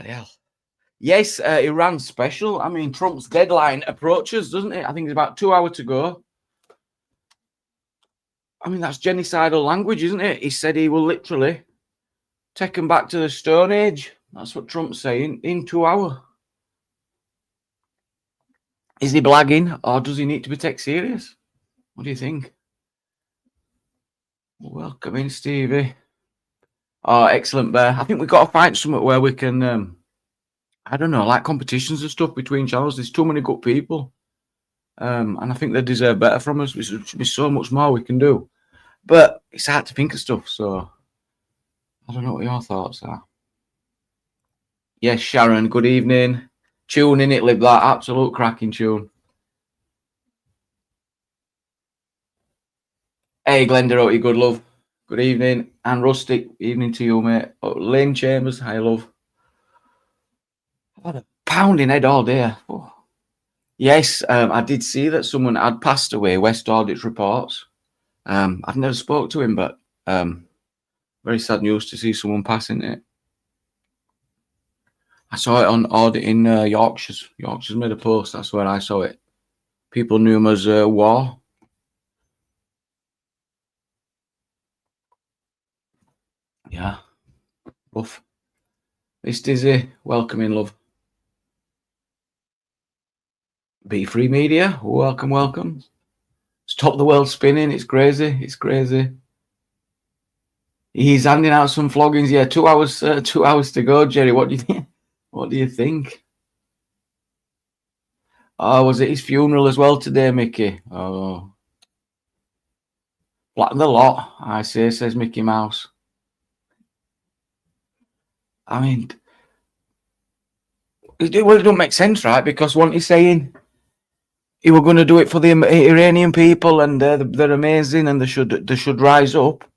Bloody hell. Yes, Iran special. I mean, Trump's deadline approaches, doesn't it? I think it's about 2 hours to go. I mean, that's genocidal language, isn't it? He said he will literally take them back to the Stone Age. That's what Trump's saying in 2 hours. Is he blagging or does he need to be taken serious? What do you think? Welcome in, Stevie. Oh, excellent, Bear. I think we've got to find somewhere where we can, I don't know, like competitions and stuff between channels. There's too many good people. And I think they deserve better from us. There should be so much more we can do. But it's hard to think of stuff, so I don't know what your thoughts are. Yes, Sharon, good evening. Tune in it, Lib, that absolute cracking tune. Hey, Glenda, you good, love. Good evening. And Rustic, evening to you, mate. Oh, Lynn Chambers, hi, love. I've had a pounding head all day. Oh. Yes, I did see that someone had passed away, West Audit reports. I've never spoke to him, but very sad news to see someone passing it. I saw it on Audit in Yorkshire's. Yorkshire's made a post. That's where I saw it. People knew him as War. Yeah. Rough. Miss Dizzy, welcome in, love. Be Free Media, welcome, welcome. Stop the World Spinning, it's crazy, it's crazy. He's handing out some floggings, yeah, 2 hours, 2 hours to go, Jerry. What do you think? What do you think? Oh, was it his funeral as well today, Mickey? Oh. Black the lot, I say, says Mickey Mouse. I mean, it don't make sense, right? Because what he's saying, he were going to do it for the Iranian people, and they're amazing, and they should rise up.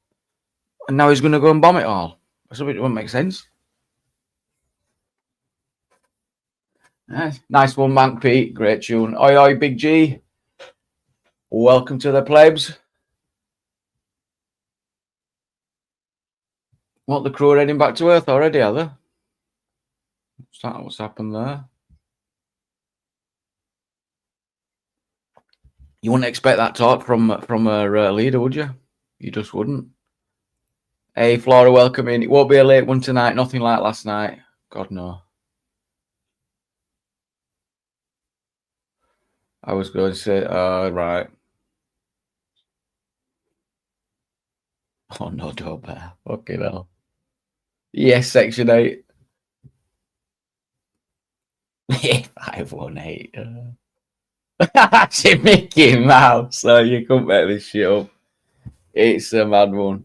And now he's going to go and bomb it all. So it won't make sense. Nice one, Mank Pete. Great tune. Oi, oi, Big G. Welcome to the plebs. What, the crew are heading back to Earth already, are they? What's happened there? You wouldn't expect that talk from a leader, would you? You just wouldn't. Hey, Flora, welcome in. It won't be a late one tonight. Nothing like last night. God, no. I was going to say, right. Oh, no, don't bear. Fucking hell. Yes, Section 8. 518. That's a Mickey Mouse. So you couldn't make this shit up. It's a mad one.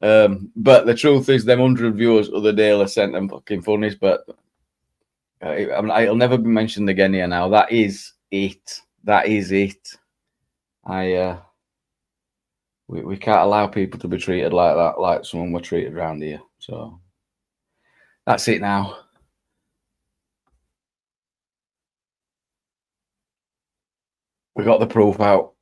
But the truth is, them 100 viewers other day I sent them fucking funnies, but it'll never be mentioned again here now. That is it. That is it. We can't allow people to be treated like that, like someone we're treated around here. So that's it now. We got the proof out.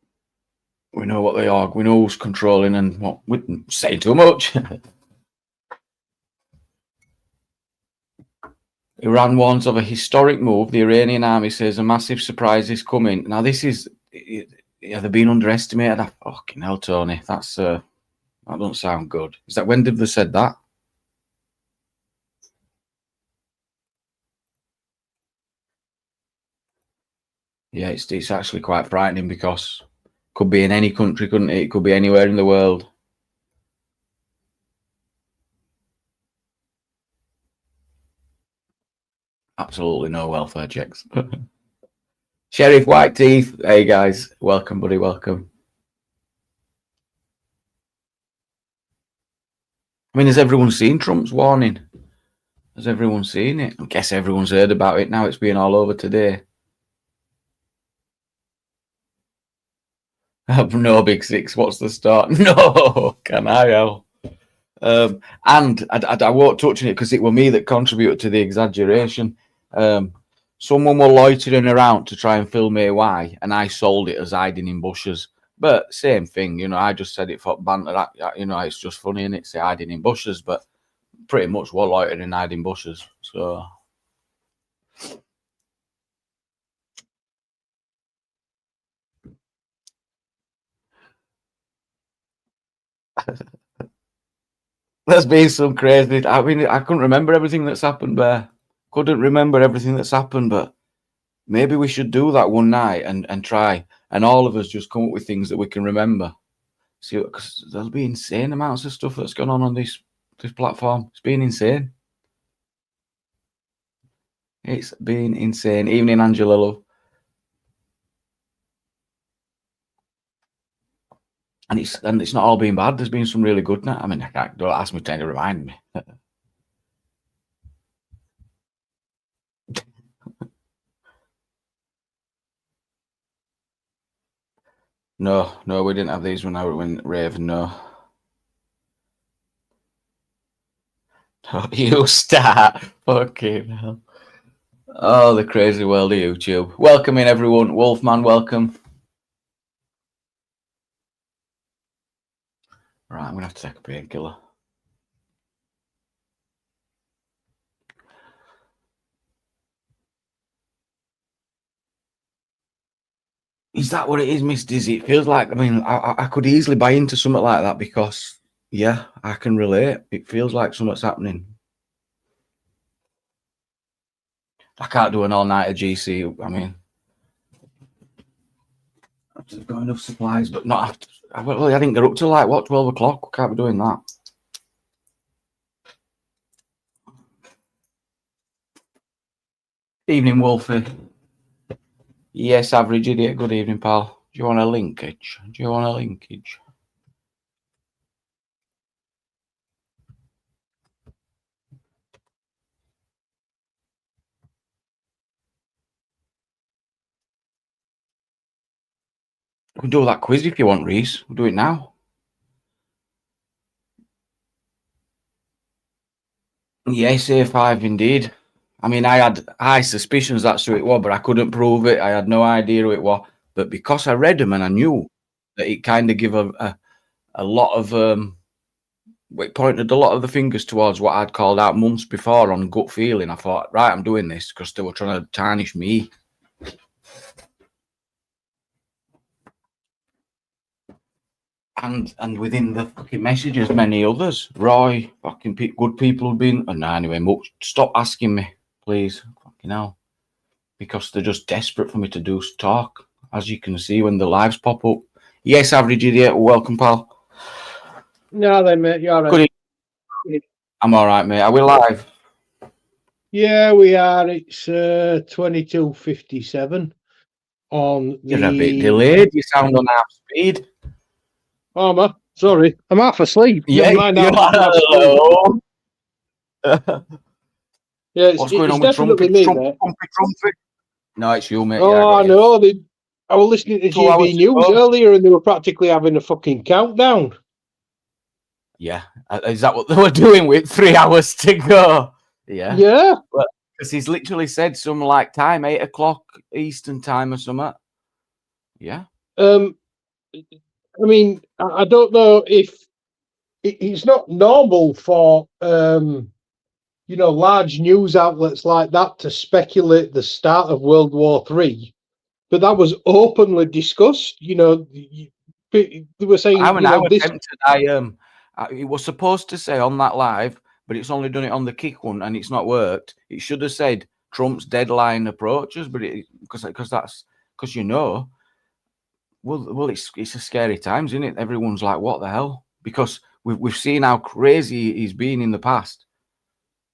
We know what they are. We know who's controlling and what. We didn't say too much. Iran warns of a historic move. The Iranian army says a massive surprise is coming. Now, this is... Yeah, they're being underestimated. Fucking hell, Tony. That doesn't sound good. Is that when did they said that? Yeah, it's actually quite frightening because it could be in any country, couldn't it? It could be anywhere in the world. Absolutely no welfare checks. Sheriff White Teeth. Hey, guys. Welcome, buddy. Welcome. I mean, has everyone seen Trump's warning? Has everyone seen it? I guess everyone's heard about it now. It's been all over today. No, Big Six. What's the start? No, can I help? And I won't touch on it because it was me that contributed to the exaggeration. Someone were loitering around to try and film AY, and I sold it as hiding in bushes. But same thing, you know, I just said it for banter. You know, it's just funny, and it's hiding in bushes, but pretty much were loitering and hiding bushes. So There's been some crazy. I mean, I couldn't remember everything that's happened there. Couldn't remember everything that's happened, but maybe we should do that one night and try, and all of us just come up with things that we can remember. See, because there'll be insane amounts of stuff that's gone on this platform. It's been insane. It's been insane. Evening, Angela, love. And it's not all been bad. There's been some really good now. I mean, don't ask me to remind me. No, we didn't have these when I went Raven. No. You start. Fucking hell. Oh, the crazy world of YouTube. Welcome in, everyone. Wolfman, welcome. Right, I'm going to have to take a painkiller. Is that what it is, Miss Dizzy? It feels like, I mean, I could easily buy into something like that because, yeah, I can relate. It feels like something's happening. I can't do an all-nighter GC. I mean, I've got enough supplies, but not after. Well, I think they're up to like, what, 12 o'clock? We can't be doing that. Evening, Wolfie. Yes, average idiot. Good evening, pal. Do you want a linkage? Do you want a linkage? We can do that quiz if you want, Reese. We'll do it now. Yes, A5 indeed. I mean, I had high suspicions that's who it was, but I couldn't prove it. I had no idea who it was. But because I read them and I knew that it kind of gave a lot of it pointed a lot of the fingers towards what I'd called out months before on gut feeling. I thought, right, I'm doing this because they were trying to tarnish me. And within the fucking messages, many others. Roy, fucking good people have been. And anyway, stop asking me, please. Fucking hell. Because they're just desperate for me to do talk, as you can see when the lives pop up. Yes, average idiot. Welcome, pal. No, then, mate. You're all right. I'm all right, mate. Are we live? Yeah, we are. It's 22:57 on the. You're a bit delayed. You sound on half speed. Oh, man. Sorry. I'm half asleep. Yeah, Never mind. Hello. Yeah, What's going on with Trumpy? Trumpy? No, it's you, mate. Oh, yeah, I know. I was listening to GB News earlier and they were practically having a fucking countdown. Yeah. Is that what they were doing with 3 hours to go? Yeah. Yeah. Because he's literally said some like time, 8 o'clock Eastern time or something. Yeah. I mean, I don't know if it's not normal for large news outlets like that to speculate the start of World War III, but that was openly discussed. They were saying, it was supposed to say on that live, but it's only done it on the kick one, and it's not worked. It should have said Trump's deadline approaches, but because well, it's a scary times, isn't it? Everyone's like, what the hell? Because we've seen how crazy he's been in the past.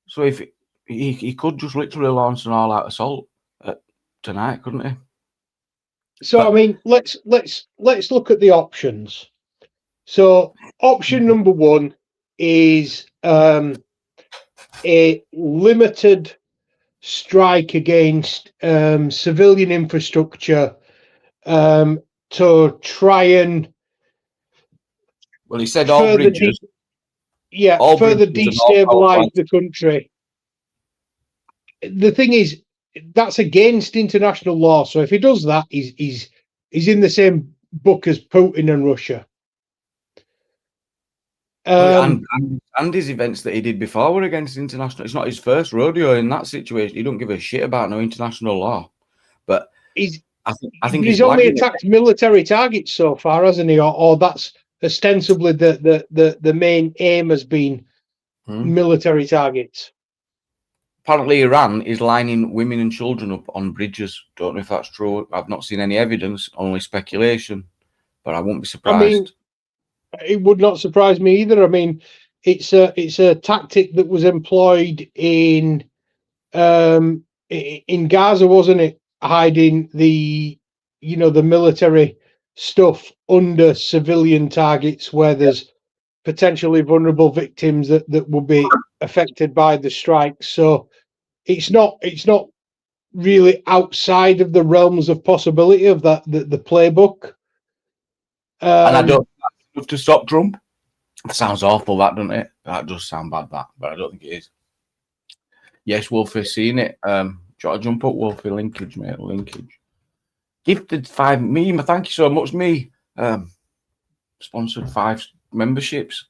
So if he could just literally launch an all-out assault tonight, couldn't he? So I mean, let's look at the options. So option number one is a limited strike against civilian infrastructure to try and he said all bridges. Further destabilize the country. The thing is, that's against international law. So if he does that, he's in the same book as Putin and Russia. And his events that he did before were against international. It's not his first rodeo in that situation. He don't give a shit about no international law. But I think he's only attacked military targets so far, hasn't he? Or that's ostensibly the main aim has been military targets. Apparently, Iran is lining women and children up on bridges. Don't know if that's true. I've not seen any evidence, only speculation, but I won't be surprised. I mean, it would not surprise me either. I mean, it's a tactic that was employed in Gaza, wasn't it? Hiding the military stuff under civilian targets where there's potentially vulnerable victims that will be affected by the strikes. So it's not really outside of the realms of possibility of that the playbook. And I don't think that's enough to stop Trump. That sounds awful, that, doesn't it? That does sound bad, that, but I don't think it is. Yes, Wolfie's seen it. Do you want to jump up, Wolfie? Linkage, mate. Linkage. Gifted 5 me. Thank you so much, me. Sponsored 5 memberships.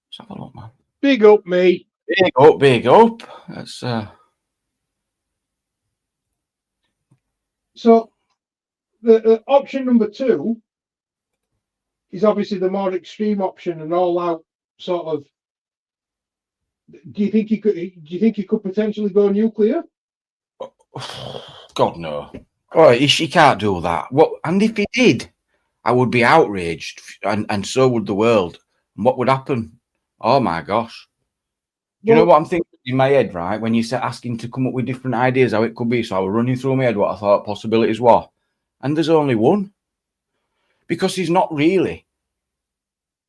Let's have a look, man. Big up, me. Big up, big up. That's So the option number 2 is obviously the more extreme option, and all out sort of. Do you think he could potentially go nuclear? God no. Oh, he can't do that. What? And if he did, I would be outraged, and so would the world. And what would happen? Oh my gosh. Do you know what I'm thinking in my head, right? When you said asking to come up with different ideas how it could be, so I was running through my head what I thought possibilities were, and there's only one. Because he's not really.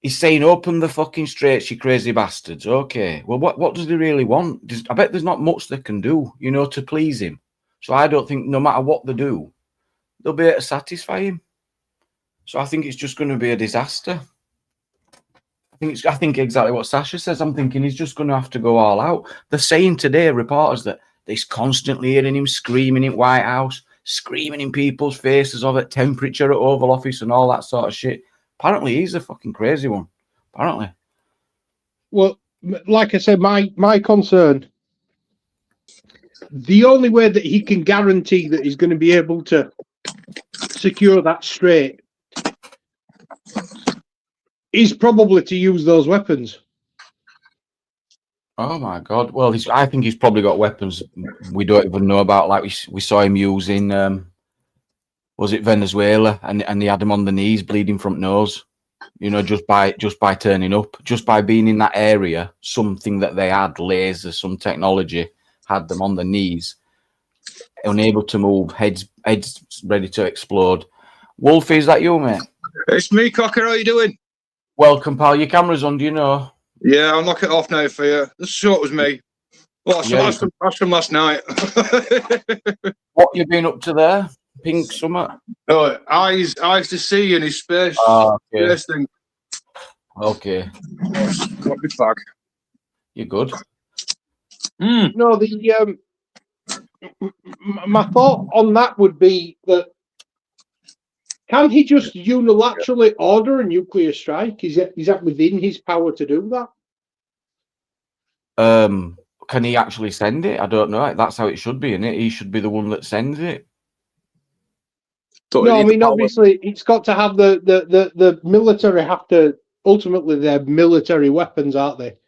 He's saying, open the fucking straits, you crazy bastards. Okay. Well, what does he really want? I bet there's not much they can do, to please him. So I don't think no matter what they do, they'll be able to satisfy him. So I think it's just going to be a disaster. I think exactly what Sasha says. I'm thinking he's just going to have to go all out. They're saying today, reporters, that they're constantly hearing him screaming in White House, screaming in people's faces of at temperature at Oval Office and all that sort of shit. Apparently, he's a fucking crazy one. Apparently. Well, like I said, my concern, the only way that he can guarantee that he's going to be able to secure that strait is probably to use those weapons. Oh my God! Well, I think he's probably got weapons we don't even know about. Like we saw him using, was it Venezuela, and they had him on the knees, bleeding from nose. Just by turning up, just by being in that area, something that they had, lasers, some technology, had them on the knees, unable to move, heads ready to explode. Wolfie, is that you, mate? It's me, Cocker. How you doing? Welcome, pal. Your camera's on, do you know? Yeah, I'll knock it off now for you. This short was me. Well, that's from last night. What you been up to there? Pink summer? Oh, eyes to see in his space. Oh, okay. Space thing. Okay. Got a big fag. You're good. No, my thought on that would be that can he just unilaterally order a nuclear strike? Is that within his power to do that? Can he actually send it? I don't know. That's how it should be, isn't it? He should be the one that sends it. No, I mean, obviously, it's got to have the military have to, ultimately, they're military weapons, aren't they?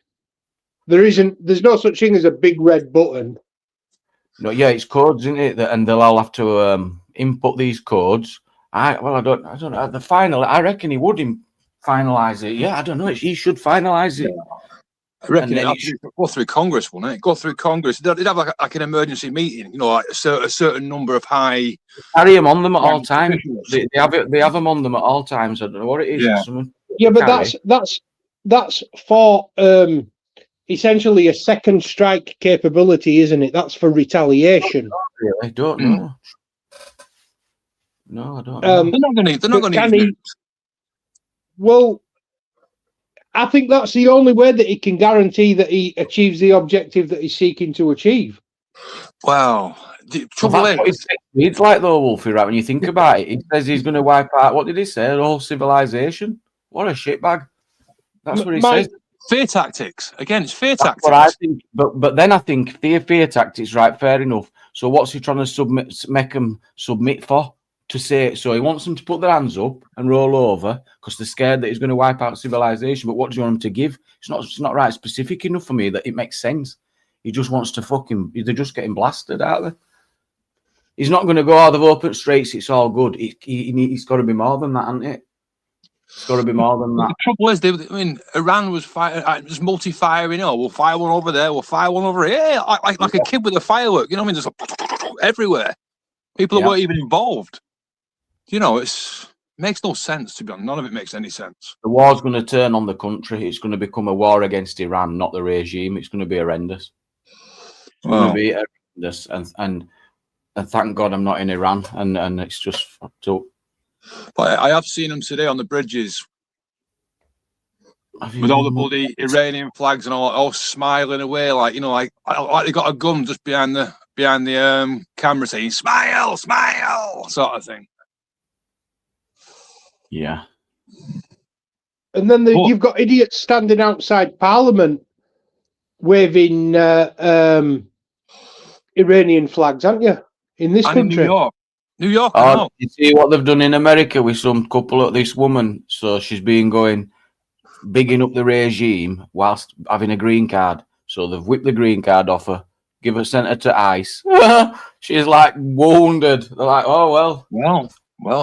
There's no such thing as a big red button. No, yeah, it's codes, isn't it? And they'll all have to input these codes. I don't know. I reckon he would finalize it. Yeah, I don't know. He should finalize it. I reckon it'd go through Congress, wouldn't it? Go through Congress. They'd have like an emergency meeting, like a certain number of high. Carry them on them at all times. They have them on them at all times. I don't know what it is. Yeah, but that's for essentially a second strike capability, isn't it? That's for retaliation. I don't know. No, I don't know. They're not going to. Well, I think that's the only way that he can guarantee that he achieves the objective that he's seeking to achieve. Wow. It's like though, Wolfie, right? When you think about it, he says he's going to wipe out, what did he say? The whole civilization? What a shitbag. That's what he says. Fear tactics. Again, it's fear tactics. What I think, but then I think fear tactics, right? Fair enough. So what's he trying to make them submit for? to say, so he wants them to put their hands up and roll over because they're scared that he's going to wipe out civilization. But what do you want him to give? It's not right specific enough for me that it makes sense. He just wants to they're just getting blasted out there. He's not going to go, oh, they've opened straits, it's all good. He's got to be more than that, hasn't it? It's got to be more than that. The trouble is, Iran was just multi-firing. We'll fire one over there, we'll fire one over here, like a kid with a firework. You know what I mean? Just everywhere. People weren't even involved. It makes no sense, to be honest. None of it makes any sense. The war's going to turn on the country. It's going to become a war against Iran, not the regime. It's going to be horrendous. It's going to be horrendous. And thank God I'm not in Iran. And it's just fucked up. But I have seen them today on the bridges with all the bloody Iranian flags and all smiling away, like they got a gun just behind the camera saying "smile, smile" sort of thing. Yeah. And then you've got idiots standing outside Parliament waving Iranian flags, haven't you? In this country. In New York. You see what they've done in America with some couple of this woman. So she's been going bigging up the regime whilst having a green card. So they've whipped the green card off her, sent her to ICE. She's like wounded. They're like, oh well,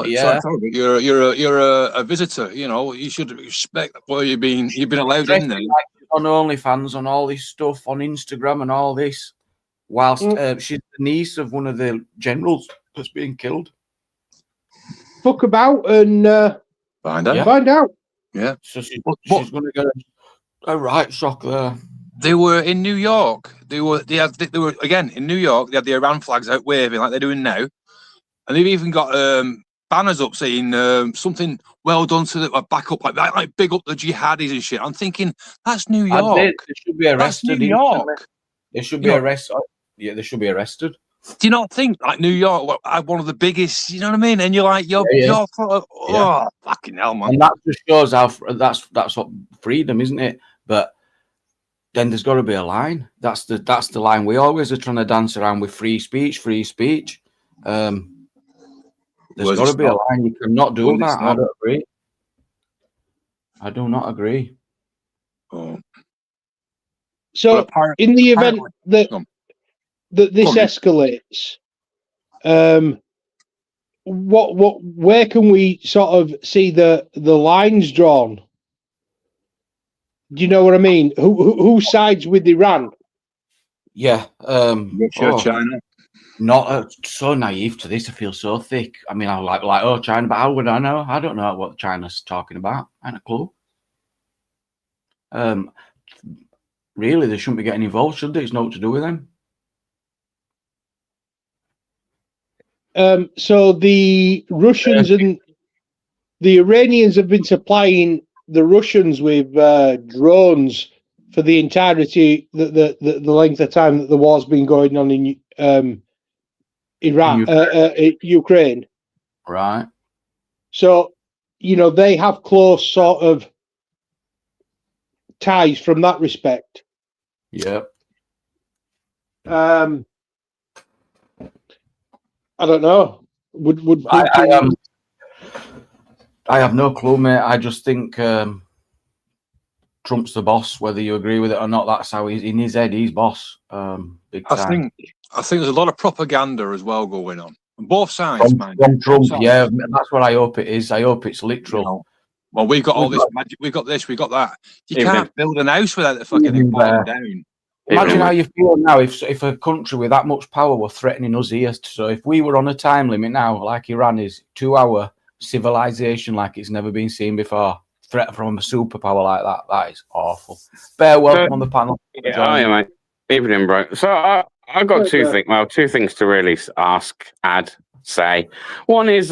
yeah. You're a visitor. You should respect what you've been allowed in there. Like on OnlyFans, on all this stuff, on Instagram, and all this. Whilst she's the niece of one of the generals that's being killed. Fuck about and find out. Find out. Yeah. So she's going to get a right shock there. They were in New York. They were again in New York. They had the Iran flags out waving like they're doing now, and they've even got banners up saying something well done to the back up like big up the jihadis and shit. I'm thinking that's New York. They should be arrested. That's New York. They should be arrested. Yeah, they should be arrested. Do you not think like New York one of the biggest? You know what I mean? And you're like, you're fucking hell, man. And that just shows how that's what freedom, isn't it? But then there's got to be a line. That's the line we always are trying to dance around with free speech. There's got to be a line. You cannot do that. I don't agree. I do not agree. Oh. So, in the event that this escalates, where can we sort of see the lines drawn? Do you know what I mean? Who sides with Iran? Yeah, Russia, China. Not so naive to this. I feel so thick. I mean, I like China, but how would I know? I don't know what China's talking about. I ain't a clue. Really, they shouldn't be getting involved, should they? It's not to do with them. So the Russians and the Iranians have been supplying the Russians with drones for the entirety, the length of time that the war's been going on in Ukraine. Right. So, they have close sort of ties from that respect. Yeah. I don't know. I have no clue, mate. I just think Trump's the boss, whether you agree with it or not. That's how he's in his head. He's boss. Big time. I think there's a lot of propaganda as well going on both sides, man. From Trump, yeah, that's what I hope it is. I hope it's literal. Well, we've got all this magic. We've got this. We've got that. You can't build an house without the fucking thing falling down. Imagine how you feel now if a country with that much power were threatening us here. So if we were on a time limit now, like Iran is, 2-hour civilization like it's never been seen before, threat from a superpower like that is awful. Bear, welcome on the panel. Yeah, hi, mate. Evening, bro. So I've got two things to really say. One is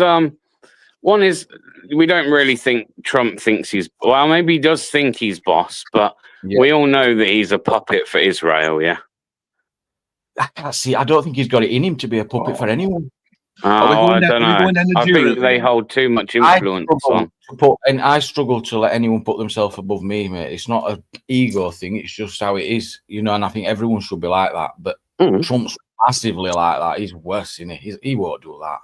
we don't really think Trump thinks maybe he does think he's boss, but we all know that he's a puppet for Israel, yeah? I can't see. I don't think he's got it in him to be a puppet for anyone. I don't know. I think they hold too much influence on. I struggle to let anyone put themselves above me, mate. It's not an ego thing. It's just how it is, and I think everyone should be like that. But Trump's massively like that. He's worse, isn't he? He won't do that.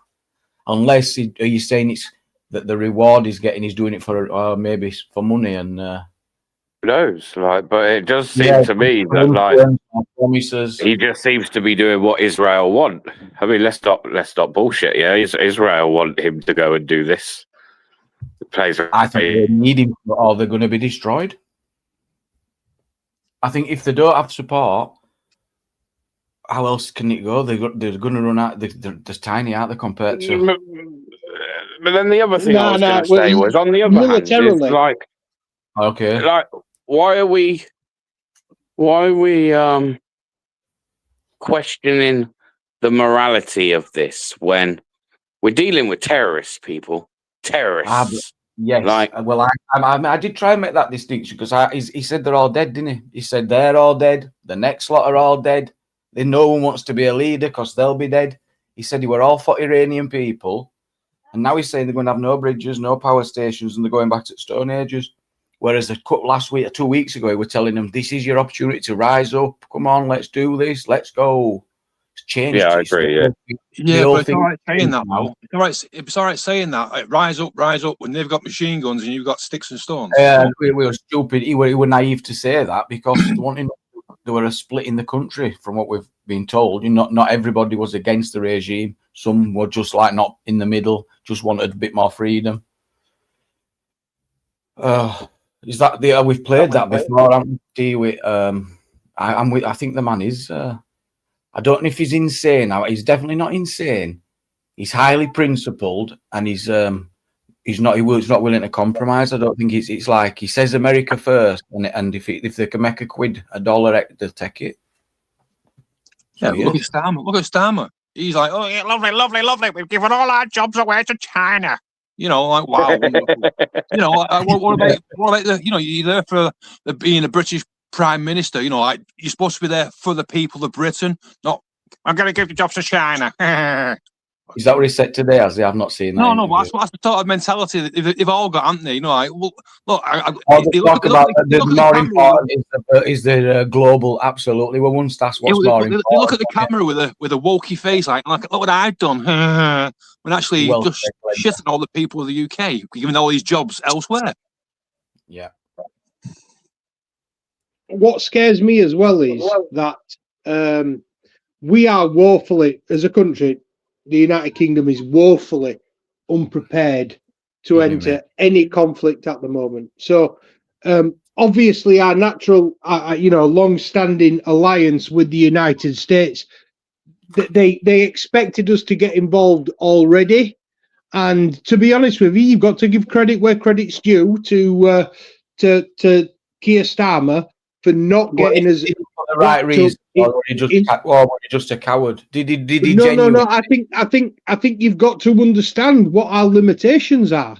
Unless are you saying it's that the reward he's getting, he's doing it for maybe for money and Who knows? Like, but it does seem to me that like promises. he just seems to be doing what Israel want. I mean, let's stop bullshit. Yeah, Israel want him to go and do this. I think they need him, or they're going to be destroyed. I think if they don't have support, how else can it go? They're going to run out. They're tiny, aren't they, compared to? But then the other thing I was going to say was, on the other hand, is like, okay, like why are we questioning the morality of this when we're dealing with terrorists, people? Terrorists. Yes. Like, well, I did try and make that distinction because he said they're all dead, didn't he? He said they're all dead. The next lot are all dead. Then no one wants to be a leader because they'll be dead. He said he were all for Iranian people, and now he's saying they're going to have no bridges, no power stations, and they're going back to Stone Ages. Whereas last week or 2 weeks ago, we were telling them this is your opportunity to rise up. Come on, let's do this. Let's go. It's changed. Yeah, I agree. Yeah, but it's all right saying that, though. It's all right saying that. Like, rise up, when they've got machine guns and you've got sticks and stones. We were stupid. He were naive to say that because they were a split in the country from what we've been told. Not everybody was against the regime. Some were just like not in the middle, just wanted a bit more freedom. Is that we've played that before, haven't we? I think the man is. I don't know if he's insane. He's definitely not insane. He's highly principled, and he's not willing to compromise. I don't think it's like he says America first, and if they can make $1, they'll take it. So, yeah, look at Starmer. He's like, oh yeah, lovely. We've given all our jobs away to China. Like, wow. What about the? You're there for being a British Prime Minister. Like, you're supposed to be there for the people of Britain. Not, I'm going to give the jobs to China. Is that what he said today? I've not seen that. No, that's the sort of mentality that they've all got, haven't they? Like, well, look, the more important is the global. Absolutely, well, once that's what's more important. They look at the camera with a wokey face, like, look what I've done. When actually just shitting all the people of the UK, giving all these jobs elsewhere. Yeah. What scares me as well is that we are woefully, as a country, the United Kingdom is woefully unprepared to enter any conflict at the moment. So, obviously, our natural, long-standing alliance with the United States, they expected us to get involved already. And to be honest with you, you've got to give credit where credit's due to Keir Starmer for not getting us the right reason, or were you just a coward? Did he? No. I think you've got to understand what our limitations are.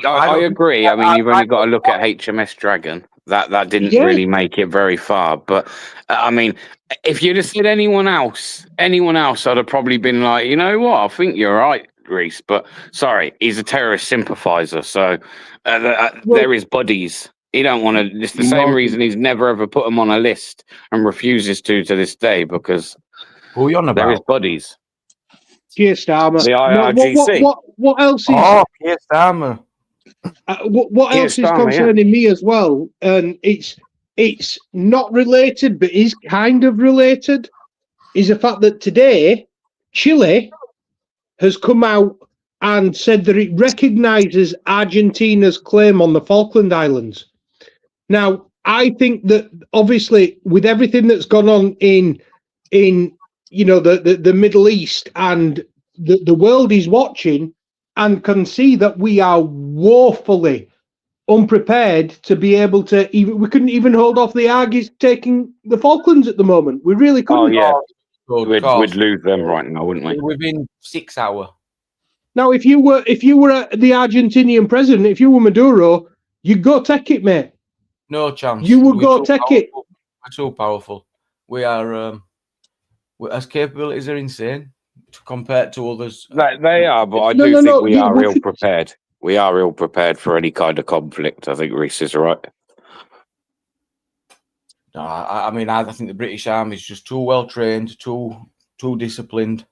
I agree. I mean, you've only got to look at HMS Dragon. That didn't really make it very far. But I mean, if you'd have said anyone else, I'd have probably been like, you know what? I think you're right, Reese. But sorry, he's a terrorist sympathiser. So they're his buddies. He don't want to. It's the same reason he's never ever put them on a list and refuses to this day, because who are you on about? They're his buddies. Keir Starmer. The IRGC. What else is? Keir Starmer. What else is concerning me as well? And it's not related, but is kind of related. Is the fact that today Chile has come out and said that it recognises Argentina's claim on the Falkland Islands. Now, I think that obviously with everything that's gone on in the Middle East, and the world is watching and can see that we are woefully unprepared to be able to we couldn't even hold off the Argies taking the Falklands at the moment. We really couldn't. Oh yeah, we'd lose them right now, wouldn't we? Within 6 hours. Now, if you were the Argentinian president, if you were Maduro, you'd go take it, mate. No chance. You would go take it. We're too powerful. We are. As capabilities are insane compared to others. They are, but I do think we are ill prepared. We are ill prepared for any kind of conflict. I think Reese is right. No, I mean, I think the British Army is just too well trained, too disciplined,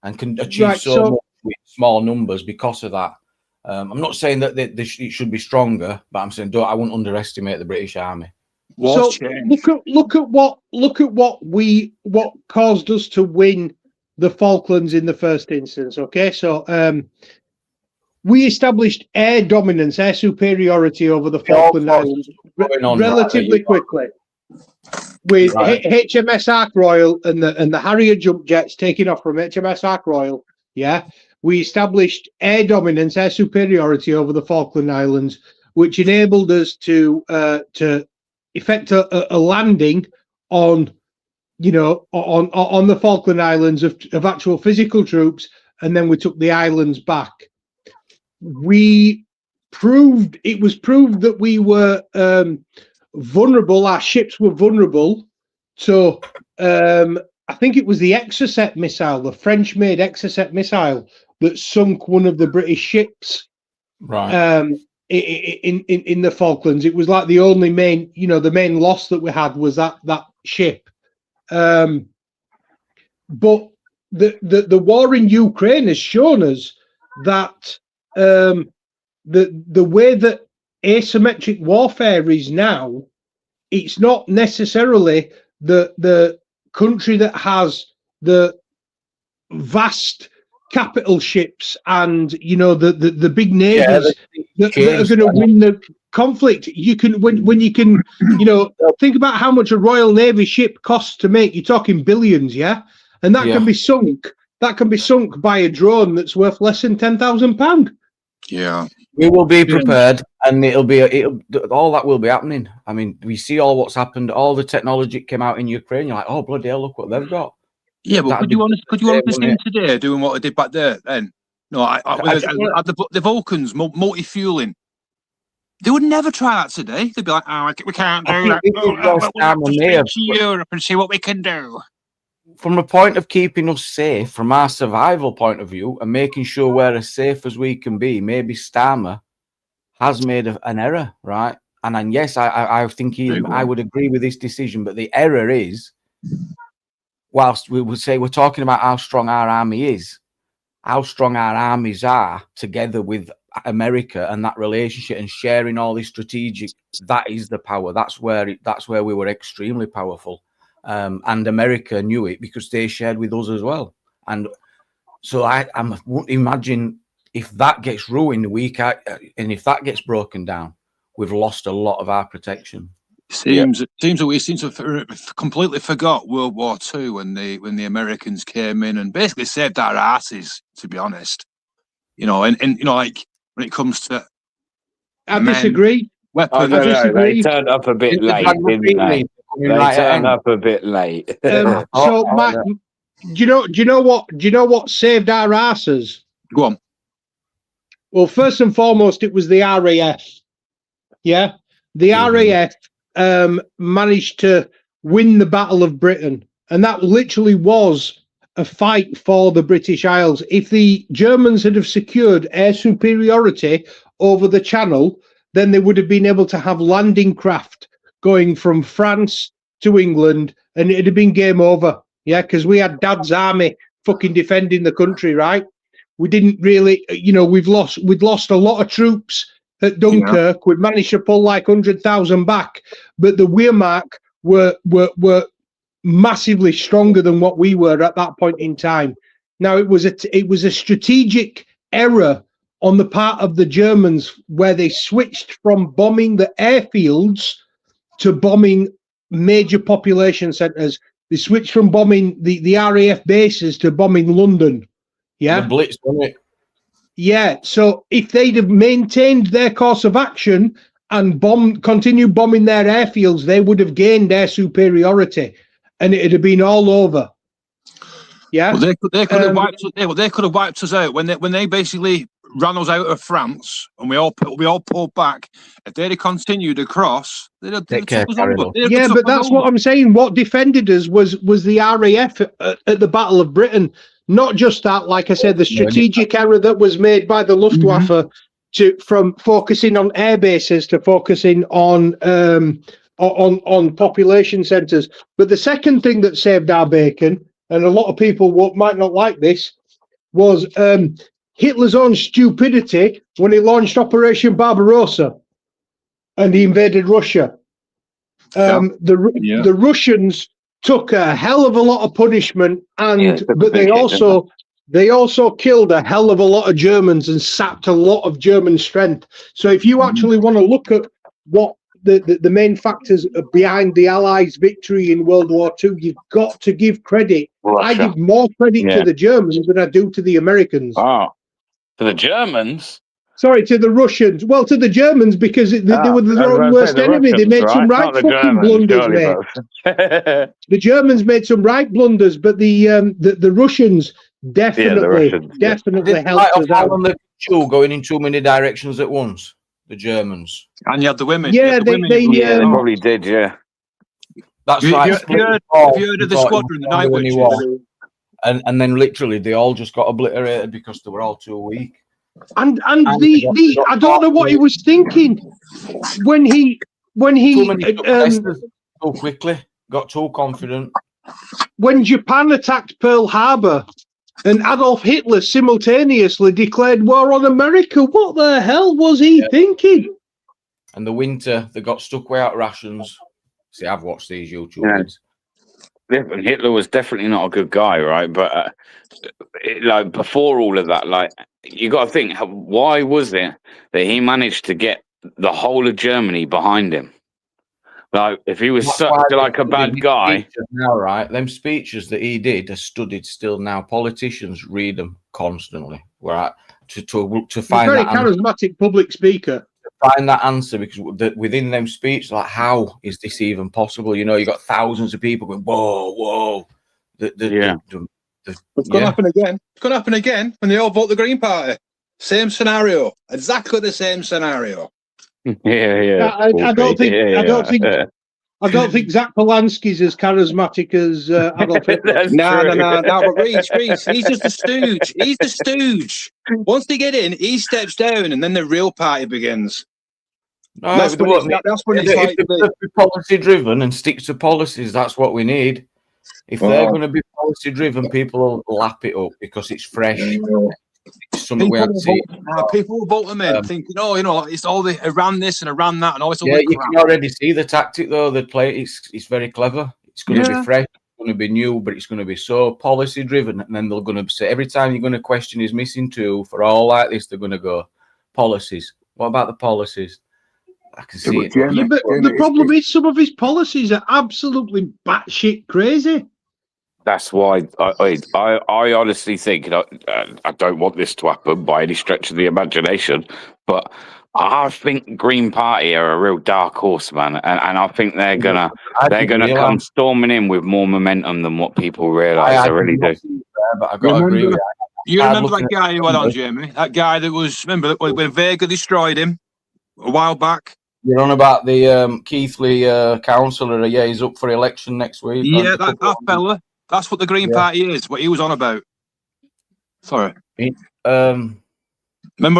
and can achieve so much with small numbers because of that. I'm not saying that it should be stronger, but I'm saying I wouldn't underestimate the British Army. So look at what caused us to win the Falklands in the first instance. Okay, so we established air dominance, air superiority over the Falkland Islands relatively quickly, with HMS Ark Royal and the Harrier jump jets taking off from HMS Ark Royal. Yeah, we established air dominance, air superiority over the Falkland Islands, which enabled us to effect a landing on, on the Falkland Islands of actual physical troops, and then we took the islands back. It was proved that we were vulnerable. Our ships were vulnerable. So I think it was the Exocet missile, the French-made Exocet missile, that sunk one of the British ships. Right. In the Falklands. It was like the only main, the main loss that we had was that ship. But the war in Ukraine has shown us that the way that asymmetric warfare is now, it's not necessarily the country that has the vast capital ships and the big navies that are going to win the conflict. You can when you can think about how much a Royal Navy ship costs to make. You're talking billions, yeah, and that can be sunk. That can be sunk by a drone that's worth less than £10,000. Yeah, we will be prepared, and all that will be happening. I mean, we see all what's happened. All the technology came out in Ukraine. You're like, oh bloody hell, look what they've got. Yeah, but could you honestly see today doing what I did back there then? No, the Vulcans multi-fueling. They would never try that today. They'd be like, "Oh, we can't do that. We'll have to speak to Europe and see what we can do." From a point of keeping us safe, from our survival point of view, and making sure we're as safe as we can be, maybe Starmer has made an error, right? And yes, I think I would agree with this decision, but the error is, whilst we would say we're talking about how strong our army is, how strong our armies are together with America and that relationship and sharing all this strategic, that is the power. That's where we were extremely powerful. And America knew it because they shared with us as well. And so I wouldn't imagine if that gets ruined and if that gets broken down, we've lost a lot of our protection. Seems that we seem to have completely forgot World War II when the Americans came in and basically saved our asses, to be honest. And like when it comes to disagree. Weapons. I disagree. They turned up a bit late, didn't they? They turned up a bit late. So, Matt, do you know what saved our asses? Go on. Well, first and foremost, it was the RAF. Yeah, the RAF managed to win the Battle of Britain, and that literally was a fight for the British Isles. If the Germans had have secured air superiority over the Channel, then they would have been able to have landing craft going from France to England, and it'd have been game over. Yeah, because we had Dad's army fucking defending the country, right? We didn't really, we'd lost a lot of troops at Dunkirk. Yeah. We'd managed to pull like 100,000 back, but the Wehrmacht were massively stronger than what we were at that point in time. Now it was a strategic error on the part of the Germans where they switched from bombing the airfields to bombing major population centres. They switched from bombing the RAF bases to bombing London. Yeah, the Blitz, wasn't it? Yeah. So if they'd have maintained their course of action and continued bombing their airfields, they would have gained air superiority, and it'd have been all over. Yeah. Well, they could have wiped us out when they basically ran us out of France, and we all pulled back. If they'd have continued across, they'd have took us over. Yeah, but that's what I'm saying. What defended us was the RAF at the Battle of Britain. Not just that, like I said, the strategic error that was made by the Luftwaffe from focusing on air bases to focusing on population centres. But the second thing that saved our bacon, and a lot of people might not like this, was Hitler's own stupidity when he launched Operation Barbarossa and he invaded Russia. The Russians took a hell of a lot of punishment, but they also killed a hell of a lot of Germans and sapped a lot of German strength. So if you actually want to look at what the main factors behind the Allies' victory in World War II, you've got to give credit. Russia. I give more credit to the Germans than I do to the Americans. Oh, to the Germans? Sorry, to the Russians. Well, to the Germans, because they were their own worst enemy. They made some right fucking blunders, mate. The Germans made some right blunders, but the Russians definitely helped us out. On the queue going in too many directions at once. The Germans. And you had the women. Yeah, they probably did. Yeah, that's right. Have you heard of the squadron, the Night Witches? And then literally they all just got obliterated because they were all too weak. And I don't know what he was thinking when he too quickly got too confident. When Japan attacked Pearl Harbor and Adolf Hitler simultaneously declared war on America, what the hell was he thinking? And the winter they got stuck without rations. See, I've watched these YouTube videos. And Hitler was definitely not a good guy, right? But like before all of that, like you got to think, why was it that he managed to get the whole of Germany behind him? Like if he was such like a bad guy, now right? Them speeches that he did are studied still now. Politicians read them constantly. Right? To find very that charismatic public speaker. Find that answer because within them speech, like how is this even possible? You know, you got thousands of people going, whoa. It's going to happen again. It's going to happen again when they all vote the Green Party. Same scenario, exactly the same scenario. I don't think Zach Polanski's as charismatic as Adolf Hitler. No. But Reece, he's just a stooge. He's the stooge. Once they get in, he steps down, and then the real party begins. No, that's when it's like they're policy driven and stick to policies. That's what we need. If they're going to be policy driven, people will lap it up because it's fresh. It's something we haven't seen. People will vote them in, thinking, it's all the Iran this and Iran that, and all this. You can already see the tactic though. They play. It's very clever. It's going to be fresh. It's going to be new, but it's going to be so policy driven. And then they're going to say every time you're going to question his missing tool for all like this, they're going to go policies. What about the policies? I can see it. But the problem is some of his policies are absolutely batshit crazy. That's why I honestly think I don't want this to happen by any stretch of the imagination, but I think Green Party are a real dark horse, man, and I think they're gonna come storming in with more momentum than what people realise. I really do. But I've got to agree with you. Remember that guy who went on, Jamie? That guy that was when Vega destroyed him a while back. You're on about the Keithley councillor. Yeah, he's up for election next week. Yeah, that fella. That's what the Green Party is. What he was on about. Sorry. Remember,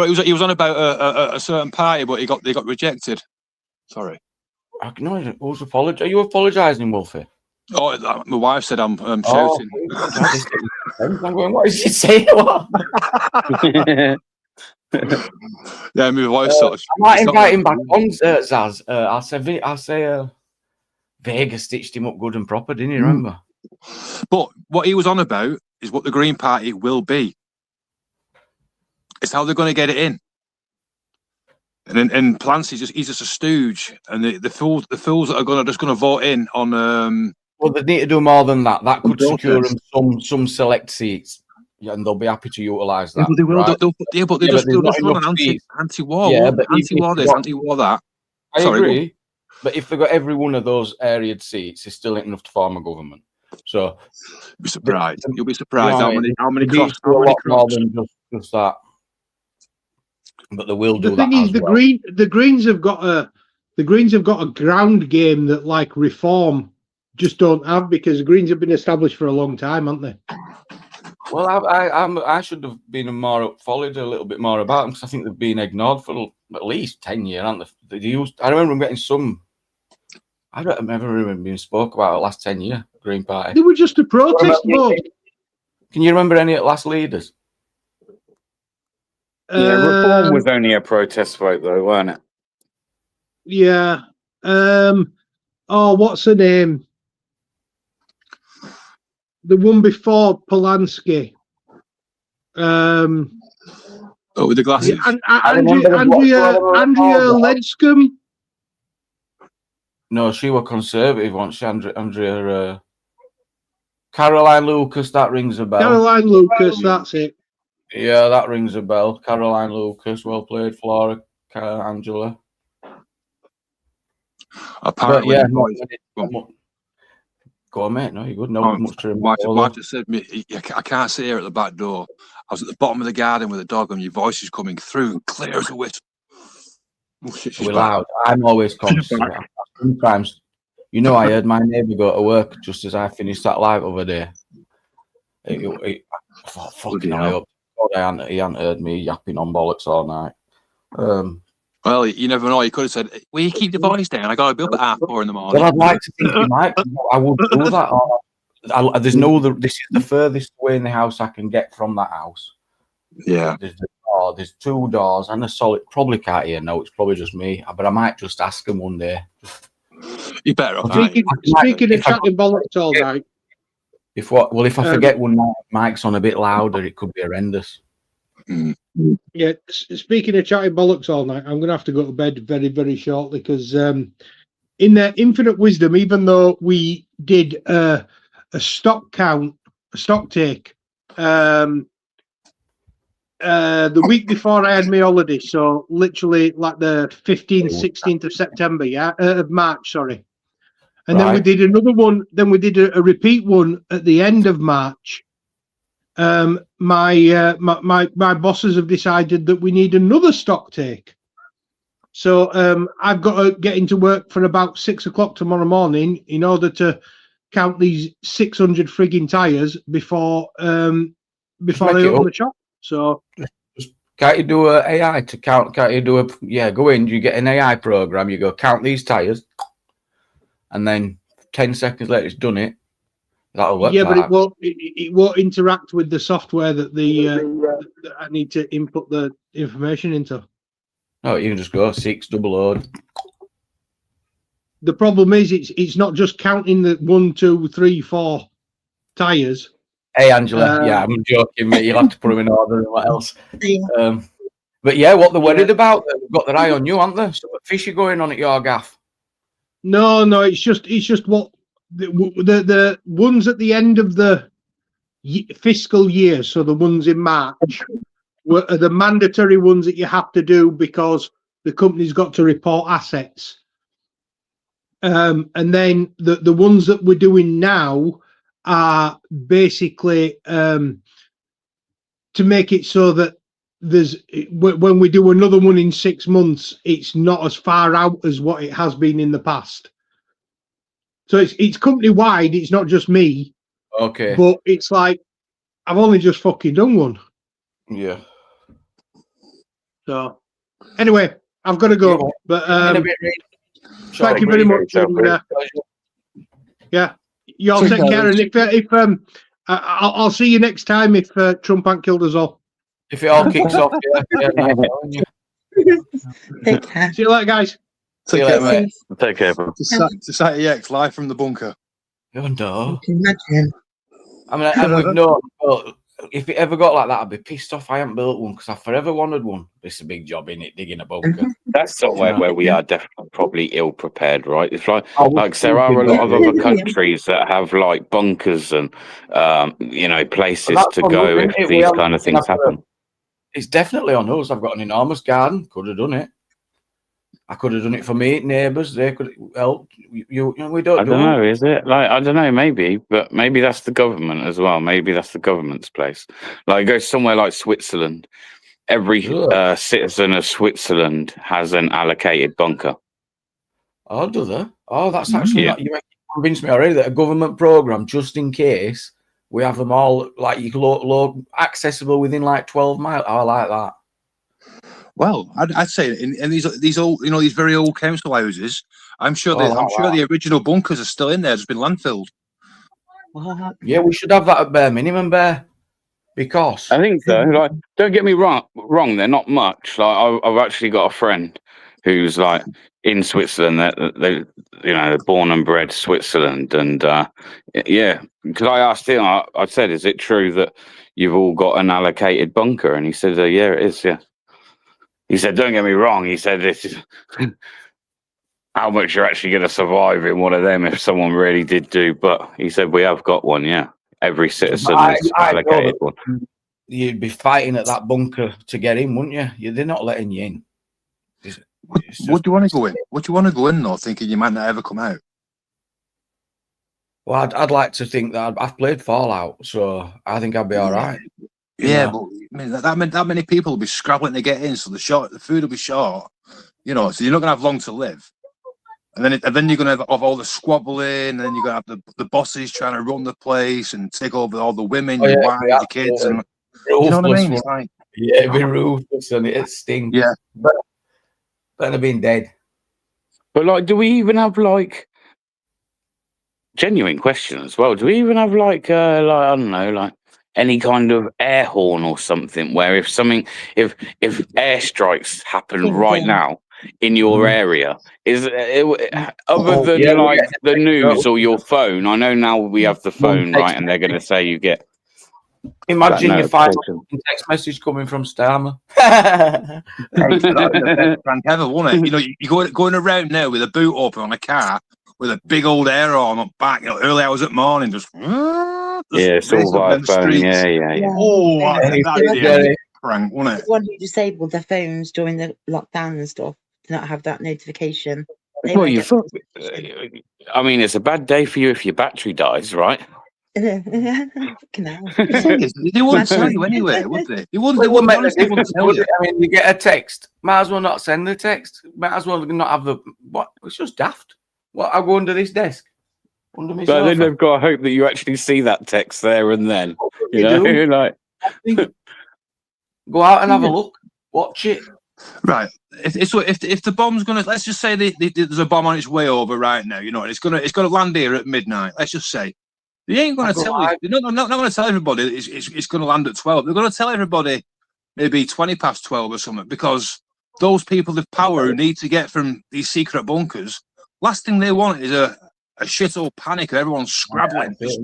he was on about a certain party, but they got rejected. Sorry. No, who's apologising? Are you apologising, Wolfie? Oh, my wife said I'm shouting. I'm going, what is he saying? Yeah, my wife sort of. I might invite him back on, Zaz. I'll say Vega stitched him up good and proper, didn't you remember? But what he was on about is what the Green Party will be. It's how they're going to get it in. And Clancy's he's just a stooge, and the fools that are just going to vote in on. Well, they need to do more than that. That could secure them some select seats. Yeah, and they'll be happy to utilise that. Yeah, but they will. Right? But they just run an anti-war. Yeah, but anti-war this, anti-war that. I agree. But if they got every one of those area seats, it's still enough to form a government. So, you'll be surprised. You'll be surprised how many crops. More than just that. But they will do that. The thing is, the Greens have got a ground game that like Reform just don't have, because the Greens have been established for a long time, haven't they? Well, I should have been followed a little bit more about them, because I think they've been ignored for at least 10 years, haven't they? I remember them getting some. I don't remember being spoke about the last 10 years. Green Party. They were just a protest vote. Can you remember any of the last leaders? reform was only a protest vote, though, weren't it? Yeah. Oh, what's her name? The one before Polanski. With the glasses. Andrea Ledscombe. No, she was conservative, wasn't she? Andrea Caroline Lucas, that rings a bell. Caroline Lucas, that's it. Yeah, that rings a bell. Caroline Lucas, well played, Flora, Angela. Apparently, but yeah, go on, mate. No, you're good. No, much to remember. Mark just said, I can't sit here at the back door. I was at the bottom of the garden with a dog, and your voice is coming through, clear as a whistle. Oh, shit, we're loud. I'm always conscious. Sometimes, I heard my neighbour go to work just as I finished that live over there. I thought, fucking hell, he hadn't heard me yapping on bollocks all night. Well, you never know. You could have said, "Will you keep the voice down? I got to be up at 4:30 in the morning." Well, I'd like to think you might. I would do that. There's no other. This is the furthest away in the house I can get from that house. Yeah. There's the door. There's 2 doors and a solid. Probably can't hear. No, it's probably just me. But I might just ask them one day. You better. Speaking of chatting bollocks all night. If I forget one night, mic's on a bit louder. It could be horrendous. Yeah, speaking of chatting bollocks all night, I'm going to have to go to bed very, very shortly because in their infinite wisdom, even though we did a stock take, the week before I had my holiday, so literally like the 15th, 16th of September, of March, sorry. And then we did another one. Then we did a repeat one at the end of March. My bosses have decided that we need another stock take. So I've got to get into work for about 6 o'clock tomorrow morning in order to count these 600 frigging tires before I open the shop. So can't you do a AI to count? Can't you do go in, you get an AI program, you go count these tires, and then 10 seconds later it's done it. That'll work. Yeah, but it won't interact with the software that that I need to input the information into. No, you can just go 6 double load. The problem is it's not just counting the 1, 2, 3, 4 tires. Hey Angela, I'm joking, mate. You'll have to put them in order and what else. But yeah, what they're worried about, they've got their eye on you, aren't they? So what fish are going on at your gaff? No, it's just what the ones at the end of the fiscal year, so the ones in March, are the mandatory ones that you have to do because the company's got to report assets. And then the ones that we're doing now are basically to make it so that when we do another one in 6 months, it's not as far out as what it has been in the past. So it's company wide. It's not just me. Okay. But it's like I've only just fucking done one. Yeah. So anyway, I've got to go. But thank you very much. Yeah, you all take care. And if I'll see you next time if Trump ain't killed us all. If it all kicks off, yeah. Take care. See you later, guys. See you later, mate. Take care, bro. Society X live from the bunker. Oh no. Imagine. I mean, and we've known, well, if it ever got like that, I'd be pissed off I haven't built one because I forever wanted one. It's a big job, innit, digging a bunker. That's somewhere where we are definitely probably ill prepared, right? It's like there are a lot of other countries that have like bunkers and places to go if these kind of things happen. It's definitely on us. I've got an enormous garden. Could have done it. I could have done it for me neighbours. They could help. We don't. I don't know. Is it like I don't know? Maybe, but maybe that's the government as well. Maybe that's the government's place. Like go somewhere like Switzerland. Every citizen of Switzerland has an allocated bunker. Oh, do they? Oh, that's actually not. You convinced me already that a government program just in case we have them all like you low accessible within like 12 miles. Oh, I like that. Well, I'd say in these old, these very old council houses, I'm sure the original bunkers are still in there. Just been landfilled. Yeah, we should have that at bare minimum, Bear. Because I think so. Like, don't get me wrong. They're not much. Like, I've actually got a friend who's like in Switzerland. They're born and bred Switzerland, and yeah. Because I asked him, I said, "Is it true that you've all got an allocated bunker?" And he said, "Yeah, it is. Yeah." He said, "Don't get me wrong." He said, "This is how much you're actually going to survive in one of them if someone really did do." But he said, "We have got one. Yeah, every citizen is allocated one." You'd be fighting at that bunker to get in, wouldn't you? They're not letting you in. What do you want to go in? What do you want to go in though? Thinking you might not ever come out. Well, I'd like to think that I've played Fallout, so I think I'd be all right. Yeah, but I mean, that many people will be scrabbling to get in, so the food will be short. So you're not gonna have long to live. And then you're gonna have all the squabbling, and then you're gonna have the bosses trying to run the place and take over all the women, your wives, your kids, and you know what I mean? It's like, it'd be ruthless and it stinks. Yeah, but better been dead. But like, do we even have like genuine question as well? Do we even have like I don't know, like any kind of air horn or something where if airstrikes happen right now in your area, is other than like the news or your phone? I know now we have the phone, right, and they're going to say you get. Imagine you find a text message coming from Starmer. That'd be the best prank ever, wouldn't it? You're going around now with a boot open on a car with a big old air horn up back, early hours at morning, just it's all via phone. Yeah. Oh, that'd be a prank, wouldn't it? The one who disabled their phones during the lockdown and stuff to not have that notification. Well, I mean, it's a bad day for you if your battery dies, right? They wouldn't tell you anyway, would they? They wouldn't tell you. I mean, you get a text. Might as well not send the text. Might as well not have the what? It's just daft. What? I'll go under this desk. Under my sofa. But then they've got to hope that you actually see that text there and then. You're like, go out and have a look. Watch it. Right. If the bomb's gonna, let's just say there's a bomb on its way over right now, and it's gonna land here at midnight. Let's just say. They ain't going to tell you. They're not going to tell everybody it's going to land at 12. They're going to tell everybody maybe 20 past 12 or something, because those people with power who need to get from these secret bunkers, last thing they want is a shithole panic of everyone scrabbling. Those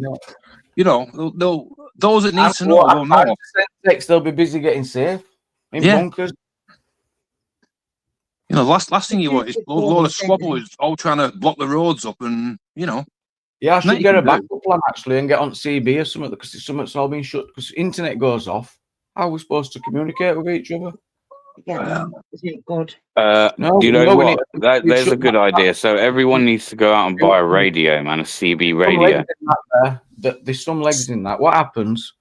that need to know will know. They'll be busy getting safe in bunkers. Last thing you want is a load of squabblers all trying to block the roads up and, Yeah, I should get a backup plan actually and get on CB or something, because something's all been shut. Because internet goes off, how are we supposed to communicate with each other? Yeah, isn't it good? Do you know what? There's a good idea. So everyone needs to go out and buy a radio, man, a CB radio. There's some legs in that. What happens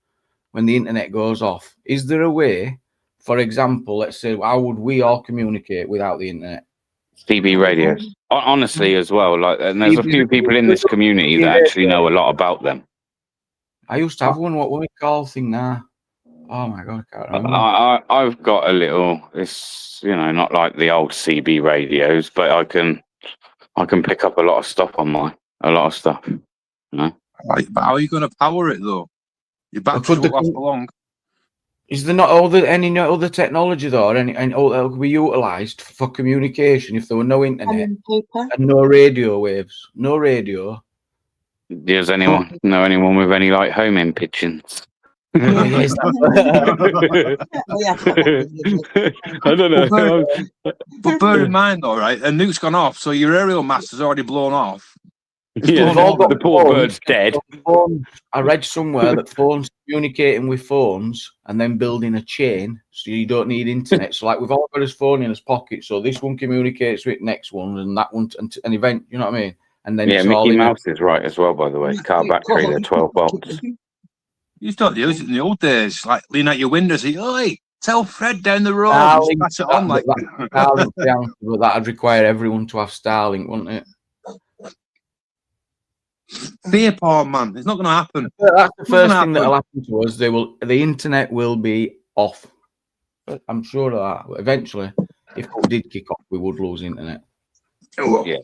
when the internet goes off? Is there a way, for example, let's say, how would we all communicate without the internet? CB radios, honestly, as well. Like, and there's a few people in this community that actually know a lot about them. I used to have one. What we call thing now? Oh my god, I can't remember. I've got a little. It's not like the old CB radios, but I can pick up a lot of stuff on mine. A lot of stuff. Right, but how are you going to power it though? Your battery won't last long. Is there not any other technology though, or any that could be utilised for communication if there were no internet and no radio waves, no radio? Does anyone know anyone with any like homing pigeons? I don't know. But bear in mind, all right, a nuke's gone off, so your aerial mast has already blown off. Yeah, the poor bird's dead. I read somewhere that phones communicating with phones and then building a chain, so you don't need internet. So like we've all got his phone in his pocket, so this one communicates with next one and that one an event. You know what I mean? And then Mickey Mouse is right as well, by the way. Car battery, they're 12 volts. You used to use it in the old days, like lean out your window, say, "Oi, tell Fred down the road." Pass it on like Starlink, but that'd require everyone to have Starlink, wouldn't it? Fear porn, man. It's not going to happen. That's the first thing that'll happen to us. The internet will be off. I'm sure of that. But eventually, if it did kick off, we would lose internet. Yeah.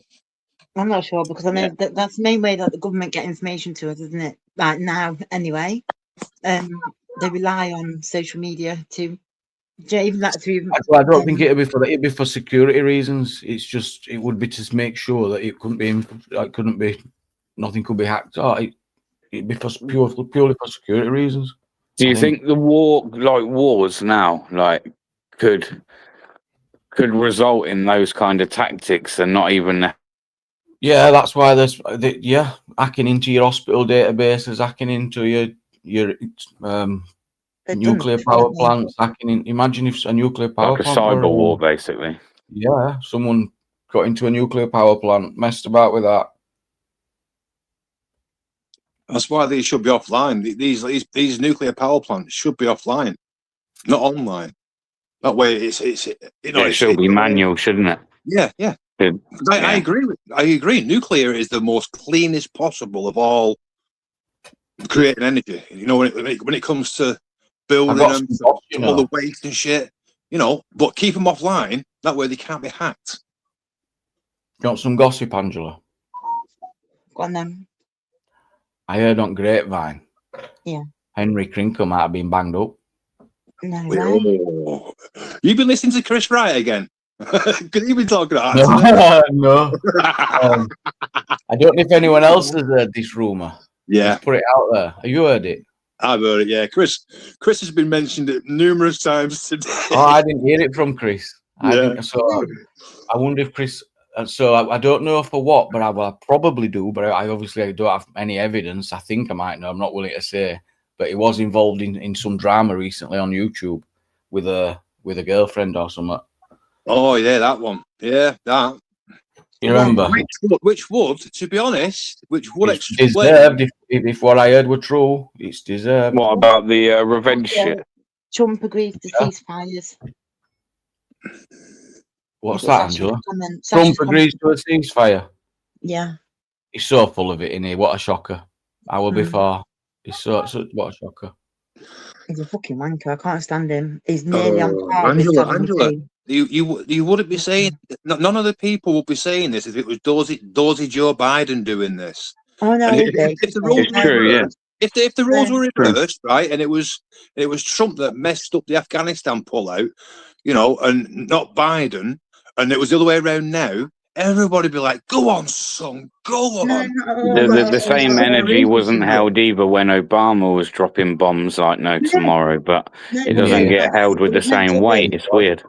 I'm not sure, because I know that's the main way that the government get information to us, isn't it? Right now, anyway. they rely on social media to even that through. I don't think it'd be for that. It'd be for security reasons. It's just it would be to make sure that it couldn't be nothing could be hacked. It'd be for purely for security reasons. Do you think the wars now, could result in those kind of tactics and not even? Yeah, that's why there's hacking into your hospital databases, hacking into your nuclear power plants, hacking in. Imagine if a nuclear power plant, like a cyber war, basically. Yeah, someone got into a nuclear power plant, messed about with that. That's why these should be offline. These nuclear power plants should be offline, not online. That way, it should be manual, shouldn't it? Yeah. I agree. Nuclear is the most cleanest possible of all creating energy. You know, when it comes to building them, all the waste and shit. You know, but keep them offline. That way, they can't be hacked. You want some gossip, Angela? Go on then. I heard on Grapevine. Yeah. Henry Crinkle might have been banged up. No. You've been listening to Chris Wright again? Because you've been talking about that. No. I don't know if anyone else has heard this rumour. Yeah. Let's put it out there. Have you heard it? I've heard it, yeah. Chris has been mentioned it numerous times today. Oh, I didn't hear it from Chris. I wonder if Chris... So I don't know for what, but I probably do. But I obviously don't have any evidence. I think I might know. I'm not willing to say. But he was involved in some drama recently on YouTube with a girlfriend or something. Oh yeah, that one. Yeah, that. You remember? Which would, to be honest, it's deserved. If what I heard were true, it's deserved. What about the revenge shit? Trump agreed to ceasefires. What's that, Angela? Trump agrees to a ceasefire. Yeah. He's so full of it, isn't he? What a shocker. Hour before. He's so what a shocker. He's a fucking wanker. I can't stand him. He's nearly on par. Angela, you wouldn't be saying, none of the people would be saying this if it was dozy Joe Biden doing this. Oh no, if the rules were reversed, if the rules were reversed, right, and it was Trump that messed up the Afghanistan pullout, you know, and not Biden, and it was the other way around now, everybody be like, go on, son, go on. The same energy wasn't held either when Obama was dropping bombs like no tomorrow, but it doesn't get held with the same weight. It's weird.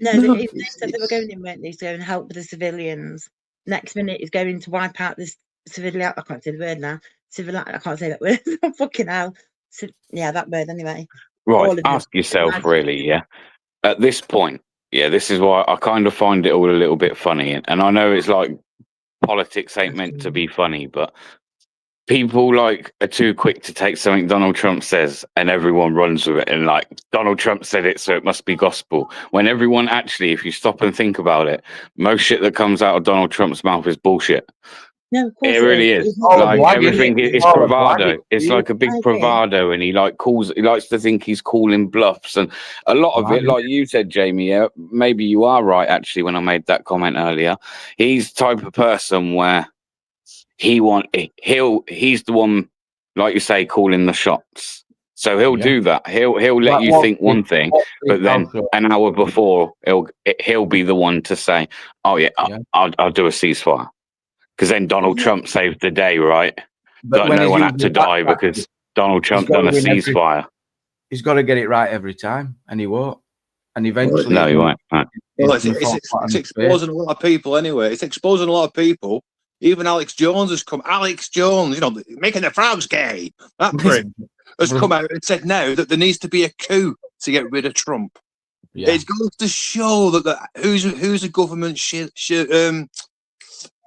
No, they said they were going in, weren't they, to go and help with the civilians. Next minute is going to wipe out this civilian. I can't say the word now. I can't say that word. Fucking hell. Yeah, that word anyway. Right, ask yourself really, yeah. At this point, yeah, this is why I kind of find it all a little bit funny. And I know it's like politics ain't meant to be funny, but people like are too quick to take something Donald Trump says and everyone runs with it. And like Donald Trump said it, so it must be gospel. When everyone actually, if you stop and think about it, most shit that comes out of Donald Trump's mouth is bullshit. No, of course it really is. Like everything is bravado. It's like a big bravado, and he likes to think he's calling bluffs, and a lot of it, like you said, Jamie. Yeah, maybe you are right. Actually, when I made that comment earlier, he's the type of person where he's the one, like you say, calling the shots. So he'll do that. He'll let you think one thing, but then an hour before he'll be the one to say, "Oh yeah, I'll do a ceasefire." Because then Donald Trump saved the day, right? But no one had to die because Donald Trump done a ceasefire. He's got to get it right every time, and he won't. And eventually, no, he won't. Right. Well, it's exposing a lot of people anyway. It's exposing a lot of people. Even Alex Jones has come. Alex Jones, you know, making the frogs gay. That prick has come out and said now that there needs to be a coup to get rid of Trump. Yeah. It goes to show that who's a government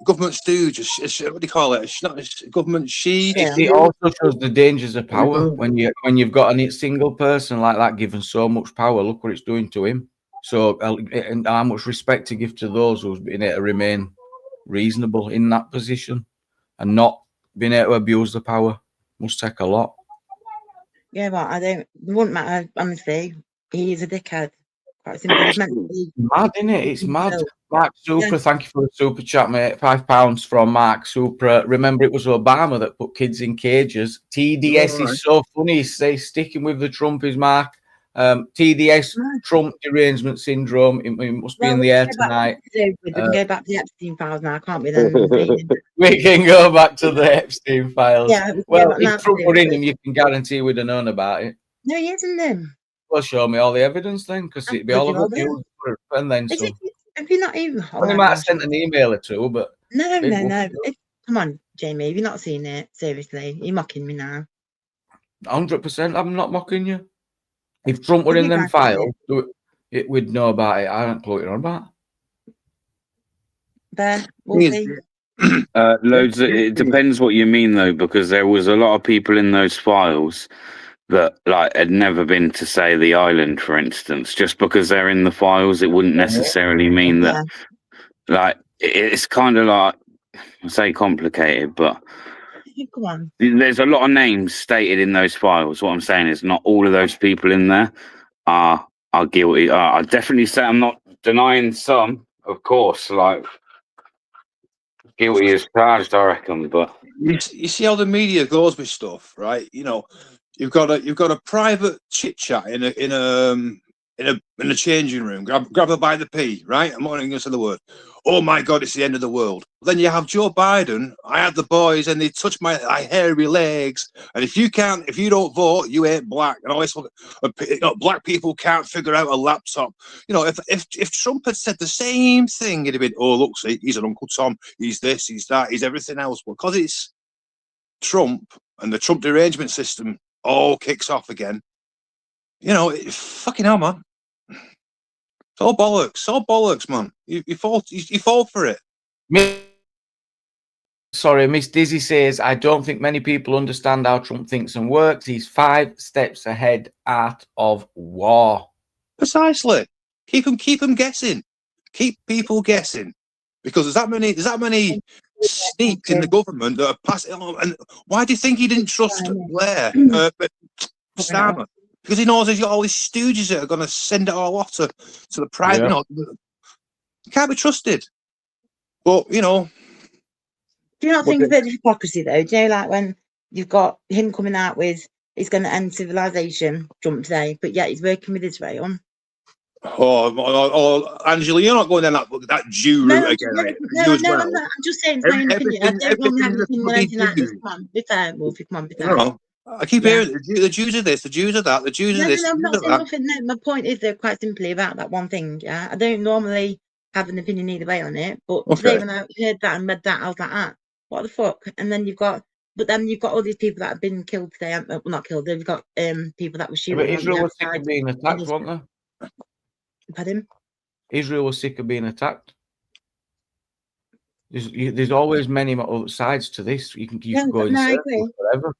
government stooge, what do you call it? Not a government sheet. It also shows the dangers of power when you've got a single person like that given so much power. Look what it's doing to him. So, and how much respect to give to those who've been able to remain reasonable in that position and not being able to abuse the power must take a lot. Yeah, but it wouldn't matter. Honestly, he is a dickhead. Quite simple. It's meant to be Mad, isn't it? It's mad. So, Mark Supra, yeah. thank you for the super chat, mate. £5 from Mark Supra. Remember, it was Obama that put kids in cages. TDS Right. is so funny. He's sticking with the Trumpies, Mark. TDS, Trump derangement syndrome. It must be in the air tonight. We can go back to the Epstein files now, can't we? Then We can go back to the Epstein files. Yeah, well, if Trump were in them, you can guarantee we'd have known about it. No, he isn't them. Well, show me all the evidence then, because it'd be all over the news. And then some. If you're not even, Well, he might have sent an email or two, but no. Come on, Jamie, have you not seen it? Seriously, you're mocking me now. 100%. I'm not mocking you. If Trump were in them files, we'd know about it. I don't know what you're on about. There, we'll see. Loads. It depends what you mean, though, because there was a lot of people in those files that had never been to, say, the island, for instance. Just because they're in the files, it wouldn't necessarily mean that. It's kind of I say complicated, but come on. There's a lot of names stated in those files. What I'm saying is, not all of those people in there are guilty. I definitely say I'm not denying some, of course. Guilty as charged, I reckon. But you see how the media goes with stuff, right? You've got a private chit chat in a changing room. Grab her by the pee, right? I'm not going to say the word. Oh my God, it's the end of the world. Then you have Joe Biden. I had the boys, and they touch my hairy legs. And if you don't vote, you ain't black. And all this, black people can't figure out a laptop. If Trump had said the same thing, it'd have been, oh look, see, he's an Uncle Tom. He's this, he's that, he's everything else. But because it's Trump and the Trump derangement system all kicks off again. Fucking hell, man. It's all bollocks, man. You fall for it. Sorry, Miss Dizzy says, I don't think many people understand how Trump thinks and works. He's 5 steps ahead art of war. Precisely. Keep them guessing. Keep people guessing. Because there's that many sneaks in the government that are passing on. And why do you think he didn't trust Blair? Starmer? Because he knows he's got all these stooges that are going to send it all off to the private. He can't be trusted. But, Do you not think of it as hypocrisy, though? Do you know, when you've got him coming out with he's going to end civilization, Trump today, but yet he's working with Israel? Oh, Angela, you're not going down that Jew route again. No, I'm not. I'm just saying it's my own opinion. I don't normally have an opinion on anything like this. Come on, be fair, Wolfie. Come on, be fair. No. I keep hearing the Jews are this, the Jews are that, the Jews are this. No, I'm not saying nothing. No, my point is they're quite simply about that one thing. Yeah, I don't normally have an opinion either way on it, but today when I heard that and read that, I was like, what the fuck? And then you've got all these people that have been killed today. Well, not killed. They've got people that were shooting. But Israel was sick of being attacked, weren't they? Pardon? Israel was sick of being attacked. There's always many sides to this. You can go in circles, whatever.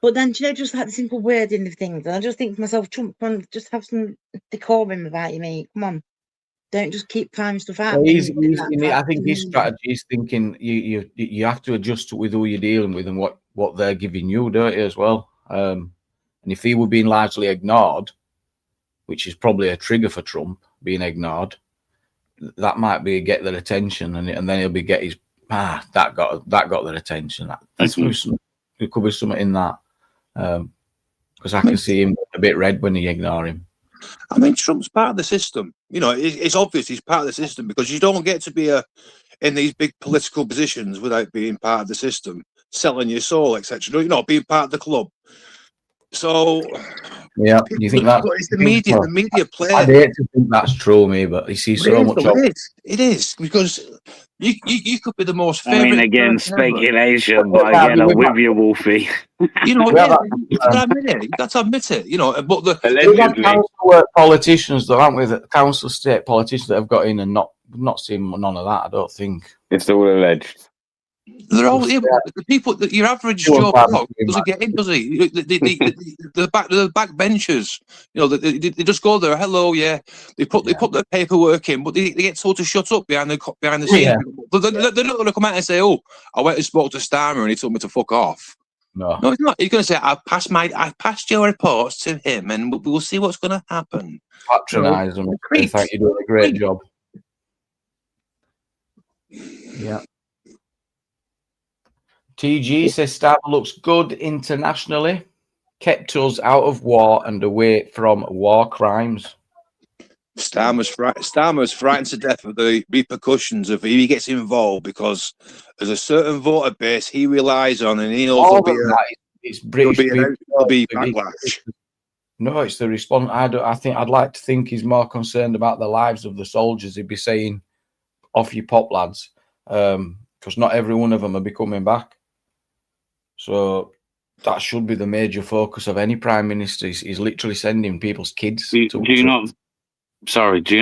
But then, just like the simple wording of things, and I just think to myself, Trump, just have some decorum about you, mate. Come on, don't just keep throwing stuff out. Well, I think his strategy is thinking you have to adjust with who you're dealing with and what they're giving you, don't you, as well? And if he were being largely ignored, which is probably a trigger for Trump being ignored, that might be get their attention, and then he'll be get his that got their attention. It could be something in that. Because I can see him a bit red when you ignore him. I mean, Trump's part of the system. It's obvious he's part of the system because you don't get to be in these big political positions without being part of the system, selling your soul, etc. Being part of the club. So, yeah, you think that it's the media play. I'd hate to think that's true, me, but you see so much. It is because you could be the most favorite. I mean, again, speculation, but again, I'm with you, Wolfie. You got to admit it. But the council work politicians, though, aren't we? The council state politicians that have got in and not seen none of that. I don't think it's all alleged. They're all the people that your average Joe Block doesn't get in, does he? The back benchers, they just go there. Hello, yeah. They put their paperwork in, but they get told to shut up behind the scenes. Yeah. They're not going to come out and say, "Oh, I went and spoke to Starmer and he told me to fuck off." No. No, it's not. He's going to say, I've passed your reports to him, and we'll see what's going to happen. Patronise them. They think you're doing a great job. Yeah. TG says Starmer looks good internationally. Kept us out of war and away from war crimes. Starmer's frightened to death of the repercussions of if he gets involved, because there's a certain voter base he relies on, and he knows it's British people. There'll be backlash. No, it's the response. I'd like to think he's more concerned about the lives of the soldiers. He'd be saying, "Off you pop, lads," because not every one of them will be coming back. So that should be the major focus of any prime minister. He's literally sending people's kids. Do you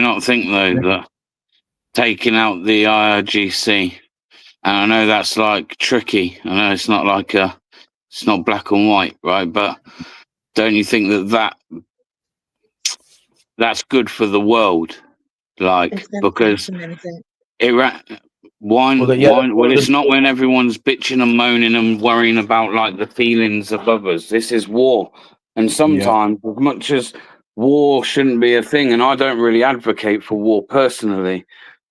not think though that taking out the IRGC, and I know that's like tricky. I know it's not like it's not black and white, right? But don't you think that's good for the world? Like, because it's not when everyone's bitching and moaning and worrying about like the feelings of others. This is war, and sometimes as much as war shouldn't be a thing, and I don't really advocate for war personally,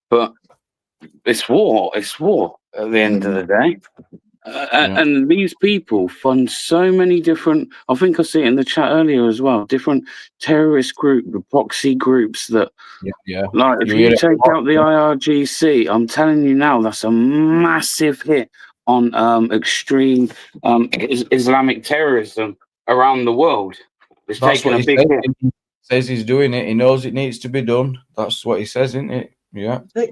but it's war. It's war at the end of the day. And these people fund so many different, I think I see it in the chat earlier as well, different terrorist proxy groups that, like, if you take out the IRGC, I'm telling you now, that's a massive hit on extreme Islamic terrorism around the world. It's taking a big hit. He says he's doing it. He knows it needs to be done. That's what he says, isn't it? Yeah. But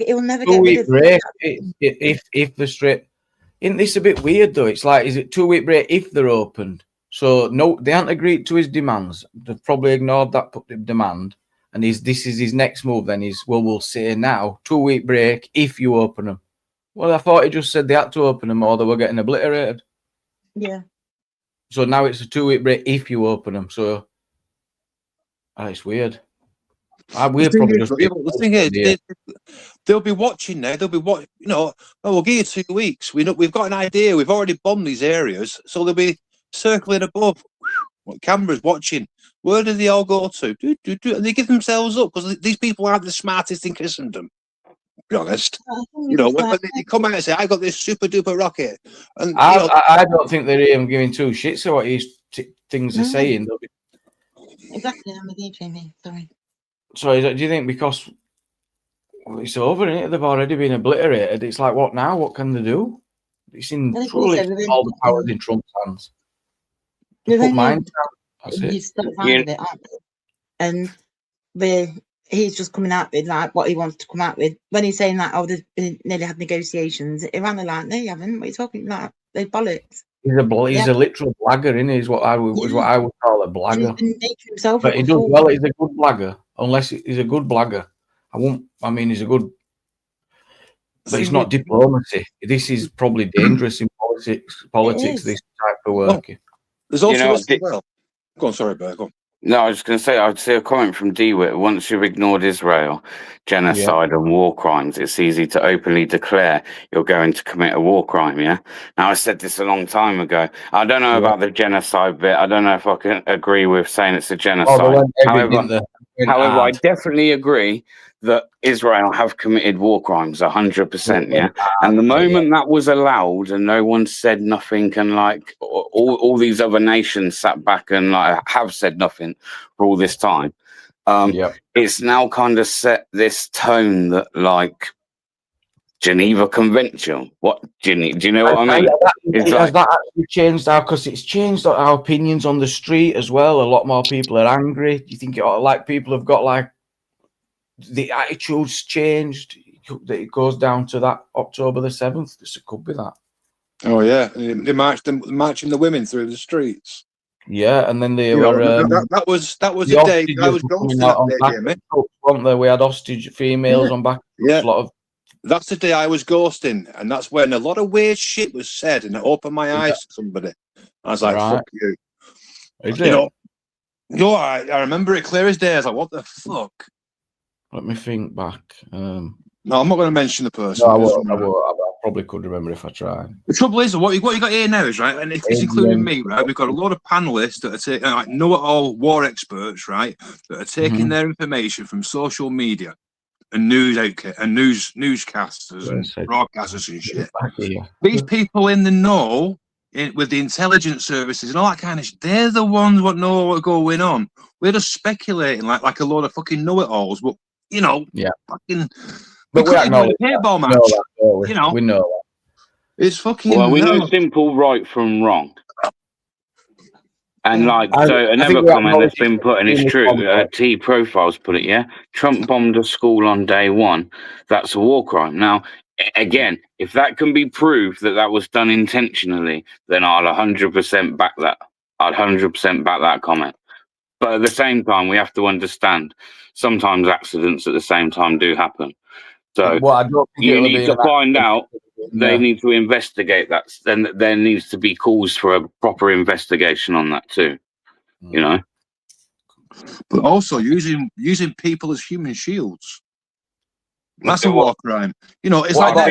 he'll never get rid of it. If the straight... Isn't this a bit weird though? It's like, is it 2-week break if they're opened? So no, they haven't agreed to his demands. They've probably ignored that demand, and this is his next move. Then we'll say now 2-week break if you open them. Well, I thought he just said they had to open them or they were getting obliterated. Yeah. So now it's a 2-week break if you open them. So it's weird. The thing is, they'll be watching now. They'll be watching. We'll give you 2 weeks. We've got an idea. We've already bombed these areas, so they'll be circling above. Cameras watching. Where do they all go to? And they give themselves up because these people aren't the smartest in Christendom. To be honest, when they come out and say, "I got this super duper rocket," and I don't think they're even giving two shits of what these things are saying. Exactly, I'm with you, Jamie. Sorry. So do you think because it's over, isn't it? They've already been obliterated. It's like, what now? What can they do? It's truly all the powers in Trump's hands. Put mine down. That's it. It, and he's just coming out with like what he wants to come out with. When he's saying that, they've nearly had negotiations. Iran are like, no, you haven't. What are you talking about? They're bollocks. He's a literal blagger, isn't he? Is what I would call a blagger. But he does well. He's a good blagger. Unless he's a good blagger. He's a good, but it's not diplomacy. This is probably dangerous in politics, this type of work. There's also well. Go on, sorry, Bear, go on. No, I was just going to say, I'd see a comment from DeWitt. Once you've ignored Israel, genocide and war crimes, it's easy to openly declare you're going to commit a war crime, yeah? Now, I said this a long time ago. I don't know about the genocide bit. I don't know if I can agree with saying it's a genocide. However, I definitely agree that Israel have committed war crimes, 100%, yeah? And the moment that was allowed and no one said nothing, and like all these other nations sat back and like have said nothing for all this time, it's now kind of set this tone that like Geneva Convention. What do you know what I mean? Has that actually changed now? Because it's changed our opinions on the street as well. A lot more people are angry. Do you think people have got like the attitudes changed? It goes down to that October the 7th. It could be that. Oh yeah, they marching the women through the streets. Yeah, and then they were. That was the day I was going to that. We had hostage females on back. Yeah. That's the day I was ghosting, and that's when a lot of weird shit was said, and it opened my eyes to somebody. I was like, "Fuck you." I remember it clear as day. I was like, "What the fuck?" Let me think back. No, I'm not going to mention the person. No, I probably could remember if I tried. The trouble is, what you got here now is, right, and it's including me, right, we've got a lot of panelists that are taking, like, know-it-all war experts, right, that are taking their information from social media and news outlet and newscasters and broadcasters and shit. These people in the know, with the intelligence services and all that kind of shit, they're the ones what know what's going on. We're just speculating like a lot of fucking know-it-alls, but fucking. But we acknowledge paintball match. We know that. It's fucking. Well, we know simple right from wrong. And another comment that's been put in is true. T Profiles put it, yeah. Trump bombed a school on day one. That's a war crime. Now, again, if that can be proved that was done intentionally, then I'll 100% back that. I'd 100% back that comment. But at the same time, we have to understand sometimes accidents at the same time do happen. So you need to find out. They need to investigate that. Then there needs to be calls for a proper investigation on that too. You know. But also using people as human shields. That's a war crime. You know, it's like that.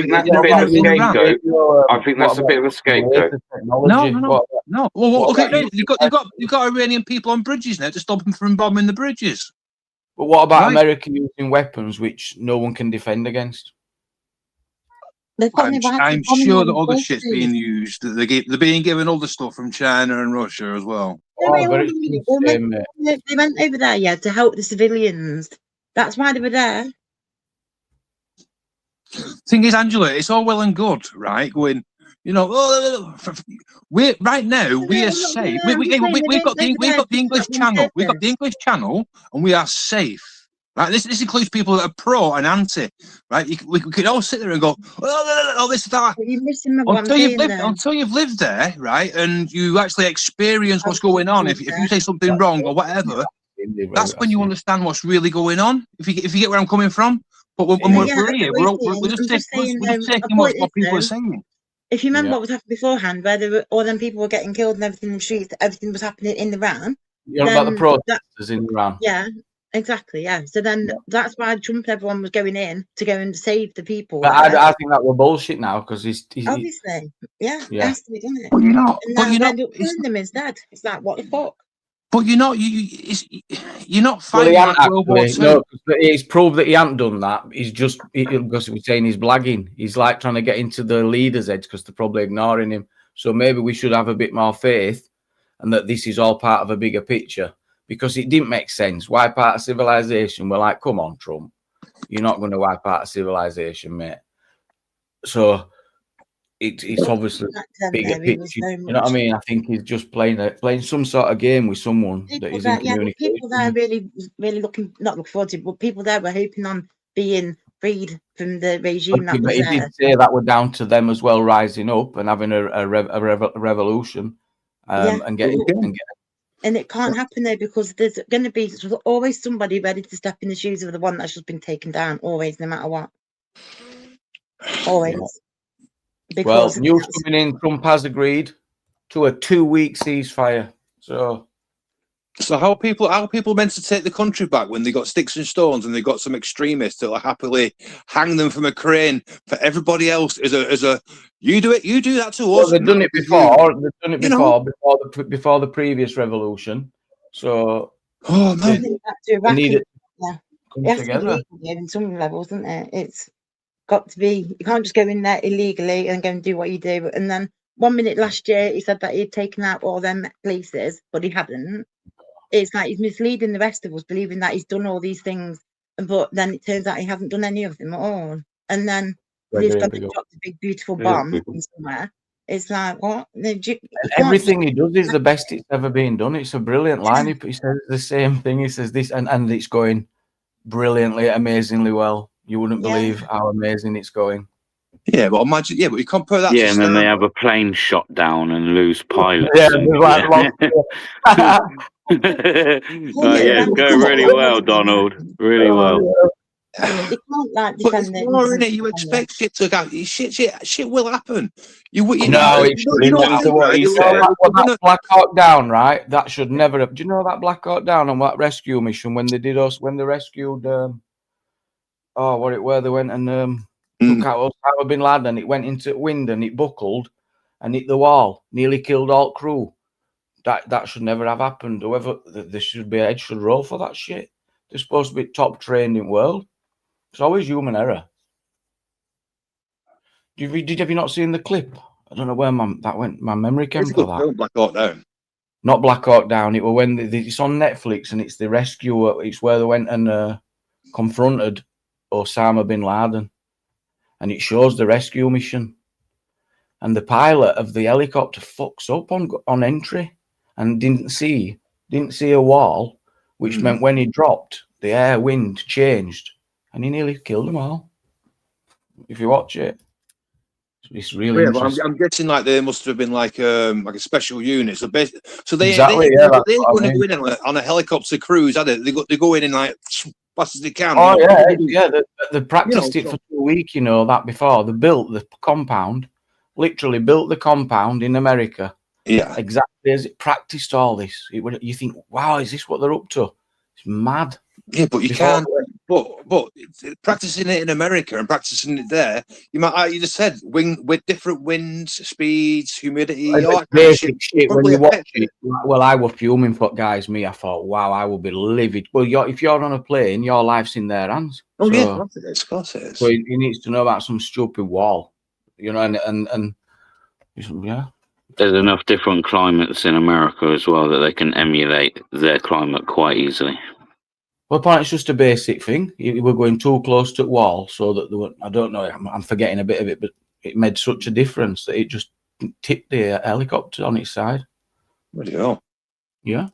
I think that's a bit of a scapegoat. No. Well, look at you've got Iranian people on bridges now to stop them from bombing the bridges. But what about America using weapons which no one can defend against? I'm sure that all the shit's being used. They're being given all the stuff from China and Russia as well. They went over there, to help the civilians. That's why they were there. Thing is, Angela, it's all well and good, right? Going, we're right now. We are safe. We've got the English channel. We've got the English channel, and we are safe. Right, this includes people that are pro and anti. Right, we could all sit there and go, this that. Until you've lived there, right, and you actually experience what's going on. If you say something wrong or whatever, that's when you understand what's really going on. If you get where I'm coming from. But when we're here, we're just taking what people are saying. If you remember what was happening beforehand, where all them people were getting killed and everything in the streets, everything was happening in Iran. You know about the protesters in Iran? Yeah. Exactly, yeah. So then that's why Trump, everyone was going in to go and save the people. But I think that we're bullshit now because he's obviously, it has to be, doesn't it? But you're not killing them instead. It's like, what the fuck? But you're not fighting like World War II. No, it's proved that he hasn't done that. He's just because we're saying he's blagging. He's like trying to get into the leader's heads because they're probably ignoring him. So maybe we should have a bit more faith, and that this is all part of a bigger picture. Because it didn't make sense. Wipe out a civilization. We're like, come on, Trump. You're not going to wipe out a civilization, mate. So it's obviously a bigger picture. You know what I mean? I think he's just playing some sort of game with someone that is in communication. People there really not looking forward to it, but people there were hoping on being freed from the regime that was there. He did say that we're down to them as well, rising up and having a revolution and getting. And it can't happen there because there's going to be always somebody ready to step in the shoes of the one that's just been taken down, always, no matter what. Always. Well, news coming in, Trump has agreed to a 2-week ceasefire. So how people meant to take the country back when they got sticks and stones and they got some extremists that will happily hang them from a crane for everybody else as a you do that to us. Well, they've done it before. They've done it before the previous revolution. So they need it. Come together. In some levels, isn't it? It's got to be. You can't just go in there illegally and go and do what you do. And then 1 minute last year, he said that he'd taken out all them places, but he hadn't. It's like he's misleading the rest of us, believing that he's done all these things, but then it turns out he hasn't done any of them at all. And then he's got to drop the big beautiful bomb somewhere. It's like, what? Everything he does is the best it's ever been done. It's a brilliant line. He says the same thing. He says this, and it's going brilliantly, amazingly well. You wouldn't believe how amazing it's going. Yeah, but imagine. Yeah, but you compare that. Yeah, and then they have a plane shot down and lose pilots. Go really well, Donald. Really well. You can't defend it. More in it. You expect shit to go. Shit will happen. What he said. That Black Hawk Down, right? That should never have. Do you know that Black Hawk Down and that rescue mission when they rescued? Where they went and took out Osama bin Laden, and it went into wind and it buckled and hit the wall, nearly killed all crew. That should never have happened. Whoever, there should be a head should roll for that shit. They're supposed to be top trained in world. It's always human error. Have you not seen the clip? I don't know where my memory came for that. Film, Black Hawk Down. Not Black Hawk Down. It was when it's on Netflix, and it's the rescue. It's where they went and confronted Osama bin Laden, and it shows the rescue mission. And the pilot of the helicopter fucks up on entry and didn't see a wall, which meant when he dropped, the air wind changed, and he nearly killed them all. If you watch it. It's really interesting. I'm guessing like they must have been like a special unit. So they Exactly, they're going to go in on a helicopter cruise, are they? They go in like as fast as they can. Oh yeah. They practiced it for 2 weeks. That before they built the compound, literally built the compound in America. Yeah, exactly as it practiced all this. You think, wow, is this what they're up to? It's mad. Yeah, but you can't. But practicing it in America and practicing it there, you just said with different winds, speeds, humidity, all that basic shit. When you watch it, well, I was fuming for guys. I thought, wow, I will be livid. Well, if you're on a plane, your life's in their hands. Oh yeah, of course it is. So he needs to know about some stupid wall, and yeah. There's enough different climates in America as well that they can emulate their climate quite easily. Well, apparently it's just a basic thing. We're going too close to the wall, so that I don't know. I'm forgetting a bit of it, but it made such a difference that it just tipped the helicopter on its side. What do you know? Yeah.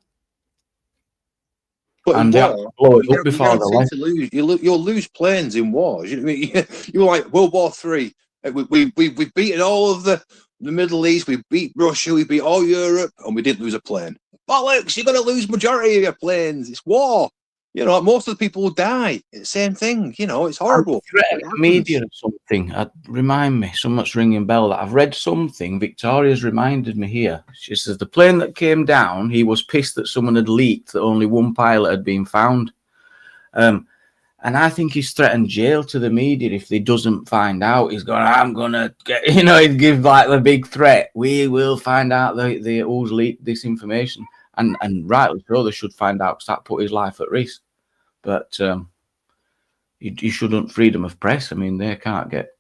But and they blow it up before they left. You'll lose planes in wars. You know what I mean? You're like World War III. We've beaten all of the Middle East. We beat Russia. We beat all Europe, and we didn't lose a plane. Bollocks! You're going to lose majority of your planes. It's war. Most of the people will die. It's the same thing. It's horrible. Media or something. Remind me. Something's ringing bell. That I've read something. Victoria's reminded me here. She says the plane that came down, he was pissed that someone had leaked that only one pilot had been found. And I think he's threatened jail to the media if he doesn't find out. He's going, I'm going to get, he'd give like the big threat. We will find out the who's leaked this information. And rightly so, they should find out because that put his life at risk. But you shouldn't freedom of press. I mean, they can't get.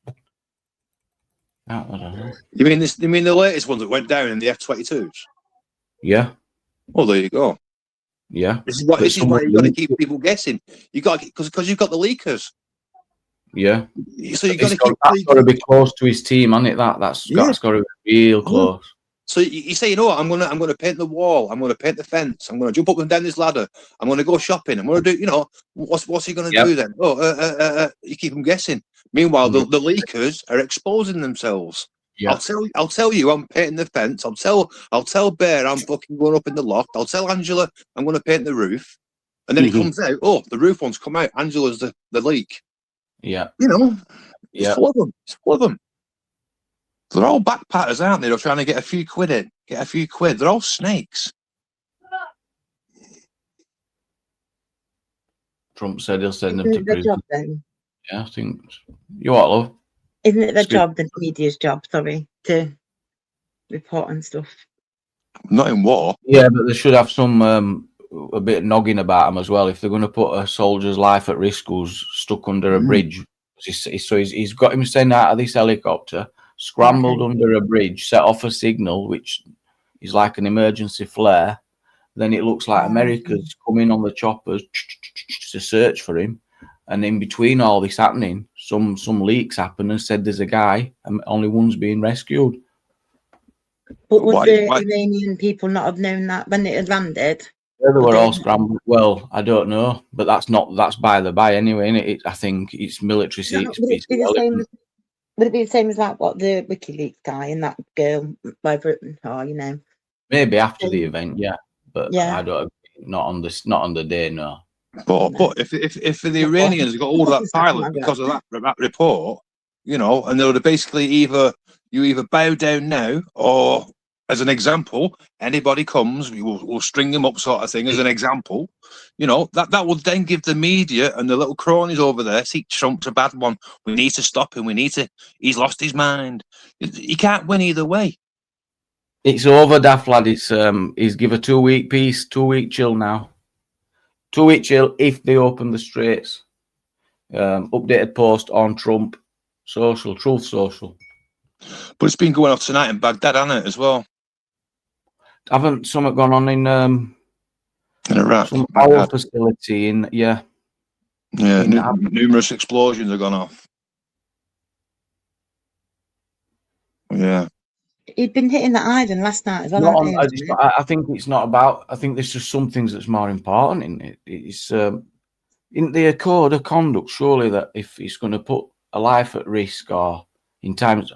I don't know. You mean this? You mean the latest ones that went down in the F-22s? Yeah. Well, there you go. Yeah. This is why you've got to keep people guessing. You got because you've got the leakers. Yeah. So you got to keep. That's got to be close to his team, hasn't it? That's got to be real close. So you say, what? I'm gonna paint the wall. I'm gonna paint the fence. I'm gonna jump up and down this ladder. I'm gonna go shopping. I'm gonna do. What's he gonna do then? You keep them guessing. Meanwhile, the leakers are exposing themselves. Yeah. I'll tell you, I'm painting the fence. I'll tell Bear I'm fucking going up in the loft. I'll tell Angela I'm gonna paint the roof, and then it comes out. Oh, the roof one's come out. Angela's the leak. Yeah. It's full of them. It's full of them. They're all backpackers, aren't they? They're trying to get a few quid in. They're all snakes. Trump said he'll send them to prison. Job, then? Yeah, I think. You what, love? Isn't it their job, the media's job, to report and stuff? Not in war. Yeah, but they should have some a bit of noggin about them as well. If they're going to put a soldier's life at risk who's stuck under a bridge. So he's got him sent out of this helicopter, scrambled under a bridge, set off a signal, which is like an emergency flare. Then it looks like America's coming on the choppers to search for him. And in between all this happening, some leaks happened and said there's a guy and only one's being rescued. But would the Iranian people not have known that when it had landed? Yeah, they were all scrambled. Well, I don't know, but that's by the by anyway. I think it's military seats. Would it be the same as like what the WikiLeaks guy and that girl by Britain are, Maybe after the event, yeah. But I don't. Not on the day, no. But if the Iranians got all of that pilot because of that report, and they would have basically either bow down now or as an example, anybody comes, we'll string them up, sort of thing. As an example, you know, that will then give the media and the little cronies over there, see, Trump's a bad one. We need to stop him. He's lost his mind. He can't win either way. It's over, daft lad. It's he's give a 2-week peace, 2-week chill now. 2-week chill if they open the straits. Updated post on Trump social, Truth Social. But it's been going off tonight in Baghdad, hasn't it, as well? Haven't something gone on in Iraq, some power facility in numerous explosions have gone off. Yeah. He'd been hitting that island last night as well. I think it's not about. I think there's just some things that's more important in it. It's in the code of conduct. Surely that if it's going to put a life at risk or in times,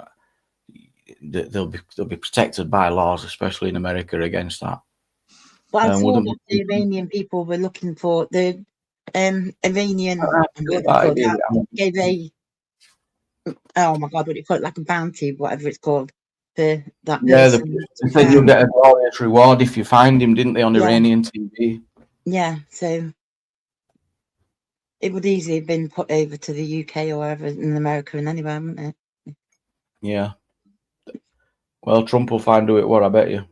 they'll be protected by laws, especially in America, against that. Well, I saw that the Iranian people were looking for the Iranian gave a oh my god, what do you call it, like a bounty, whatever it's called, for that person. They said you'll get a glorious reward if you find him, didn't they, on Iranian TV? Yeah, so it would easily have been put over to the UK or wherever in America and anywhere, wouldn't it? Yeah. Well, Trump will find out what, I bet you.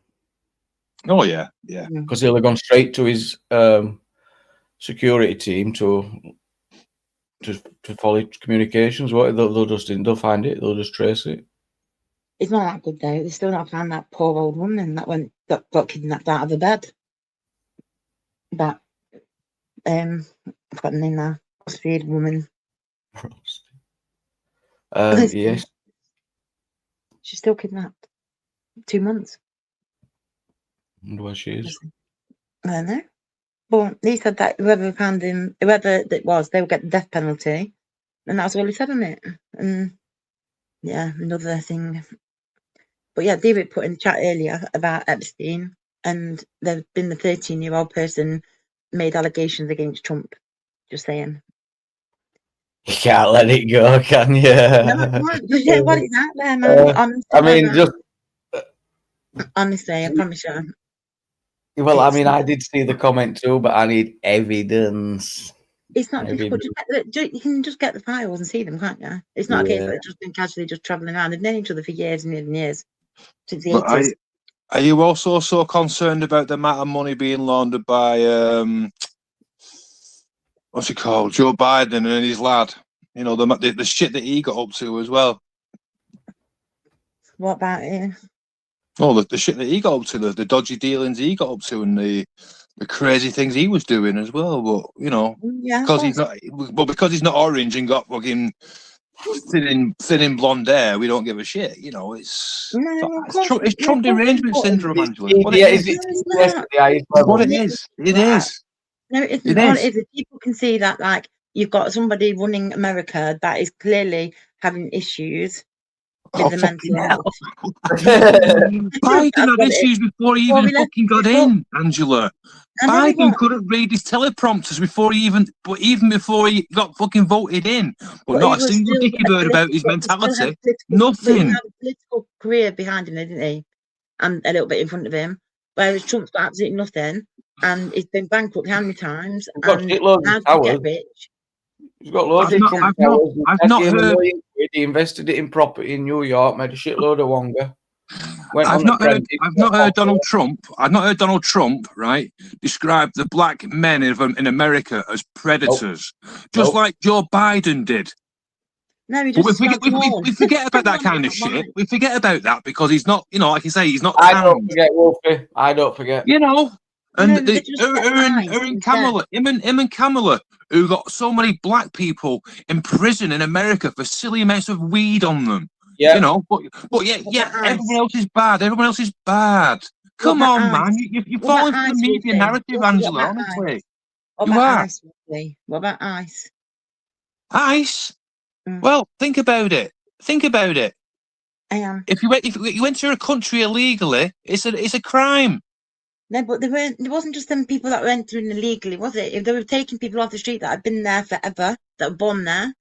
Oh yeah, yeah. Because he'll have gone straight to his security team to follow communications. What they'll find it. They'll just trace it. It's not that good though. They still not found that poor old woman that got kidnapped out of the bed. That I've got the name now. Austrian woman. Yes. She's still kidnapped. 2 months. I wonder where she is. I don't know. Well, he said that whoever found him, whoever that was, they would get the death penalty. And that's all he said on it. And yeah, another thing. But yeah, David put in chat earlier about Epstein, and there's been the 13-year-old person made allegations against Trump. Just saying. You can't let it go, can you? No, what is that there, man? I mean, just honestly, I promise you. Well, I mean, I did see the comment too, but I need evidence. It's not difficult. You can just get the files and see them, can't you? It's not a case that just been casually just travelling around. They've known each other for years and years and years. Since the 80s. Are you also so concerned about the amount of money being laundered by what's he called, Joe Biden and his lad? You know, the shit that he got up to as well. What about it? Oh, the shit that he got up to, the dodgy dealings he got up to, and the crazy things he was doing as well. But you know, because he's not orange and got fucking thin blonde hair, we don't give a shit. You know, it's Trump derangement syndrome, Angela. What it is. It is. No, it's not. If people can see that, like, you've got somebody running America that is clearly having issues with the mental health. Biden had issues before he even fucking got in, Angela. Biden couldn't read his teleprompters even before he got fucking voted in. But not a single dicky bird about his mentality. Nothing. He had a political career behind him, didn't he? And a little bit in front of him. Whereas Trump's got absolutely nothing. And he's been bankrupt how many times? And how to get rich. He's got loads of Trump powers. I've not heard. He invested it in property in New York, made a shitload of wonga. I've not heard Donald Trump. I've not heard Donald Trump, right, describe the black men in America as predators, just like Joe Biden did. No, we forget about that kind of shit. We forget about that because he's not, you know, like you say, he's not. I don't forget, Wolfie. I don't forget. You know, and him and Kamala, who got so many black people in prison in America for silly amounts of weed on them. Yeah, you know, but everyone else is bad. Everyone else is bad. Come on, man, you're falling for the media narrative, Angela. Honestly, what about ICE? ICE? Well, think about it. I am. If you enter a country illegally, it's a crime. No, but it wasn't just them people that were entering illegally, was it? If they were taking people off the street that had been there forever, that were born there,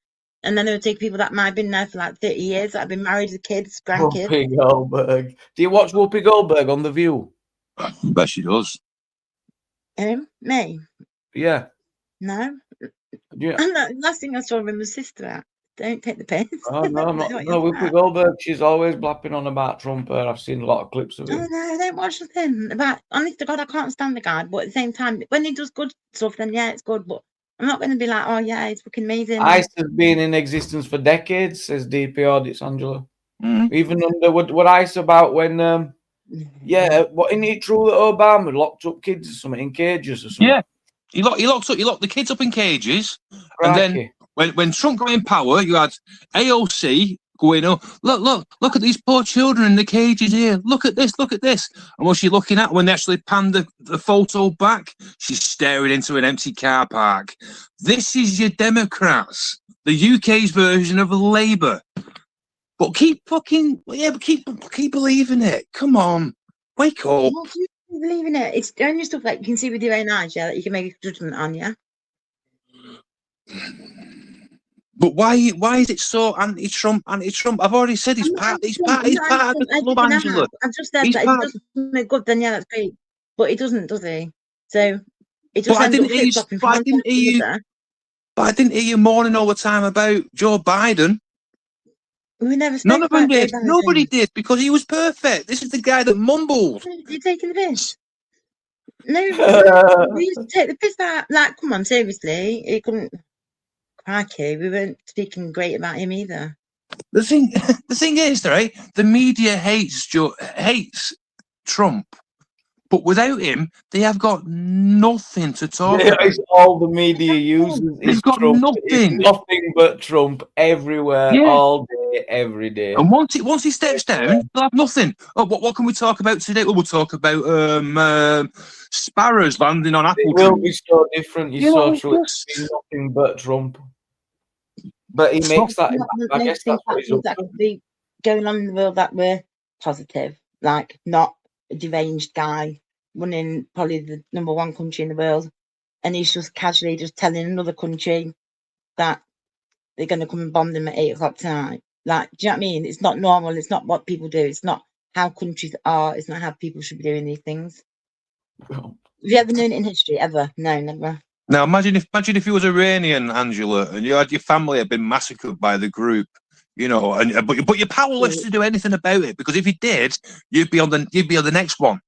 And then they would take people that might have been there for like 30 years, that have been married with kids, grandkids. Whoopi Goldberg. Do you watch Whoopi Goldberg on The View? I bet she does. Me? Yeah. No. Yeah. And the last thing I saw him was my sister at. Don't take the piss. Oh, no, I'm not. What No, you're Whoopi saying. Goldberg, she's always blapping on about Trump. I've seen a lot of clips of Oh him. no, I don't watch nothing about. Honest to God, I can't stand the guy. But at the same time, when he does good stuff, then yeah, it's good. But I'm not going to be like, oh yeah, it's fucking amazing. ICE has been in existence for decades, says DP Audits, Angela. Mm. Even under what ICE about when, yeah, what isn't it true that Obama locked up kids or something in cages or something? Yeah, he locked the kids up in cages, and then when Trump got in power, you had AOC going, oh, look at these poor children in the cages here. Look at this. And what's she looking at when they actually panned the photo back? She's staring into an empty car park. This is your Democrats, the UK's version of Labour. But keep believing it. Come on, wake up. What do you believe in it? It's only stuff that you can see with your own eyes, yeah, that you can make a judgment on, yeah. But why is it so anti-Trump? I've already said he's part of the club, Angela. I've just said that if he does something good, then yeah, that's great. But he doesn't, does he? So it just ends up flip-flopping from one side to the other. But I didn't hear you mourning all the time about Joe Biden. We never spoke None of them about did. Joe Biden. Nobody did, because he was perfect. This is the guy that mumbled. You're taking the piss. No, we used to take the piss out. Like, come on, seriously. He couldn't. Crikey, we weren't speaking great about him either. The thing is, right? The media hates Trump, but without him, they have got nothing to talk about. It's all the media uses. They've got Trump. nothing. It's nothing but Trump everywhere, all day, every day. And once he steps down, they'll have nothing. Oh, what can we talk about today? Well, we'll talk about sparrows landing on apple It will trees. be so different. You're so true. It's nothing but Trump. But he makes that. I guess that's what he's up that to. could be going on in the world that we're positive, like not a deranged guy running probably the #1 country in the world, and he's just casually just telling another country that they're going to come and bomb them at 8 o'clock tonight. Like, do you know what I mean? It's not normal. It's not what people do. It's not how countries are. It's not how people should be doing these things. Have you ever known it in history? Ever? No, never. Now imagine if you was Iranian, Angela, and you had your family had been massacred by the group, you know, but you're powerless to do anything about it, because if you did, you'd be on the next one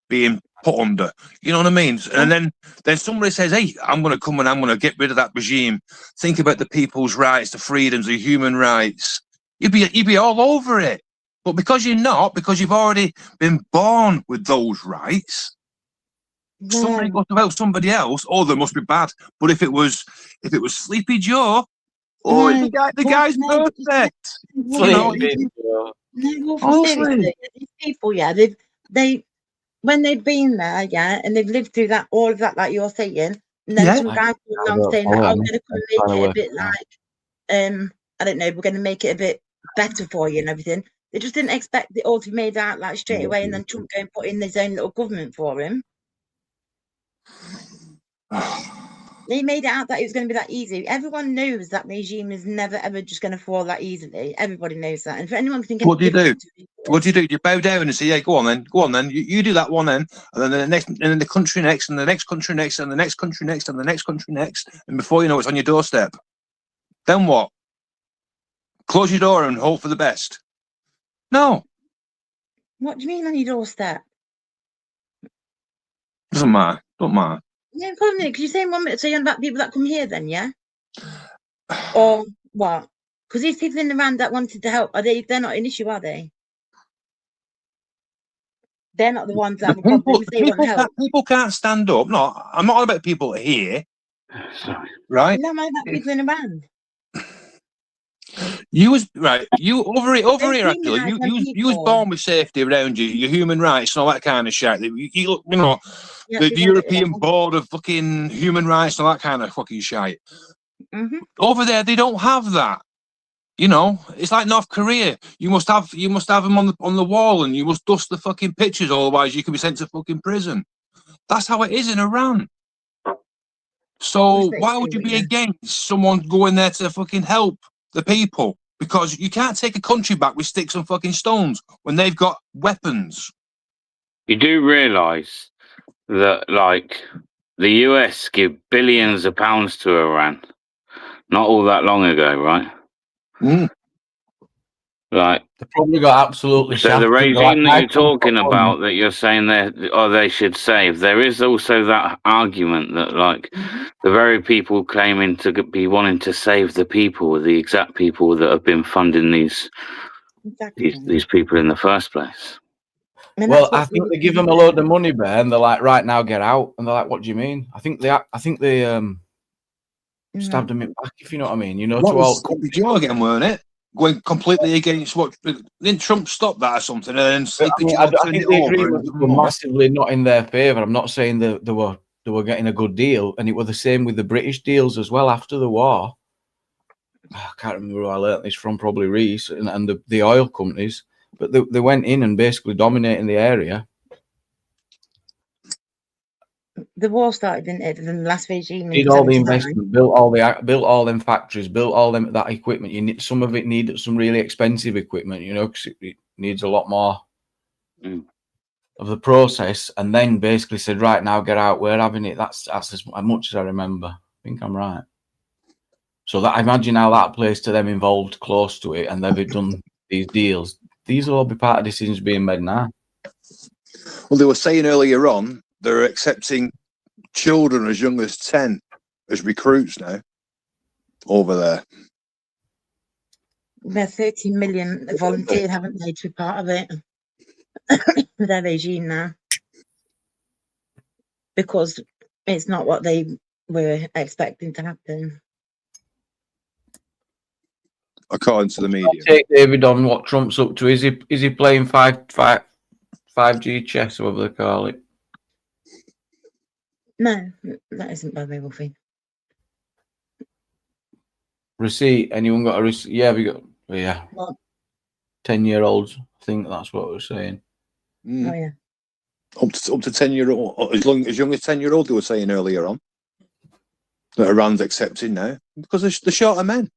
being put under. You know what I mean? And then somebody says, "Hey, I'm going to come and I'm going to get rid of that regime. Think about the people's rights, the freedoms, the human rights." You'd be all over it. But because you're not, because you've already been born with those rights. Somebody goes about somebody else, oh, they must be bad. But if it was Sleepy Joe, the guy's perfect. Sleepy Joe. No, seriously, these people, yeah, they when they've been there, yeah, and they've lived through that, all of that, like you're saying, and then some guy comes along saying that I'm going to come and make it a bit like, I don't know, we're going to make it a bit better for you and everything. They just didn't expect it all to be made out like straight away, and then Trump go and put in his own little government for him. They made it out that it was going to be that easy. Everyone knows that regime is never ever just going to fall that easily. Everybody knows that. And for anyone thinking, what do you do? What do you do? You bow down and say, "Yeah, go on then. You do that one then, and then the country next, and the next country next, and the next country next, and the next country next, and before you know, it's on your doorstep. Then what? Close your door and hope for the best? No. What do you mean on your doorstep? Doesn't matter. Don't matter. Yeah, probably because you're saying 1 minute, so you're on about people that come here then, yeah? Or what? Because these people in the van that wanted to help, they're not an issue, are they? They're not the ones that have a problem if they want to help. People can't stand up. No, I'm not about people here. Right? No, I'm about people in a van. You over here actually. You was born with safety around you, your human rights and all that kind of shit. You know, the European Board of fucking Human Rights and all that kind of fucking shit. Over there, they don't have that. You know, it's like North Korea. You must have them on the wall, and you must dust the fucking pictures, otherwise you can be sent to fucking prison. That's how it is in Iran. So why would you be against someone going there to fucking help the people, because you can't take a country back with sticks and fucking stones when they've got weapons. You do realise that, like, the US give billions of pounds to Iran not all that long ago, right? Like, They probably got absolutely so the shafted. regime that you're talking about, that you're saying they should save, there is also that argument that, like, the very people claiming to be wanting to save the people are the exact people that have been funding these people in the first place. Well, I think they give them a load of money, Bear, and they're like, right now, get out. And they're like, what do you mean? I think they stabbed them in the back, if you know what I mean. You know, to all again, weren't it? Going completely against what didn't Trump stop that or something, and then I think the agreements were massively not in their favour. I'm not saying that they were getting a good deal, and it was the same with the British deals as well after the war. I can't remember who I learnt this from, probably Reese and the oil companies, but they went in and basically dominating the area. The war started, didn't it? The last regime Did all the investment, built all them factories, built all that equipment. You need some of it needed some really expensive equipment, you know, because it needs a lot more of the process. And then basically said, right now, get out. We're having it. That's as much as I remember. I think I'm right. So that I imagine how that plays to them involved close to it, and they've done these deals. These will all be part of decisions being made now. Well, they were saying earlier on they're accepting children as young as 10 as recruits now over there. They're 13 million volunteered, haven't they, to be part of it? Their regime now. Because it's not what they were expecting to happen. According to the media. I'll take David on what Trump's up to. Is he playing 5G chess, or whatever they call it? No, that isn't by Wolfie. Receipt? Anyone got a receipt? Yeah, we got. Yeah. What? 10-year-olds. I think that's what we're saying. Oh yeah. Up to 10-year-old, as young as 10-year-old. They were saying earlier on that Iran's accepting now because they're shorter men.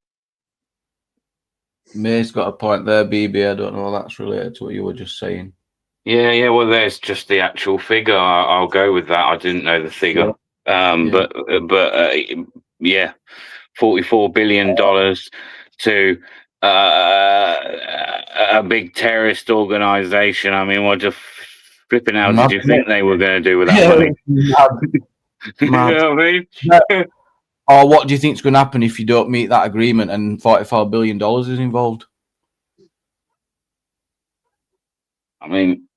May's got a point there, BB. I don't know. That's related to what you were just saying. Yeah. Well, there's just the actual figure. I'll go with that. I didn't know the figure. But yeah, $44 billion to a big terrorist organization. I mean, what just flipping out did you think they were going to do with that money? You know what I mean? Or what do you think is going to happen if you don't meet that agreement and $44 billion is involved? I mean,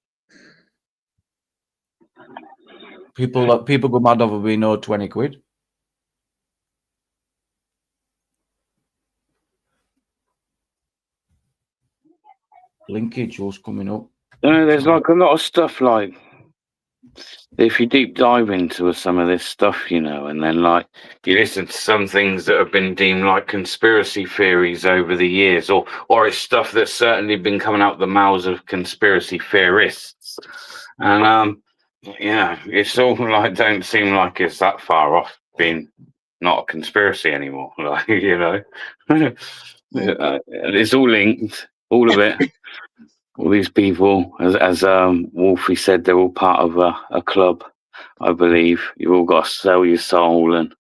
people go mad over being owed 20 quid. Linkage was coming up. There's like a lot of stuff, like if you deep dive into some of this stuff, you know, and then like you listen to some things that have been deemed like conspiracy theories over the years, or it's stuff that's certainly been coming out the mouths of conspiracy theorists, and yeah, it's all like don't seem like it's that far off being not a conspiracy anymore. Like, you know, it's all linked, all of it. All these people, as Wolfie said, they're all part of a club, I believe. You've all got to sell your soul. And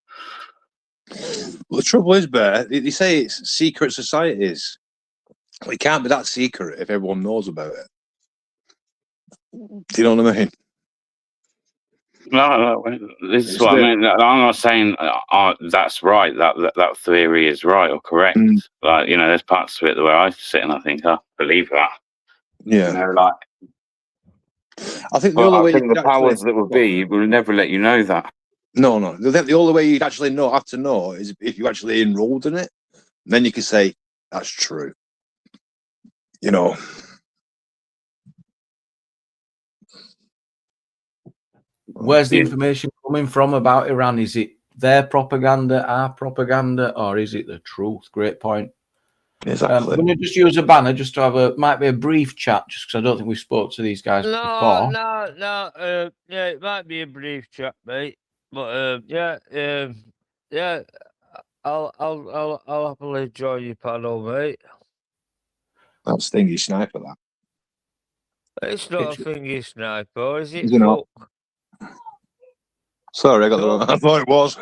well, the trouble is, Bear, they say it's secret societies. Well, it can't be that secret if everyone knows about it. Do you know what I mean? No, this is what I mean. I'm not saying that's right. That theory is right or correct. Like, you know, there's parts of it where I sit and I think I believe that. Yeah, you know, like I think the powers that would be will never let you know that. No. The only way you'd actually have to know is if you actually enrolled in it. Then you can say that's true. You know. Where's the information coming from about Iran? Is it their propaganda, our propaganda, or is it the truth? Great point. Exactly. I'm going to just use a banner just to have might be a brief chat, just because I don't think we spoke to these guys before. No. Yeah, it might be a brief chat, mate. But yeah. I'll happily join your panel, mate. That's stingy sniper, that. It's not a thingy sniper, is it? Is it not? Sorry, I got the No. wrong. I thought it was.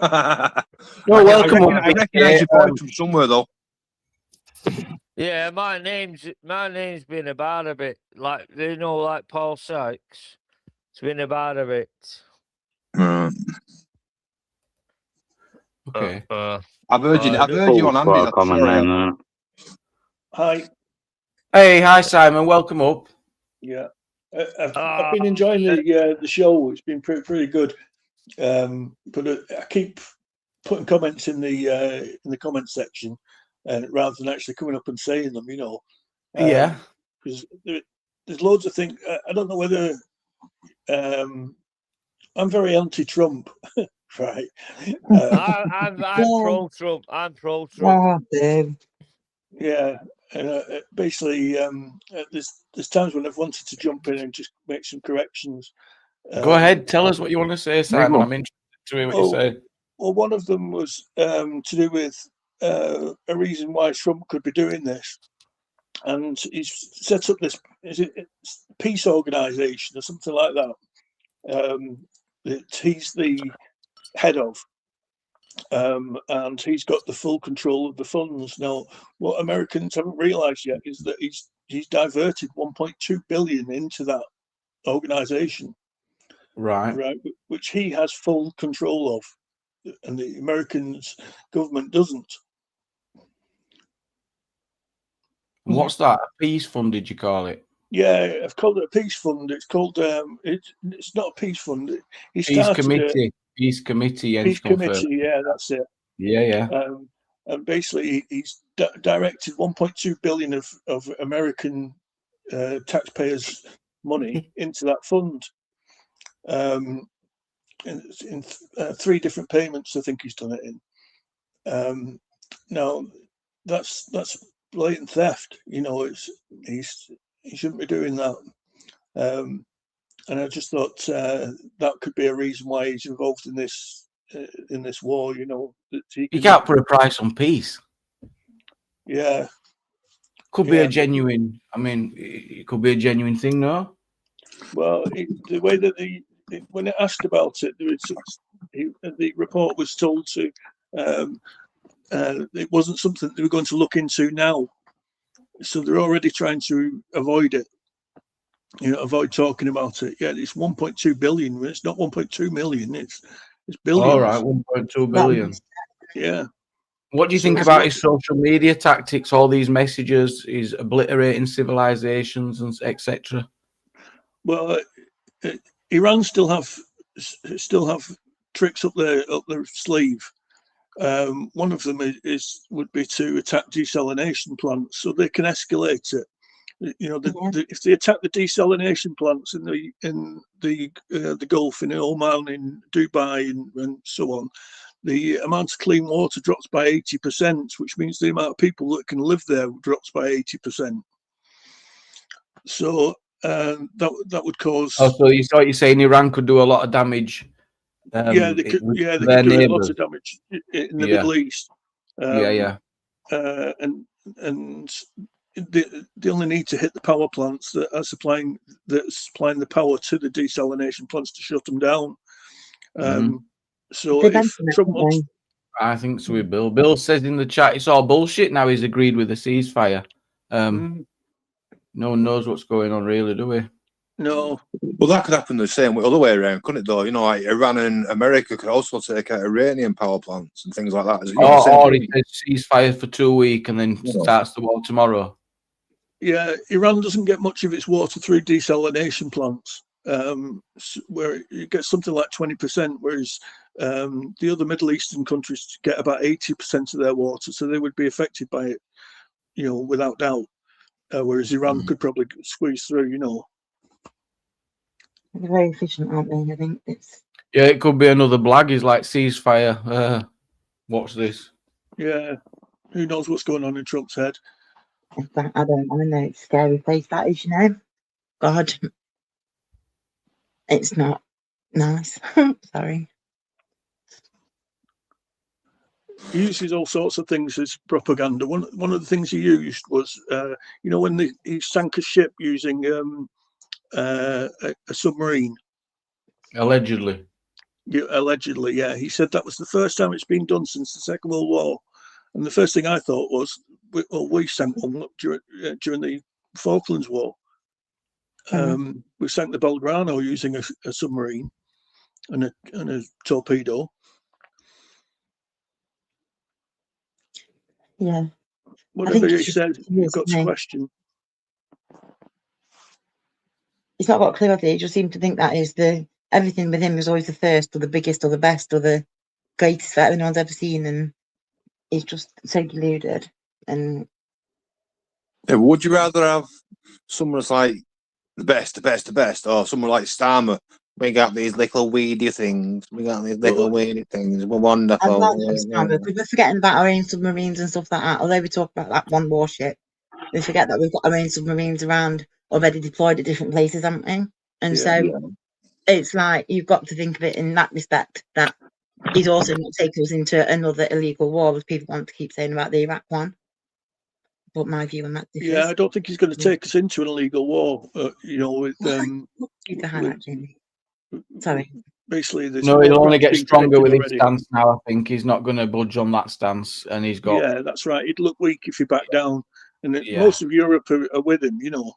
No, welcome up. I recognise your voice from somewhere, though. Yeah, my name's been about a bit, like, you know, like Paul Sykes. It's been about a bit. Okay. I've heard you on Andy's. Quite a common name, isn't Hi. Hey, hi Simon. Welcome up. Yeah, I've been enjoying the show. It's been pretty good. But I keep putting comments in the comment section, rather than actually coming up and saying them. You know. Yeah. Because there's loads of things. I don't know whether I'm very anti-Trump, right? I'm pro-Trump. I'm pro-Trump. Yeah, and basically, there's times when I've wanted to jump in and just make some corrections. Go ahead. Tell us what you want to say, Simon. I'm interested to hear what you say. Well, one of them was to do with a reason why Trump could be doing this, and he's set up this peace organization or something like that. That he's the head of. And he's got the full control of the funds. Now, what Americans haven't realised yet is that he's diverted 1.2 billion into that organisation, right, which he has full control of, and the American government doesn't. What's that? A peace fund? Did you call it? Yeah, I've called it a peace fund. It's called it's not a peace fund. Peace committee. Peace committee. Peace committee. Yeah, that's it. Yeah. And basically, he's directed 1.2 billion of American taxpayers' money into that fund. In 3 different payments, I think he's done it in. Now, that's blatant theft. You know, he shouldn't be doing that. And I just thought that could be a reason why he's involved in this war. You know, that you can't put a price on peace. Yeah, could be a genuine. I mean, it could be a genuine thing, no? Well, the way that when it asked about it, the report was told to it wasn't something they were going to look into now, so they're already trying to avoid it. You know, avoid talking about it. Yeah, it's 1.2 billion. It's not 1.2 million. It's billions. All right, 1.2 billion. Yeah. What do you think about his social media tactics? All these messages, he's obliterating civilizations and etc. Well, Iran still have tricks up their sleeve. One of them would be to attack desalination plants, so they can escalate it. You know, if they attack the desalination plants in the Gulf, in Oman, in Dubai, and so on, the amount of clean water drops by 80%, which means the amount of people that can live there drops by 80%. So that would cause. Oh, so you're saying Iran could do a lot of damage? Yeah, they could. Yeah, they could do a lot of damage in the Middle East. And they only need to hit the power plants that are supplying the power to the desalination plants to shut them down. So if Trump wants, I think so with Bill. Bill says in the chat it's all bullshit now. He's agreed with the ceasefire. No one knows what's going on, really, do we? No. Well, that could happen the same other way around, couldn't it? Though, you know, like Iran and America could also take out Iranian power plants and things like that. Or he says ceasefire for 2 weeks and then starts the war tomorrow. Yeah, Iran doesn't get much of its water through desalination plants, where it gets something like 20%, whereas the other Middle Eastern countries get about 80% of their water, so they would be affected by it, you know, without doubt. Whereas Iran could probably squeeze through, you know. They're very efficient, aren't they? I think it's. Yeah, it could be another blag. He's like ceasefire. Watch this. Yeah, who knows what's going on in Trump's head? I don't know. It's a scary place that is, you know. God, it's not nice. Sorry. he uses all sorts of things as propaganda. One of the things he used was, you know, when he sank a ship using a submarine. Allegedly. Yeah, allegedly, yeah. He said that was the first time it's been done since the Second World War. And the first thing I thought was, we sank one during the Falklands War. We sank the Belgrano using a submarine and a torpedo. Yeah. Whatever he says, you've got to question. He's not got a clue of it. He just seemed to think that is everything with him is always the first or the biggest or the best or the greatest that anyone's ever seen, and he's just so deluded. And yeah, would you rather have someone that's like the best, or someone like Starmer? We got these little weedy things. We got these little weedy things. We're wonderful. I'd like Starmer, because we're forgetting about our own submarines and stuff like that. Although we talk about that one warship, we forget that we've got our own submarines around already deployed at different places, haven't we? And it's like you've got to think of it in that respect, that he's also not taking us into another illegal war, as people want to keep saying about the Iraq one. But my view on that differs. Yeah, I don't think he's going to take us into an illegal war. You know, with Sorry. Basically, no, he'll only get stronger with his stance now. I think he's not going to budge on that stance, and he's got. Yeah, that's right. He'd look weak if he backed down, and most of Europe are with him. You know,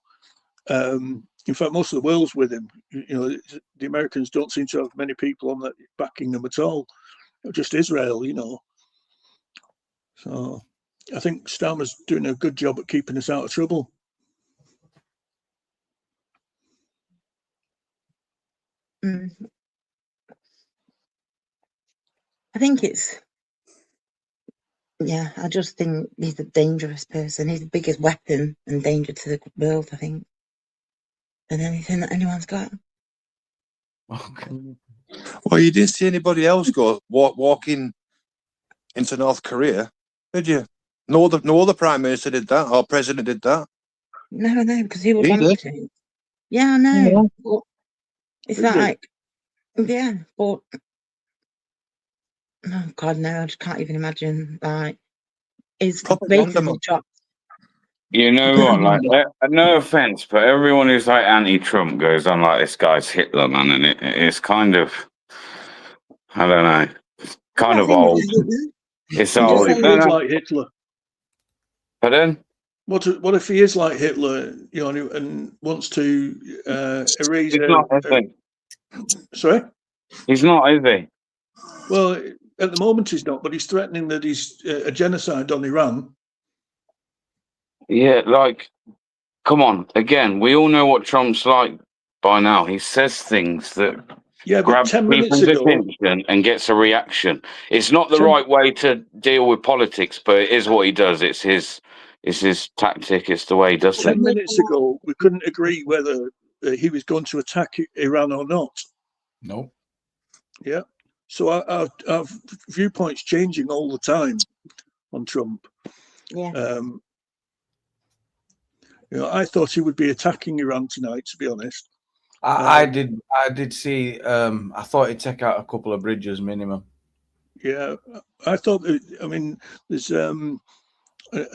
in fact, most of the world's with him. You know, the Americans don't seem to have many people on that backing them at all. Just Israel, you know. So, I think Starmer's doing a good job at keeping us out of trouble. I think it's. Yeah, I just think he's a dangerous person. He's the biggest weapon and danger to the world, I think, than anything that anyone's got. Okay. Well, you didn't see anybody else go walking into North Korea, did you? No other prime minister did that, or president did that. No, because he would want to. Yeah, I know. But it's like, yeah, but oh God, no, I just can't even imagine. Like, his ratings dropped. You know what? Like, no offense, but everyone who's like anti-Trump goes on like this guy's Hitler, man, and it's kind of, I don't know, kind of old. It's old. What if he is like Hitler? Pardon? What if he is like Hitler? You know, and wants to erase? Sorry, he's not, is he? Well, at the moment he's not, but he's threatening that he's a genocide on Iran. Yeah, like, come on. Again, we all know what Trump's like by now. He says things that grabs people's attention and gets a reaction. It's not the right way to deal with politics, but it is what he does. It's his tactic. It's the way he does things. 10 minutes ago, we couldn't agree whether he was going to attack Iran or not. No. Yeah. So our viewpoint's changing all the time on Trump. Yeah. You know, I thought he would be attacking Iran tonight, to be honest. I did see. I thought he'd take out a couple of bridges minimum. Yeah, I thought. I mean, there's a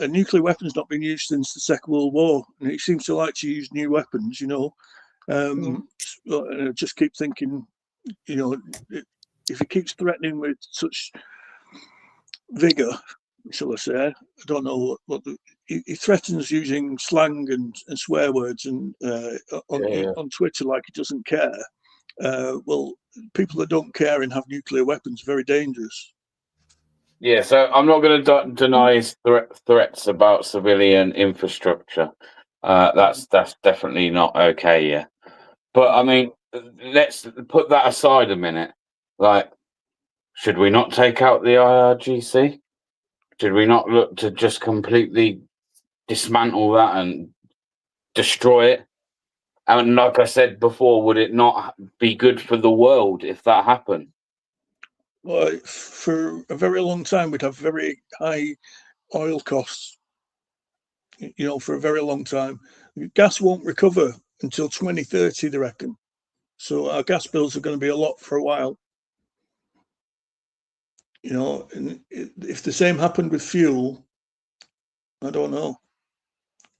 nuclear weapon's not been used since the Second World War, and he seems to like to use new weapons. You know, and I just keep thinking, you know, if he keeps threatening with such vigor, shall I say? I don't know what he threatens using slang and swear words and on Twitter like he doesn't care. Well, people that don't care and have nuclear weapons are very dangerous. Yeah, so I'm not going to deny his threats about civilian infrastructure. That's definitely not okay. Yeah, but I mean, let's put that aside a minute. Like, should we not take out the IRGC? Should we not look to just completely dismantle that and destroy it? And like I said before, would it not be good for the world if that happened? Well, for a very long time, we'd have very high oil costs. You know, for a very long time. Gas won't recover until 2030, they reckon. So our gas bills are going to be a lot for a while. You know, and if the same happened with fuel, I don't know.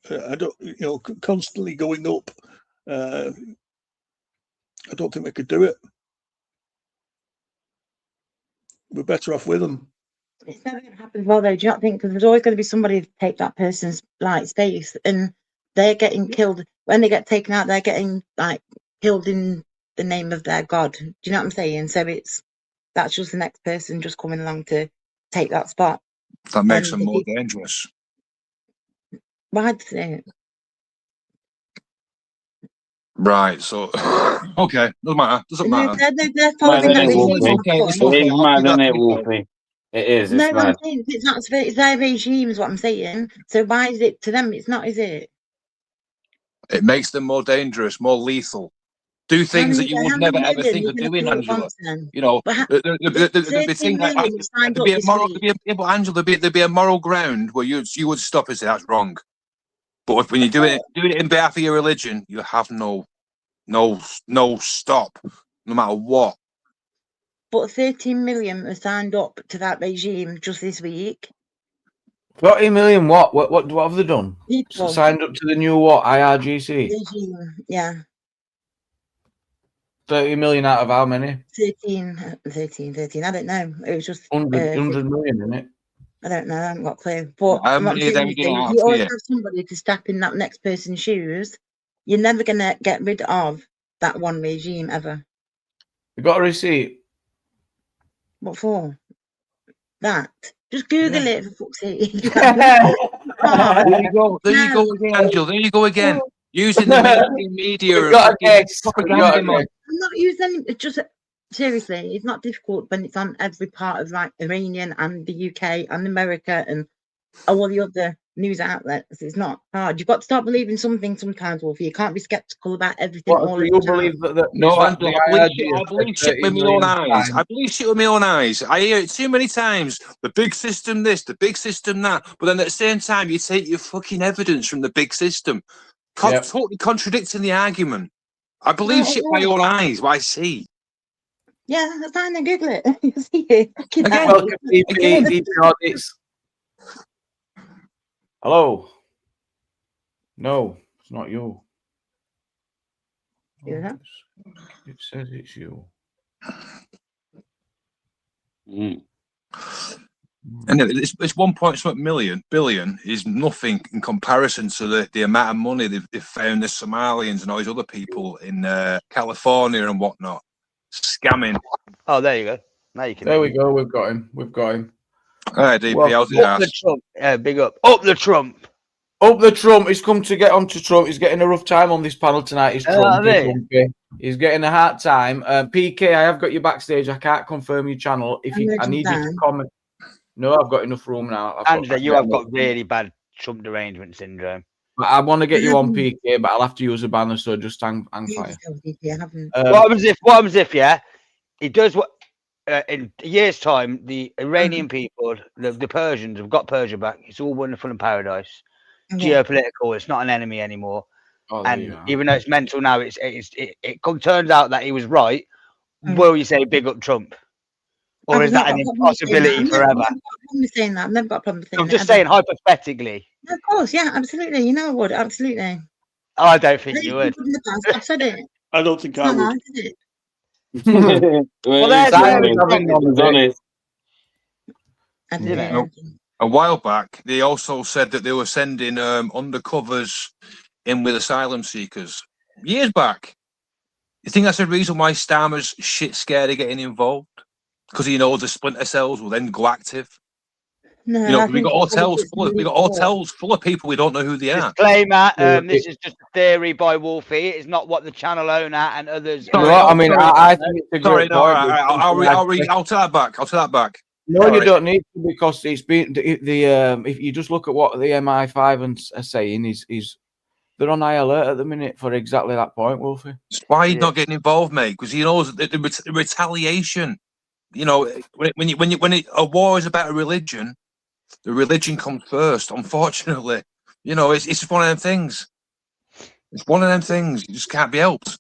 I don't, you know, constantly going up. I don't think we could do it. We're better off with them. It's never going to happen as well, though. Do you not think? Because there's always going to be somebody to take that person's like space, and they're getting killed when they get taken out. They're getting like killed in the name of their god. Do you know what I'm saying? So that's just the next person just coming along to take that spot. That makes And them more dangerous. Why does it? Right. So, okay, doesn't matter. Doesn't matter. They're following that regime. It is mad, isn't it, Wolfie? It is. It's No, mad. I'm saying it's not. It's their regime, is what I'm saying. So why is it to them? It's not, is it? It makes them more dangerous, more lethal. Do things that you would never ever think of doing, Angela. You know, the thing like there'd be a moral, Angela, there'd be a moral ground where you would stop and say that's wrong. But when you do it in behalf of your religion, you have no stop, no matter what. But 13 million were signed up to that regime just this week. 30 million what? What have they done? People. Signed up to the new what? IRGC? Regime, yeah. 30 million out of how many? 13. I don't know. It was just 100 million, isn't it? I don't know. I haven't got a clue. But how many of them you always have somebody to step in that next person's shoes. You're never going to get rid of that one regime ever. You got a receipt? What for? That. Just Google it, for fuck's sake. There you go again, Angela. There you go again. Using the mainstream media and propaganda. I'm not using it. Just seriously, it's not difficult when it's on every part of like Iranian and the UK and America and all the other news outlets. It's not hard. You've got to start believing something sometimes, Wolfie. You can't be skeptical about everything. What, do you believe that? No, Angela, I believe shit with my own eyes. I believe shit with my own eyes. I hear it too many times. The big system this, the big system that. But then at the same time, you take your fucking evidence from the big system. Totally contradicting the argument. I believe shit by your own eyes, what I see. Yeah, that's fine. Then Google it. You'll see it. Again. Hello. No, it's not you. Yeah. It says it's you. And it's 1 billion is nothing in comparison to the amount of money they've found the Somalians and all these other people in California and whatnot scamming. Oh, there you go. Now you can. There we go. We've got him. All right, DP. How's it? Up the Trump. Big up. Up the Trump. Up the Trump. He's come to get onto Trump. He's getting a rough time on this panel tonight. He's Trump. He's getting a hard time. PK, I have got you backstage. I can't confirm your channel. I need you to comment. No, I've got enough room now. Angela, you have got really bad Trump derangement syndrome. I want to get you on PK, but I'll have to use a banner, so just hang fire. What happens if he does what in a year's time, the Iranian people, the Persians have got Persia back. It's all wonderful in paradise. Geopolitical, it's not an enemy anymore. And even though it's mental now, it turns out that he was right. Will you say big up Trump? Or is that an impossibility forever? I've never got a problem with saying that. I'm just saying hypothetically. Of course, yeah, absolutely. You know I would, absolutely. Oh, I don't think you would. I've said it. I don't think I would. Well, a while back, they also said that they were sending undercovers in with asylum seekers. Years back. You think that's the reason why Starmer's shit scared of getting involved? Because he knows the splinter cells will then go active. No, you know, we got hotels full of people we don't know who they are. Disclaimer: this is just a theory by Wolfie. It's not what the channel owner and others. Sorry, I think it's a great point. I'll take that back. No, you don't need to, because it's been if you just look at what the MI5 are saying, is they're on high alert at the minute for exactly that point, Wolfie. That's why he's not getting involved, mate, because he knows the retaliation. You know, when a war is about a religion, the religion comes first. Unfortunately, you know, it's one of them things. It's one of them things. You just can't be helped.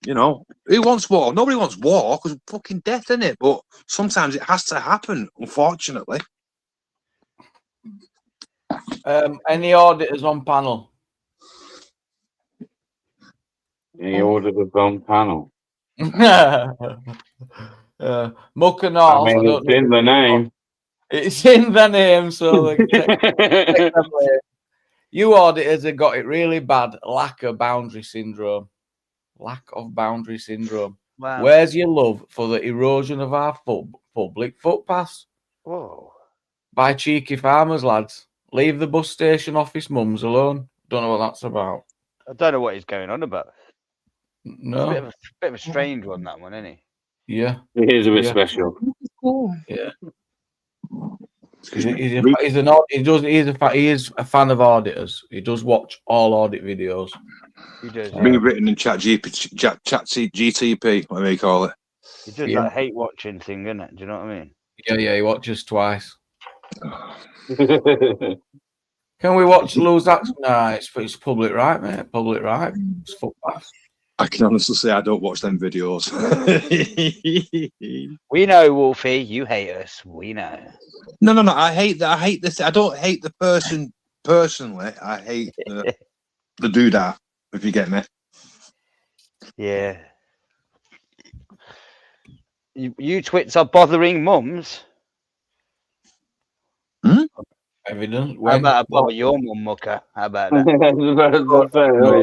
You know, who wants war? Nobody wants war because fucking death, isn't it? But sometimes it has to happen, unfortunately. Any auditors on panel? Any auditors on panel? Muck and I all. mean, it's in the name. It's in the name, so take them away. You auditors have got it really bad. Lack of boundary syndrome. Lack of boundary syndrome. Wow. Where's your love for the erosion of our public footpaths? Whoa. By cheeky farmers, lads. Leave the bus station office mums alone. Don't know what that's about. I don't know what he's going on about. No. It's a bit of a strange one, that one, isn't he? Yeah. It is a bit special. Cool. Yeah. He is a fan of auditors. He does watch all audit videos. He does. Rewritten in chat GTP, whatever you call it. He does Yeah. that hate watching thing, isn't it? Do you know what I mean? Yeah, he watches twice. Can we watch Lose that? Nah, it's public right, mate. Public right. It's footpath. I can honestly say I don't watch them videos. We know, Wolfie, you hate us. We know. No. I hate that. I hate this. I don't hate the person personally. I hate the doodah, if you get me. Yeah. You twits are bothering mums. Evident. How about I bother your mum, mucker? How about that?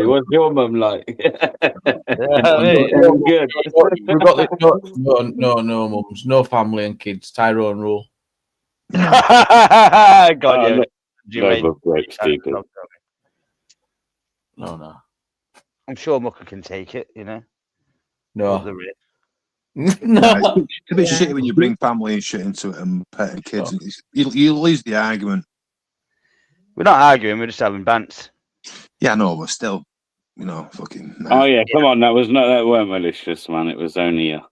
What's your mum like? Good. We've got no mums, no family and kids. Tyrone rule. God, No. I'm sure Mucker can take it, you know. No. No. It's a bit shitty when you bring family and shit into it and pet and kids. You lose the argument. We're not arguing, we're just having bants. Yeah, no, but still, you know, fucking. Oh yeah, come on, that weren't malicious, man. It was only a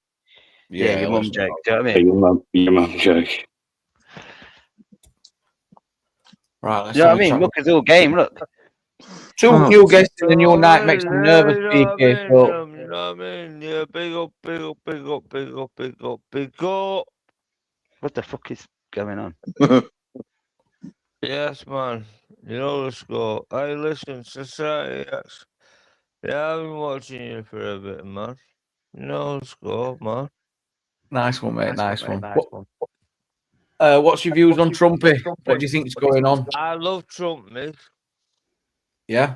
your mum joke. Do you know what I mean? Your mum joke. Right, let's you know what I mean? Mucker's all game. Look, two new guests in the new night makes me nervous. You know what I mean? Yeah, big up. What the fuck is going on? Yes, man. You know the score. Hey, listen, Society X. Yeah, I've been watching you for a bit, man. You know the score, man. Nice one, mate. Nice one. What's your views on Trumpy? What do you think is going on? I love Trump, mate. Yeah?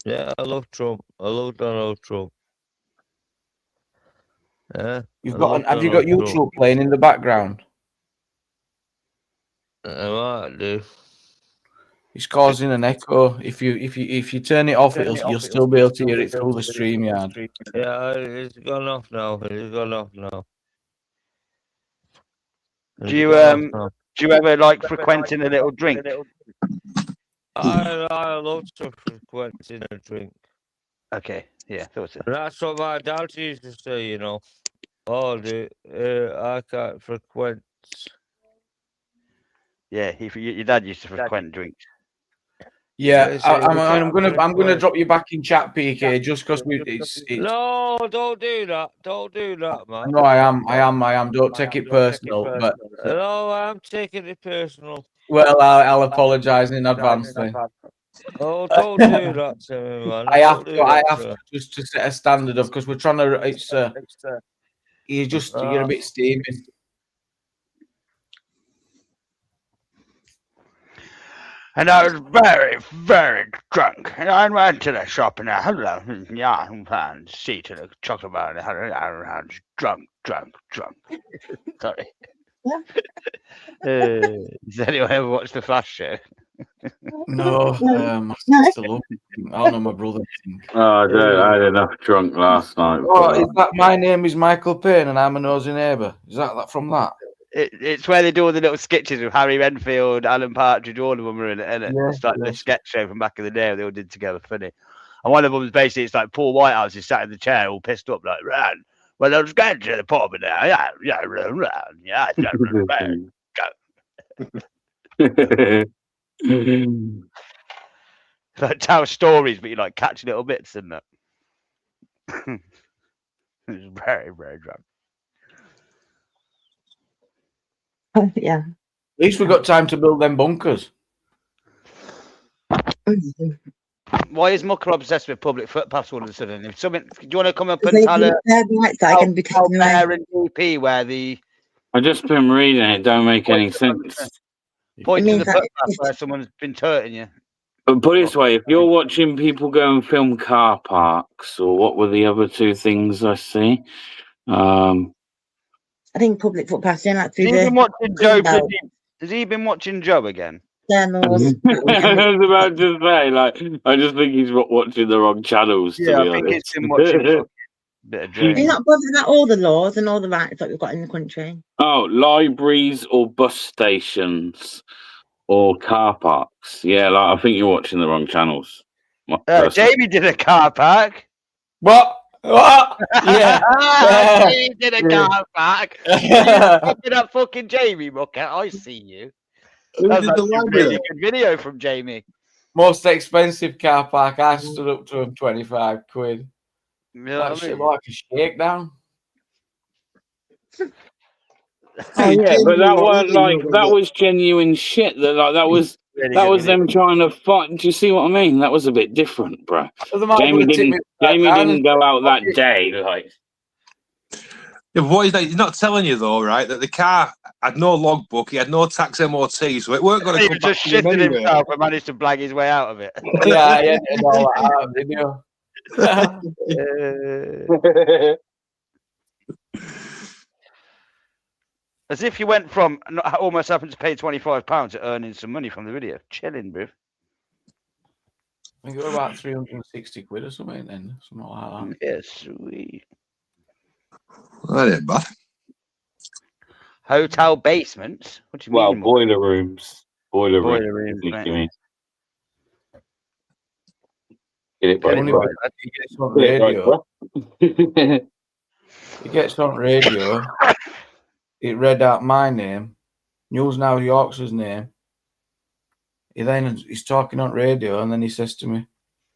Yeah, I love Trump. I love Donald Trump. Yeah. Have you got YouTube playing in the background? I might do. It's causing an echo. If you turn it off, you'll still be able to hear it through the StreamYard. Yeah, it's gone off now. Do you ever like frequenting a little drink? I love to frequenting a drink. Okay, yeah, thought so. That's what my dad used to say, you know. Oh, I can't frequent. Yeah, your dad used to frequent drinks. Yeah, I'm gonna drop you back in chat, PK, just because it's. No, don't do that. Don't do that, man. No, I am. Don't take it personal. But no, I'm taking it personal. Well, I'll apologise in advance then. Oh, don't do that to me, man. I have to just to set a standard of because we're trying to. It's you're a bit steaming. And I was very, very drunk. And I went to the shop and I had a seat and a chocolate bar and I was drunk. Sorry. Does anyone ever watch the Flash show? No, my sister loves it. Oh no, my brother. I had enough drunk last night. Oh, is that my name is Michael Payne and I'm a nosy neighbour? Is that from that? It's where they do all the little sketches with Harry Renfield, Alan Partridge, all of them are in it, isn't it? Yeah, it's like the sketch show from back in the day they all did together, funny. And one of them was basically, it's like Paul Whitehouse is sat in the chair all pissed up, like, Ran, well, I was going to the pub now, like tell stories, but you like catch little bits in that. was very, very drunk. Yeah. At least we got time to build them bunkers. Why is Mucker obsessed with public footpaths all of a sudden? If something, do you want to come up and They tell her they're the rights that are going to be how taken away. Bear and DP where the I just been reading it. Don't make any sense. point to means the that footpath where someone's been turning you? But put it this way, if you're watching people go and film car parks, or what were the other two things I see? I think public footpaths, like Has through he the been watching Joe? belt. Has he been watching Joe again? journals. I was about to say, like, I just think he's watching the wrong channels, to Yeah, be I think honest. he's been watching a bit of Are you Joe. not bothered about all the laws and all the rights that we've got in the country? Oh, libraries or bus stations or car parks. Yeah, like, I think you're watching the wrong channels. Jamie did a car park. What? What? Yeah. Jamie did a car park. Look at that fucking Jamie, Mucker. I see you. Who That's did the actually a library? really good video from Jamie. Most expensive car park, I stood up to him 25 quid. You know Like, what I shit, mean? like a shakedown. Oh yeah, but that weren't like that that was genuine shit. That was Really that good was video. them trying to fight. Do you see what I mean? That was a bit different, bro. Doesn't matter, Jamie but the tip didn't. is back Jamie down didn't and- go out that day. Like, Yeah, but what is that? He's not telling you though, right? That the car had no logbook, he had no tax MOT, so it weren't going to He come was back just to him shitting anyway. himself and managed to blag his way out of it. Yeah, yeah, and all that out of video. As if you went from almost having to pay £25 to earning some money from the video. Chilling, bro. I think it was about 360 quid or something then. Something like that. Yeah, sweet. That ain't bad. Hotel basements? What do you well, mean? boiler rooms, boiler rooms, rooms. right. You mean. Get it, Get it buddy. right. He gets on radio. He gets on radio. It read out my name. News Now Yorkshire's name. He's talking on radio, and then he says to me,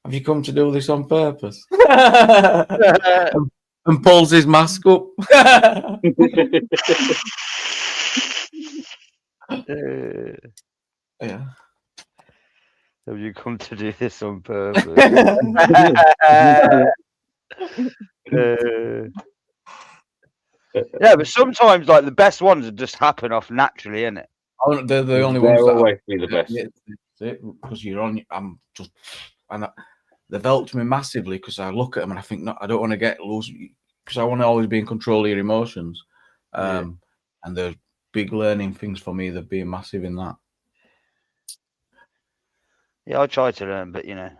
"Have you come to do this on purpose?" and pulls his mask up. Yeah. Have you come to do this on purpose? Yeah, but sometimes like the best ones just happen off naturally, innit? They're the only They'll ones that always be the best. because you're on. I'm just, and they've helped me massively because I look at them and I think, no, I don't want to get loose because I want to always be in control of your emotions. And the big learning things for me, they've been massive in that. Yeah, I try to learn, but you know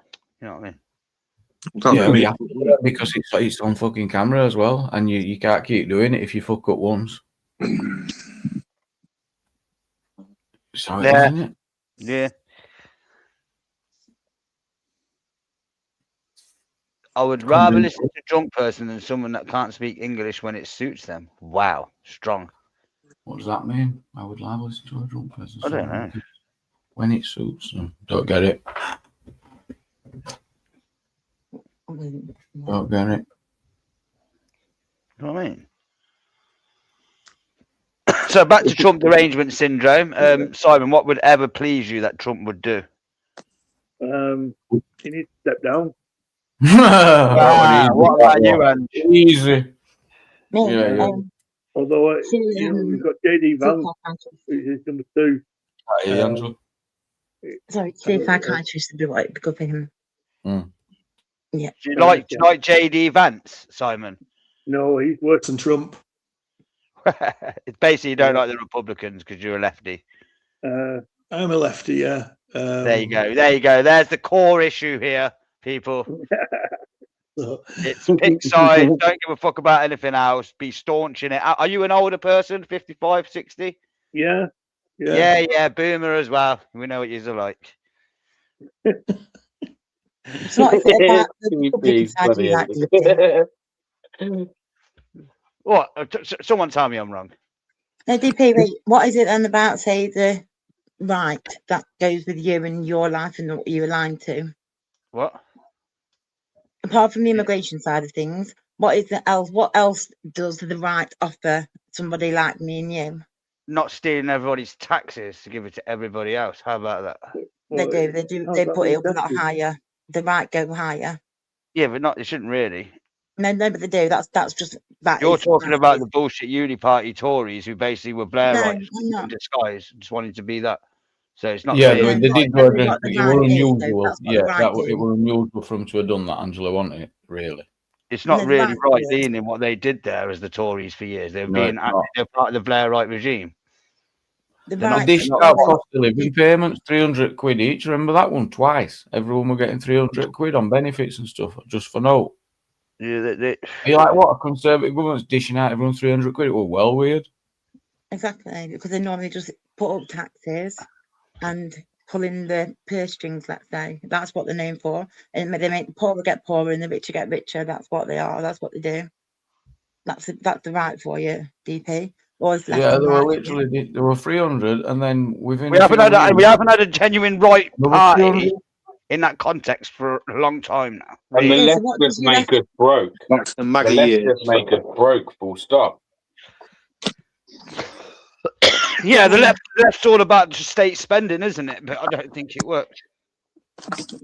what I mean. Yeah, you have to do it because it's on fucking camera as well, and you can't keep doing it if you fuck up once. So Yeah. isn't it? Yeah. I would rather listen to a drunk person than someone that can't speak English when it suits them. Wow, strong. What does that mean? I would rather listen to a drunk person. I don't know. When it suits them. Don't get it. Don't get it. You know what I mean? So back to Trump derangement syndrome. Simon, what would ever please you that Trump would do? you need to step down. What about you, Ange? Easy. Yeah. Although we've got JD Vance, who's number 2. Hey, Andrew. Sorry, see if I can't choose to do what would be good for him. Yeah. Do you like JD Vance, Simon? No, he's worse than Trump. It's basically you don't like the Republicans because you're a lefty. I'm a lefty, yeah. There you go. There you go. There's the core issue here, people. It's pick sides. Don't give a fuck about anything else. Be staunch in it. Are you an older person, 55, 60? Yeah. Yeah. Boomer as well. We know what you're like. So what is it about the Republican side you like to look at? What? Someone tell me I'm wrong. No, DP, wait, what is it then about, say, the right that goes with you and your life and what you align to? What? Apart from the immigration side of things, What is it else? What else does the right offer somebody like me and you? Not stealing everybody's taxes to give it to everybody else. How about that? They do. They put it up a lot higher. The right go higher. Yeah, but not. They shouldn't really. No, but they do. That's just that. You're talking about the bullshit uni party Tories who basically were Blairites in disguise, just wanting to be that. So it's not. Yeah, really they did go against it. It was unusual. Yeah, it was unusual for them to have done that, Angela, wasn't it? Really. It's not really right leaning what they did there as the Tories for years. They were they're part of the Blairite regime. They dished out cost of living payments, 300 quid each. Remember that one twice? Everyone were getting 300 quid on benefits and stuff, just for note. Yeah, you're like, what? A Conservative government's dishing out everyone 300 quid? It was well weird. Exactly, because they normally just put up taxes and pulling the purse strings, let's say. That's what they're known for. And they make the poor get poorer and the richer get richer. That's what they are. That's what they do. That's the right for you, DP. Yeah, they were literally there were 300, and then within we haven't had a genuine right party in that context for a long time now. And the leftists make us broke. That's the MAGA leftists make us broke. Full stop. Yeah, the left's all about state spending, isn't it? But I don't think it works.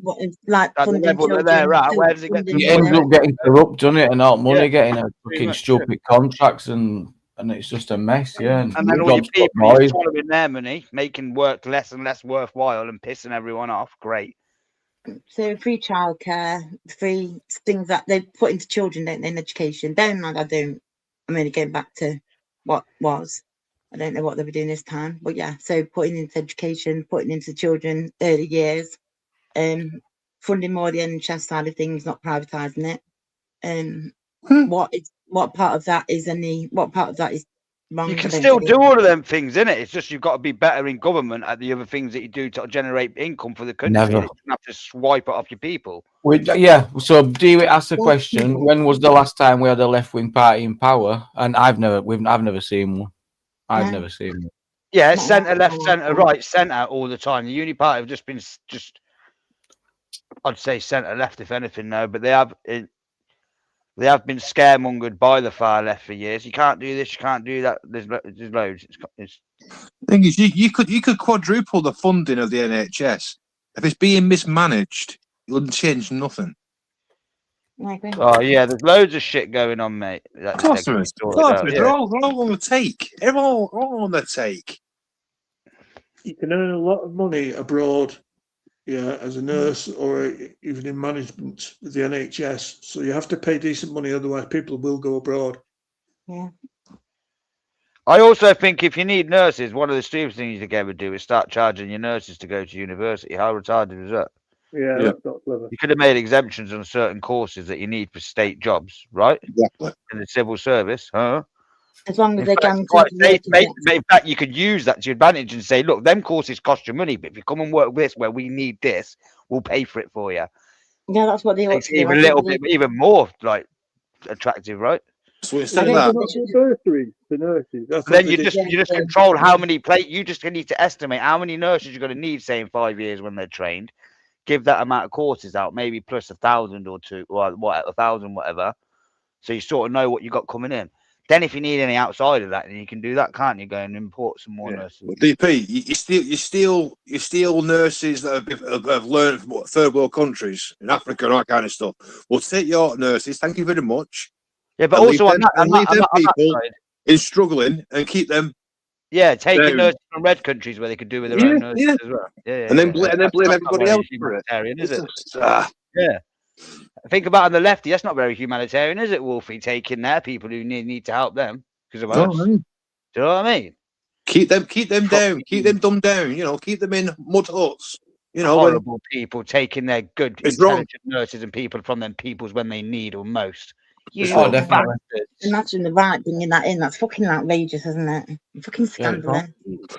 What is like at the level that they're at, where does it get? It ends up getting corrupt, doesn't it? And all money getting a fucking stupid contracts and it's just a mess, yeah. And then all your people swallowing their money, making work less and less worthwhile and pissing everyone off. Great. So free childcare, free things that they put into children, don't they, in education. Bear in mind, I'm only going back to what was. I don't know what they were doing this time, but yeah. So putting into education, putting into children early years, funding more the NHS side of things, not privatising it. What part of that is wrong? You can still do all of them things, innit? It's just you've got to be better in government at the other things that you do to generate income for the country. Never. You don't have to swipe it off your people. So Dewitt asked the question: when was the last time we had a left-wing party in power? And I've never seen one. I've never seen one. Yeah, centre left, centre right, centre all the time. The Uni Party have just been I'd say centre left if anything now, but they have been scaremongered by the far left for years. You can't do this, you can't do that. There's loads. The thing is, you could quadruple the funding of the NHS. If it's being mismanaged, it wouldn't change nothing. Oh yeah, there's loads of shit going on, mate. Of course there is. They're all on the take. Everyone on the take. You can earn a lot of money abroad, as a nurse or even in management with the NHS. So you have to pay decent money, otherwise people will go abroad. Yeah. I also think if you need nurses, one of the stupid things you could ever do is start charging your nurses to go to university. How retarded is that? Yeah, that's not clever. You could have made exemptions on certain courses that you need for state jobs, right? Exactly. In the civil service, huh? As long as they can. In fact, you could use that to your advantage and say, look, them courses cost you money, but if you come and work with this where we need this, we'll pay for it for you. Yeah, that's what they ought to do. Even a little bit, even more like attractive, right? So instead of that, the nurses. Then you just control how many you just need to estimate how many nurses you're going to need, say in 5 years when they're trained. Give that amount of courses out, maybe plus 1,000 or two, or 1,000, whatever. So you sort of know what you got coming in. Then, if you need any outside of that, then you can do that, can't you? Go and import some more nurses. Well, DP, you steal nurses that have learned from third world countries in Africa and all that kind of stuff. Well, take your nurses. Thank you very much. Yeah, but also leave them people in struggling and keep them. Yeah, taking nurses from red countries where they could do with their own nurses as well. Yeah, and then blame everybody else for it. Is it? Yeah. Think about on the lefty. That's not very humanitarian, is it, Wolfie? Taking their people who need to help them because of us. Do you know what I mean? Keep them down. Keep them dumbed down. Keep them in mud huts. Horrible people taking their good, intelligent nurses and people from them peoples when they need or most. Definitely. Imagine the right bringing that in. That's fucking outrageous, isn't it? Fucking scandalous.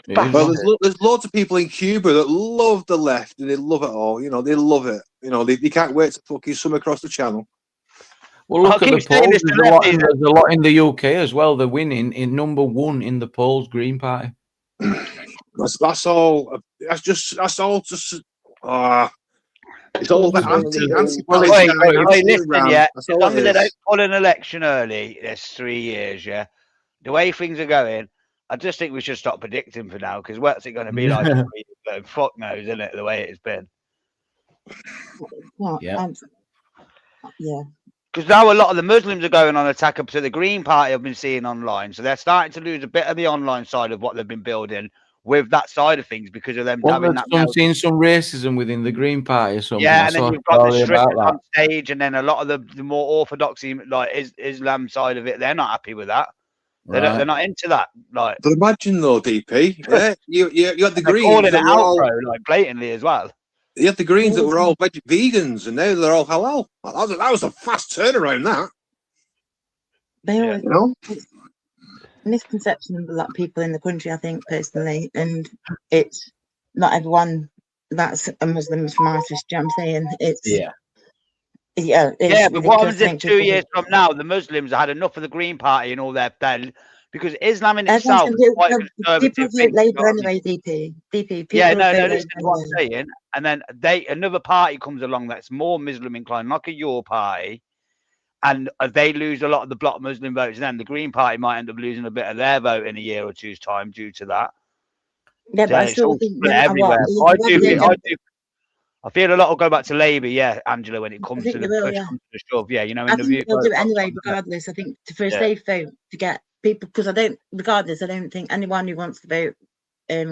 Well, there's loads of people in Cuba that love the left and they love it all. They love it. They can't wait to fucking swim across the channel. Well, look at the polls. There's a lot in the UK as well. They're winning in number one in the polls. Green Party. That's all. That's all. It's all about Well, anti-Palestine. listen, yeah. That's As all long as it they don't is. pull an election early, there's 3 years, yeah. The way things are going, I just think we should stop predicting for now, because what's it going to be like? In 3 years? Fuck knows, isn't it? The way it's been. Well, Yeah. yeah. Because now a lot of the Muslims are going on attack up to the Green Party. I've been seeing online, so they're starting to lose a bit of the online side of what they've been building with that side of things because of them having that. Seeing some racism within the Green Party or something. Yeah, and then you've got the strippers on stage, and then a lot of the more orthodoxy, like Islam side of it, they're not happy with that. They're not into that. Like, but imagine though, DP, yeah, you had the Greens calling it that were out, all, bro, like blatantly as well. You had the Greens that were all vegans, and now they're all halal. That was a fast turnaround. That They always, you know, misconception of a lot of people in the country, I think, personally, and it's not everyone that's a Muslim is from ISIS. Do you know what I'm saying? It's yeah, but what happens if 2 years from now the Muslims had enough of the Green Party and all their because Islam in itself is quite conservative. People vote Labour anyway, DP. Yeah, no, this is what I'm saying. And then another party comes along that's more Muslim inclined, like your party, and they lose a lot of the bloc Muslim votes. And then the Green Party might end up losing a bit of their vote in a year or two's time due to that. Yeah, but I still think everywhere. I feel a lot will go back to Labour, yeah, Angela, when it comes to the push, comes to the shove. Yeah, you know, I think they'll do it anyway, regardless. I think for a safe vote to get people, because I don't think anyone who wants to vote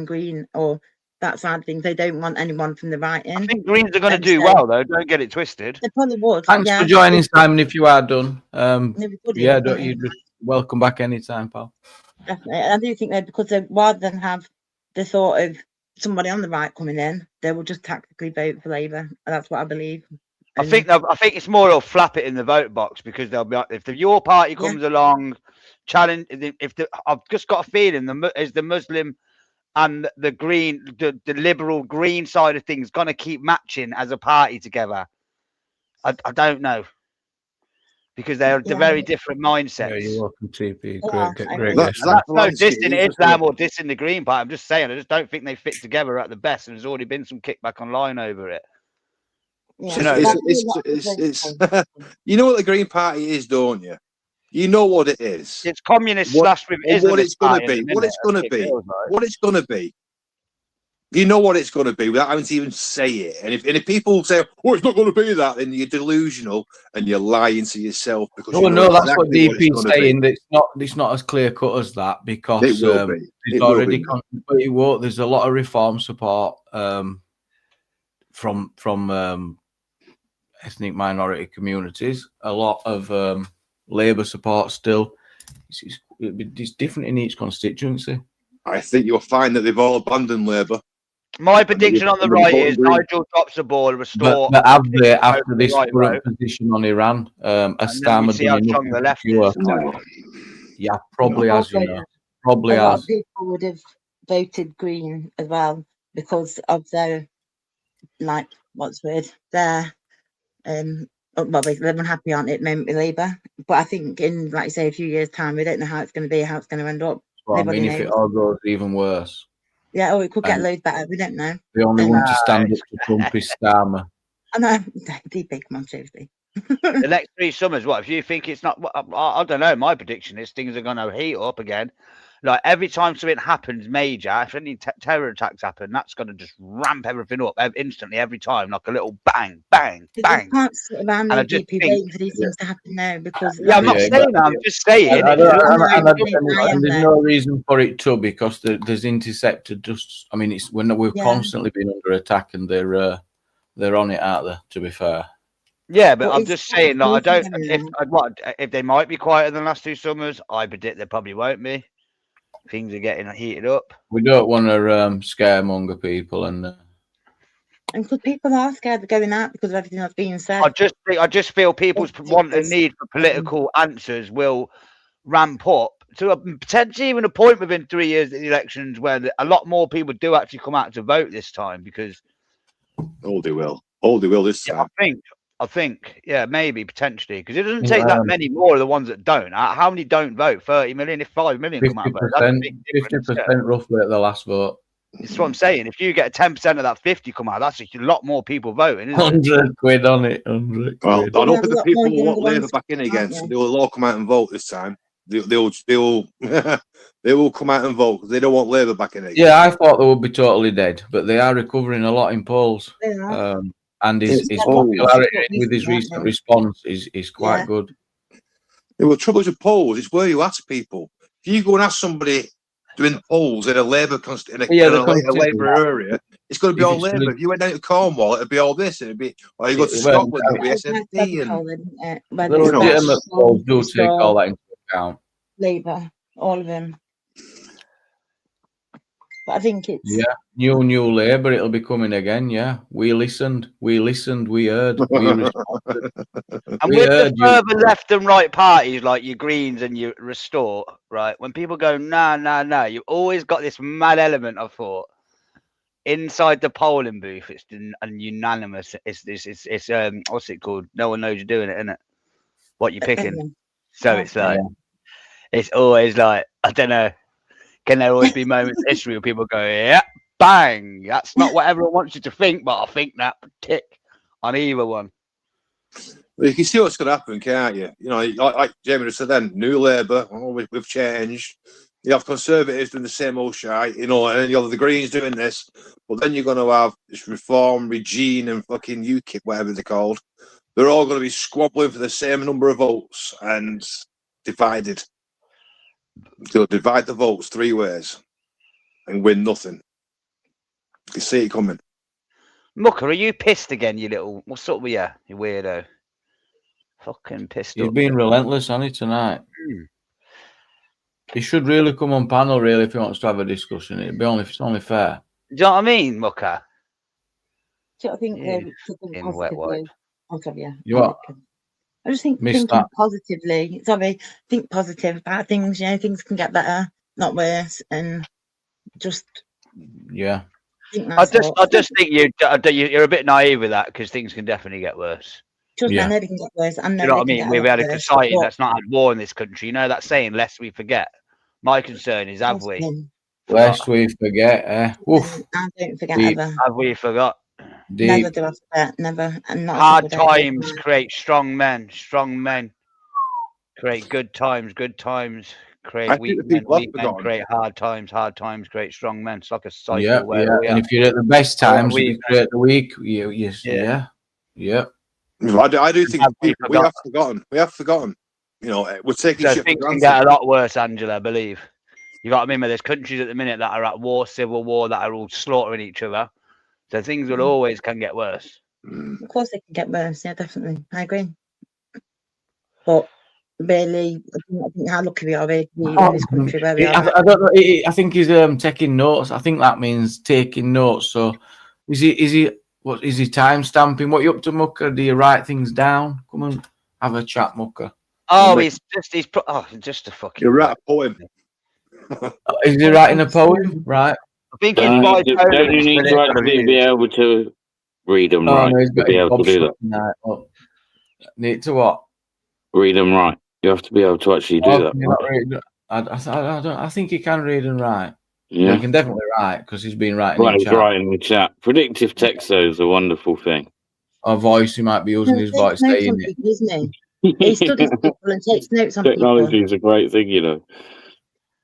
Green or that side of things, they don't want anyone from the right in. I think Greens are going to do well, though. Don't get it twisted. They probably would. Thanks for joining, Simon. If you are done, you just welcome back anytime, pal. Definitely, I do think that because rather than have the thought of somebody on the right coming in, they will just tactically vote for Labour. That's what I believe. I think it's more they'll flap it in the vote box because they'll be like, if your party comes along, challenge. I've just got a feeling the Muslim and the Green, the liberal Green side of things, going to keep matching as a party together. I don't know. Because they're very different mindsets. Yeah, you're welcome, TP. Great. That's no dissing Islam or dissing the Green Party. I'm just saying, I just don't think they fit together at the best, and there's already been some kickback online over it. Yeah. It's you know what the Green Party is, don't you? You know what it is. It's communist slash with what it's going to be. What it's going to be. What it's going to be. You know what it's going to be without having to even say it. And if people say, "Oh, it's not going to be that," then you're delusional and you're lying to yourself. Because that's what DP is saying. That it's not as clear cut as that because it will be. It's already it won't. There's a lot of reform support from ethnic minority communities. A lot of Labour support still. It's different in each constituency. I think you'll find that they've all abandoned Labour. My prediction on the right is Nigel drops the ball, restore. But have they, after this current position on Iran, as Starmer done enough the left is? No. Yeah, probably has. Probably a lot has. of people would have voted Green as well because of their their they're unhappy, aren't they, at the moment with Labour? But I think in, like you say, a few years' time, we don't know how it's going to be, how it's going to end up. Well, I mean, if it all goes even worse. Yeah, it could get loads better. We don't know. The only one to stand up to Trump is Starmer. I know. DP, come on, seriously. The next 3 summers, what? If you think it's not, I don't know. My prediction is things are going to heat up again. Like every time something happens major, if any terror attacks happen, that's going to just ramp everything up instantly every time, like a little bang, bang, bang. You can't sit around and DP waiting for these things to happen now because I'm not saying that. I'm just saying. And there's no reason for it to because there's intercepted. Just, I mean, it's when we've constantly been under attack and they're on it, aren't they? To be fair. Yeah, but I'm just saying that I don't. If they might be quieter than the last 2 summers, I predict they probably won't be. Things are getting heated up. We don't want to scaremonger people, and because people are scared of going out because of everything that's being said. I just feel people's want and need for political answers will ramp up to potentially even a point within 3 years of the elections where a lot more people do actually come out to vote this time because. Oh, they will this time. I think, yeah, maybe potentially because it doesn't take that many more of the ones that don't. How many don't vote? 30 million. If 5 million come out, 50% roughly at the last vote. It's what I'm saying. If you get 10% of that 50 come out, that's a lot more people voting, isn't it? 100 quid on it. 100 Well, quid. I don't think a the lot people more will want younger Labour ones, back in again, aren't so they? they will all come out and vote this time. They'll they will come out and vote because they don't want Labour back in again. Yeah, I thought they would be totally dead, but they are recovering a lot in polls. They are. And his It's popularity what with his recently, recent aren't they? response is quite Yeah. good. Yeah, well, trouble with polls is where you ask people. If you go and ask somebody doing polls in a Labour Labour area, it's going to be If all it's Labour. If you went down to Cornwall, it'd be all this. It'd be, or you go to well, Scotland, it'd be SNP. And the legitimate polls do take all that into account. Labour, all of them. But I think it's New Labour, it'll be coming again. Yeah, we listened, we heard, we responded. And with the further left and right parties like your Greens and your Restore, right? When people go, nah, you've always got this mad element. I thought inside the polling booth, it's unanimous. It's what's it called? No one knows you're doing it, isn't it? What you're picking. So it's like it's always like I don't know. Can there always be moments in history where people go, yeah, bang? That's not what everyone wants you to think, but I think that tick on either one. Well, you can see what's going to happen, can't you? You know, like Jamie said then, New Labour, we've changed. You have Conservatives doing the same old shite, you know, and you have the Greens doing this. But then you're going to have this Reform, Regine, and fucking UKIP, whatever they're called. They're all going to be squabbling for the same number of votes and divided. They'll divide the votes 3 ways and win nothing. You see it coming. Mucker, are you pissed again, you little... What's up with you, you weirdo? Fucking pissed He's up. been relentless on it tonight. He should really come on panel, really, if he wants to have a discussion. It's only fair. Do you know what I mean, Mucker? Do you think they're in wet wipe. I just think thinking positively. Sorry, think positive about things. You know, things can get better, not worse, and just I just think you're a bit naive with that because things can definitely get worse. I know they can get worse. I know you know what I mean? We've had a society that's not had war in this country. You know that saying, lest we forget. My concern is, have we? Lest we forget, eh? Oof. I don't forget ever. Have we forgot? Never do I forget. Never. And not hard times create strong men. Strong men create good times. Good times create weak men. Weak men create hard times. Hard times create strong men. It's like a cycle. And if you're at the best times, you create the weak. Yeah. I do think we have forgotten. We have forgotten. You know, we're taking shit for things granted. can get a lot worse, Angela. I believe. You got to remember, there's countries at the minute that are at war, civil war, that are all slaughtering each other. So things will always can get worse. Of course, they can get worse. Yeah, definitely. I agree. But really, I think how lucky we are in this country where we are. I don't know. I think he's taking notes. I think that means taking notes. So, is he time stamping? What you up to, Mucker? Do you write things down? Come on, have a chat, Mucker. Oh, he's just a fucking. You write a poem. Is he writing a poem? Right. I think don't you need to actually be able to read them right? No, he's got to be able to do that. Need to what? Read them right. You have to be able to actually do that. Right? I think he can read and write. Yeah, he can definitely write because he's been writing. He's writing in the chat. Predictive text, though, is a wonderful thing. A voice, he might be using his voice, saying it. Isn't he? He studies people and takes notes on Technology is a great thing, you know.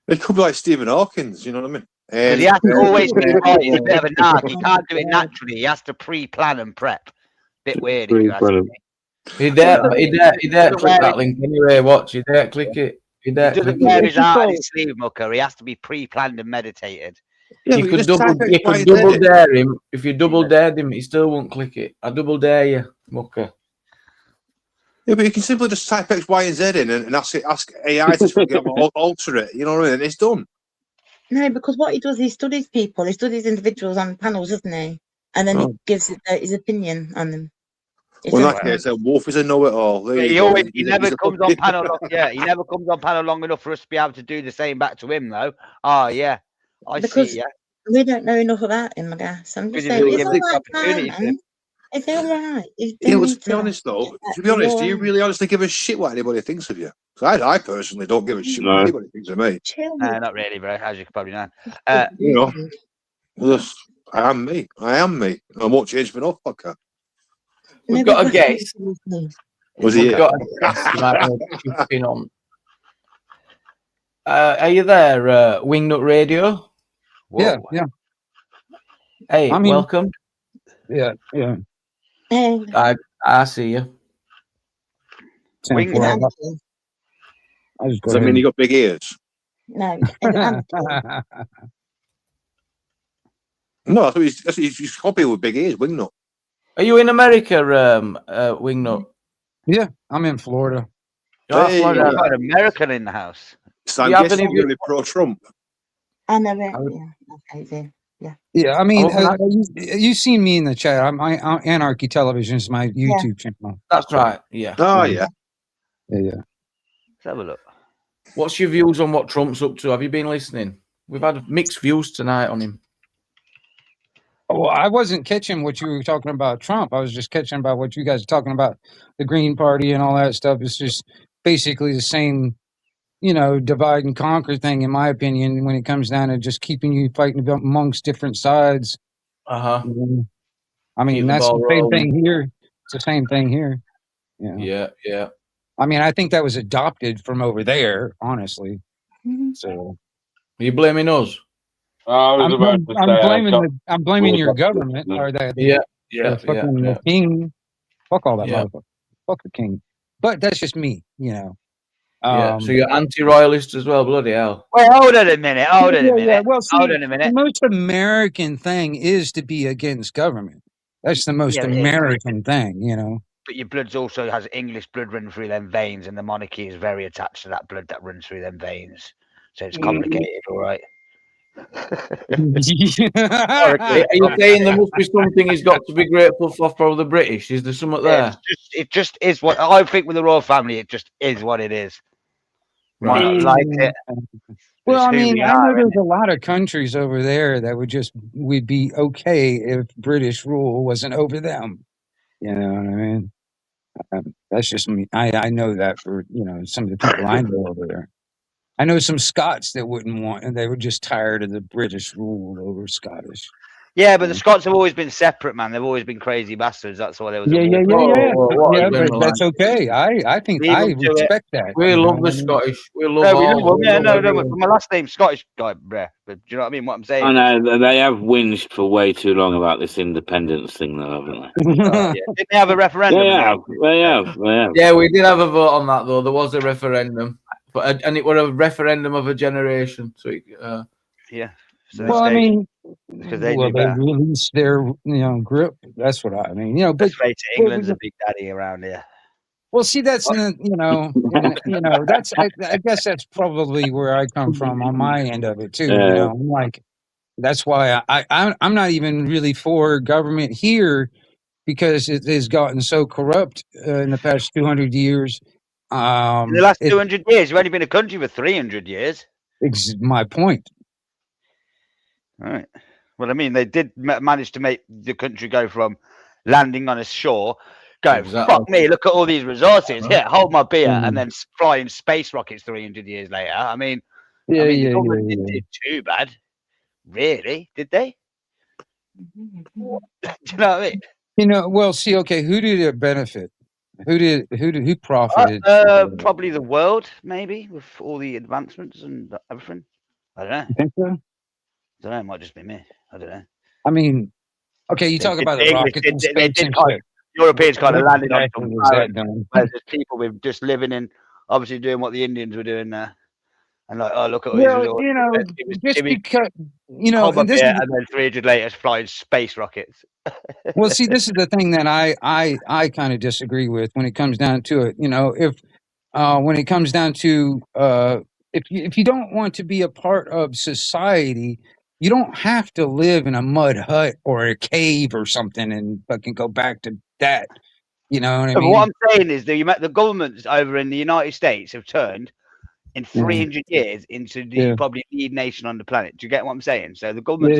It could be like Stephen Hawkins, you know what I mean? Because he has to always be right. He's a bit of a nerd. He can't do it naturally. He has to pre-plan and prep. Bit weird. He dare click that link anyway. Watch, he dare click it. He doesn't wear his heart on his sleeve, Mucker. He has to be pre-planned and meditated. Yeah, you could double dare him. If you double dared him, he still won't click it. I double dare you, Mucker. Yeah, but you can simply just type X, Y, and Z in and ask AI to alter it. You know what I mean? And it's done. No, because what he does, he studies people. He studies individuals on panels, doesn't he? And then he gives his opinion on them. Well, in that case, Wolf is a know-it-all. He never comes on panel. He never comes on panel long enough for us to be able to do the same back to him, though. Oh, yeah. Because we don't know enough about him, I guess. I'm just saying, it's all right, man. It's all right. To be honest, though, do you really honestly give a shit what anybody thinks of you? Because I personally don't give a shit what anybody thinks of me. Not really, bro, as you can probably know. You know, I am me. I am me. I won't change for no fucker. We've got a guest. Was he? We've got a guest you might want to chip in on. Are you there, Wingnut Radio? Yeah, yeah. Hey, I'm here. welcome. Yeah, yeah. I see you. Wing I just Does that mean you got big ears? No. No, that's what he's copy with big ears, Wingnut. Are you in America, Wingnut? Yeah, I'm in Florida. Hey, Florida. I've got an American in the house. So I'm guessing you're really pro-Trump. I know it. Yeah. Okay. Yeah. Yeah, I mean, you've seen me in the chat. Anarchy Television is my YouTube channel. That's right. Yeah. Oh, yeah. Yeah. Let's have a look. What's your views on what Trump's up to? Have you been listening? We've had mixed views tonight on him. Well, I wasn't catching what you were talking about Trump. I was just catching about what you guys are talking about, the Green Party and all that stuff. It's just basically the same, divide and conquer thing, in my opinion, when it comes down to just keeping you fighting amongst different sides. Uh-huh. I mean, that's the same thing here. It's the same thing here. Yeah. I mean, I think that was adopted from over there, honestly. So, are you blaming us? I'm blaming your government or that. The king. Fuck all that motherfucker. Fuck the king. But that's just me, So you're anti-royalist as well, bloody hell. Well, hold on a minute. Well, see, the most American thing is to be against government. That's the most American thing, But your blood also has English blood running through them veins, and the monarchy is very attached to that blood that runs through them veins. So it's complicated, all right. Are you saying there must be something he's got to be grateful for the British? Is there something there? It just is what I think with the royal family. It just is what it is. Right. I like it. Well, I mean, I know there's a lot of countries over there that would be okay if British rule wasn't over them. You know what I mean? That's just me. I know that for some of the people I know over there. I know some Scots that wouldn't want, and they were just tired of the British rule over Scottish. Yeah, but the Scots have always been separate, man. They've always been crazy bastards. That's why there was. Yeah, but that's okay. I think I respect that. We love the Scottish. We love but my last name's Scottish guy, bruh. But do you know what I mean? What I'm saying? I know they have whinged for way too long about this independence thing, though, haven't they? Didn't they have a referendum? They have. Yeah, we did have a vote on that, though. There was a referendum, and it was a referendum of a generation. So yeah. So well, I mean, because they released their grip. That's what I mean. But England's a big daddy around here. Well, see, that's that's I guess that's probably where I come from on my end of it too. Like that's why I'm not even really for government here because it has gotten so corrupt in the past 200 years. In the last 200 years, you've only been a country for 300 years. My point. All right. Well, I mean, they did manage to make the country go from landing on a shore, fuck me, look at all these resources. Yeah, hold my beer, and then flying space rockets 300 years later. I mean, didn't do too bad, really, did they? Do you know what I mean? Well, see, okay, who did it benefit? Who profited? Probably the world, maybe, with all the advancements and everything. I don't know. You think so? I don't know. It might just be me. I don't know. I mean, okay, you talk about the rockets and space and shit. Europeans kind of landed on some whereas there's people with just living in, obviously doing what the Indians were doing there, and like, oh, look at all these because and then 300 later, flying space rockets. Well, see, this is the thing that I kind of disagree with when it comes down to it. When it comes down to if you don't want to be a part of society, you don't have to live in a mud hut or a cave or something and fucking go back to that. You know what I mean? What I'm saying is the governments over in the United States have turned in 300 years into the probably lead nation on the planet. Do you get what I'm saying? So the government's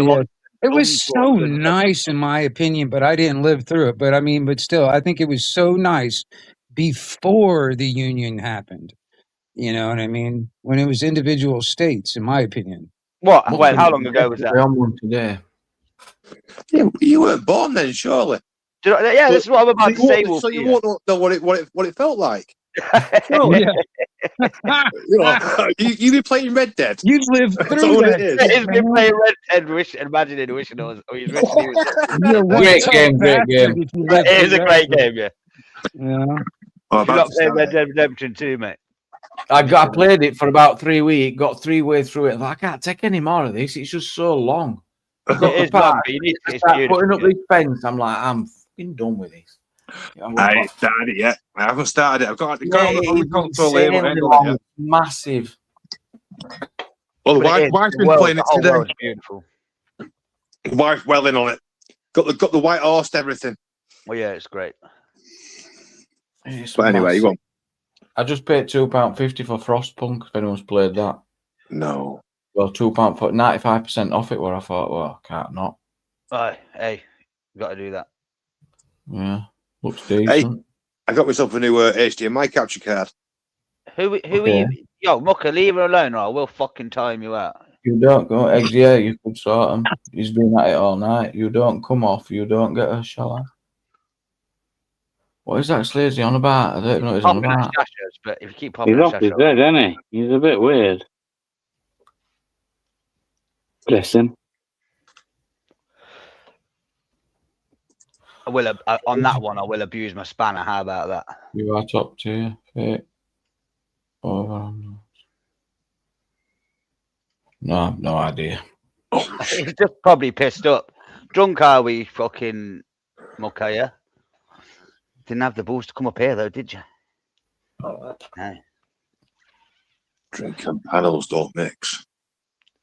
it was so nice in my opinion, but I didn't live through it. But I mean, but still, I think it was so nice before the union happened. You know what I mean? When it was individual states, in my opinion. What? Well, how long ago was that? We're on one today. Yeah, you weren't born then, surely. Yeah, this is what I'm about to say. So you won't know what it felt like. Yeah. You've been playing Red Dead. You've lived That's through all that. it is. He's been playing Red Dead, imagining wishing he was. You're one Great tough game, great bastard game. if you live It is through a great that. game, yeah. Yeah. Oh, You're not playing Red Dead Redemption 2, mate. I played it for about 3 weeks, got 3 way through it. I can't take any more of this. It's just so long. It is long, but you need to start putting up this fence. I'm like, I'm fucking done with this. I ain't started it yet. I haven't started it. I've got it on the console here. Long, massive. Well, the wife's been playing it today. World's beautiful. The wife well in on it. Got the white horse, everything. Well, yeah, it's great. But anyway, you go on. I just paid £2.50 for Frostpunk. If anyone's played that, no. Well, £2 for 95% off it. Where I thought, well, I can't not. Hey, you got to do that. Yeah, looks decent. Hey, I got myself a new HDMI capture card. Who are you? Yo, Mucker, leave her alone, or I will fucking time you out. You don't go, eggs. Yeah, you could sort him. He's been at it all night. You don't come off. You don't get a shower. What is that Slazy on about? I don't know what he's on about. But if you keep popping he's off his head, isn't he? He's a bit weird. Bless him. I will on that one. I will abuse my spanner. How about that? You are top tier. Fake. Over. No, I've no idea. He's just probably pissed up. Drunk are we, fucking Mucker? Yeah. Didn't have the balls to come up here though, did you? No. Drink and panels don't mix.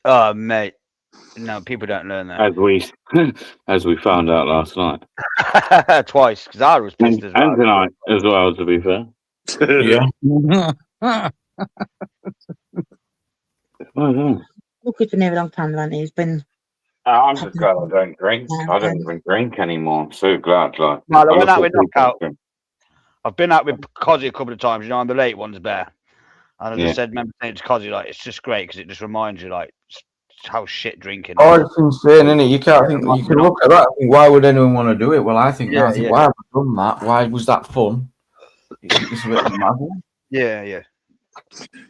Oh, mate. No, people don't learn that. As we found out last night. Twice, because I was pissed as well. And tonight as well, to be fair. Yeah. Look, it's been here a long time, hasn't he? He's been. I'm just glad I don't drink. I don't even drink anymore. I'm so glad. Like, well, I went out with Knockout. I've been out with Cozzy a couple of times. You know, I'm the late ones, Bear. And I just said, remember saying to Cozzy, like, it's just great because it just reminds you, like, how shit drinking. Oh, it's insane, isn't it? You can't think. You can look at that. And think, why would anyone want to do it? Well, I think. Yeah, I think, why have I done that? Why was that fun? It's a bit mad. Yeah.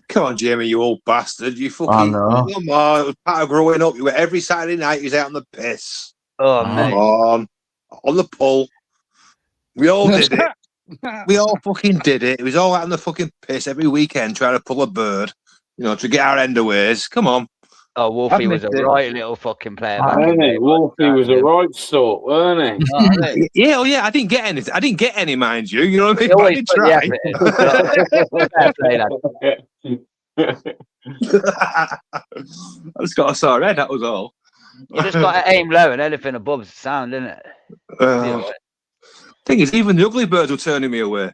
Come on, Jamie, you old bastard! You fucking come on! It was part of growing up. You were every Saturday night. You was out on the piss. Oh man, on the pull. We all did it. We all fucking did it. It was all out on the fucking piss every weekend, trying to pull a bird, to get our endaways. Come on. Oh, Wolfie was a right little fucking player. Wolfie was a right sort, weren't he? Yeah, I didn't get any. I didn't get any, mind you. You know what I mean? I did try. I just got a sore head. That was all. You just got to aim low, and anything above is sound, isn't it? Thing is, even the ugly birds were turning me away.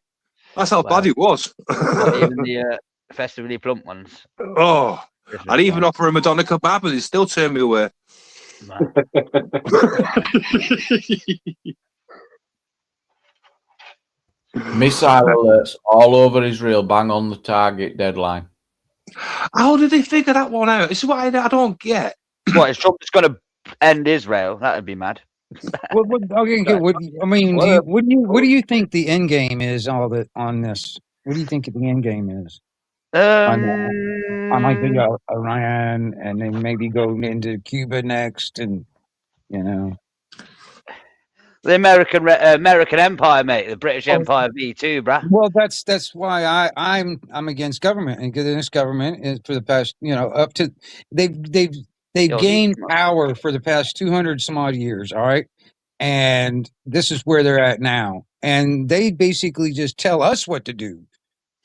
That's how bad it was. Even the festively plump ones. Oh. I'd even offer a Madonna kebab, but it still turned me away. Missile alerts all over Israel, bang on the target deadline. How did they figure that one out? This is what I don't get. What, is Trump just going to end Israel? That would be mad. What do you think the end game is on this? What do you think the end game is? I might think Iran, and then maybe go into Cuba next, and the American Empire, mate, the British Empire V2, bruh. Well, that's why I'm against government, and this government is for the past up to they've gained power for the past 200 some odd years, all right, and this is where they're at now, and they basically just tell us what to do.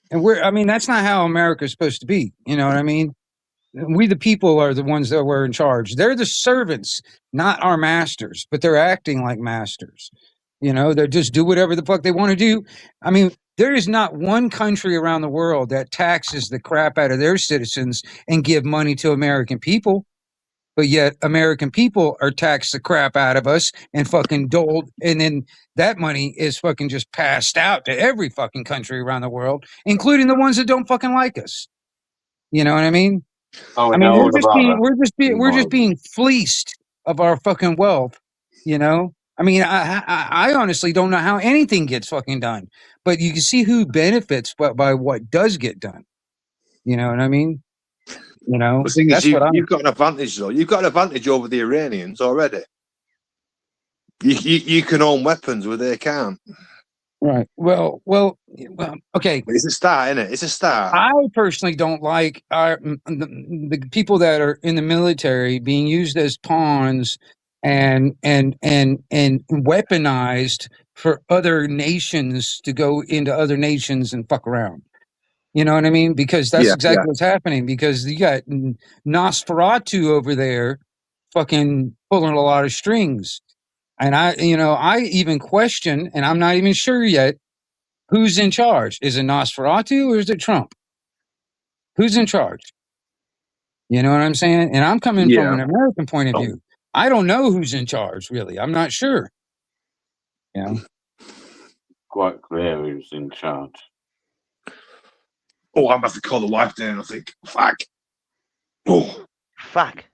And that's not how America's supposed to be. You know what I mean? We, the people, are the ones that were in charge. They're the servants, not our masters, but they're acting like masters. They just do whatever the fuck they want to do. I mean, there is not one country around the world that taxes the crap out of their citizens and give money to American people. But yet American people are taxed the crap out of us and fucking doled. And then that money is fucking just passed out to every fucking country around the world, including the ones that don't fucking like us. You know what I mean? Oh, we're just being fleeced of our fucking wealth. You know, I mean, I honestly don't know how anything gets fucking done, but you can see who benefits by what does get done. You know what I mean? You know, The thing is, that's what I'm. you've got an advantage though. You've got an advantage over the Iranians already. You can own weapons where they can't. Right. Well. Okay. It's a start, isn't it? It's a start. I personally don't like the people that are in the military being used as pawns and weaponized for other nations to go into other nations and fuck around. You know what I mean? Because that's exactly what's happening. Because you got Nosferatu over there, fucking pulling a lot of strings, and I even question, and I'm not even sure yet. Who's in charge? Is it Nosferatu or is it Trump? Who's in charge? You know what I'm saying? And I'm coming from an American point of view. I don't know who's in charge, really. I'm not sure. You know? Quite clear who's in charge. Oh, I'm about to call the wife down, I think. Fuck. Oh. Fuck.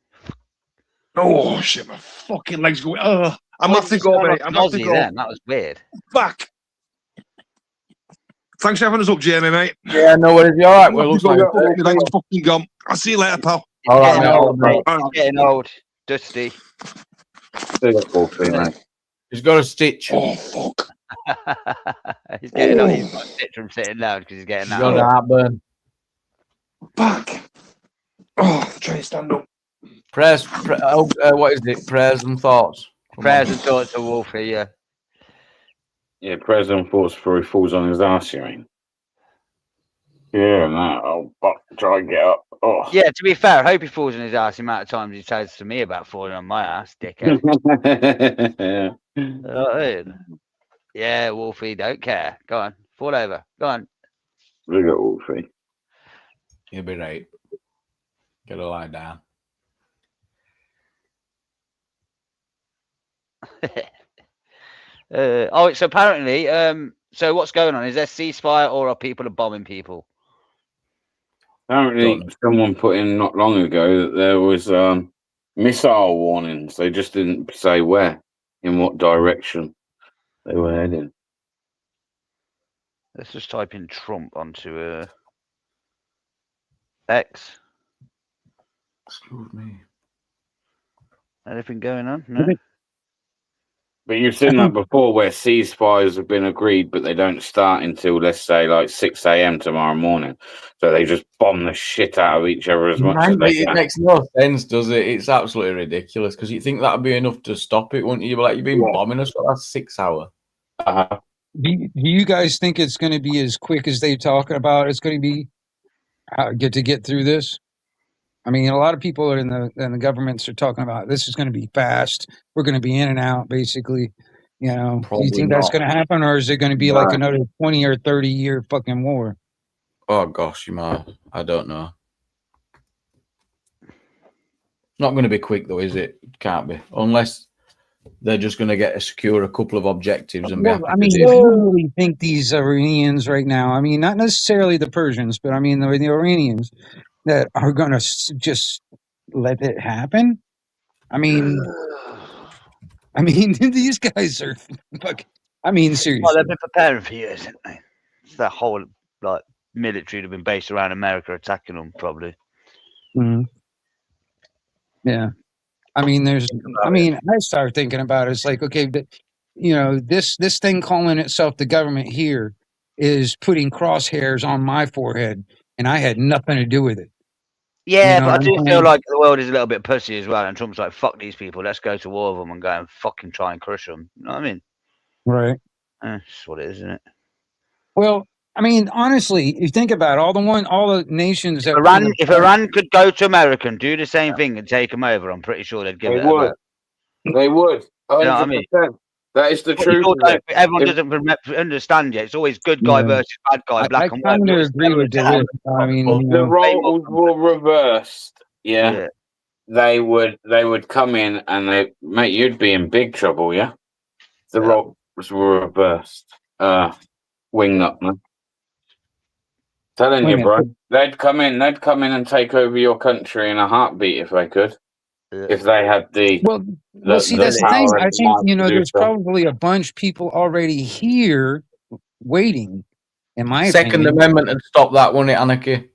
Oh, shit, my fucking legs going. I'm going to have to go, mate. I'm going to have to go. Then. That was weird. Fuck. Thanks for having us up, Jamie, mate. Yeah, no worries. You all right? Well, looks like thanks, fucking gone. I'll see you later, pal. All right, mate. Getting old, dusty. He's got a stitch. Oh, fuck. He's getting old. He's got a stitch from sitting down because he's getting He's got a heartburn. Fuck. Oh, try to stand up. Prayers. What is it? Prayers and thoughts. Prayers and thoughts of Wolfie, yeah. Yeah, prayers and thoughts before he falls on his ass, you mean? Yeah, no, I'll try and get up. Oh. Yeah, to be fair, I hope he falls on his ass the amount of times he says to me about falling on my ass, dickhead. Yeah, Wolfie, don't care. Go on, fall over. Go on. Look at Wolfie. You'll be right. Get a lie down. So apparently, so what's going on? Is there ceasefire or are people bombing people? Apparently, someone put in not long ago that there was missile warnings. They just didn't say where, in what direction they were heading. Let's just type in Trump onto X. Excuse me. Anything going on? No. But you've seen that before where ceasefires have been agreed, but they don't start until, let's say, like 6 a.m. tomorrow morning. So they just bomb the shit out of each other as much as they can. It makes no sense, does it? It's absolutely ridiculous because you think that would be enough to stop it, wouldn't you? But like, you've been bombing us for the last 6 hours. Do you guys think it's going to be as quick as they're talking about? It's going to be get through this? I mean, a lot of people in the governments are talking about this is going to be fast. We're going to be in and out, basically. You know, do you think that's going to happen, or is it going to be like another 20 or 30 year fucking war? Oh gosh, you might. I don't know. It's not going to be quick though, is it? It can't be, unless they're just going to secure a couple of objectives and be happy. I mean, if you really think these Iranians right now, I mean, not necessarily the Persians, but I mean the Iranians that are going to just let it happen. I mean, these guys are fucking. I mean, seriously. Well, they've been preparing for years, haven't they? It's that whole military that have been based around America attacking them, probably. Mm-hmm. Yeah. I mean, I start thinking about it. It's like, okay, but, you know, this thing calling itself the government here is putting crosshairs on my forehead, and I had nothing to do with it. Yeah, but I do feel like the world is a little bit pussy as well, and Trump's like, fuck these people, let's go to war with them and go and fucking try and crush them. You know what I mean? Right. That's what it is, isn't it? Well, I mean, honestly, you think about it, all the nations that if Iran could go to America and do the same thing and take them over, I'm pretty sure they'd give it a go. They would. 100%. You know what I mean? That is the truth. Everyone doesn't understand yet. It's always good guy versus bad guy, black and white. I agree with you. I mean, the roles were reversed. Yeah. They would come in and mate, you'd be in big trouble. Yeah. The roles were reversed. Wing up, man. Telling you, bro. They'd come in and take over your country in a heartbeat if they could. if they had Well, see, that's the thing. power I and the think, might to do there's so. probably a bunch people already here waiting, in my Second opinion. Amendment and stop that, won't it, Anarchy?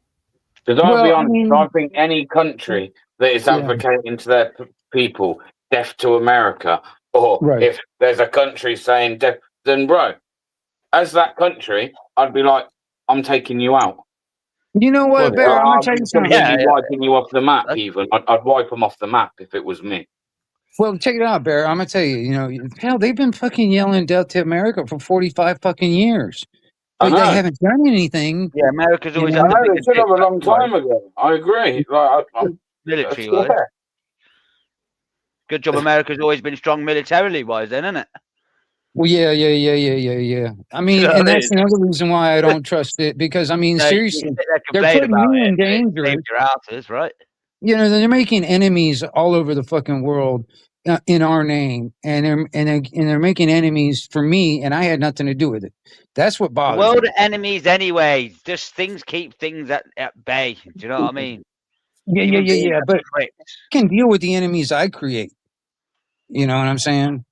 Because I'll Well, be I honest, mean, I think any country that is yeah, advocating to their people death to America, or right. if there's a country saying death, then bro, as that country, I'd be like, I'm taking you out. You know what, Bear? I'm gonna I'd tell be you something. completely wiping you off the map. Even I'd wipe them off the map if it was me. Well, check it out, Bear. I'm gonna tell you. Hell, they've been fucking yelling death to America for 45 fucking years, I but they know. haven't done anything. Yeah, America's always I had the know they biggest should have a dick, long that's why. time ago. I agree. Like, Military wise. Good job America's always been strong militarily wise then, isn't it? Well, yeah. I mean, know and what I that's another reason why I don't trust it, because I mean, No, you seriously, sit there they're complain putting about you it, in but it danger. saves your asses, right? They're making enemies all over the fucking world in our name, and they're making enemies for me, and I had nothing to do with it. That's what The bothers world me. are enemies anyway. Just things keep things at bay. Do you know what I mean? Human beings Yeah. are But pricks. I can deal with the enemies I create. You know what I'm saying?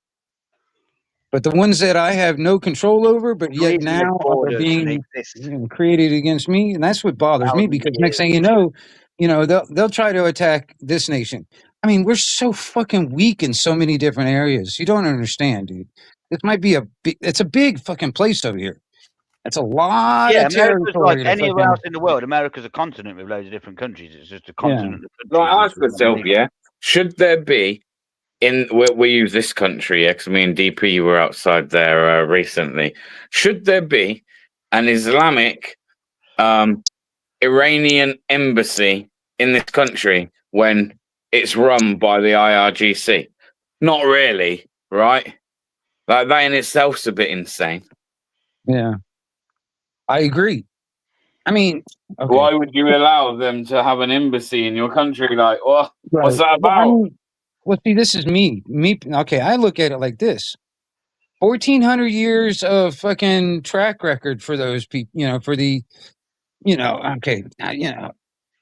But the ones that I have no control over, but The yet reason there's now are borders and they being exist created against me, and that's what bothers me. thousands of Because next years. thing they'll try to attack this nation. I mean, we're so fucking weak in so many different areas. You don't understand, dude. This might be it's a big fucking place over here. It's a lot Yeah, of America's like territory to anywhere else fucking in the world. America's a continent with loads of different countries. It's just a yeah. continent of like, countries. ask yourself, should there be we use this country, because me and DP were outside there recently. Should there be an Islamic Iranian embassy in this country when it's run by the IRGC? Not really, right? Like, that in itself's a bit insane. Yeah, I agree. I mean, okay. Why would you allow them to have an embassy in your country? Like, what's Right. that Well, I about? mean, see, this is me. Okay, I look at it like this: 1,400 years of fucking track record for those people. For the, okay,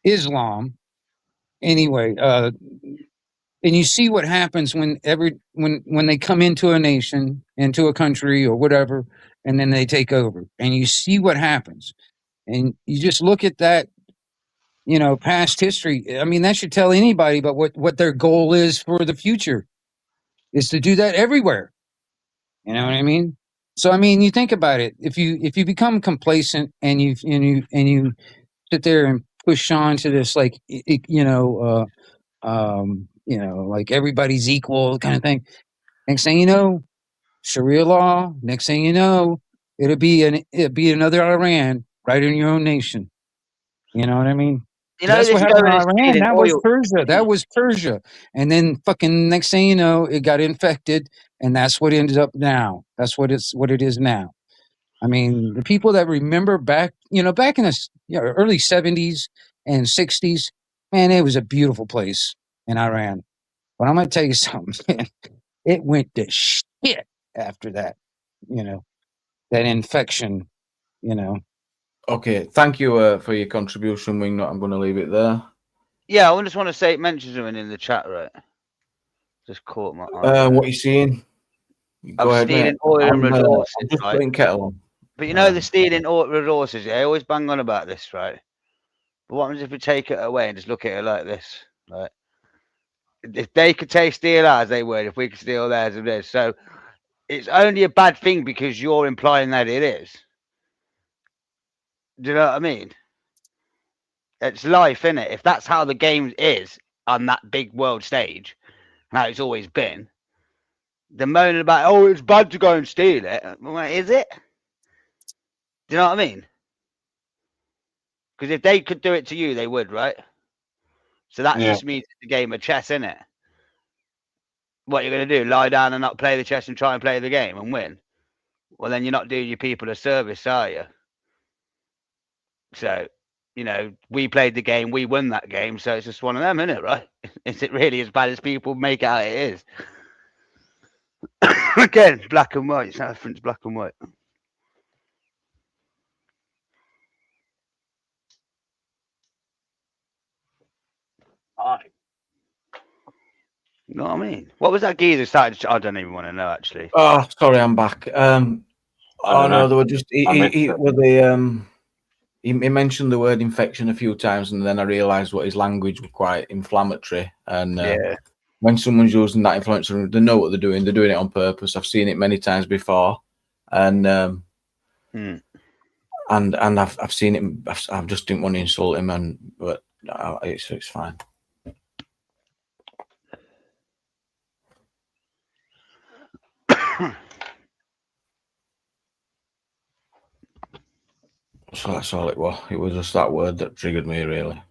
Islam. Anyway, and you see what happens when they come into a nation, into a country or whatever, and then they take over, and you see what happens, and you just look at that. Past history. I mean, that should tell anybody about what their goal is for the future, is to do that everywhere. You know what I mean? So, I mean, you think about it. If you become complacent and you sit there and push on to this, like, like everybody's equal kind of thing. Next thing you know, Sharia law. Next thing you know, it'll be another Iran right in your own nation. You know what I mean? That's what This happened going in and Iran. stealing That was oil. Persia. That was Persia. And then fucking next thing you know, it got infected, and that's what ended up now. That's what it is now. I mean, the people that remember back in the early 70s and 60s, man, it was a beautiful place in Iran. But I'm gonna tell you something, man. It went to shit after that. That infection. Okay, thank you for your contribution, Wingnut. I'm going to leave it there. Yeah, I just want to say, mention something in the chat, right? Just caught my eye. What are you seeing? Go ahead, stealing mate. oil and resources, I'm just right? putting kettle on. But the stealing oil resources, I always bang on about this, right? But what happens if we take it away and just look at it like this, right? If they could steal ours, they would. If we could steal theirs, it is. So it's only a bad thing because you're implying that it is. Do you know what I mean? It's life, innit? If that's how the game is on that big world stage, and how it's always been, the moaning about, oh, it's bad to go and steal it. Well, is it? Do you know what I mean? Because if they could do it to you, they would, right? So that just means it's a game of chess, innit? What you're going to do, lie down and not play the chess and try and play the game and win? Well, then you're not doing your people a service, are you? So, we played the game, we won that game, so it's just one of them, isn't it, right? Is it really as bad as people make out it is? Again, black and white. It's not different, black and white. You know what I mean? What was that geezer started? I don't even want to know actually. Oh, sorry, I'm back. Oh no, they were just he mentioned the word infection a few times, and then I realised what his language was quite inflammatory. And when someone's using that influencer, they know what they're doing. They're doing it on purpose. I've seen it many times before, and and I've seen it. I just didn't want to insult him, but it's fine. So that's all it was. It was just that word that triggered me, really.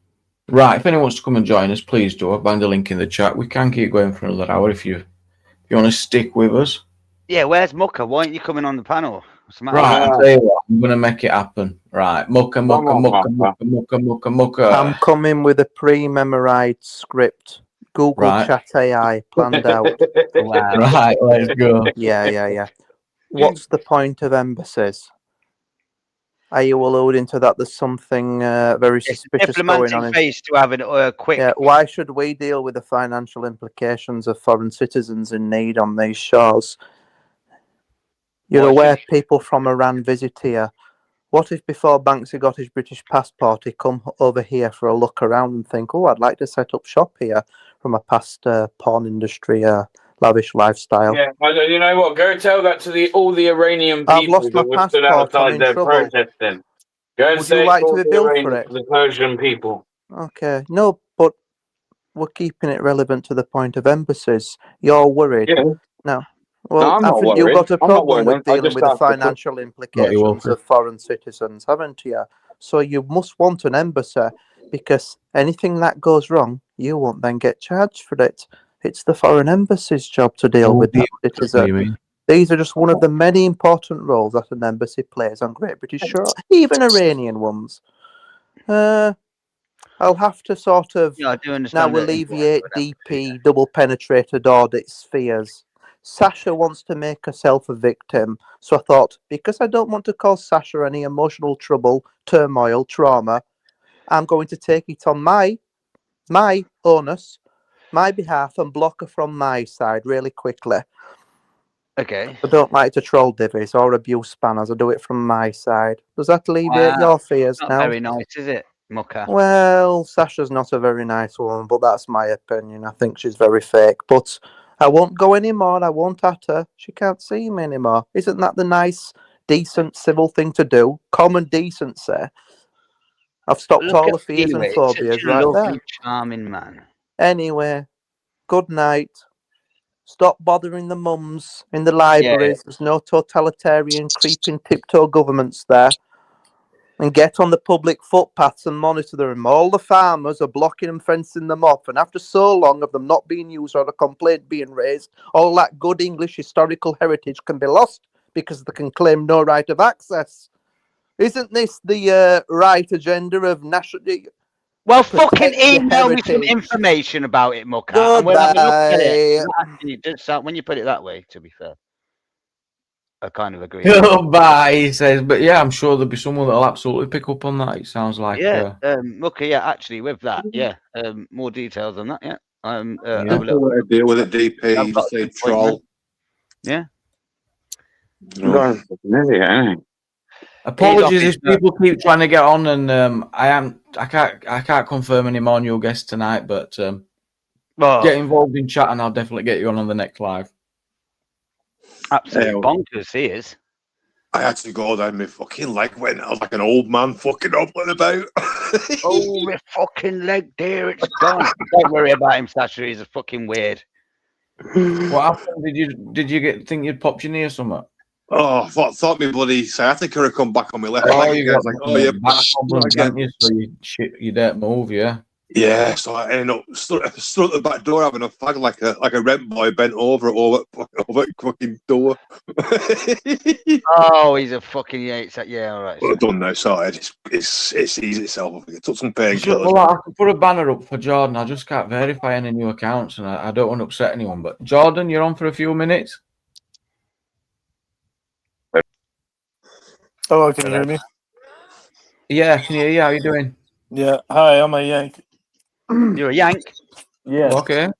Right, if anyone wants to come and join us, please do. I'll find the link in the chat. We can keep going for another hour if you want to stick with us. Yeah, where's Mucka? Why aren't you coming on the panel? Right, I'll tell you what, I'm going to make it happen. Right, Mucka. I'm coming with a pre-memorized script. Google Chat AI planned out. Wow. Right, let's go. Yeah. What's the point of embassies? Are you alluding to that? There's something very suspicious going on. Face to have a quick. Yeah. Why should we deal with the financial implications of foreign citizens in need on these shores? You're aware people from Iran visit here. What if before Banksy got his British passport, he come over here for a look around and think, oh, I'd like to set up shop here from a past porn industry, lavish lifestyle. Yeah, you know what? Go tell that to all the Iranian people I've lost my that were stood passport. I'm outside in there trouble. protesting. Go and Would say you like to for be the billed for Iranian, it? the Persian people. Okay, no, but we're keeping it relevant to the point of embassies. You're worried. Yeah. No. Well, No, I'm not haven't you worried. got a I'm not problem worried. with I dealing just with the asked the financial implications of foreign citizens, haven't you? So you must want an embassy, because anything that goes wrong, you won't then get charged for it. It's the foreign embassy's job to deal with that citizen. These are just one of the many important roles that an embassy plays on Great British shore, even Iranian ones. I'll have to sort of I do understand now alleviate DP double penetrated audit spheres. Sasha wants to make herself a victim, so I thought, because I don't want to cause Sasha any emotional trouble, turmoil, trauma, I'm going to take it on my onus, my behalf, and block her from my side really quickly. Okay. I don't like to troll divvies or abuse spanners. I do it from my side. Does that alleviate your fears not now? very nice, is it, Mucka? Well, Sasha's not a very nice woman, but that's my opinion. I think she's very fake. But I won't go anymore. I won't at her. She can't see me anymore. Isn't that the nice, decent, civil thing to do? Common decency. I've stopped all the fears and phobias right there. Charming man. Anyway, good night. Stop bothering the mums in the libraries. There's no totalitarian, creeping tiptoe governments there. And get on the public footpaths and monitor them. All the farmers are blocking and fencing them off. And after so long of them not being used or a complaint being raised, all that good English historical heritage can be lost because they can claim no right of access. Isn't this the right agenda of national... Well, fucking email me some information about it, Mucka. And we'll have a look at it. Actually, it does sound, when you put it that way, to be fair. I kind of agree. Goodbye, he says. But yeah, I'm sure there'll be someone that'll absolutely pick up on that. It sounds like Mucka, yeah, actually, with that, more details on that, Have a deal with it, DP. Just say troll. Yeah. No. Apologies if people keep trying to get on, and I can't confirm any more new guests tonight, but get involved in chat and I'll definitely get you on the next live. Absolutely bonkers he is. I had to go down, my fucking leg went. I was like an old man fucking hobbling about. Oh, my fucking leg there, it's gone. Don't worry about him, Sasha. He's a fucking weird. What happened? Did you think you'd popped your knee or something? Oh, I thought me bloody sciatica had come back on my left leg. You got like, yeah, back problems, didn't you? So you don't move, yeah. Yeah, so I ended up stood at the back door having a fag like a rent boy bent over the fucking door. Oh, he's a fucking all right. Well, done now, sorry. It's eased itself. I took some painkillers. Well, I can put a banner up for Jordan. I just can't verify any new accounts, and I don't want to upset anyone. But Jordan, you're on for a few minutes. Oh, can you hear me? Yeah, can you hear you? How you doing? Yeah. Hi, I'm a Yank. You're a Yank? Yeah. Okay.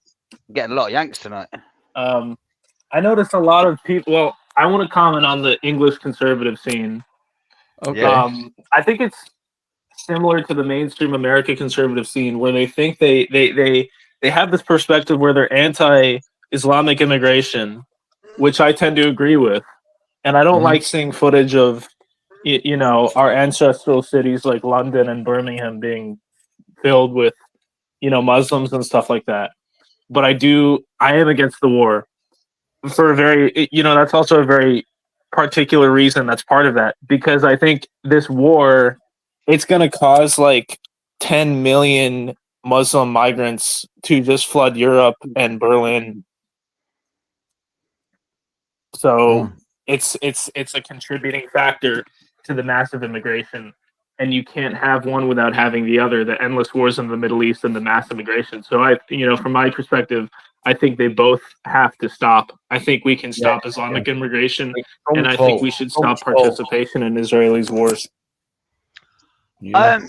Getting a lot of Yanks tonight. I noticed a lot of people. Well, I want to comment on the English conservative scene. Okay. I think it's similar to the mainstream American conservative scene, where they think they have this perspective where they're anti-Islamic immigration, which I tend to agree with, and I don't like seeing footage of our ancestral cities like London and Birmingham being filled with Muslims and stuff like that. But I am against the war for a very that's also a very particular reason. That's part of that, because I think this war, it's going to cause like 10 million Muslim migrants to just flood Europe and Berlin. So it's a contributing factor to the massive immigration, and you can't have one without having the other. The endless wars in the Middle East and the mass immigration. So from my perspective, I think they both have to stop. I think we can stop Islamic immigration, and I think we should stop participation in Israelis' wars. Yeah,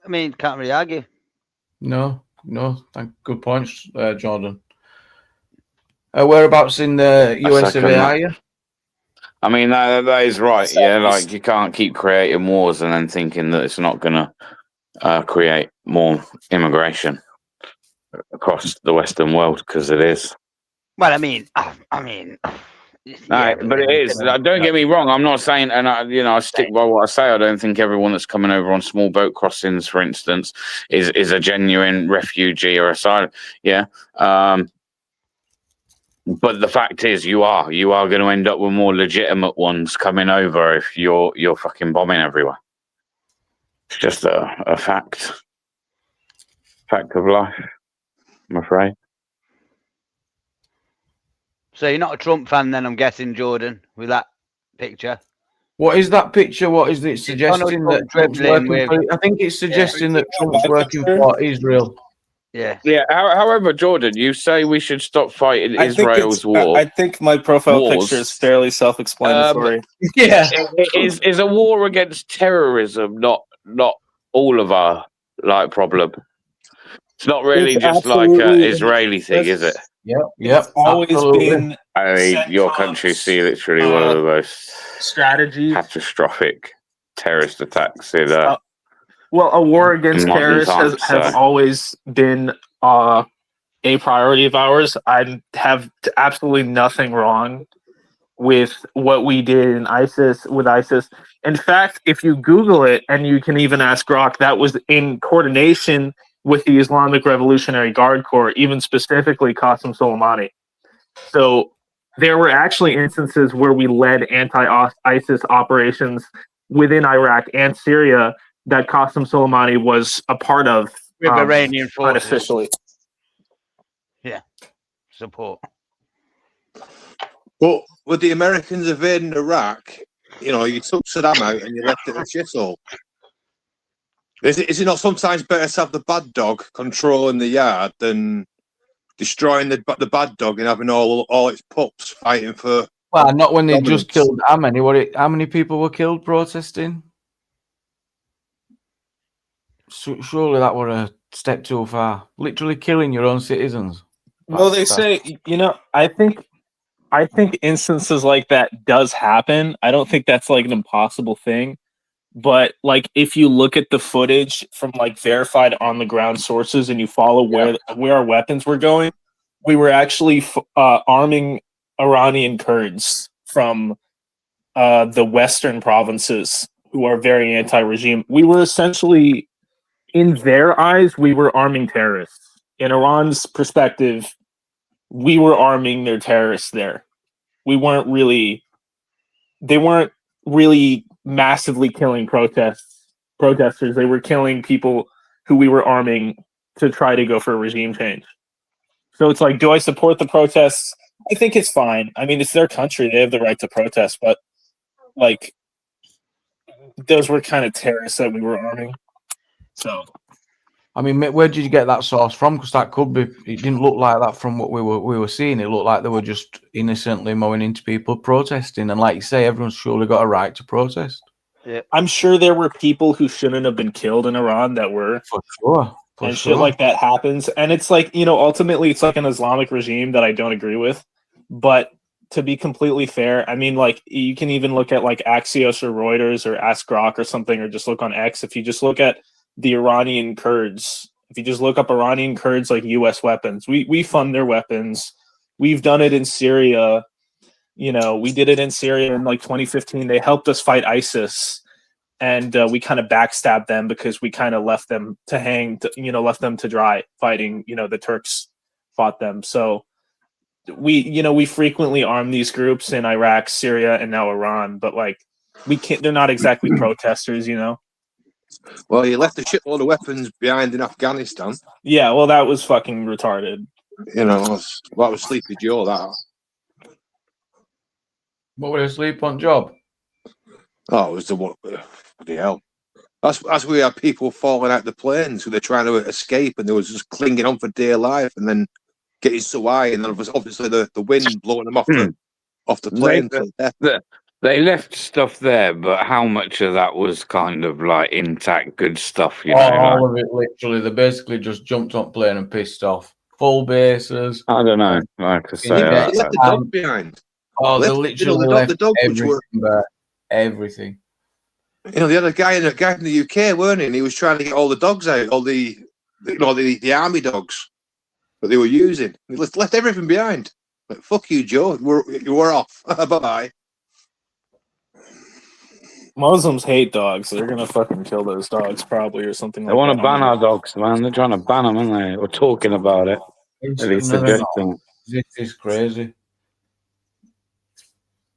I mean, can't really argue. No, good points, Jordan. Whereabouts in the US of A are you? I mean, that is right. Yeah, like you can't keep creating wars and then thinking that it's not going to create more immigration across the Western world, because it is. Well, I mean, No, but it is. Don't get me wrong. I'm not saying, and I stick by what I say. I don't think everyone that's coming over on small boat crossings, for instance, is a genuine refugee or asylum. Yeah. But the fact is, you are going to end up with more legitimate ones coming over if you're fucking bombing everywhere. It's just a fact of life, I'm afraid. So you're not a Trump fan then, I'm guessing, Jordan, with that picture. What is that picture? What is it suggesting that Trump's working for? I think it's suggesting that Trump's working for Israel. Yeah. However, Jordan, you say we should stop fighting Israel's war. I think my profile picture is fairly self-explanatory. Is a war against terrorism not all of our problem? It's not really just like an Israeli thing, is it? Yep. It's always been. I mean, your country see literally one of the most catastrophic terrorist attacks in. Well, a war against terrorists has always been a priority of ours. I have absolutely nothing wrong with what we did in ISIS. In fact, if you Google it, and you can even ask Grok, that was in coordination with the Islamic Revolutionary Guard Corps, even specifically Qasem Soleimani. So there were actually instances where we led anti-ISIS operations within Iraq and Syria that Qasem Soleimani was a part of, with Iranian forces. Unofficially. Yeah, support. But with the Americans invading Iraq, you took Saddam out and you left it a shithole. Is it not sometimes better to have the bad dog controlling the yard than destroying the bad dog and having all its pups fighting for? Well, not when they dominance? just killed how many people were killed protesting? Surely that were a step too far. Literally killing your own citizens. Well, they say, I think instances like that does happen. I don't think that's like an impossible thing. But like, if you look at the footage from like verified on the ground sources and you follow where our weapons were going, we were actually arming Iranian Kurds from the western provinces who are very anti-regime. We were essentially, in their eyes, we were arming terrorists. In Iran's perspective, we were arming their terrorists there. They weren't really massively killing protesters. They were killing people who we were arming to try to go for a regime change. So it's like, do I support the protests? I think it's fine. I mean, it's their country. They have the right to protest, but like, those were kind of terrorists that we were arming. So, I mean, where did you get that source from? Because that could be. It didn't look like that from what we were seeing. It looked like they were just innocently mowing into people protesting. And like you say, everyone's surely got a right to protest. Yeah, I'm sure there were people who shouldn't have been killed in Iran that were. For sure. and shit like that happens. And it's like, you know, ultimately it's like an Islamic regime that I don't agree with. But to be completely fair, I mean, like, you can even look at like Axios or Reuters or Ask Grok or something, or just look on X. If you just look at the Iranian Kurds, if you just look up Iranian Kurds, like US weapons, we fund their weapons. We've done it in Syria. You know, we did it in Syria in like 2015. They helped us fight ISIS. And we kind of backstabbed them because we kind of left them to hang, left them to dry fighting. You know, the Turks fought them. So we frequently arm these groups in Iraq, Syria, and now Iran. But like, we can't. They're not exactly protesters, you know. Well, you left a shitload of weapons behind in Afghanistan. Yeah, well, that was fucking retarded. You know, that was Sleepy Joe. That. What were they sleep on job? Oh, it was the what? Bloody hell! That's where we had people falling out the planes who they're trying to escape, and they was just clinging on for dear life, and then getting so high, and then obviously the wind blowing them off the plane. They left stuff there, but how much of that was kind of like intact, good stuff? You know, all of it, literally. They basically just jumped on plane and pissed off. Full bases. I don't know. Like I say, they left the dog behind. Oh, they literally left the dog, everything. You know, the other guy in the UK, weren't he? And he was trying to get all the dogs out, all the army dogs that they were using. He left everything behind. Like, fuck you, Joe. You were off. Bye bye. Muslims hate dogs. So they're gonna fucking kill those dogs, probably, or something. They want to ban our dogs, man. They're trying to ban them, aren't they? We're talking about it. At least suggesting. This is crazy.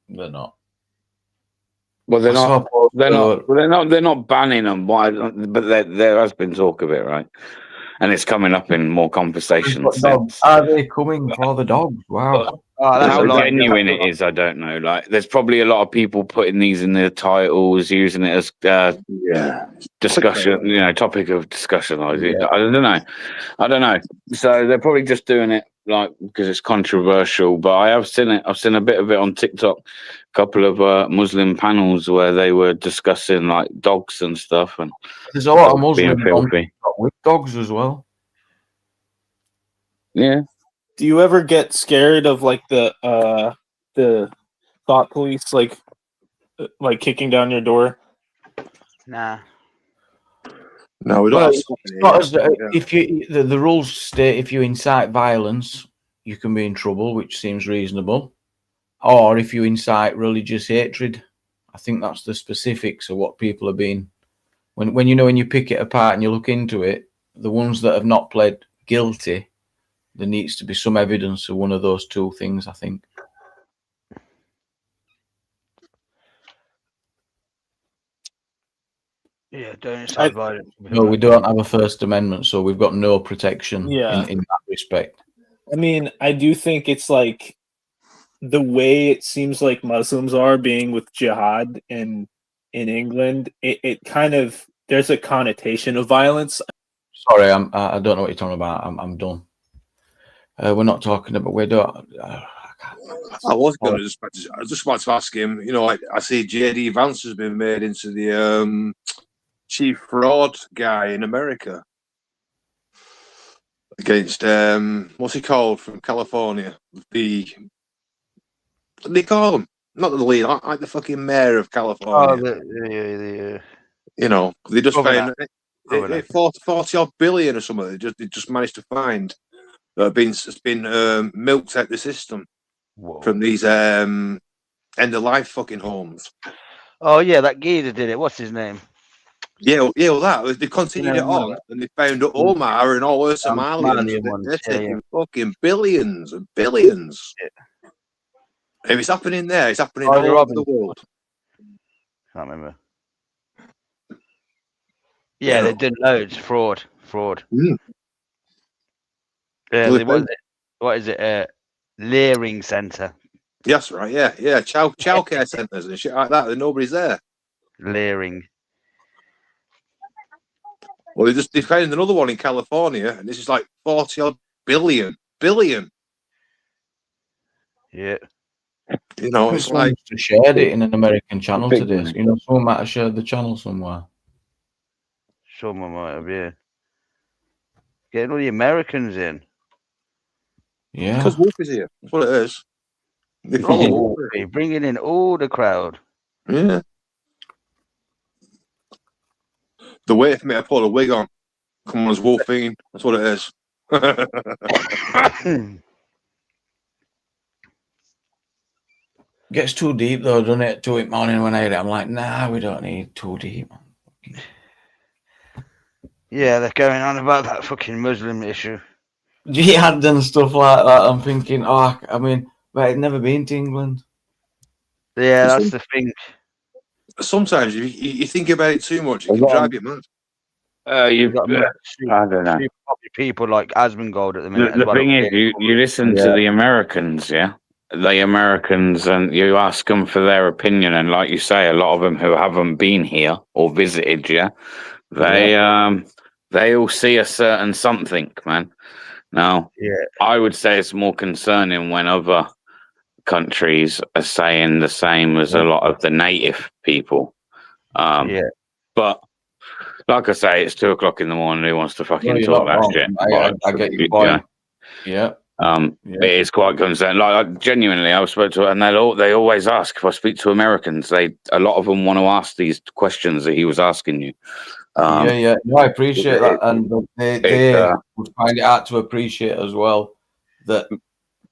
They're not. Well, they're not. They're not banning them. Why? But there has been talk of it, right? And it's coming up in more conversations. Are they coming for the dogs? Wow. How genuine it is, I don't know. Like, there's probably a lot of people putting these in their titles, using it as discussion, topic of discussion. I don't know. So they're probably just doing it like because it's controversial. But I have seen it. I've seen a bit of it on TikTok. A couple of Muslim panels where they were discussing like dogs and stuff, and there's a lot of Muslim with dogs as well. Yeah. Do you ever get scared of like the thought police like kicking down your door? Nah. No, we don't. If the rules state if you incite violence, you can be in trouble, which seems reasonable. Or if you incite religious hatred, I think that's the specifics of what people are being. When you pick it apart and you look into it, the ones that have not pled guilty, there needs to be some evidence of one of those two things, I think. Yeah, don't incite violence. No, we don't have a First Amendment, so we've got no protection in that respect. I mean, I do think it's like the way it seems like Muslims are being with jihad in England, it kind of, there's a connotation of violence. Sorry, I don't know what you're talking about. I'm done. We're not talking about. We don't. I was going to I just want to ask him. I see JD Vance has been made into the chief fraud guy in America against what's he called from California? What do they call him? Not the lead, like the fucking mayor of California. They just found 40 odd billion or something. They just managed to find that it's been milked out the system from these end of life fucking homes. Oh yeah, that geezer did it. What's his name? Well, that they continued it on, and they found Omar and all her Somalians. They're taking fucking billions and billions. Yeah. If it's happening there, it's happening all over the world. Can't remember. Yeah, they did loads. Fraud. Mm. What is it? Leering Centre. Yes, right. Yeah. Childcare centres and shit like that. And nobody's there. Leering. Well, they found another one in California, and this is like 40 odd billion. Yeah. It's like shared it in an American channel today. Someone might have shared the channel somewhere. Someone might have, yeah. Getting all the Americans in. Yeah. Because Wolf is here. That's what it is. They follow Wolf. Bringing in all the crowd. Yeah. The wait for me to put a wig on. Come on, as Wolfine. That's what it is. Gets too deep though, doesn't it? 2 in the morning when I hear it, I'm like, nah, we don't need too deep. Yeah, they're going on about that fucking Muslim issue. Jihad and stuff like that. I'm thinking, but I'd never been to England. Yeah, that's the thing. Sometimes you think about it too much, it can drive you mad. I don't know. People like Asmongold at the minute. The thing is, you listen to the Americans, the Americans, and you ask them for their opinion, and like you say, a lot of them who haven't been here or visited, they all see a certain something, man. Now, I would say it's more concerning when other countries are saying the same as a lot of the native people. But like I say, it's 2 o'clock in the morning. Who wants to fucking talk that shit? I get your point. Yeah. It is quite concerning. Like, genuinely, I spoke to, and they always ask if I speak to Americans. A lot of them want to ask these questions that he was asking you. No, I appreciate that, and they would find it hard to appreciate as well that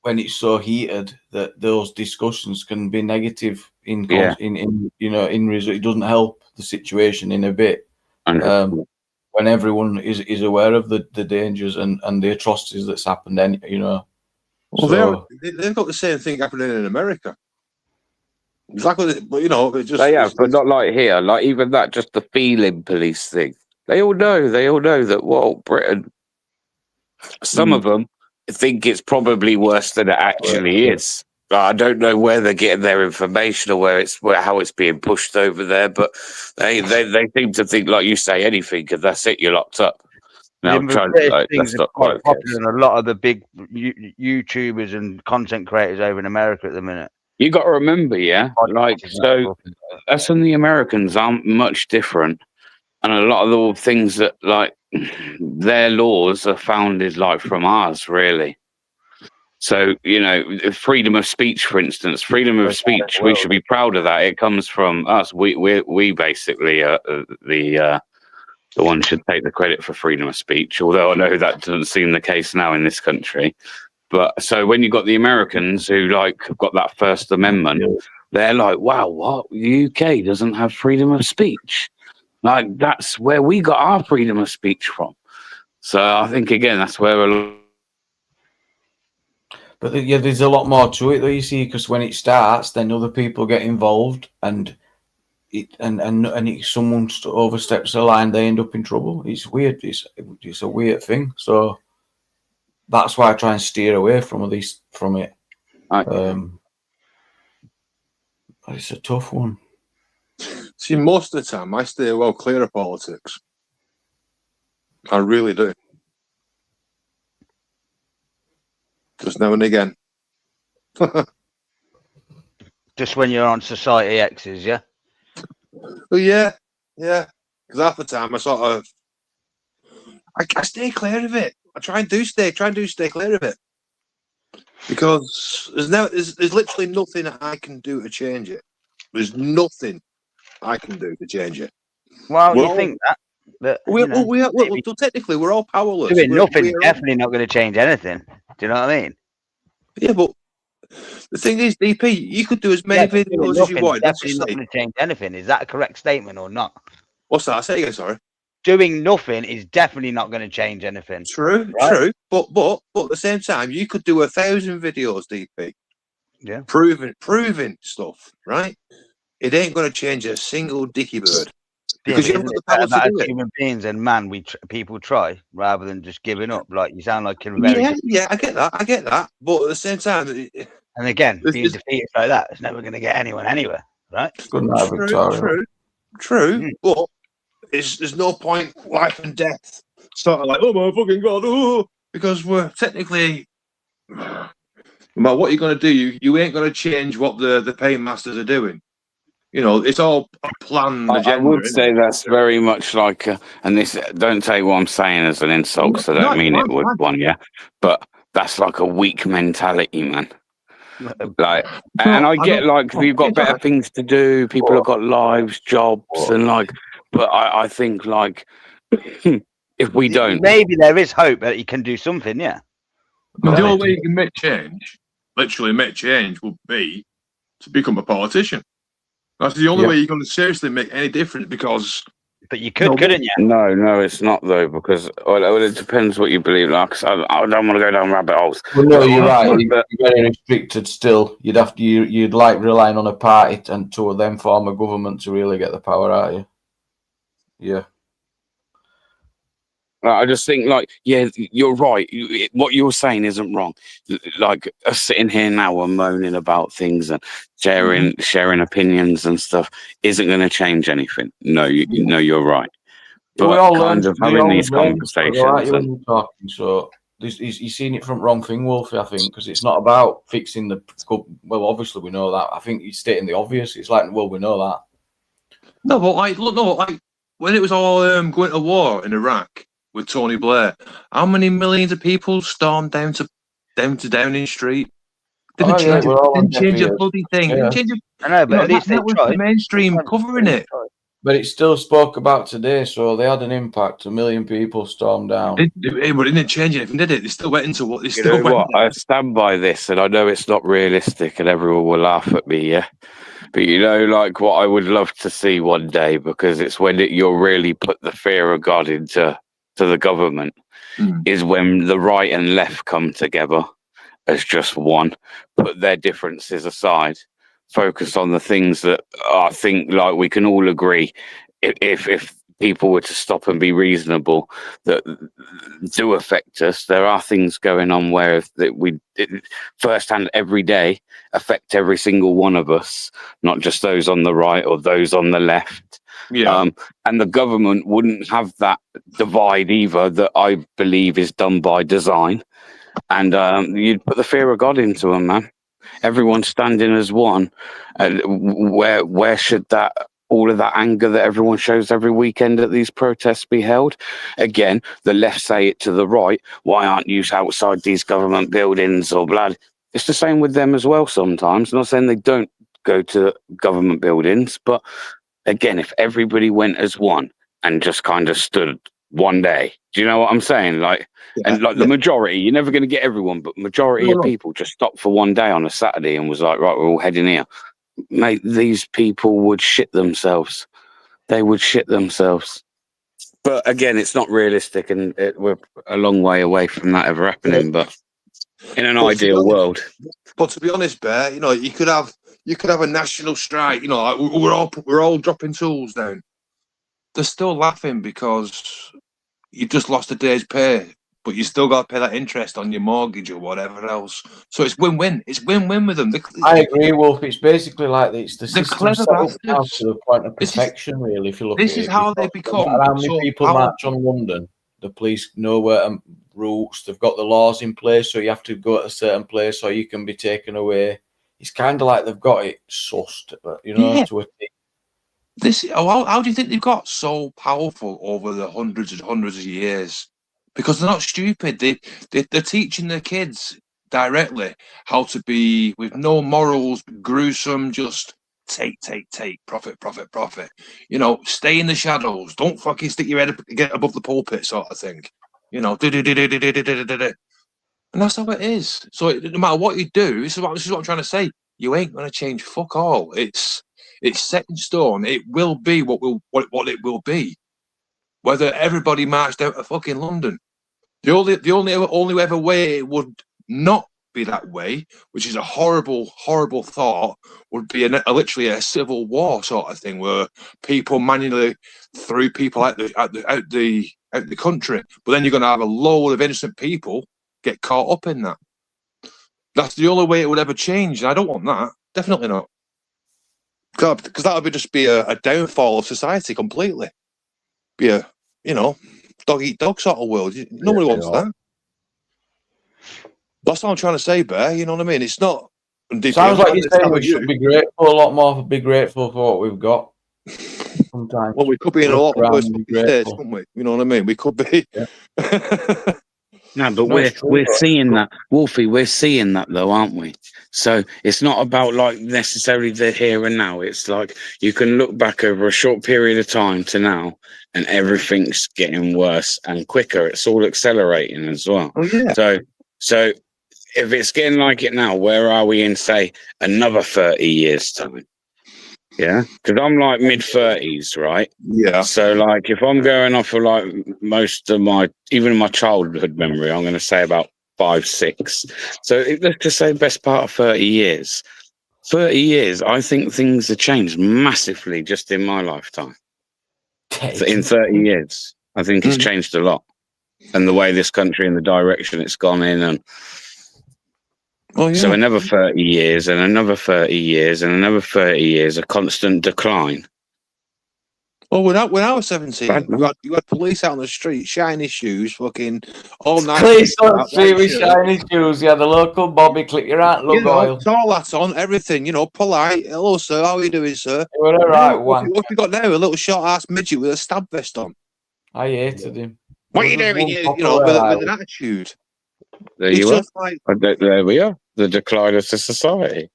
when it's so heated, that those discussions can be negative in result. It doesn't help the situation in a bit. When everyone is aware of the dangers and the atrocities that's happened, Well, they've got the same thing happening in America. Exactly, but it just but not like here. Like even that, just the feeling police thing. They all know that Britain. Some of them think it's probably worse than it actually is. I don't know where they're getting their information or how it's being pushed over there, but they seem to think, like you say, anything, and that's it, you're locked up. Now, things are quite popular in a lot of the big YouTubers and content creators over in America at the minute. You got to remember, so us and the Americans aren't much different, and a lot of the things that their laws are founded from ours, really. So, freedom of speech, for instance, freedom of speech, we should be proud of that. It comes from us. We basically the one should take the credit for freedom of speech, although I know that doesn't seem the case now in this country. But so when you got the Americans who have got that First Amendment, they're like, wow, what? The UK doesn't have freedom of speech. That's where we got our freedom of speech from. So I think, again, that's where But there's a lot more to it, though. You see, because when it starts, then other people get involved, and someone oversteps the line, they end up in trouble. It's weird. It's a weird thing. So that's why I try and steer away from it. It's a tough one. See, most of the time, I stay well clear of politics. I really do. Just now and again. Just when you're on Society X's, yeah? Oh, yeah. Because half the time, I stay clear of it. I try and stay clear of it. Because there's literally nothing I can do to change it. There's nothing I can do to change it. Well, you think that? But technically, we're all powerless. Doing nothing is definitely not going to change anything. Do you know what I mean? Yeah, but the thing is, DP, you could do as many videos as you want. Definitely not going to change anything. Is that a correct statement or not? What's that? Say again, sorry. Doing nothing is definitely not going to change anything. True. But at the same time, you could do 1,000 videos, DP. Yeah. Proving stuff, right? It ain't going to change a single dicky bird. Because you haven't got the power to do it. Human beings and people try rather than just giving up. Like you sound like yeah, I get that. But at the same time, and again, being defeated like that, it's never going to get anyone anywhere, right? True. But there's no point life and death. Sort of like, oh my fucking god, because we're technically, no matter what you're going to do, you ain't going to change what the paying masters are doing. You know, it's all a planned I agenda. would isn't say it? that's very much like, and this, don't take what I'm saying as an insult, because I don't mean it with one, yeah. But that's like a weak mentality, man. Like, and I get like you've got better things to do. People have got lives, jobs, and like. But I think like if we don't, maybe there is hope that he can do something. Yeah. But the only way you can make change, literally make change, would be to become a politician. That's the only way you're going to seriously make any difference, because. But you could, couldn't you? No, it's not though, because it depends what you believe. Like, I don't want to go down rabbit holes. Well, no, you're right. You're very restricted still. You'd like relying on a party and to then form a government to really get the power out of you. Yeah. I just think, like, yeah, you're right. What you're saying isn't wrong. Like, us sitting here now and moaning about things and sharing opinions and stuff isn't going to change anything. No, you're right. But we all kind of having these conversations. When you're talking, so you're seeing it from wrong thing, Wolfie, I think, because it's not about fixing the. Well, obviously we know that. I think you're stating the obvious. It's like, well, we know that. No, but like when it was all going to war in Iraq with Tony Blair, how many millions of people stormed down to Downing Street? Didn't change a bloody thing. Yeah. Didn't change I know, but at least that was the mainstream covering it. But it still spoke about today, so they had an impact. 1 million people stormed down. It didn't change anything, did it? They still went into what they You know what? I stand by this, and I know it's not realistic, and everyone will laugh at me, yeah. But you know, like what I would love to see one day, because it's when you'll really put the fear of God into the government, is when the right and left come together as just one, put their differences aside, focus on the things that I think like we can all agree. If people were to stop and be reasonable, that do affect us. There are things going on where firsthand every day affect every single one of us, not just those on the right or those on the left. Yeah. And the government wouldn't have that divide either, that I believe is done by design. And you'd put the fear of God into them, man. Everyone standing as one. Where should all of that anger that everyone shows every weekend at these protests be held? Again, the left say it to the right. Why aren't you outside these government buildings or blah? It's the same with them as well sometimes. I'm not saying they don't go to government buildings, but again, if everybody went as one and just kind of stood one day, do you know what I'm saying? Like, and like the majority, you're never going to get everyone, but majority of people just stopped for one day on a Saturday and was like, right, we're all heading here. Mate, these people would shit themselves. They would shit themselves. But again, it's not realistic, and we're a long way away from that ever happening. But in an ideal world. But to be honest, Bear, you know, you could have a national strike. You know, like we're all dropping tools down. They're still laughing because you just lost a day's pay, but you still got to pay that interest on your mortgage or whatever else. So it's win-win. It's win-win with them. I agree, Wolf. It's basically like it's the system clever set up now bastards. to the point of perfection, really, if you look at it. This is how they become. No matter how many people march on London, the police know where routes, they've got the laws in place, so you have to go to a certain place or you can be taken away. It's kind of like they've got it sussed, you know, to a thing. How do you think they've got so powerful over the hundreds and hundreds of years? Because they're not stupid. They're teaching their kids directly how to be with no morals, gruesome, just take, profit. You know, stay in the shadows. Don't fucking stick your head get above the pulpit, sort of thing. You know, and that's how it is. So no matter what you do, this is what I'm trying to say. You ain't gonna change fuck all. It's set in stone. It will be what it will be. Whether everybody marched out of fucking London, the only ever way it would not be that way, which is a horrible thought, would be literally a civil war sort of thing where people manually threw people out the country. But then you're going to have a load of innocent people get caught up in that. That's the only way it would ever change. And I don't want that. Definitely not. Because that would just be a downfall of society completely. Be a, you know, dog eat dog sort of world. Nobody wants that. That's what I'm trying to say, Bear. You know what I mean? It's not Sounds like you're saying we should be grateful, a lot more be grateful for what we've got. Sometimes. Well, we could be in a lot worse states, couldn't we? You know what I mean? We could be. Yeah. No, but we're seeing that, Wolfie. We're seeing that though, aren't we? So it's not about like necessarily the here and now. It's like you can look back over a short period of time to now, and everything's getting worse and quicker. It's all accelerating as well. Oh yeah. So if it's getting like it now, where are we in say another 30 years time? Yeah, because I'm like mid-30s, right? Yeah. So like, if I'm going off of like most of my, even my childhood memory, I'm going to say about 5, 6. So let's just say best part of 30 years. 30 years, I think things have changed massively just in my lifetime. So in 30 years, I think it's changed a lot, and the way this country and the direction it's gone in, and. Oh, yeah. So another 30 years and another 30 years and another 30 years, a constant decline. Well, when I was 17, you had police out on the street, shiny shoes, fucking all night. Police on the street with shiny shoes. Yeah, the local Bobby, click your aunt, lug oil. It's all that's on, everything, polite. Hello, sir. How are you doing, sir? You were all right, one. What have you got now? A little short-ass midget with a stab vest on. I hated him. What are you doing, with an attitude? There you are. Like, there we are. The decline of society.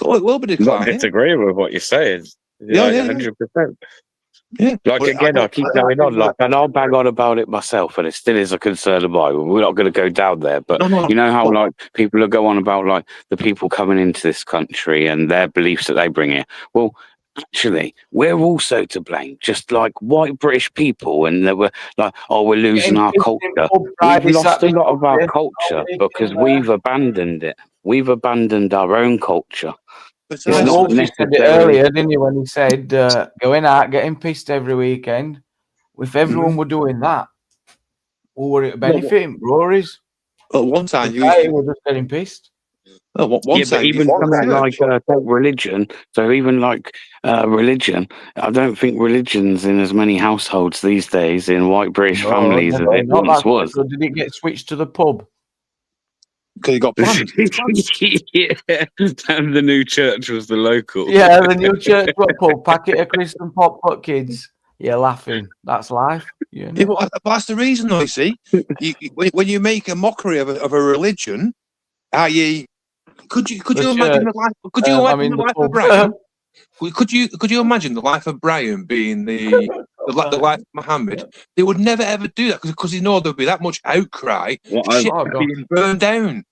Oh, it will be declining. Not disagree with what you're saying. Yeah, 100%. Yeah. Like, again, I keep going on, like, and I'll bang on about it myself, and it still is a concern of mine. We're not going to go down there, but you know how, like, people will go on about, like, the people coming into this country and their beliefs that they bring here. Well, actually, we're also to blame, just like white British people, and they were like, "Oh, we're losing our culture." We've lost a lot of our culture because we've abandoned it. We've abandoned our own culture. It's not necessarily earlier, didn't you, when he said going out, getting pissed every weekend? If everyone were doing that, who would it benefiting? Breweries. Well, one time were just getting pissed. Oh, but even something like take religion. So even like religion, I don't think religion's in as many households these days in white British families as it once was. So did it get switched to the pub? Because you got planned. Yeah, and the new church was the local. Yeah, the new church got pub. Packet of crisps and pop kids. You're laughing. That's life. Yeah, but that's the reason, though. You see, when you make a mockery of a religion, i.e., could you imagine the life? Could you imagine the life of Brian? Could you imagine the life of Brian being the life of Muhammad? They would never ever do that because they know there'll be that much outcry, shit being burned down.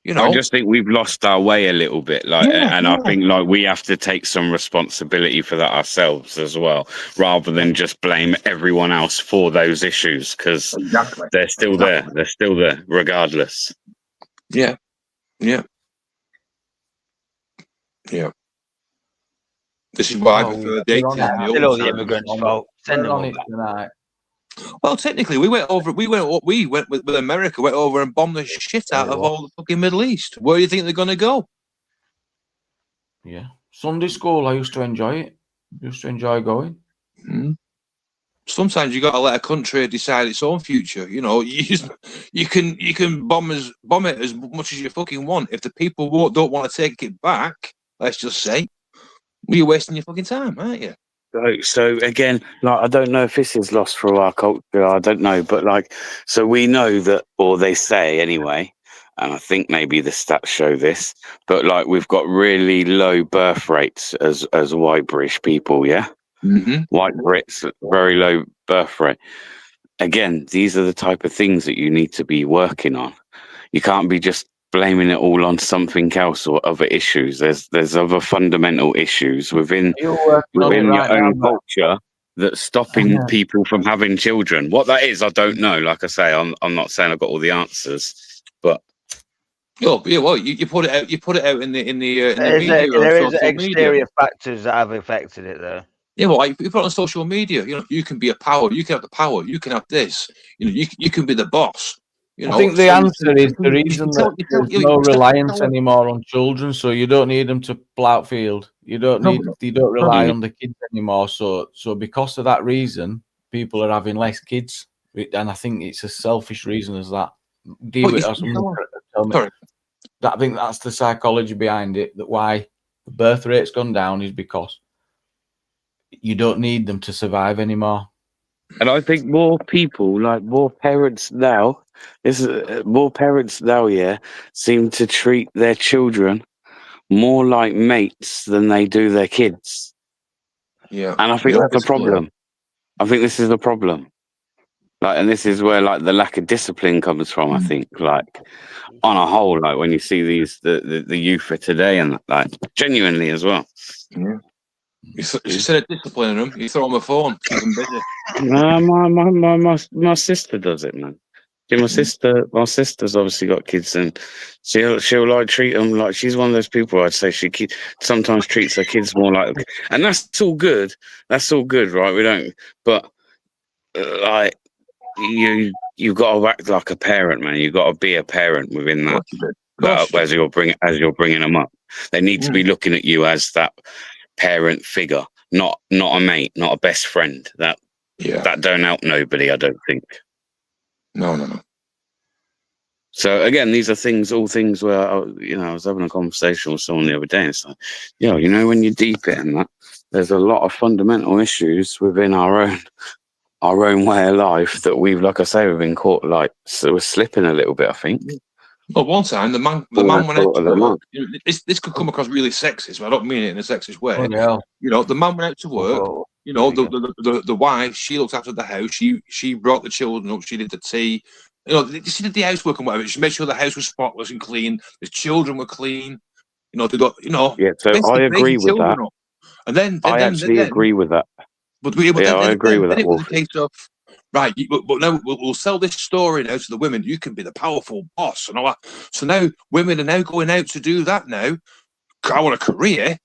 I just think we've lost our way a little bit, and I think like we have to take some responsibility for that ourselves as well, rather than just blame everyone else for those issues because they're still there. They're still there, regardless. Yeah. This is why I prefer dating. Still all the immigrants' fault. Send them on it tonight. Well, technically, we went with America, went over and bombed the shit out of all the fucking Middle East. Where do you think they're going to go? Yeah, Sunday school. I used to enjoy it. Used to enjoy going. Sometimes you got to let a country decide its own future. You can bomb it as much as you fucking want. If the people don't want to take it back, let's just say, you're wasting your fucking time, aren't you? So again, like I don't know if this is lost through our culture. I don't know, but like, so we know that, or they say anyway, and I think maybe the stats show this, but like we've got really low birth rates as white British people. Yeah, white Brits, very low birth rate. Again, these are the type of things that you need to be working on. You can't be just blaming it all on something else or other issues. There's other fundamental issues within your own culture that's stopping people from having children. What that is, I don't know. Like I say, I'm not saying I've got all the answers, but you put it out. You put it out in the media. There is exterior factors that have affected it, though. Yeah, well, you put it on social media. You can be a power. You can have the power. You can have this. You can be the boss. I think the answer is the reason that there's no reliance anymore on children, so you don't need them to plough field. You don't rely on the kids anymore. So because of that reason, people are having less kids, and I think it's a selfish reason as that. I think that's the psychology behind it. That why the birth rate's gone down is because you don't need them to survive anymore. And I think more people, like more parents now, more parents now, yeah, seem to treat their children more like mates than they do their kids. Yeah. And I think that's a problem. I think this is the problem. Like, and this is where like the lack of discipline comes from. I think, like, on a whole, like when you see the youth of today, and like genuinely as well. Yeah. Instead of disciplining them, you throw them a phone, keep them busy. My sister does it, man. See, my sister's obviously got kids, and she'll like treat them like she's one of those people. I'd say she sometimes treats her kids more like, and that's all good. That's all good, right? We don't, but like you've got to act like a parent, man. You've got to be a parent within that. As you're bringing them up, they need to be looking at you as that parent figure, not a mate, not a best friend. That don't help nobody, I don't think. No. So again, these are all things where I was having a conversation with someone the other day, and it's like, when you deep it in that, there's a lot of fundamental issues within our own way of life that we've been caught we're slipping a little bit, I think. Well, one time the man went out to work. This could come across really sexist, but I don't mean it in a sexist way. Oh, yeah. The man went out to work. The wife, she looked after the house. She brought the children up. She did the tea. She did the housework and whatever. She made sure the house was spotless and clean. The children were clean. They got. Yeah, so I agree with that. Up. And then I actually agree with that. But I agree with that. It was a case of, right, but now we'll sell this story now to the women. You can be the powerful boss and all that. So now women are now going out to do that now. I want a career.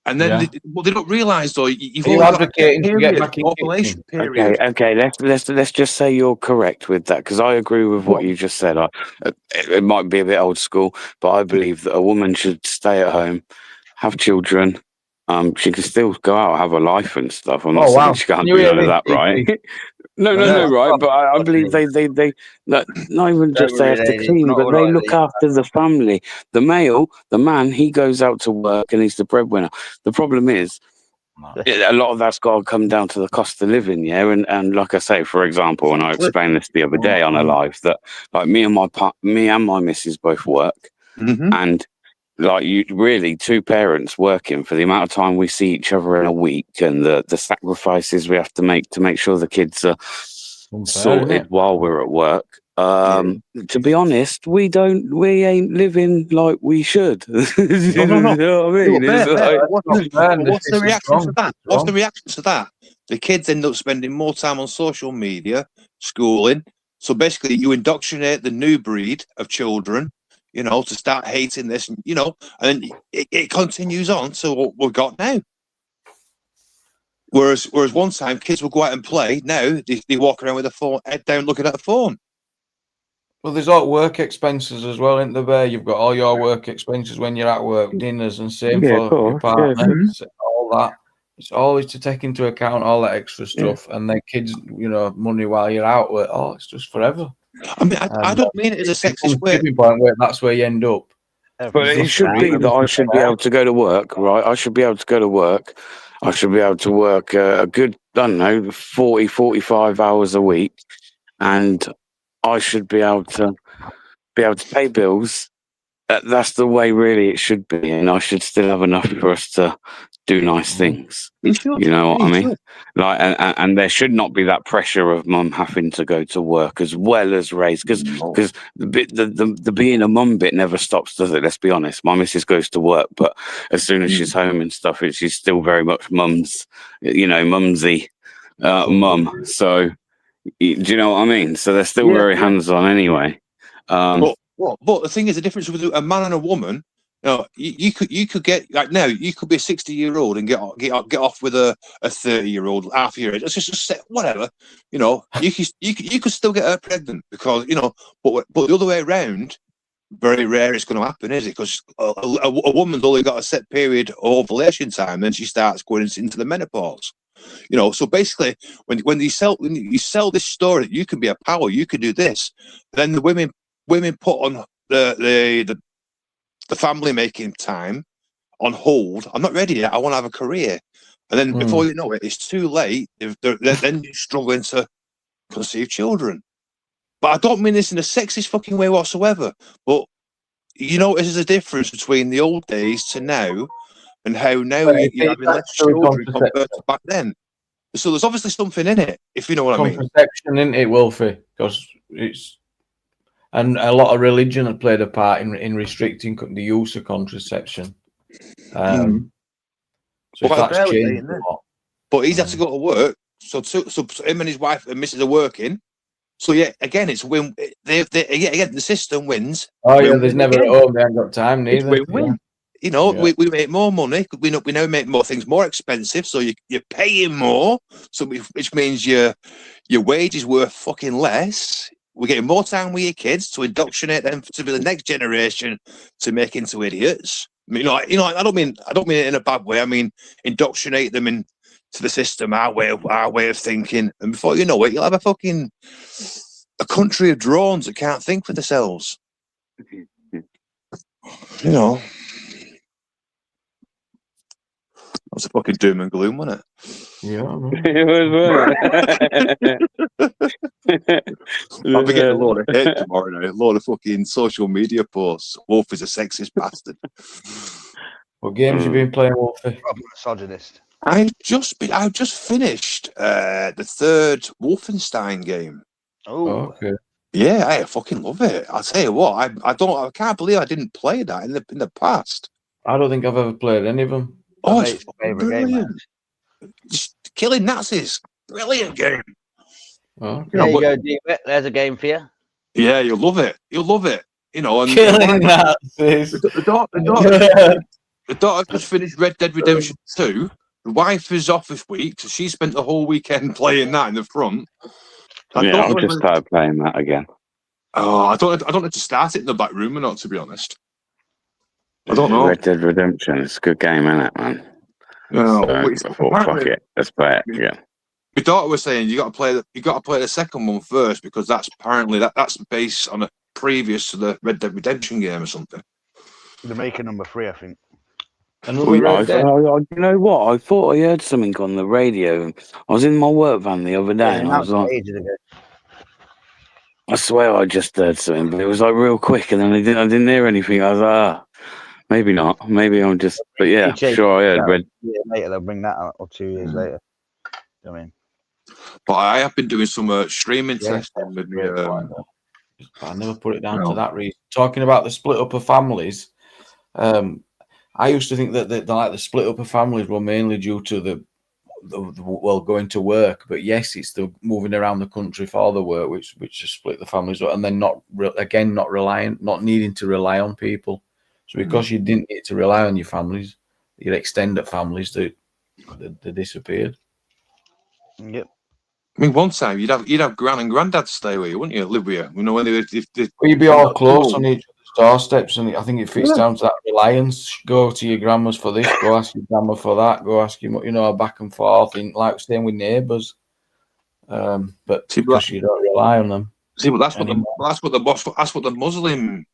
And then they don't realise, though, you've only got a population period. Okay. Let's just say you're correct with that, because I agree with what you just said. It might be a bit old school, but I believe that a woman should stay at home, have children. She can still go out and have a life and stuff. I'm not saying she can't do none of that, right? No, right. But I believe they not even just they have to clean, but they look after the family. The man, he goes out to work and he's the breadwinner. The problem is, a lot of that's got to come down to the cost of living, yeah. And like I say, for example, and I explained this the other day on a live, that like me and my missus both work, and like you really two parents working for the amount of time we see each other in a week, and the sacrifices we have to make sure the kids are sorted while we're at work. To be honest, we ain't living like we should. No. You know what I mean? What's the reaction to that? What's the reaction to that? The kids end up spending more time on social media, schooling. So basically, you indoctrinate the new breed of children, to start hating this, and then it continues on to what we've got now. Whereas one time kids will go out and play, now they walk around with a phone, head down, looking at a phone. Well, there's all work expenses as well, isn't there? You've got all your work expenses when you're at work, dinners and same for your partner, all that. It's always to take into account all that extra stuff, and then kids, money while you're out. It's just forever. I mean, I don't mean it as a sexist way. Point where that's where you end up. But it should be that I should be able to go to work, right? I should be able to go to work. I should be able to work a good, 40, 45 hours a week, and I should be able to pay bills. That's the way really it should be, and I should still have enough for us to do nice things. You know what I mean? Like, and there should not be that pressure of mum having to go to work as well as raise, because the being a mum bit never stops, does it? Let's be honest. My missus goes to work, but as soon as she's home and stuff, she's still very much mum's, mumsy mum. So, do you know what I mean? So they're still very hands-on anyway. But the thing is, the difference with a man and a woman, you could get, like, now you could be a 60-year-old and get off with a 30-year-old half your age. It's just whatever, you could still get her pregnant, because but the other way around, very rare it's going to happen, is it? Because a woman's only got a set period of ovulation time, then she starts going into the menopause. So basically, when you sell this story, you can be a power, you can do this, then the women put on the the family making time on hold. I'm not ready yet. I want to have a career. And then before you know it, it's too late. Then you're struggling to conceive children. But I don't mean this in a sexist fucking way whatsoever. But you know, there's a difference between the old days to now, and how now you're having less children compared to back then. So there's obviously something in it, if you know what I mean. Contraception, isn't it, Wolfie? Because it's, and a lot of religion had played a part in restricting the use of contraception. So if that's changed a lot. But he's had to go to work, so him and his wife and Mrs. are working. So yeah, again, it's win. Again, the system wins. Oh yeah, there's never at home. They haven't got time neither. It's win-win. Yeah. You know, we make more money. We now make more things more expensive, so you're paying more. So which means your wage is worth fucking less. We're getting more time with your kids to indoctrinate them to be the next generation to make into idiots. I mean, I don't mean it in a bad way. I mean, indoctrinate them into the system, our way of thinking, and before you know it, you'll have a country of drones that can't think for themselves. You know, that was a fucking doom and gloom, wasn't it? Yeah, it was. I'll be getting a load of hate tomorrow now. A load of fucking social media posts. Wolf is a sexist bastard. What games you been playing, Wolfie? I'm a misogynist. I've just finished the third Wolfenstein game. Oh, okay. Yeah, I fucking love it. I'll tell you what, I can't believe I didn't play that in the past. I don't think I've ever played any of them. Oh, it's brilliant. Just killing Nazis. Brilliant game. Oh, there you go, D-Wit. There's a game for you. Yeah, you'll love it. You'll love it. You know, and killing Nazis. The daughter just finished Red Dead Redemption 2. The wife is off this week, so she spent the whole weekend playing that in the front. I just started playing that again. Oh, I don't know to start it in the back room or not, to be honest. I don't know. Red Dead Redemption, it's a good game, isn't it, man? No, so I thought, fuck it, let's play it again. My daughter was saying you got to play the second one first because that's apparently that's based on a previous to the Red Dead Redemption game or something. They're making number 3, I think. You know what? I thought I heard something on the radio. I was in my work van the other day, and I was like, I swear I just heard something, but it was like real quick, and then I didn't hear anything. I was like, maybe not. Maybe I'm just. But yeah, sure, I heard Red. Yeah, later they'll bring that out, or 2 years later. I mean, but I have been doing some streaming testing with me. I never put it down to that reason. Talking about the split up of families, I used to think that the split up of families were mainly due to the going to work. But yes, it's the moving around the country for the work, which has split the families up, and then not needing to rely on people. So because you didn't need to rely on your families, your extended families, they disappeared. Yep. I mean, one time you'd have gran and granddad stay with you, wouldn't you? Live with you. You know, when you'd be all close on each other's doorsteps, and I think it fits down to that reliance. Go to your grandma's for this. Go ask your grandma for that. Go ask your, back and forth. And like staying with neighbours, but because you don't rely on them. See, but that's what the Muslim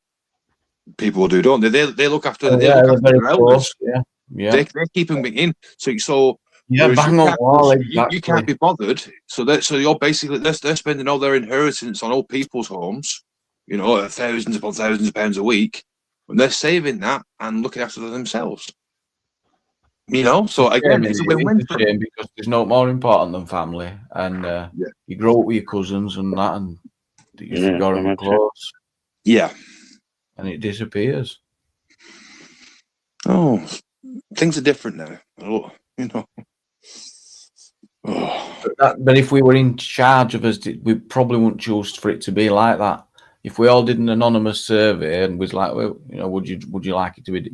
people do, don't they? They look after their elders. Yeah. They keep them in. So. Yeah, bang on wall, exactly. You can't be bothered. So you're basically they're spending all their inheritance on old people's homes, thousands upon thousands of pounds a week, and they're saving that and looking after themselves. So again, it's a win-win because there's no more important than family, and you grow up with your cousins and that, and you've got them close. Yeah, and it disappears. Oh, things are different now. But if we were in charge of us, we probably wouldn't choose for it to be like that. If we all did an anonymous survey and was like, well, would you like it to be?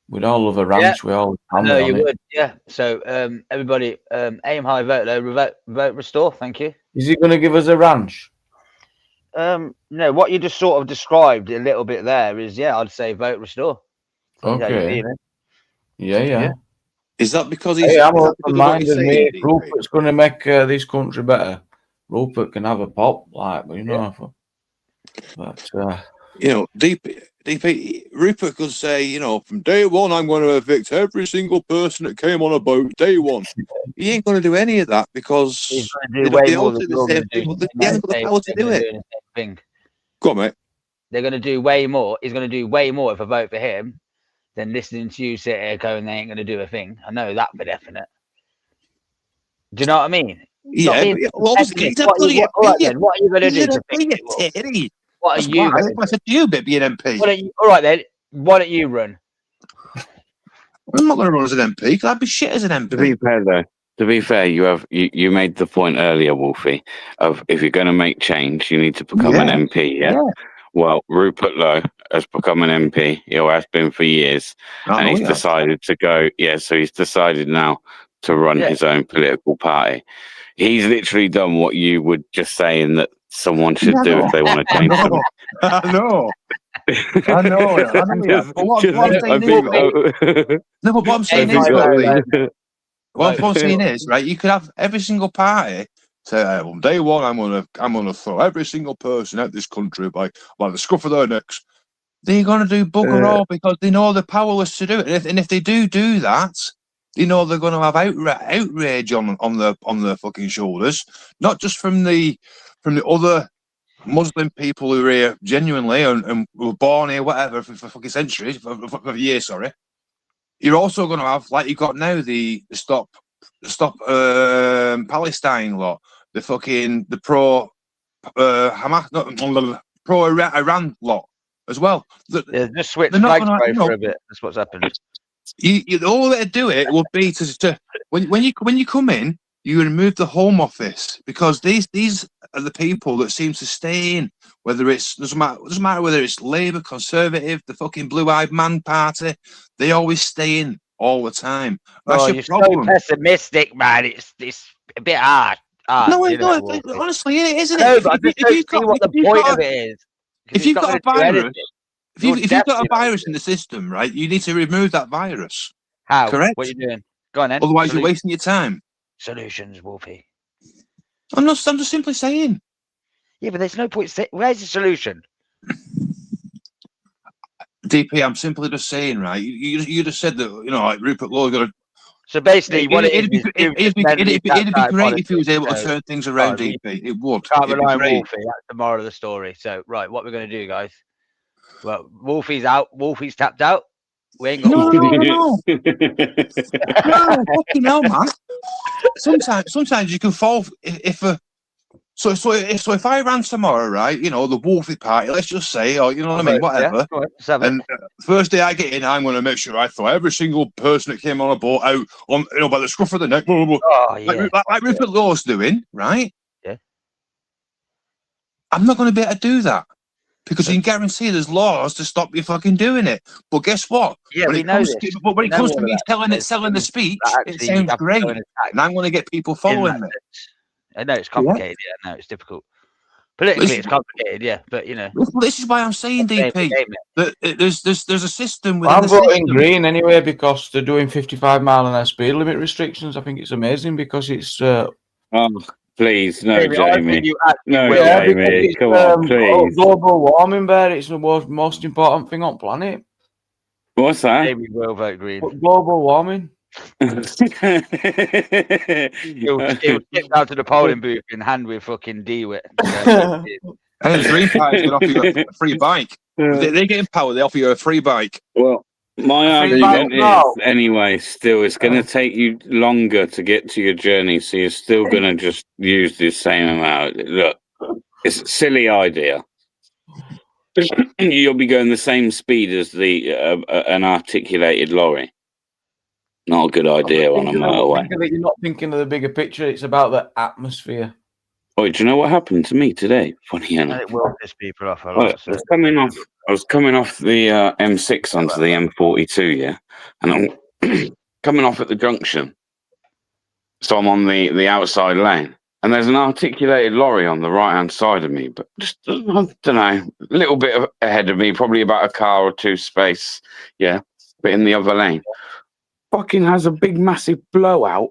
We'd all love a ranch. Yeah. We all. No, you would. Yeah. So everybody, aim high, vote low, vote restore. Thank you. Is he going to give us a ranch? No, what you just sort of described a little bit there is, I'd say vote restore. Okay. Yeah. Is that because I'm open-minded, mate. Rupert's going to make this country better. Rupert can have a pop, but DP, Rupert could say, you know, from day one, I'm going to evict every single person that came on a boat. Day one, he ain't going to do any of that because he's going to do way more than the same thing, but they haven't got the power to do it. Go on, mate. They're going to do way more. He's going to do way more if I vote for him than listening to you sit here going, they ain't going to do a thing. I know that for definite. Do you know what I mean? Yeah, what are you going to do? What are you going to do? You be an MP. All right then. Why don't you run? I'm not going to run as an MP because I'd be shit as an MP. To be fair, though, you made the point earlier, Wolfie, of if you're going to make change, you need to become an MP. Yeah. Well, Rupert Lowe has become an MP. He has been for years, and he's decided to go. Yeah, so he's decided now to run his own political party. He's literally done what you would just saying that someone should do if they want to change something. I know. Yeah. But what I'm saying is, right, you could have every single party say, on day one, I'm gonna throw every single person out this country by the scruff of their necks. They're gonna do bugger all because they know they're powerless to do it. And if they do that, you know they're going to have outrage on their fucking shoulders, not just from the other Muslim people who are here genuinely and were born here, whatever, for fucking centuries, for years. Sorry, you're also going to have, like you got now, the stop Palestine lot, the pro Hamas, pro Iran lot as well. Just switch flags for a bit. That's what's happened. All that do it would be to when you come in, you remove the Home Office because these are the people that seem to stay in. Whether it's doesn't matter whether it's Labour, Conservative, the fucking Blue-Eyed Man Party, they always stay in all the time. That's your problem. So pessimistic, man. It's a bit hard. No, honestly, it isn't. No, but I just don't see what the point of it is. If you've got a virus. If you've got a virus in the system, right, you need to remove that virus. How? Correct? What are you doing? Go on then. Otherwise, you're wasting your time. Solutions, Wolfie. I'm just simply saying. Yeah, but there's no point. Where's the solution? DP, I'm simply just saying, right? You just said that, you know, like Rupert Lowe got to. So basically, it'd be great if he was able to turn things around, DP. It would. Can't rely on Wolfie. That's the moral of the story. So, right, what we're going to do, guys? Well, Wolfie's out. Wolfie's tapped out. We ain't got. No, fucking hell, man. Sometimes you can fall if I ran tomorrow, right? You know, the Wolfie party. Let's just say, or you know what I mean, whatever. Yeah, and first day I get in, I'm going to make sure I throw every single person that came on a boat out on, you know, by the scruff of the neck. Oh, yeah. Like Rupert Lowe's doing, right? Yeah. I'm not going to be able to do that. Because you can guarantee there's laws to stop you fucking doing it. But guess what? Yeah, when it comes to me selling the speech, it sounds great. And I'm going to get people following me. I know it's complicated. Yeah, no, it's difficult. Politically, it's complicated. Yeah, but you know. This is why I'm saying, DP, that there's a system. I'm voting green anyway because they're doing 55-mile-an-hour speed limit restrictions. I think it's amazing because it's. Please, no, Jamie. No, Jamie, come on, please. Global warming, Bear. It's the most important thing on planet. What's that? Jamie will vote green. Global warming. He'll skip down to the polling booth and hand with fucking DeWitt. And the Green Party's going to offer you a free bike. They get in power, they offer you a free bike. Well, my argument is, anyway, still, it's going to take you longer to get to your journey, so you're still going to just use the same amount. Look, it's a silly idea. You'll be going the same speed as an articulated lorry. Not a good idea on a motorway. You're not thinking of the bigger picture. It's about the atmosphere. Oh, do you know what happened to me today? Funny enough. It will piss people off. I was coming off the M6 onto the M42, yeah, and I'm coming off at the junction. So I'm on the outside lane, and there's an articulated lorry on the right-hand side of me, but just, I don't know, a little bit ahead of me, probably about a car or two space, yeah, but in the other lane. Fucking has a big, massive blowout.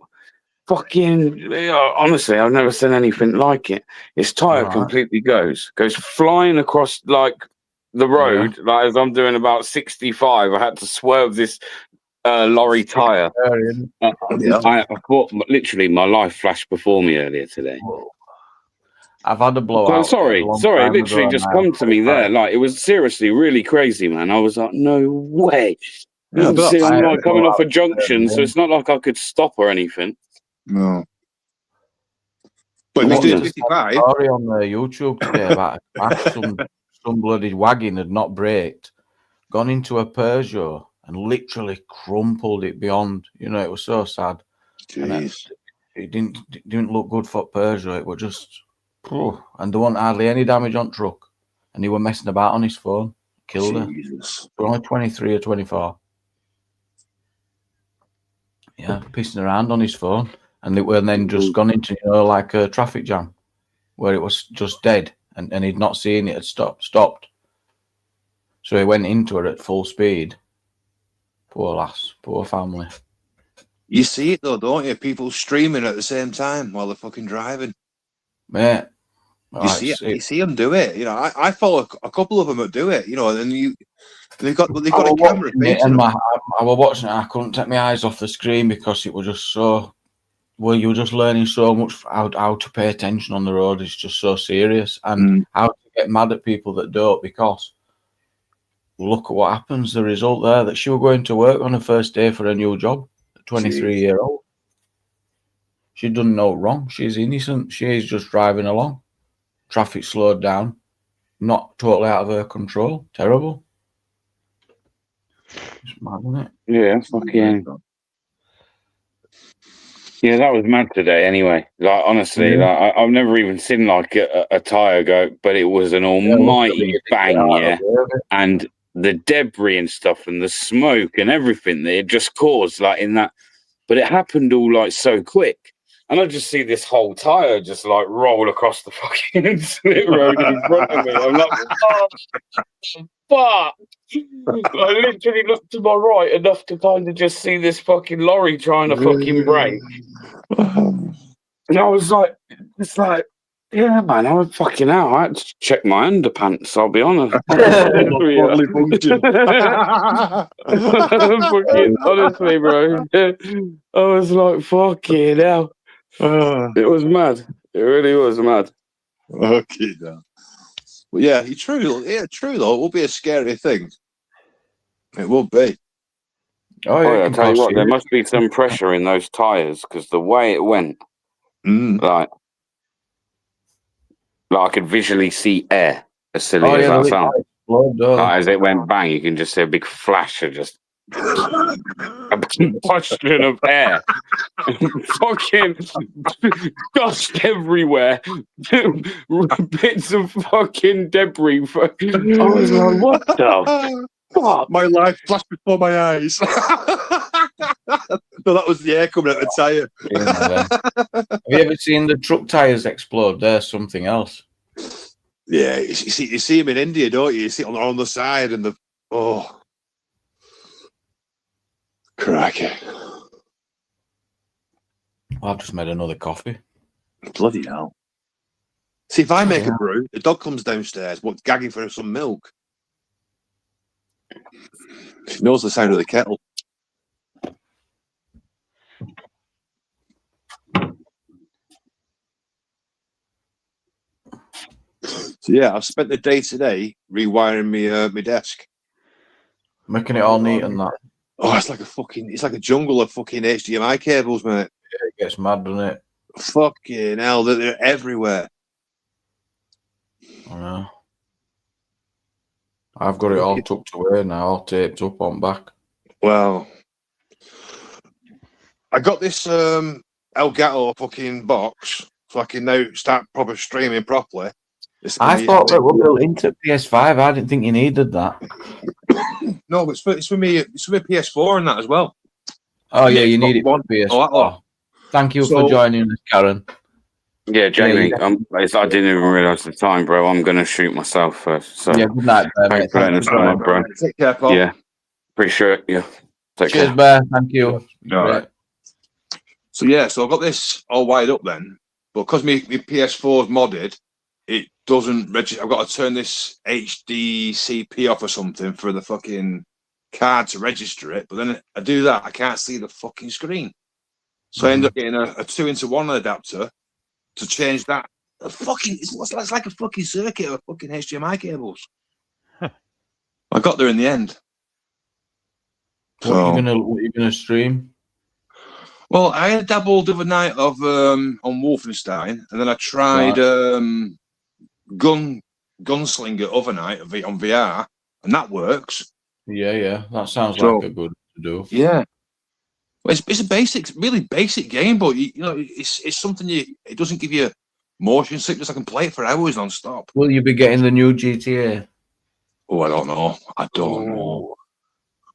Fucking, honestly, I've never seen anything like it. His tyre completely goes flying across, like, the road, like as I'm doing about 65, I had to swerve this lorry tire. I thought literally my life flashed before me earlier today. I've had a blowout. Sorry, it literally just come to me there. Like it was seriously really crazy, man. I was like, no way. I'm like coming off a junction, so it's not like I could stop or anything. No. But if you do 55, story on the YouTube today about some bloody wagon had not braked, gone into a Peugeot and literally crumpled it beyond. You know, it was so sad. Jeez. It didn't look good for Peugeot. It was just, and there wasn't hardly any damage on truck. And he were messing about on his phone. Killed her. We're only 23 or 24. Yeah, pissing around on his phone. And it were then just gone into, like a traffic jam where it was just dead and he'd not seen it had stopped. So he went into it at full speed. Poor lass, poor family. You see it though, don't you? People streaming at the same time while they're fucking driving. Mate. You see them do it. You know, I follow a couple of them that do it, and they've got a camera. I was watching it, I couldn't take my eyes off the screen because it was just so. Well, you were just learning so much how to pay attention on the road. It's just so serious, and how to get mad at people that don't, because look at what happens. The result there, that she was going to work on her first day for a new job, a 23-year-old. She doesn't know wrong. She's innocent. She's just driving along. Traffic slowed down. Not totally out of her control. Terrible. It's mad, isn't it? Yeah, fucking. Yeah, that was mad today. Anyway, like honestly, like I've never even seen like a tire go, but it was an almighty bang, yeah. And the debris and stuff, and the smoke and everything that it just caused, like in that. But it happened all like so quick, and I just see this whole tire just like roll across the fucking split road in front of me. I'm like, fuck! I literally looked to my right enough to kind of just see this fucking lorry trying to fucking brake. And I was like, it's like, yeah, man, I was fucking out. I had to check my underpants, I'll be honest. Fucking, honestly, bro. I was like, fucking hell. It was mad. It really was mad. Okay, then. Well, yeah, true. Yeah, true though. It will be a scary thing. It will be. Oh yeah, I'll tell you what, there must be some pressure in those tires because the way it went, like I could visually see air. As silly as that sounds. As it went bang, you can just see a big flash of just a combustion of air. Fucking dust everywhere. Bits of fucking debris. I was like, what the fuck? My life flashed before my eyes. No, that was the air coming out the tyre. Have you ever seen the truck tyres explode? There's something else. Yeah, you see them in India, don't you? You see it on the side and cracky. Well, I've just made another coffee. Bloody hell. See, if I make a brew, the dog comes downstairs, gagging for some milk. She knows the sound of the kettle. So yeah, I've spent the day today rewiring my desk, making it all neat and that. Oh, it's like a jungle of fucking HDMI cables, mate. Yeah, it gets mad, doesn't it? Fucking hell, they're everywhere. I know. I've got it all tucked away now, all taped up on back. Well, I got this Elgato fucking box, so I can now start proper streaming properly. I thought that was built into PS5. I didn't think you needed that. No, but it's for me. It's for my PS4 and that as well. Oh yeah, you need it for PS4. Thank you for joining us, Karen. Yeah, Jamie. I didn't even realise the time, bro. I'm going to shoot myself first. So yeah, good night, thanks for letting us know, bro. Take care, Paul. Yeah, appreciate it. Yeah, take care. Cheers, Bear. Thank you. All right. So I've got this all wired up then, but because my PS4 is modded, it doesn't register. I've got to turn this HDCP off or something for the fucking card to register it. But then I do that, I can't see the fucking screen. So I end up getting a 2-into-1 adapter to change that. It's like a fucking circuit of fucking HDMI cables. I got there in the end. What are you gonna stream? Well, I had dabbled the other night of on Wolfenstein, and then I tried Gunslinger overnight on VR, and that works. Yeah, that sounds like a good to do. Yeah, well, it's a basic, really basic game, but you know, it's something it doesn't give you motion sickness. I can play it for hours non-stop. Will you be getting the new GTA? Oh, I don't know.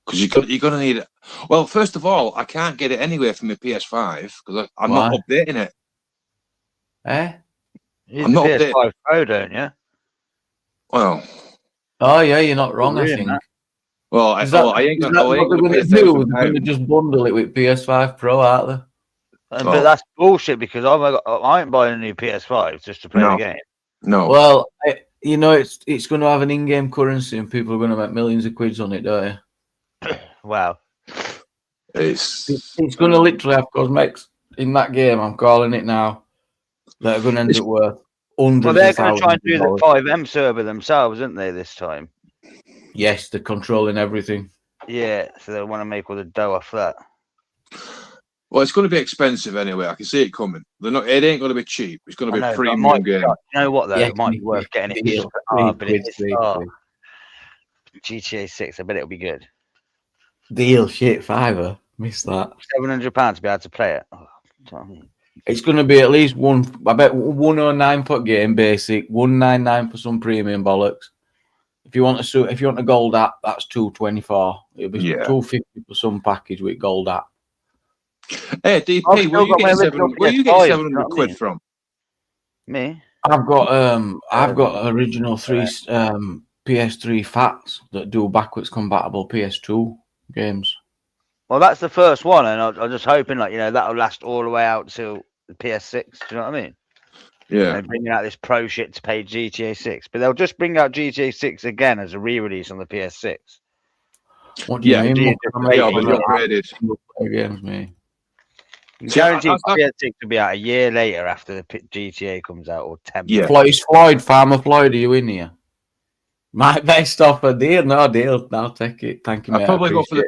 Because you're gonna need it. Well, first of all, I can't get it anywhere from my PS5 because I'm not updating it. I'm not updating PS5 Pro, don't you? Well. Oh yeah, you're not wrong. I think. Well, I ain't got. What they're going to do? They're going to just bundle it with PS5 Pro, aren't they? But that's bullshit because I ain't buying a new PS5 just to play the game. No. Well, you know, it's going to have an in-game currency, and people are going to make millions of quids on it, don't you? Wow. It's going to literally have cosmetics in that game. I'm calling it now. That are going to end up worth hundreds. Well, they're going to try and do the 5M server themselves, aren't they? This time. Yes, they're controlling everything. Yeah, so they want to make all the dough off that. Well, it's going to be expensive anyway. I can see it coming. It ain't going to be cheap. It's going to be a premium game. You know what, though? It might be worth getting it. GTA 6, I bet it'll be good. Deal, shit, $5. Missed that. £700 to be able to play it. It's going to be at least I bet 109 per game basic, 199 for some premium bollocks. If you want a gold app, that's $224. It'll be $250 for some package with gold app. Hey DP, where you get 700 quid from? Me? I've got original PS3 fats that do backwards compatible PS2 games. Well, that's the first one, and I'm just hoping that'll last all the way out till the PS6. Do you know what I mean? Yeah. They're bringing out this pro shit to pay GTA 6, but they'll just bring out GTA 6 again as a re-release on the PS6. What do you mean? Upgraded games, me. Guaranteed PS6 will be out a year later after the GTA comes out, or 10 months. It's Floyd, Farmer Floyd, are you in here? My best offer, deal. No deal. I'll take it. Thank you, mate. I'll probably go for the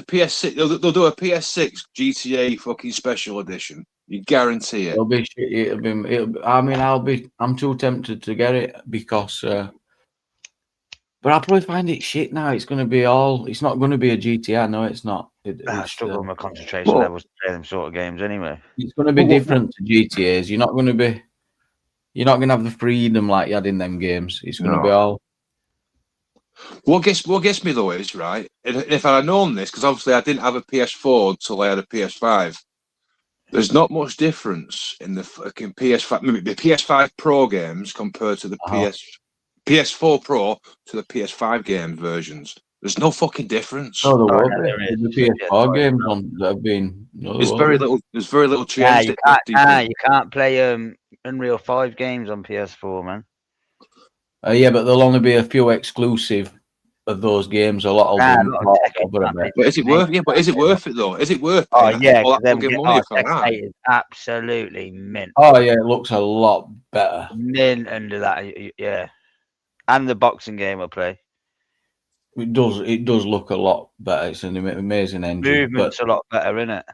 PS6. They'll do a PS6 GTA fucking special edition. You guarantee it. It'll be shit. I'm too tempted to get it because, but I'll probably find it shit now. It's going to be it's not going to be a GTA. No, it's not. I struggle with my concentration levels to play them sort of games anyway. It's going to be different to GTAs. You're not going to have the freedom like you had in them games. It's going to be all. What gets me though is right. If I had known this, because obviously I didn't have a PS4 until I had a PS5. There's not much difference in the fucking PS5, maybe the PS5 Pro games compared to the PS4 Pro to the PS5 game versions. There's no fucking difference. No, there won't be. The PS4 games that have been. No, there's very little change. You can't play Unreal 5 games on PS4, man. Yeah, but there'll only be a few exclusive of those games. A lot of them. But is it worth? Yeah, but is it worth it though? Is it worth? Oh yeah, money is absolutely mint. Oh yeah, it looks a lot better. Mint under that, yeah. And the boxing game I play. It does look a lot better. It's an amazing engine. Movement's a lot better, isn't it?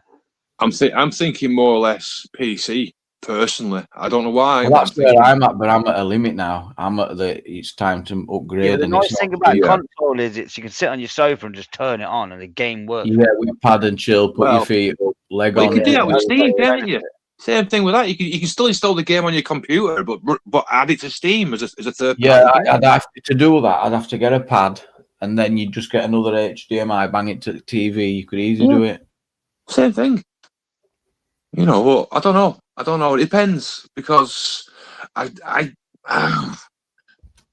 I'm thinking more or less PC. Personally, I don't know why. Well, that's where I'm at, but I'm at a limit now. It's time to upgrade. Yeah, the nice thing about console is you can sit on your sofa and just turn it on, and the game works. Yeah, with pad and chill, put your feet up, leg on. You can do that with Steam, can't you? Same thing with that. You can still install the game on your computer, but add it to Steam as a third. Yeah, I'd have to do that. I'd have to get a pad, and then you just get another HDMI, bang it to the TV. You could easily do it. Same thing. You know, well, I don't know. It depends because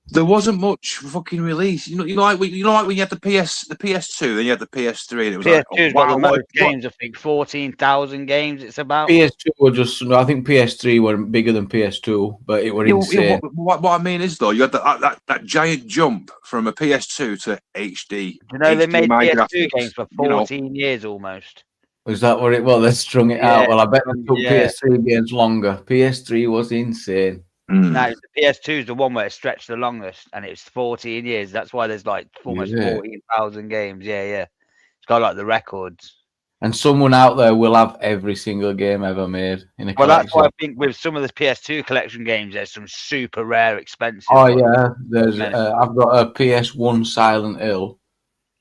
There wasn't much fucking release. You know, like when you had the PS2, then you had the PS3. And it was PS2's got the most what? games. I think 14,000 games. It's about. PS2 were just. I think PS3 were bigger than PS2, but it were insane. What I mean is though, you had that giant jump from a PS2 to HD. You know, they made PS2 graphics, games for 14 years almost. Was that what it was? They strung it out. Well, I bet they took PS3 games longer. PS3 was insane. No, the PS2 is the one where it stretched the longest, and it's 14 years. That's why there's like almost 14,000 games. Yeah. It's got like the records. And someone out there will have every single game ever made in a collection. Well, that's why I think with some of the PS2 collection games, there's some super rare, expensive. Oh yeah, there's. I've got a PS1 Silent Hill.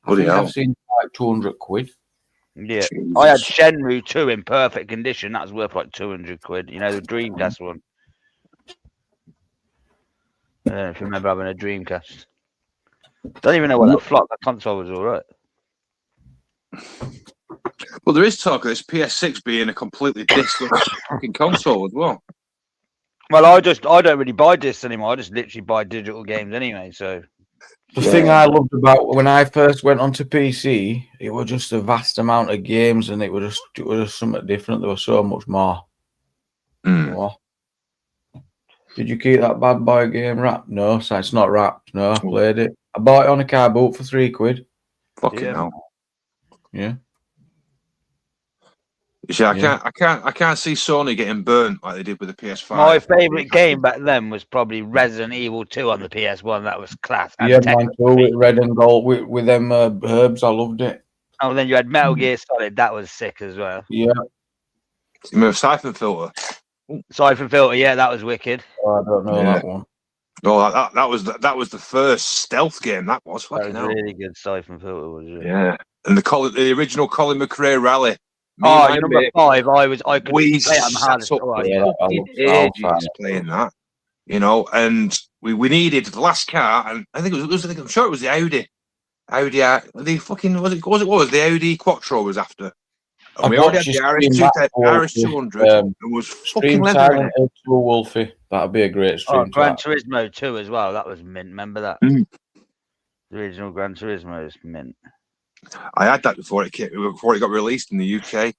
I think I've seen like 200 quid. Yeah, Jesus. I had Shenmue 2 in perfect condition. That was worth like 200 quid. You know, the Dreamcast one. I don't know if you remember having a Dreamcast. Don't even know what that flopped. That console was all right. Well, there is talk of this PS6 being a completely discless fucking console as well. Well, I don't really buy discs anymore. I just literally buy digital games anyway. So the thing I loved about when I first went onto PC, it was just a vast amount of games, and it was just something different. There was so much more. Wow. Did you keep that bad boy game wrapped? No, so it's not wrapped. No, I played it. I bought it on a car boot for £3. Fucking hell. Yeah. You see, I can't see Sony getting burnt like they did with the PS5. My favourite game back then was probably Resident Evil 2 on the PS1. That was class. And yeah, mine too, with red and gold, with them herbs. I loved it. Oh, then you had Metal Gear Solid. That was sick as well. Yeah. You remember Siphon Filter? Siphon Filter, yeah, that was wicked. Oh, I don't know that one. Oh, that was the first stealth game. That was fucking that was really good. Siphon Filter was it? Yeah, and the original Colin McRae Rally. You're number 5. I could play it on hardest playing that. You know, and we needed the last car, and I think I'm sure it was the Audi. The fucking what was the Audi Quattro was after. And we already had the RS200. It was fucking leather. Wolfie. That'd be a great stream. Gran Turismo 2 as well. That was mint. Remember that? The original Gran Turismo is mint. I had that before it got released in the UK.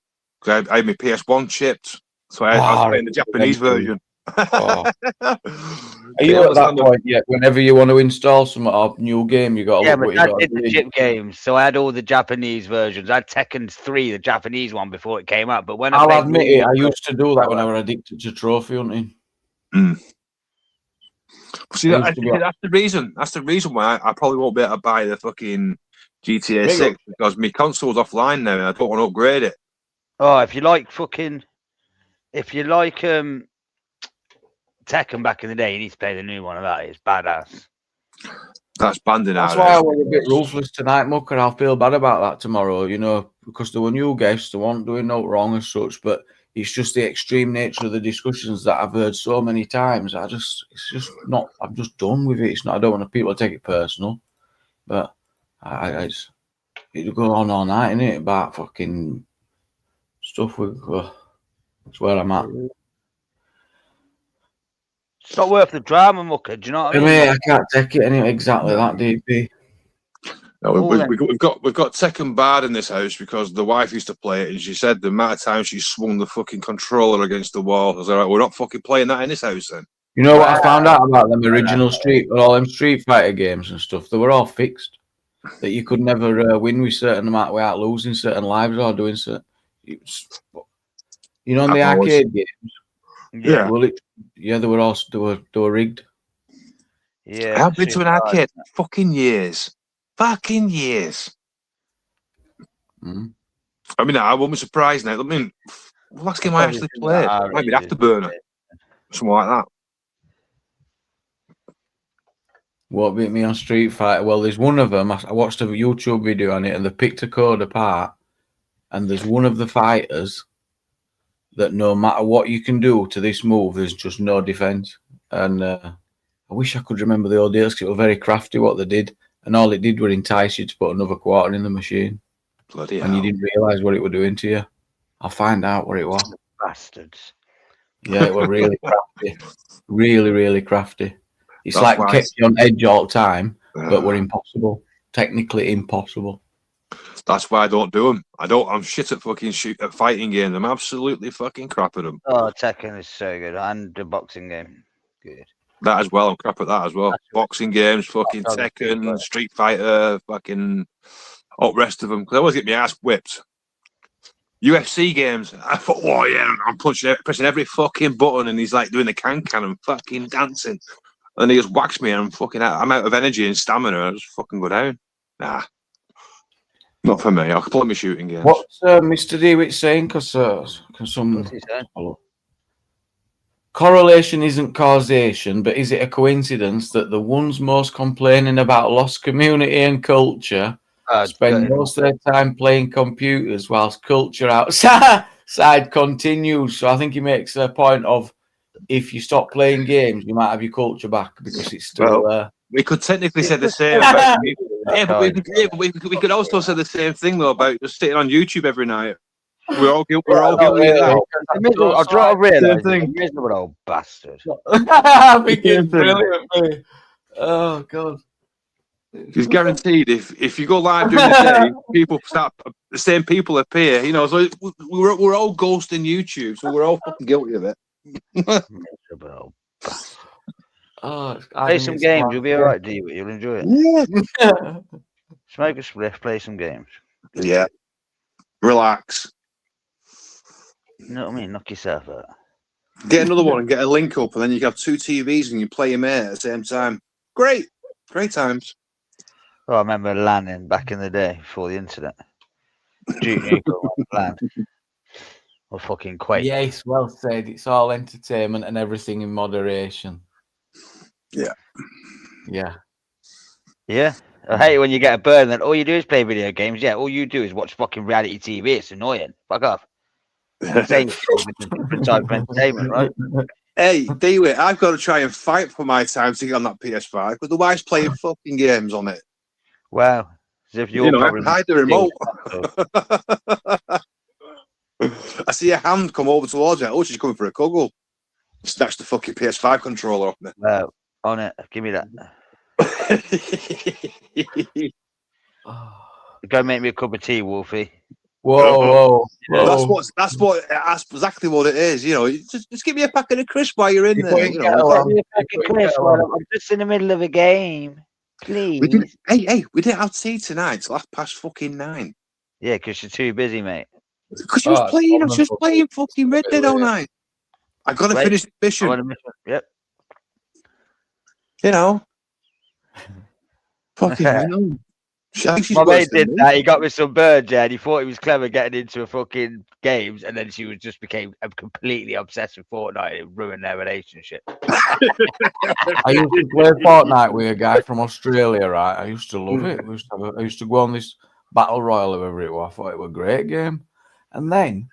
I had my PS1 chipped, so I was playing the Japanese version. Are you at that point yet? Whenever you want to install some new game, you got to look what you got. The chip games, so I had all the Japanese versions. I had Tekken 3, the Japanese one, before it came out. But when I'll admit it, I used to do that when I was addicted to trophy hunting. See, that's the reason. That's the reason why I probably won't be able to buy the fucking GTA 6 because my console's offline now, and I don't want to upgrade it. Oh, if you like Tekken back in the day, you need to play the new one of that. It's badass. That's banding out. That's why I was a bit ruthless tonight, Mucker. I'll feel bad about that tomorrow, you know, because there were new guests, they weren't doing no wrong as such, but it's just the extreme nature of the discussions that I've heard so many times. I'm just done with it. It's not, I don't want people to take it personal, but it'll go on all night, innit, about fucking stuff that's where I'm at. It's not worth the drama, Mucker. Do you know what I mean? I can't take it anyway. Exactly that, DP. No, we've got Tekken bad in this house because the wife used to play it, and she said the amount of times she swung the fucking controller against the wall. I was like, we're not fucking playing that in this house then. You know what I found out about them original all them Street Fighter games and stuff? They were all fixed. That you could never win with certain amount without losing certain lives or doing certain. You know, in the arcade games. Yeah. Well, they were rigged. Yeah. I haven't been to an arcade fucking years. Fucking years. I mean, I won't be surprised now. I mean, the last game I actually played, maybe Afterburner, something like that. What beat me on Street Fighter? Well, there's one of them. I watched a YouTube video on it, and they picked a code apart. And there's one of the fighters that no matter what you can do to this move, there's just no defense. And I wish I could remember the old days because it was very crafty what they did. And all it did was entice you to put another quarter in the machine. Bloody hell. And you didn't realise what it was doing to you. I'll find out what it was. Bastards. Yeah, it was really crafty. Really, really crafty. It's That's like why kept you on edge all the time, but we're impossible. Technically impossible. That's why I don't do them. I'm shit at fucking at fighting games. I'm absolutely fucking crap at them. Oh, Tekken is so good, and the boxing game, good. That as well. I'm crap at that as well. Boxing games, fucking Tekken, Street Fighter, fucking all the rest of them. Because I always get my ass whipped. UFC games, I thought, oh yeah, I'm pressing every fucking button, and he's like doing the can and fucking dancing, and he just whacks me, and I'm out of energy and stamina. I just fucking go down. Nah, not for me. I'll play my shooting games. What's Mr. DeWitt saying? Because correlation isn't causation, but is it a coincidence that the ones most complaining about lost community and culture spend most of their time playing computers whilst culture outside continues? So I think he makes a point of, if you stop playing games, you might have your culture back because it's still there. We could technically say the same. About, we could also say the same thing though about just sitting on YouTube every night. We're all guilty of that. I've got to realise a miserable old bastard. I think it's brilliant, mate. Oh god. It's guaranteed if you go live during the day, the same people appear, you know, so we're all ghosting YouTube, so we're all fucking guilty of it. Play some games, you'll be alright, D-Wit, you'll enjoy it. Yeah. Smoke a spliff, play some games. Yeah. Relax. You know what I mean? Knock yourself out. Get another one and get a link up, and then you can have two TVs and you play them at the same time. Great times. Oh, I remember LANing back in the day before the internet. LAN. Or fucking Quake. Yes, well said. It's all entertainment and everything in moderation. Yeah. Yeah. Yeah. I hate it when you get a burn and all you do is play video games. Yeah, all you do is watch fucking reality TV. It's annoying. Fuck off. Same different type of entertainment, right? Hey, D-Wit, I've got to try and fight for my time to get on that PS5 because the wife's playing fucking games on it. Wow. As if you're hide the remote. I see a hand come over towards her. Oh, she's coming for a cuddle. Snatch the fucking PS5 controller off me. Wow. On it. Give me that. Go make me a cup of tea, Wolfie. Whoa. That's exactly what it is. You know, just give me a packet of crisps while you're in there. You know, I'm just in the middle of a game, please. We didn't have tea tonight. It's 9:30. Yeah, because you're too busy, mate. Because you was just playing fucking Red Dead all night. I got to finish the mission. Yep. You know. Fucking hell. My mate did that. He got me some birds, yeah, and he thought he was clever getting into a fucking games, and then she became completely obsessed with Fortnite. It ruined their relationship. I used to play Fortnite with a guy from Australia, right? I used to love it. I used to go on this battle royale, whatever it was. I thought it was a great game. And then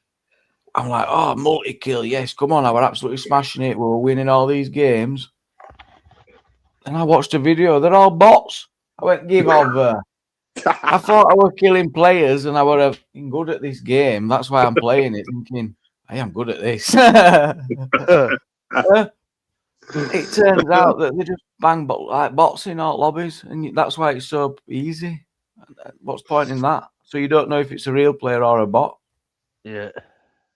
I'm like, oh, multi-kill, yes, come on. I was absolutely smashing it. We were winning all these games. And I watched a video. They're all bots. I went, give over. I thought I was killing players and I would have been good at this game. That's why I'm playing it, thinking, I am good at this. It turns out that they just bang bots in all lobbies, and that's why it's so easy. What's the point in that? So you don't know if it's a real player or a bot. Yeah.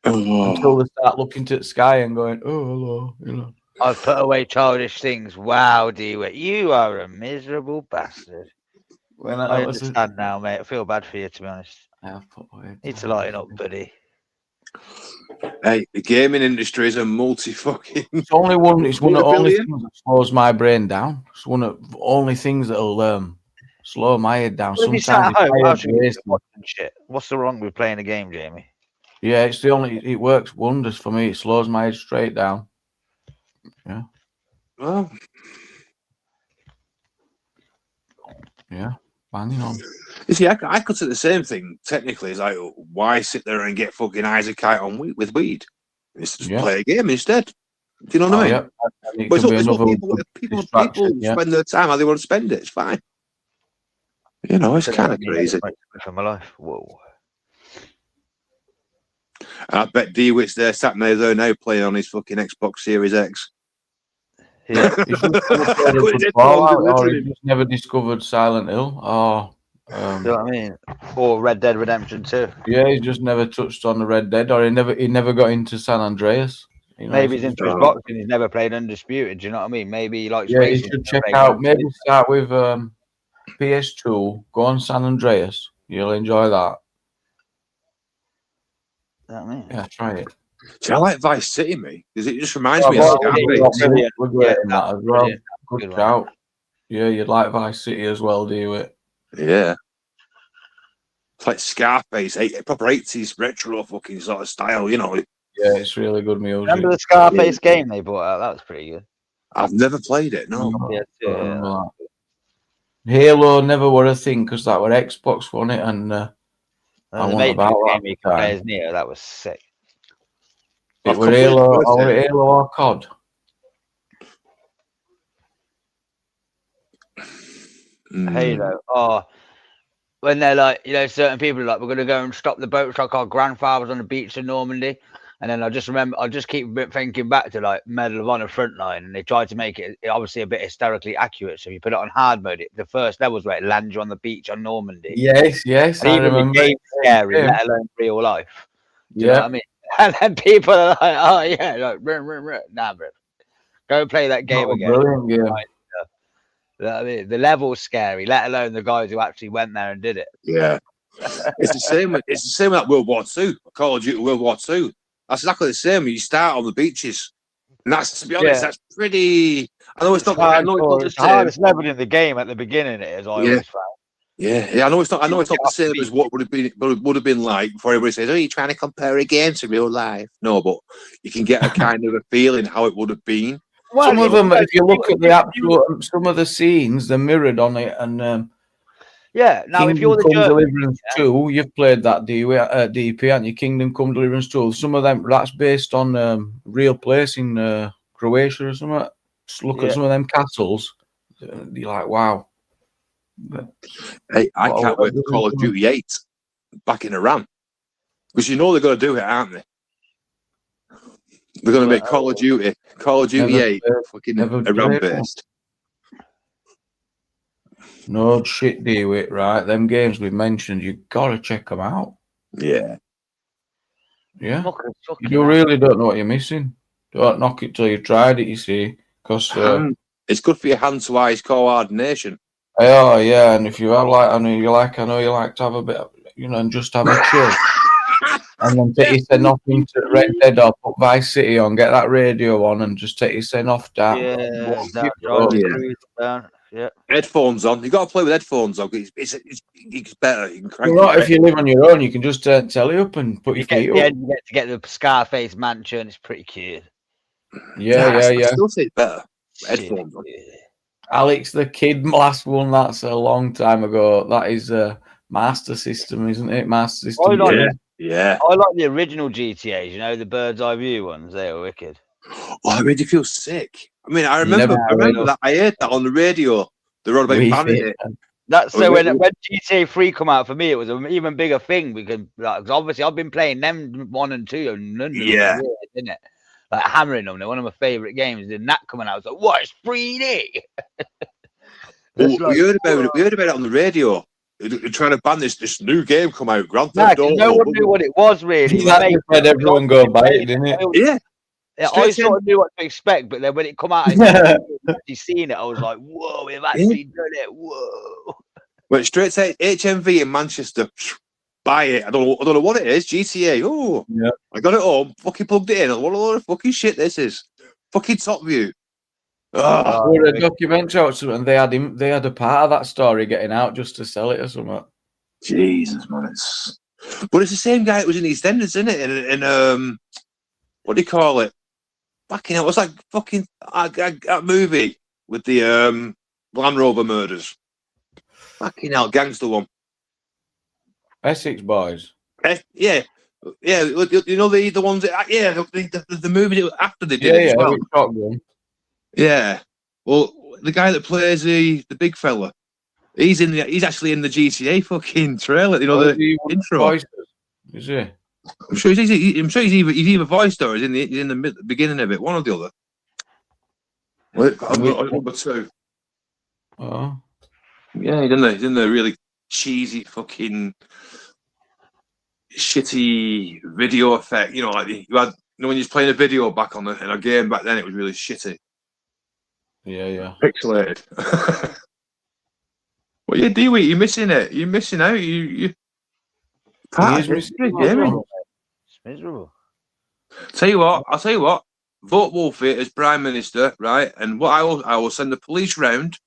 Until they start looking to the sky and going, oh, hello, you know. I've put away childish things. Wow, D-Wit, you are a miserable bastard. I understand now, mate. I feel bad for you, to be honest. I have put away. Need to lighten up, buddy. Hey, the gaming industry is a multi-fucking... It's only one. It's one of the only things that slows my brain down. It's one of the only things that'll slow my head down. Well, sometimes shit. What's the wrong with playing a game, Jamie? Yeah, it's the only. It works wonders for me. It slows my head straight down. Yeah. Well. Yeah. Banging on. You see, I could say the same thing. Technically, it's like, why sit there and get fucking Isaac on with weed? It's just play a game instead. Do you know what I mean? Yeah. But it's what people spend their time how they want to spend it. It's fine. You know, it's kind of crazy. For my life, whoa. And I bet D-Wit's there, sat there now, playing on his fucking Xbox Series X. Yeah. He's just never played a good Fallout, or he just never discovered Silent Hill, or You know what I mean? Or Red Dead Redemption 2. yeah, he just never touched on the Red Dead, or he never got into San Andreas. You know, Maybe he's into his boxing. He's never played Undisputed. Do you know what I mean? Maybe he likes yeah, racing. you should check out. Maybe start with PS2. Go on San Andreas. You'll enjoy that. You know what I mean? Yeah, try it. See, I like Vice City, me, because it just reminds me of Scarface. We're great in that as well. Good shout. Yeah, you'd like Vice City as well, do you? Yeah. It's like Scarface, proper 80s retro fucking sort of style, you know. Yeah, it's really good music. Remember the Scarface game they brought out? That was pretty good. I've never played it, no. Halo never were a thing because that were Xbox, wasn't it? And I wasn't about that. That was sick. It were Halo or COD. Halo. Oh, when they're like, certain people are like, we're going to go and stop the boats like our grandfathers on the beach in Normandy. And then I just keep thinking back to like Medal of Honor Frontline, and they tried to make it obviously a bit hysterically accurate. So if you put it on hard mode, the first levels where it lands you on the beach on Normandy. Yes, and I even remember. the game's scary, let alone real life. Do you know Yeah. what I mean? And then people are like, oh yeah, like, nah, bro. Go play that game again. Brilliant game. You know what I mean? The level's scary, let alone the guys who actually went there and did it. Yeah. It's the same with like World War II, Call of Duty World War II. That's exactly the same. You start on the beaches. And that's, to be honest, that's pretty. I know it's not. I know it's not the same. Hardest level in the game at the beginning. It is. I always found. Yeah. I know it's not. I know it's not the same as what would have been like before everybody says, "Oh, you're trying to compare a game to real life." No, but you can get a kind of a feeling how it would have been. Well, some of them, if you look at the actual, some of the scenes, they're mirrored on it, and yeah. Now, if you're the Deliverance 2, you've played that DP, and your Kingdom Come Deliverance 2. Some of them that's based on real place in Croatia or something. Just look at some of them castles. You're like, wow. Hey, I can't wait for Call of Duty 8 back in Iran, because you know they're going to do it, aren't they? They're going to make Call of Duty 8 fucking Iran based. No shit, do it right. Them games we've mentioned, you gotta check them out. Yeah. You really don't know what you're missing. Don't knock it till you've tried it. You see, because it's good for your hand-to-eyes coordination. Oh yeah, and if you have I know you like to have a bit, and just have a chill, and then take your send off into Red Dead or put Vice City on, get that radio on, and just take your send off down. Yeah. Headphones on. You got to play with headphones on. It's better. You can crank if you live on your own, you can just turn telly up and put your feet up. You get to get the Scarface mansion. It's pretty cute. Yeah. I still say it's better. Headphones on. Alex the Kid, last one. That's a long time ago. That is a Master System, isn't it? Master System. Yeah. I like the original GTAs. The bird's eye view ones. They were wicked. Oh, it made you feel sick. I mean, I remember that. I heard that on the radio. They wrote about banning it. That's so when GTA 3 come out, for me, it was an even bigger thing because obviously I've been playing them 1 and 2 and none of them were weird, isn't it? Like hammering them. They're one of my favorite games. Then that coming out, I was like, what? It's 3D. We heard about it on the radio. They're trying to ban this new game come out. Grand Theft Auto. No one knew what it was really. That made everyone go buy it, didn't it? Yeah. I sort of knew what to expect, but then when it come out, and you seen it, I was like, "Whoa, we've actually done it!" Whoa! Went straight to HMV in Manchester. Buy it. I don't know what it is. GTA. Oh, yeah. I got it home. Fucking plugged it in. What a load of fucking shit this is. Fucking Top View. A documentary out, and they had a part of that story getting out just to sell it or something. Jesus, man, but it's the same guy that was in EastEnders, isn't it? In what do you call it? Fucking hell, it was like fucking that movie with the Land Rover murders. Fucking hell, gangster one. Essex Boys. Yeah. The ones that the movie that after they did it as well. Shotgun. Yeah. Well, the guy that plays the big fella, he's actually in the GTA fucking trailer. The intro. Voices, is he? I'm sure he's either voiced or he's in the beginning of it, one or the other. Number 2. Oh. Yeah, he's in the really cheesy fucking shitty video effect. You know, like you had, when you're playing a video back on in a game back then, it was really shitty. Yeah. Pixelated. What you do? You're missing it. You're missing out. You. It's miserable. It's miserable. I'll tell you what. Vote Wolfie as Prime Minister, right? And what I will send the police round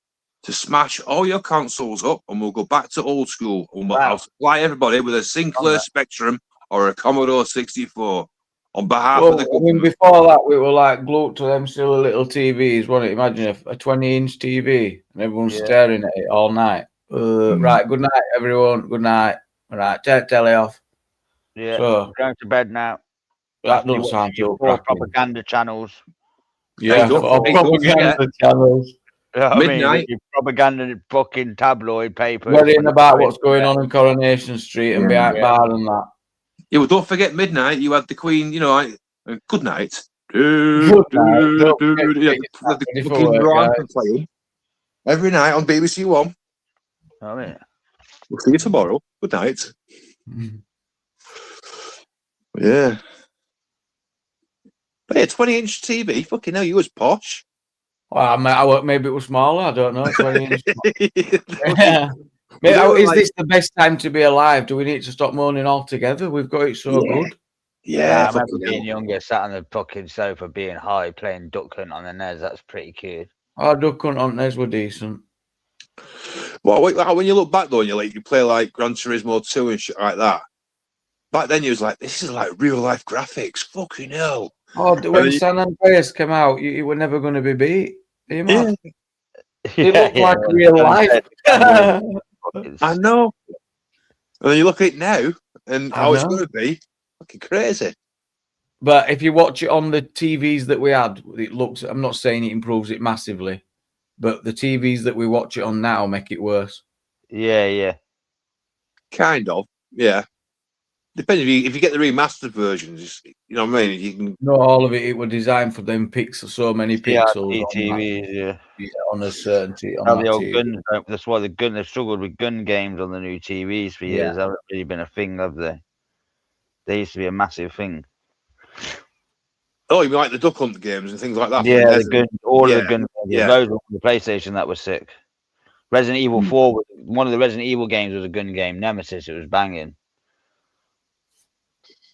to smash all your consoles up, and we'll go back to old school. And I'll supply everybody with a Sinclair Spectrum or a Commodore 64 on behalf of the government. I mean, before that, we were like glued to them silly little TVs, wasn't it? Imagine a 20-inch TV and everyone's staring at it all night. Right, good night, everyone. Good night. All right, take telly off. Yeah, so, going to bed now. That doesn't sound too crappy. Propaganda channels. Yeah, propaganda channels. You know Midnight. Propaganda fucking tabloid papers. Worrying about what's going on in Coronation Street and behind bar and that. Yeah, well, don't forget midnight. You had the Queen, you know, good night. Good night. The fucking anthem playing every night on BBC One. Oh, yeah. We'll see you tomorrow. Good night. Yeah. But yeah, 20-inch TV. Fucking hell, you was posh. Well, maybe it was smaller. I don't know. 20-inch. Is this the best time to be alive? Do we need to stop moaning altogether? We've got it so good. Yeah, I remember being younger, sat on the fucking sofa, being high, playing Duck Hunt on the NES. That's pretty cute. Oh, Duck Hunt on NES were decent. Well, when you look back though, and you play like Gran Turismo 2 and shit like that. Back then, you was like, this is like real life graphics. Fucking hell. Oh, when San Andreas came out, you were never going to be beat. It looked like real life. I know. And then you look at it now, and how it's going to be. Fucking crazy. But if you watch it on the TVs that we had, it looks. I'm not saying it improves it massively, but the TVs that we watch it on now make it worse. Yeah. Kind of. Yeah. Depends if you get the remastered versions, you know what I mean. You can. Not all of it. It was designed for them pixels, so many pixels. TVs, on a certainty. On the old guns. That's why they've struggled with gun games on the new TVs for years. Haven't really been a thing, have they? They used to be a massive thing. Oh, you mean like the Duck Hunt games and things like that? Yeah, the gun, all of the gun games. Yeah. Those on the PlayStation that was sick. Resident Evil 4, one of the Resident Evil games was a gun game. Nemesis, it was banging.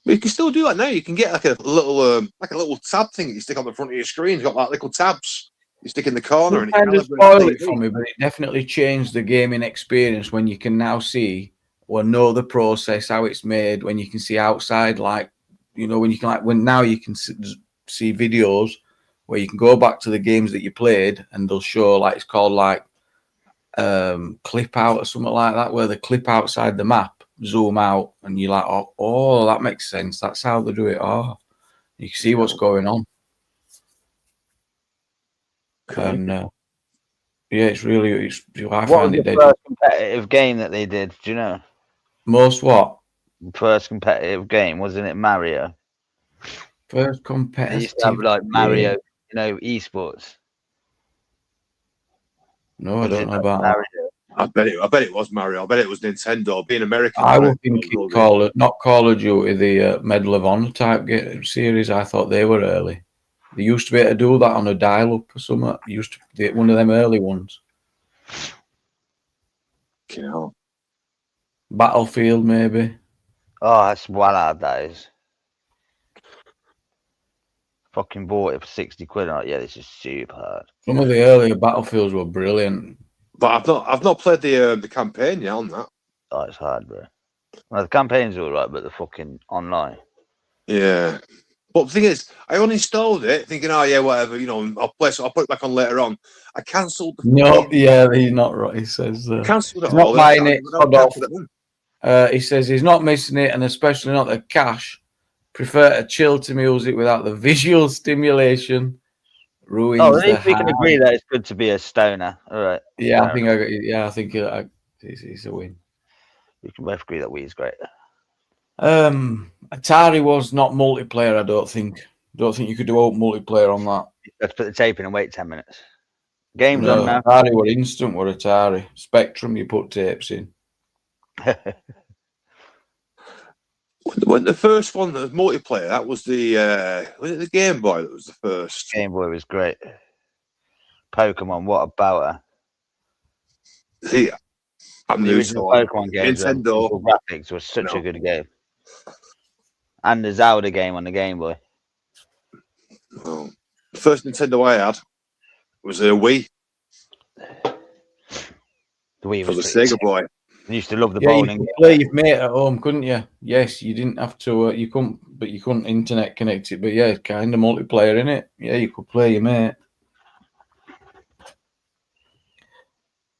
But you can still do that now. You can get like a little tab thing that you stick on the front of your screen. It's got like little tabs you stick in the corner. And it kind of spoiled it for me, but it definitely changed the gaming experience when you can now see or know the process, how it's made. When you can see outside, like when you can now you can see videos where you can go back to the games that you played and they'll show it's called clip out or something like that, where they clip outside the map. Zoom out and you're like, oh, that makes sense. That's how they do it. Oh, you can see what's going on. And it's really. I find it. What was the first competitive game that they did? Do you know? Most what? First competitive game, wasn't it Mario? First competitive. They used to have like Mario, esports. No, I don't know about that. I bet it was Mario. I bet it was Nintendo. Being American, I would think not Call of Duty, the Medal of Honor type series. I thought they were early. They used to be able to do that on a dial-up or something. Used to be one of them early ones. Battlefield, maybe. Oh, that's well hard. That is. Fucking bought it for 60 quid. Like, yeah, this is super hard. Some of the earlier Battlefields were brilliant. But I've not played the campaign yet on that. Oh, it's hard, bro. Well, the campaign's all right, but the fucking online. Yeah. But the thing is, I uninstalled it thinking, oh yeah, whatever, I'll put it back on later on. I cancelled the he's not right. He says cancelled it. He's not buying it. He says he's not missing it, and especially not the cash. Prefer to chill to music without the visual stimulation. Ruins. Oh, at least we can agree that it's good to be a stoner. All right. Yeah, I think it's a win. We can both agree that weed's great. Atari was not multiplayer. I don't think you could do multiplayer on that. Let's put the tape in and wait 10 minutes. Game's No, on now. Atari were instant, were Atari. Spectrum, you put tapes in. When the first one, the multiplayer, that was the was it the Game Boy that was the first? Game Boy was great. Pokemon, what about her? See, I'm The new original to Pokemon games, Nintendo graphics was such a good game. And the Zelda game on the Game Boy. Oh. The first Nintendo I had was a Wii. The Wii For was the Sega Boy. I used to love the Yeah, you bowling. could play your mate at home, couldn't you? Yes, you didn't have to. You couldn't, but you couldn't internet connect it. But yeah, kind of multiplayer in it. Yeah, you could play your mate.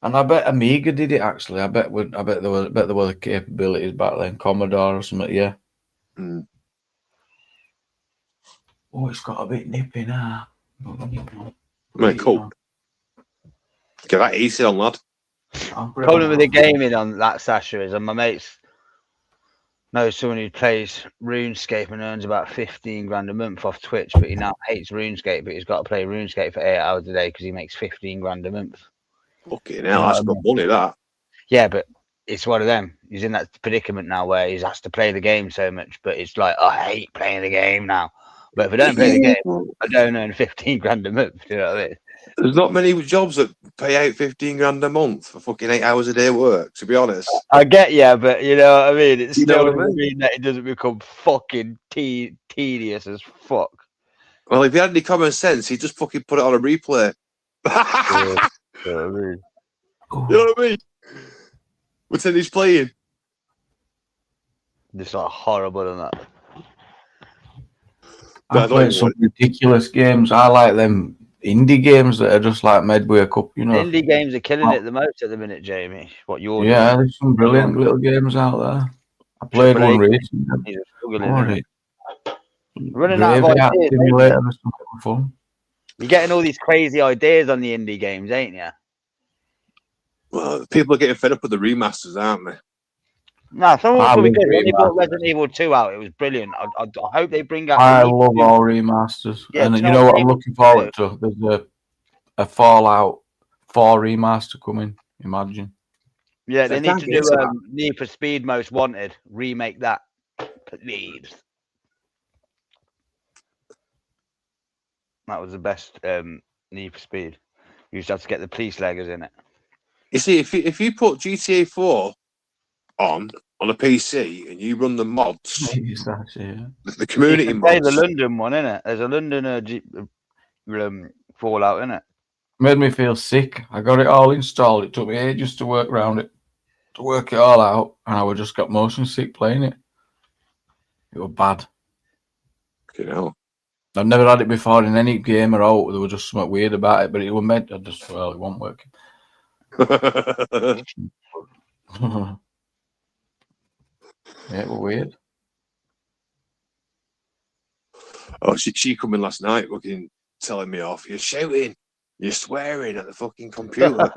And I bet Amiga did it actually. I bet there were the capabilities back then, Commodore or something. Yeah. Mm. Oh, it's got a bit nippy now. Right, cool. Get that easy on, lad. Problem with the gaming on that Sasha is, and my mates know someone who plays RuneScape and earns about 15 grand a month off Twitch, but he now hates RuneScape, but he's got to play RuneScape for 8 hours a day because he makes 15 grand a month. Fucking hell, that's good money, that. Yeah, but it's one of them. He's in that predicament now where he has to play the game so much, but it's like, I hate playing the game now. But if I don't play the game, I don't earn 15 grand a month. You know what I mean? There's not many jobs that pay out 15 grand a month for fucking 8 hours a day work, to be honest. I get you, but you know what I mean? It's You know still what I doesn't mean that it doesn't become fucking tedious as fuck. Well, if he had any common sense, he'd just fucking put it on a replay. You know what I mean? You know what I mean? Pretend he's playing. It's like horrible than that. I played some ridiculous games. I like them indie games that are just like Medway Cup, you know. Indie games are killing it the most at the minute, Jamie. What you're doing? Yeah, there's some brilliant little games out there. I played one recently. Running out of ideas. Simulator or something fun. You're getting all these crazy ideas on the indie games, ain't you? Well, people are getting fed up with the remasters, aren't they? No, some of them be good. When they brought Resident Evil 2 out, it was brilliant. I hope they bring out. I love all remasters. Yeah, and you know what I'm looking forward to? There's a Fallout 4 remaster coming. Imagine. Yeah, they need to do Need for Speed Most Wanted. Remake that, please. That was the best Need for Speed. You used to have to get the police leggers in it. You see, if you put GTA 4 on a PC and you run the mods, the community mods. Play the London one, innit? There's a London Fallout, innit? Made me feel sick. I got it all installed. It took me ages to work around it, to work it all out, and I just got motion sick playing it. It was bad. You know, I've never had it before in any game or out. There was just something weird about it, but it was meant. I just well, it wasn't working. Yeah, it was weird. Oh, she come in last night, fucking telling me off. You're shouting, you're swearing at the fucking computer.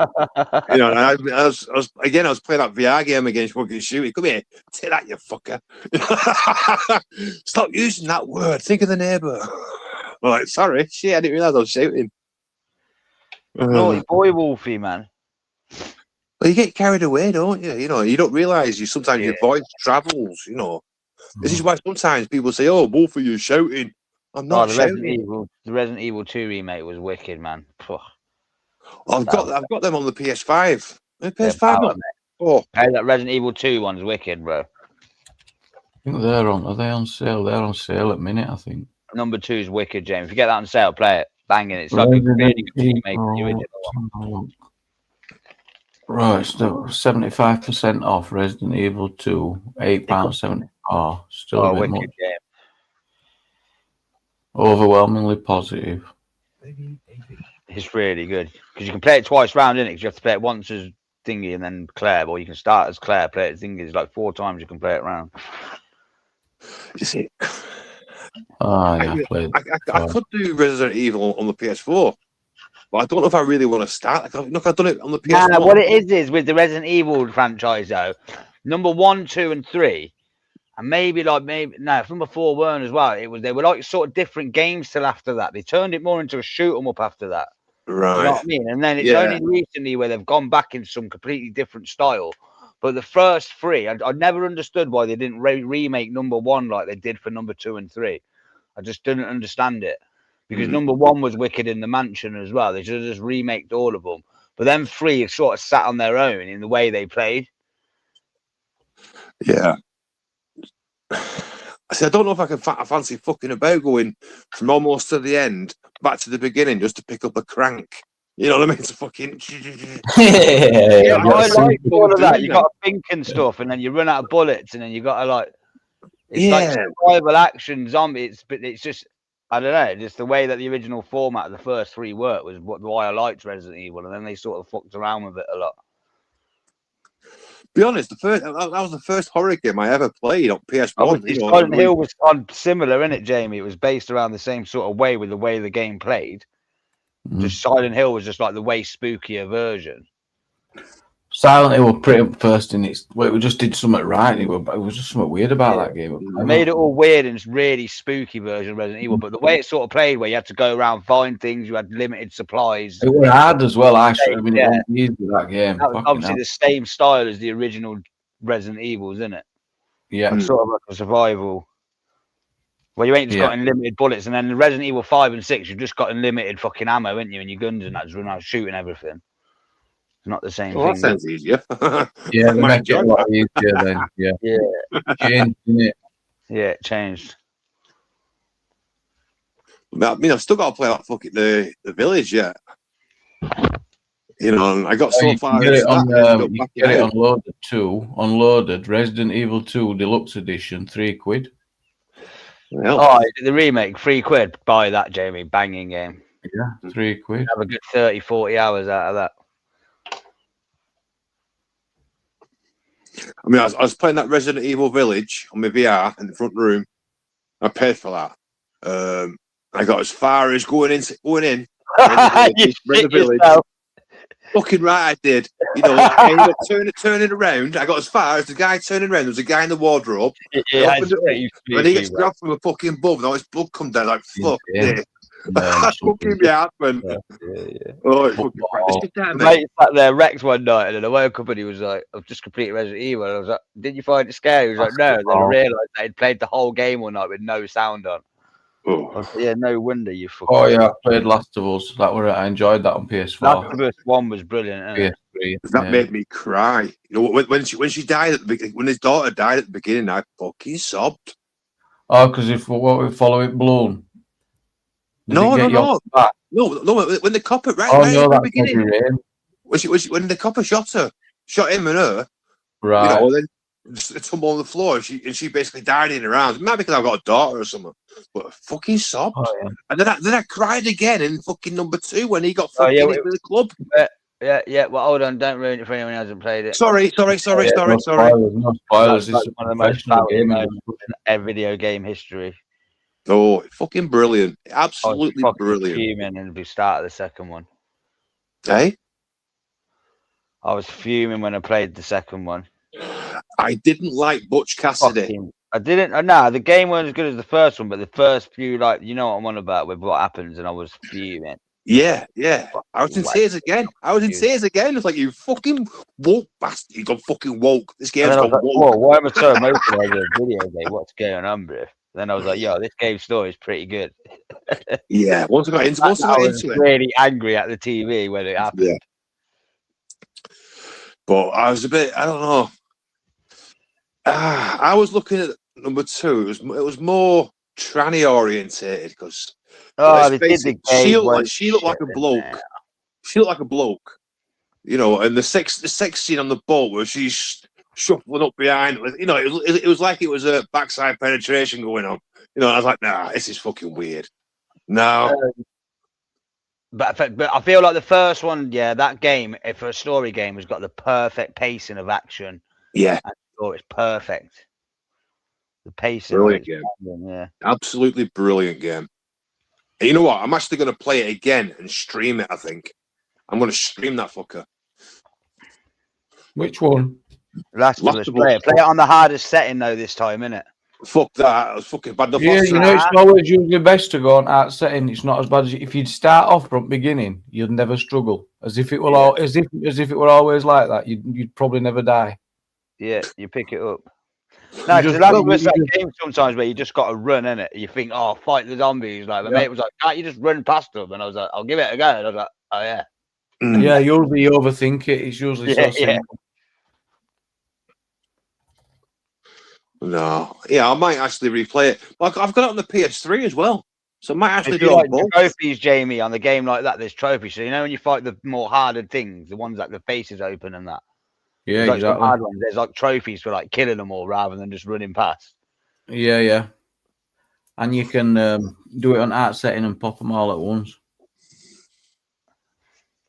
You know, and I was playing that VR game against fucking shooting. Come here, take that, you fucker. Stop using that word. Think of the neighbour. I'm like, sorry, shit, I didn't realise I was shouting. Naughty boy, Wolfie, man. Well, you get carried away, don't you? You know, you don't realise sometimes your voice travels, you know. This is why sometimes people say, oh, Wolfie, you're shouting. I'm not shouting. The Resident Evil 2 remake was wicked, man. I've got them on the PS5. The PS5. Hey, that Resident Evil 2 one's wicked, bro. I think are they on sale? They're on sale at the minute, I think. Number 2 is wicked, James. If you get that on sale, play it. Banging it. It's like a really good remake of the original one. Right, still 75% off Resident Evil 2, £8.74. Still a bit much. Game. Overwhelmingly positive. It's really good because you can play it twice round, innit? Because you have to play it once as Thingy and then Claire, or you can start as Claire, play it as Thingy. It's like 4 times you can play it round. You see, I could do Resident Evil on the PS4. But I don't know if I really want to start. Look, I've done it on the PS1. Nah, what it is with the Resident Evil franchise, though, number 1, 2, and 3 And maybe no, number 4 weren't as well. They were like sort of different games till after that. They turned it more into a shoot 'em up after that. Right. You know what I mean? And then it's only recently where they've gone back in some completely different style. But the first 3, I never understood why they didn't remake number 1 like they did for number 2 and 3. I just didn't understand it. Because number 1 was wicked in the mansion as well. They should have just remaked all of them. But then 3 have sort of sat on their own in the way they played. Yeah. See, I don't know if I can fancy fucking about going from almost to the end back to the beginning just to pick up a crank. You know what I mean? It's a fucking. I like all of that. You got to think and stuff, and then you run out of bullets, and then you got to like. It's like survival action zombies, but it's just I don't know. Just the way that the original format of the first 3 worked was why I liked Resident Evil, and then they sort of fucked around with it a lot. Be honest, that was the first horror game I ever played on PS1. Silent Hill was on similar, innit, Jamie? It was based around the same sort of way with the way the game played. Just Silent Hill was just like the way spookier version. Silent Hill were pretty first in its. Well, it just did something right. It was just something weird about that game. It made it all weird and really spooky version of Resident Evil. But the way it sort of played, where you had to go around find things, you had limited supplies. It was hard as well. It wasn't easy, that game. That was obviously the same style as the original Resident Evils, isn't it? Yeah, like sort of like a survival. Well, you ain't just got unlimited bullets, and then Resident Evil 5 and 6, you've just got unlimited fucking ammo, ain't you? And your guns and that, just run out shooting everything. It's not the same thing. That sounds easier. Yeah, they make it a lot easier then. Yeah. Changed, it? Yeah, it changed. I mean, I've still got to play that fucking the village yet. You know, I got so far. Get it unloaded too. Unloaded Resident Evil 2 Deluxe Edition, £3. Oh, the remake, £3. Buy that, Jamie. Banging game. Yeah, £3. Have a good 30, 40 hours out of that. I mean, I was playing that Resident Evil Village on my VR in the front room. I paid for that. I got as far as going in the village. Fucking right, I did. You know, I ended up turning around. I got as far as the guy turning around. There was a guy in the wardrobe. Yeah, and he gets grabbed from a fucking above. Now his blood come down like fuck this. That's fucking me happened. Oh, it's fucking mate sat there wrecked one night, and then I woke up and he was like, "I've just completed Resident Evil." And I was like, "Did you find it scary?" He was like, "No." And then I realised that he'd played the whole game all night with no sound on. Yeah, no wonder you fucking. Oh yeah, I played Last of Us. I enjoyed that on PS4. Last of Us 1 was brilliant. PS3. That made me cry. You know, when she died at the beginning, when his daughter died at the beginning, I fucking sobbed. Oh, because if what we follow it blown. No. When the copper right at the beginning, when the copper shot him and her, right? You know, then tumble on the floor, and she basically died in her arms. Maybe because I've got a daughter or something, but I fucking sobbed. And then I cried again in fucking number 2 when he got fucking into the club. Yeah. Well, hold on, don't ruin it for anyone who hasn't played it. Sorry. No spoilers. That's one of the most powerful moments in video game history. Oh, fucking brilliant! Absolutely brilliant. Fuming in the start of the second one. Hey, I was fuming when I played the second one. I didn't like Butch Cassidy. I didn't. No, the game wasn't as good as the first one, but the first few, like, you know what I'm on about with what happens, and I was fuming. Yeah. I was in tears again. It's like, you fucking woke bastard. You got fucking woke. This game's got woke. Whoa, why am I so emotional over a video game? What's going on, bro? Then I was like, yo, this game story is pretty good. Yeah, once I got into it, I was really angry at the TV when it happened. Yeah. But I was a bit, I don't know. I was looking at number 2. It was more tranny orientated because she looked like a bloke. Man. She looked like a bloke, you know. And the sex scene on the boat where she's shuffling up behind, you know, it was like it was a backside penetration going on. You know, I was like, nah, this is fucking weird. No. But I feel like the first one, that game, for a story game, has got the perfect pacing of action. Yeah. I thought it's perfect. The pacing. Brilliant game. Yeah. Absolutely brilliant game. And you know what? I'm actually going to play it again and stream it, I think. I'm going to stream that fucker. Which one? Last of Us. Play it on the hardest setting though this time, innit? Fuck that. It was fucking bad enough. Yeah, you know, it's always usually best to go on art setting. It's not as bad as if you'd start off from beginning, you'd never struggle. As if it were as if it were always like that, you'd probably never die. Yeah, you pick it up. No, because Last of Us that game sometimes where you just got to run, innit? You think, oh, fight the zombies. Like my mate was like, can't you just run past them? And I was like, I'll give it a go. And I was like, oh yeah. Yeah, usually you overthink it. It's usually so simple. No, I might actually replay it. Like I've got it on the PS3 as well, so I might actually do like both. Trophies, Jamie, on the game like that. There's trophies, so you know when you fight the more harder things, the ones that the face is open and that. Yeah, like exactly. Hard ones. There's like trophies for like killing them all rather than just running past. Yeah, and you can do it on art setting and pop them all at once.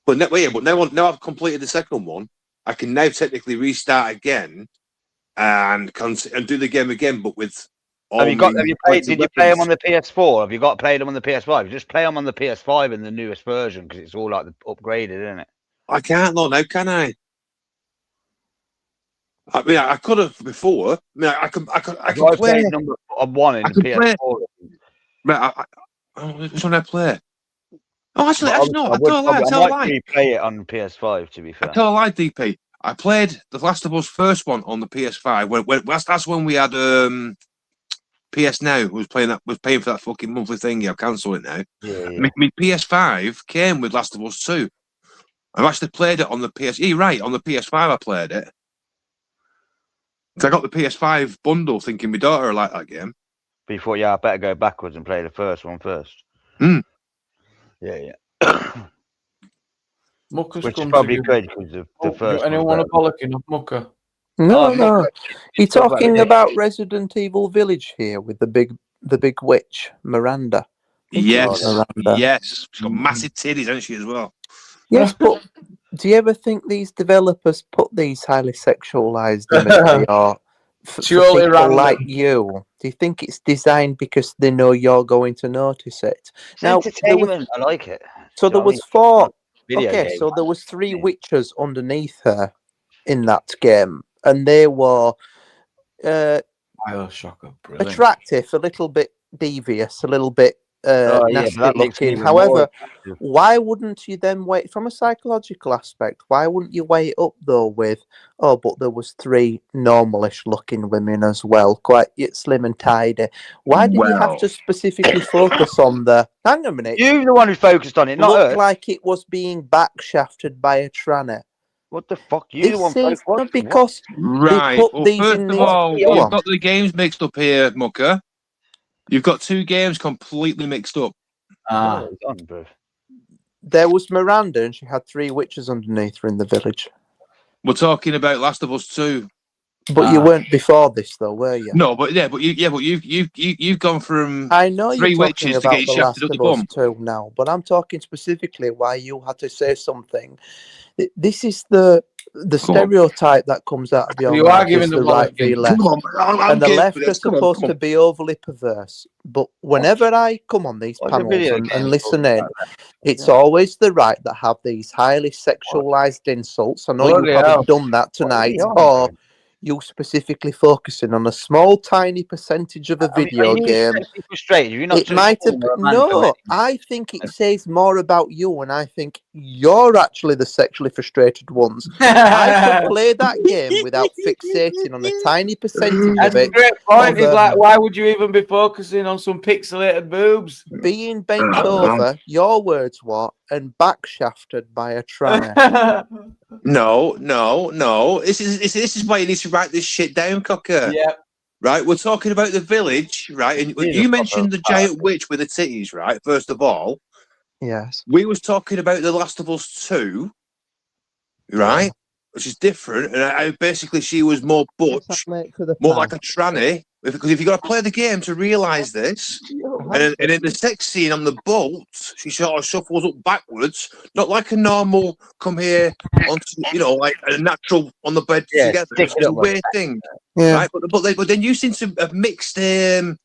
But now I've completed the second one, I can now technically restart again and do the game again, but with. Did you play them on the PS4? Have you played them on the PS5? Just play them on the PS5 in the newest version because it's all like upgraded, isn't it? I can't though now, can I? I mean, I could have before. I mean, I can play number one in the PS4. Which one I play? Oh, actually, no. I might play it on PS5. To be fair, I tell a lie, DP. I played The Last of Us first one on the PS5. That's when we had PS Now was paying for that fucking monthly thing. I've cancelled it now. Yeah. My PS5 came with Last of Us 2. I've actually played it on the PS. Right, on the PS5 I played it. So I got the PS5 bundle thinking my daughter liked that game. Before, I better go backwards and play the first one first. Yeah. Mucker's which is probably good because the first. Anyone want a bollocking of Mucker? No. You're talking about Resident Evil Village here with the big witch, Miranda. Yes. Miranda. Yes. She's got massive titties, hasn't she, as well? Yes, but do you ever think these developers put these highly sexualized imagery or for people like you? Do you think it's designed because they know you're going to notice it? It's entertainment. I like it. So there was four. Okay, so there was 3 witches underneath her in that game, and they were attractive, a little bit devious, a little bit nasty looking. However, why wouldn't you then wait from a psychological aspect? Why wouldn't you weigh it up though with, but there was 3 normalish looking women as well, quite slim and tidy. Why did you have to specifically focus on the? Hang on a minute. You're the one who focused on it, not her. Looked like it was being backshafted by a tranny. What the fuck? You the one focused? Because right. Well, first of all, you've got the games mixed up here, Mucker. You've got 2 games completely mixed up. There was Miranda, and she had 3 witches underneath her in the village. We're talking about Last of Us 2. But you weren't before this, though, were you? No, but you've gone from I know 3 witches to get shafted up the bum. 2 now, but I'm talking specifically why you had to say something. This is the stereotype that comes out of your you mouth. are giving the right view left, and the left are supposed to be overly perverse. But whenever I come on these panels and listen in, it's always the right that have these highly sexualized insults. I know you haven't done that tonight, or you specifically focusing on a small, tiny percentage of a video game. It might have no. I think it says more about you, and I think you're actually the sexually frustrated ones. I could play that game without fixating on a tiny percentage of it. Great point. Is like, why would you even be focusing on some pixelated boobs? Being bent over, your words were, and backshafted by a tranny. No. This is why you need to write this shit down, Cocker. Yeah. Right, we're talking about the village, right? And you mentioned the giant witch with the titties, right? First of all, yes, we was talking about The Last of Us 2, right? Which is different, and basically she was more butch, more like a tranny. Because if you got to play the game to realise this, and in the sex scene on the boat, she sort of shuffles up backwards, not like a normal come here onto, like a natural on the bed together. It's a weird thing, right? But then you seem to have mixed a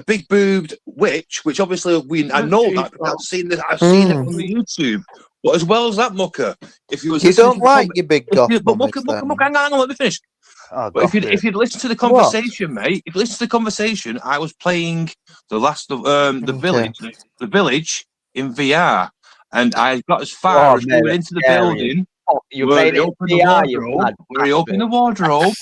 big boobed witch, which obviously I know that because I've seen it on YouTube. But as well as that, Mucker, if you don't like your big goth, but Mucker, hang on, let me finish. Oh, But if you'd listen to the conversation, mate, if you listen to the conversation, I was playing the last of the village in VR, and I got as far as we were into the building. You where played he it in opened the VR, you wardrobe, mad where he opened the wardrobe,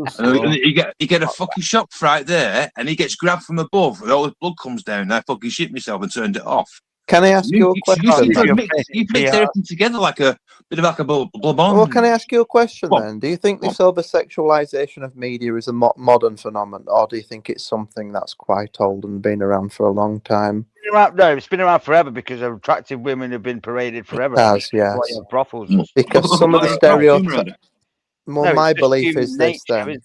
slow. and you get a fucking shock fright there, and he gets grabbed from above, and all his blood comes down. And I fucking shit myself and turned it off. Can I ask you a question? You've mixed everything together like a bit of like a blabon. Well, can I ask you a question then? Do you think this over-sexualization of media is a modern phenomenon, or do you think it's something that's quite old and been around for a long time? No, it's been around forever because attractive women have been paraded forever. It has, yes. That's why you have brothels. Because some of the stereotypes. Well, my belief is this then.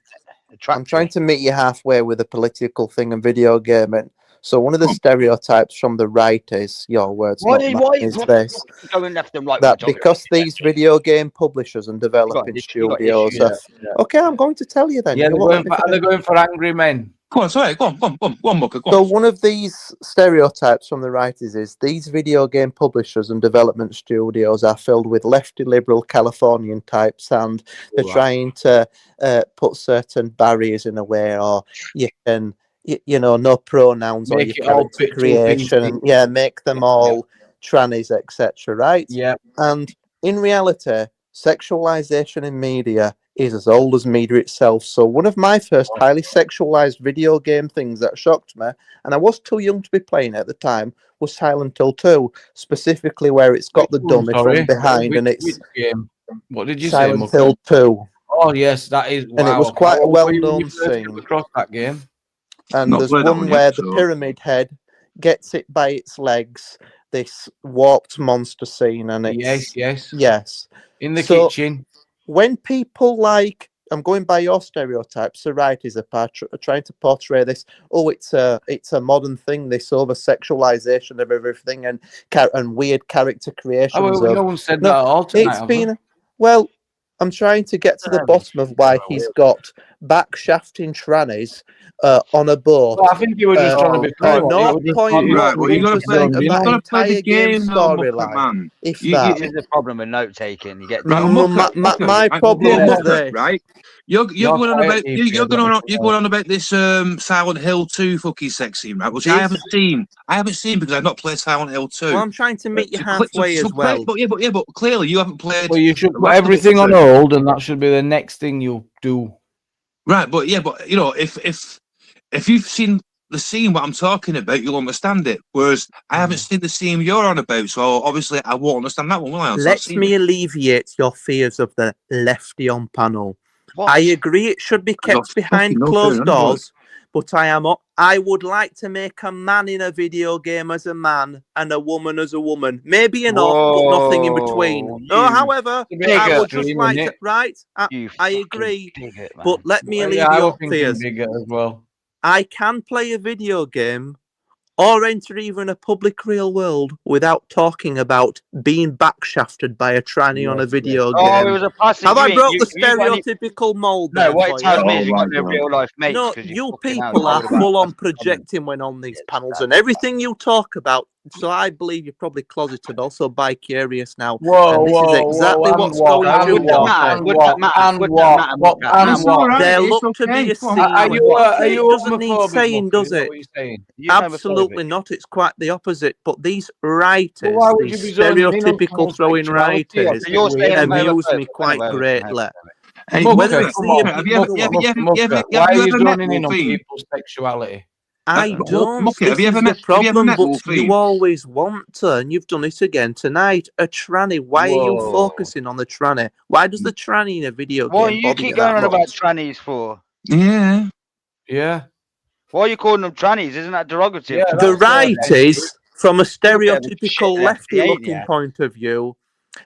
I'm trying to meet you halfway with a political thing and video gaming. So one of the stereotypes from the right is, your words, not mine, is this. Going left and right that because these video game publishers and developing studios are... Okay, I'm going to tell you then. Yeah, You they're going for angry men. Go on, sorry, go on, Mucker, go on. So one of these stereotypes from the right is these video game publishers and development studios are filled with lefty liberal Californian types, and they're trying to put certain barriers in a way, or you can, you know, no pronouns or your character creation, and make them all trannies, etc. Right? Yeah. And in reality, sexualization in media is as old as media itself. So one of my first highly sexualized video game things that shocked me, and I was too young to be playing it at the time, was Silent Hill 2, specifically where it's got the dummy from behind, and it's game. What did you Silent say, Hill 2. Oh yes, that is. And it was quite a well-known thing. Across that game. And there's one where the pyramid head gets it by its legs, this warped monster scene, and it's yes. In the kitchen. When people like, I'm going by your stereotypes, the righties are trying to portray this. Oh, it's a modern thing. This over sexualization of everything and weird character creations. Oh, well, no one said that at all tonight. It's been well. I'm trying to get to the bottom of why he's got backshafting trannies on a boat. Well, I think you were just trying to be funny. Right, well, you've got to play the game storyline. If that is the problem with note taking, you get my problem is this, right? You're going on about this Silent Hill 2 fucking sex scene, right? Which I haven't seen. I haven't seen because I've not played Silent Hill 2. Well, I'm trying to meet you halfway as well. But clearly you haven't played. Well, you should put everything on hold, and that should be the next thing you'll do. Right, but you know, if you've seen the scene what I'm talking about, you'll understand it. Whereas I haven't seen the scene you're on about, so obviously I won't understand that one, will I? Let me alleviate your fears of the lefty on panel. What? I agree it should be kept behind closed doors, but I would like to make a man in a video game as a man and a woman as a woman. Maybe enough, but nothing in between. However, I would just like to, right? I agree, but let me alleviate your fears. As well. I can play a video game or enter even a public real world without talking about being backshafted by a tranny on a video game. Oh, it was a passive. Have I broke the stereotypical mold? No, what it tells me is you got no real life mates. No, you people are full on projecting when on these panels, and everything you talk about. So I believe you're probably closeted, also bi-curious now. Whoa, and this is exactly what's going on. There look to be a scene. It doesn't need saying, does it? Absolutely not. It's quite the opposite. But these writers, these stereotypical throwing writers, amuse me quite greatly. Whether it's why are you zoning in on people's sexuality? I don't. Have you ever met you always want to, and you've done it again tonight. A tranny. Why are you focusing on the tranny? Why does the tranny in a video game? What you keep going on about trannies for? Yeah. Why are you calling them trannies? Isn't that derogative? Yeah, the writers, from a stereotypical lefty-looking point of view,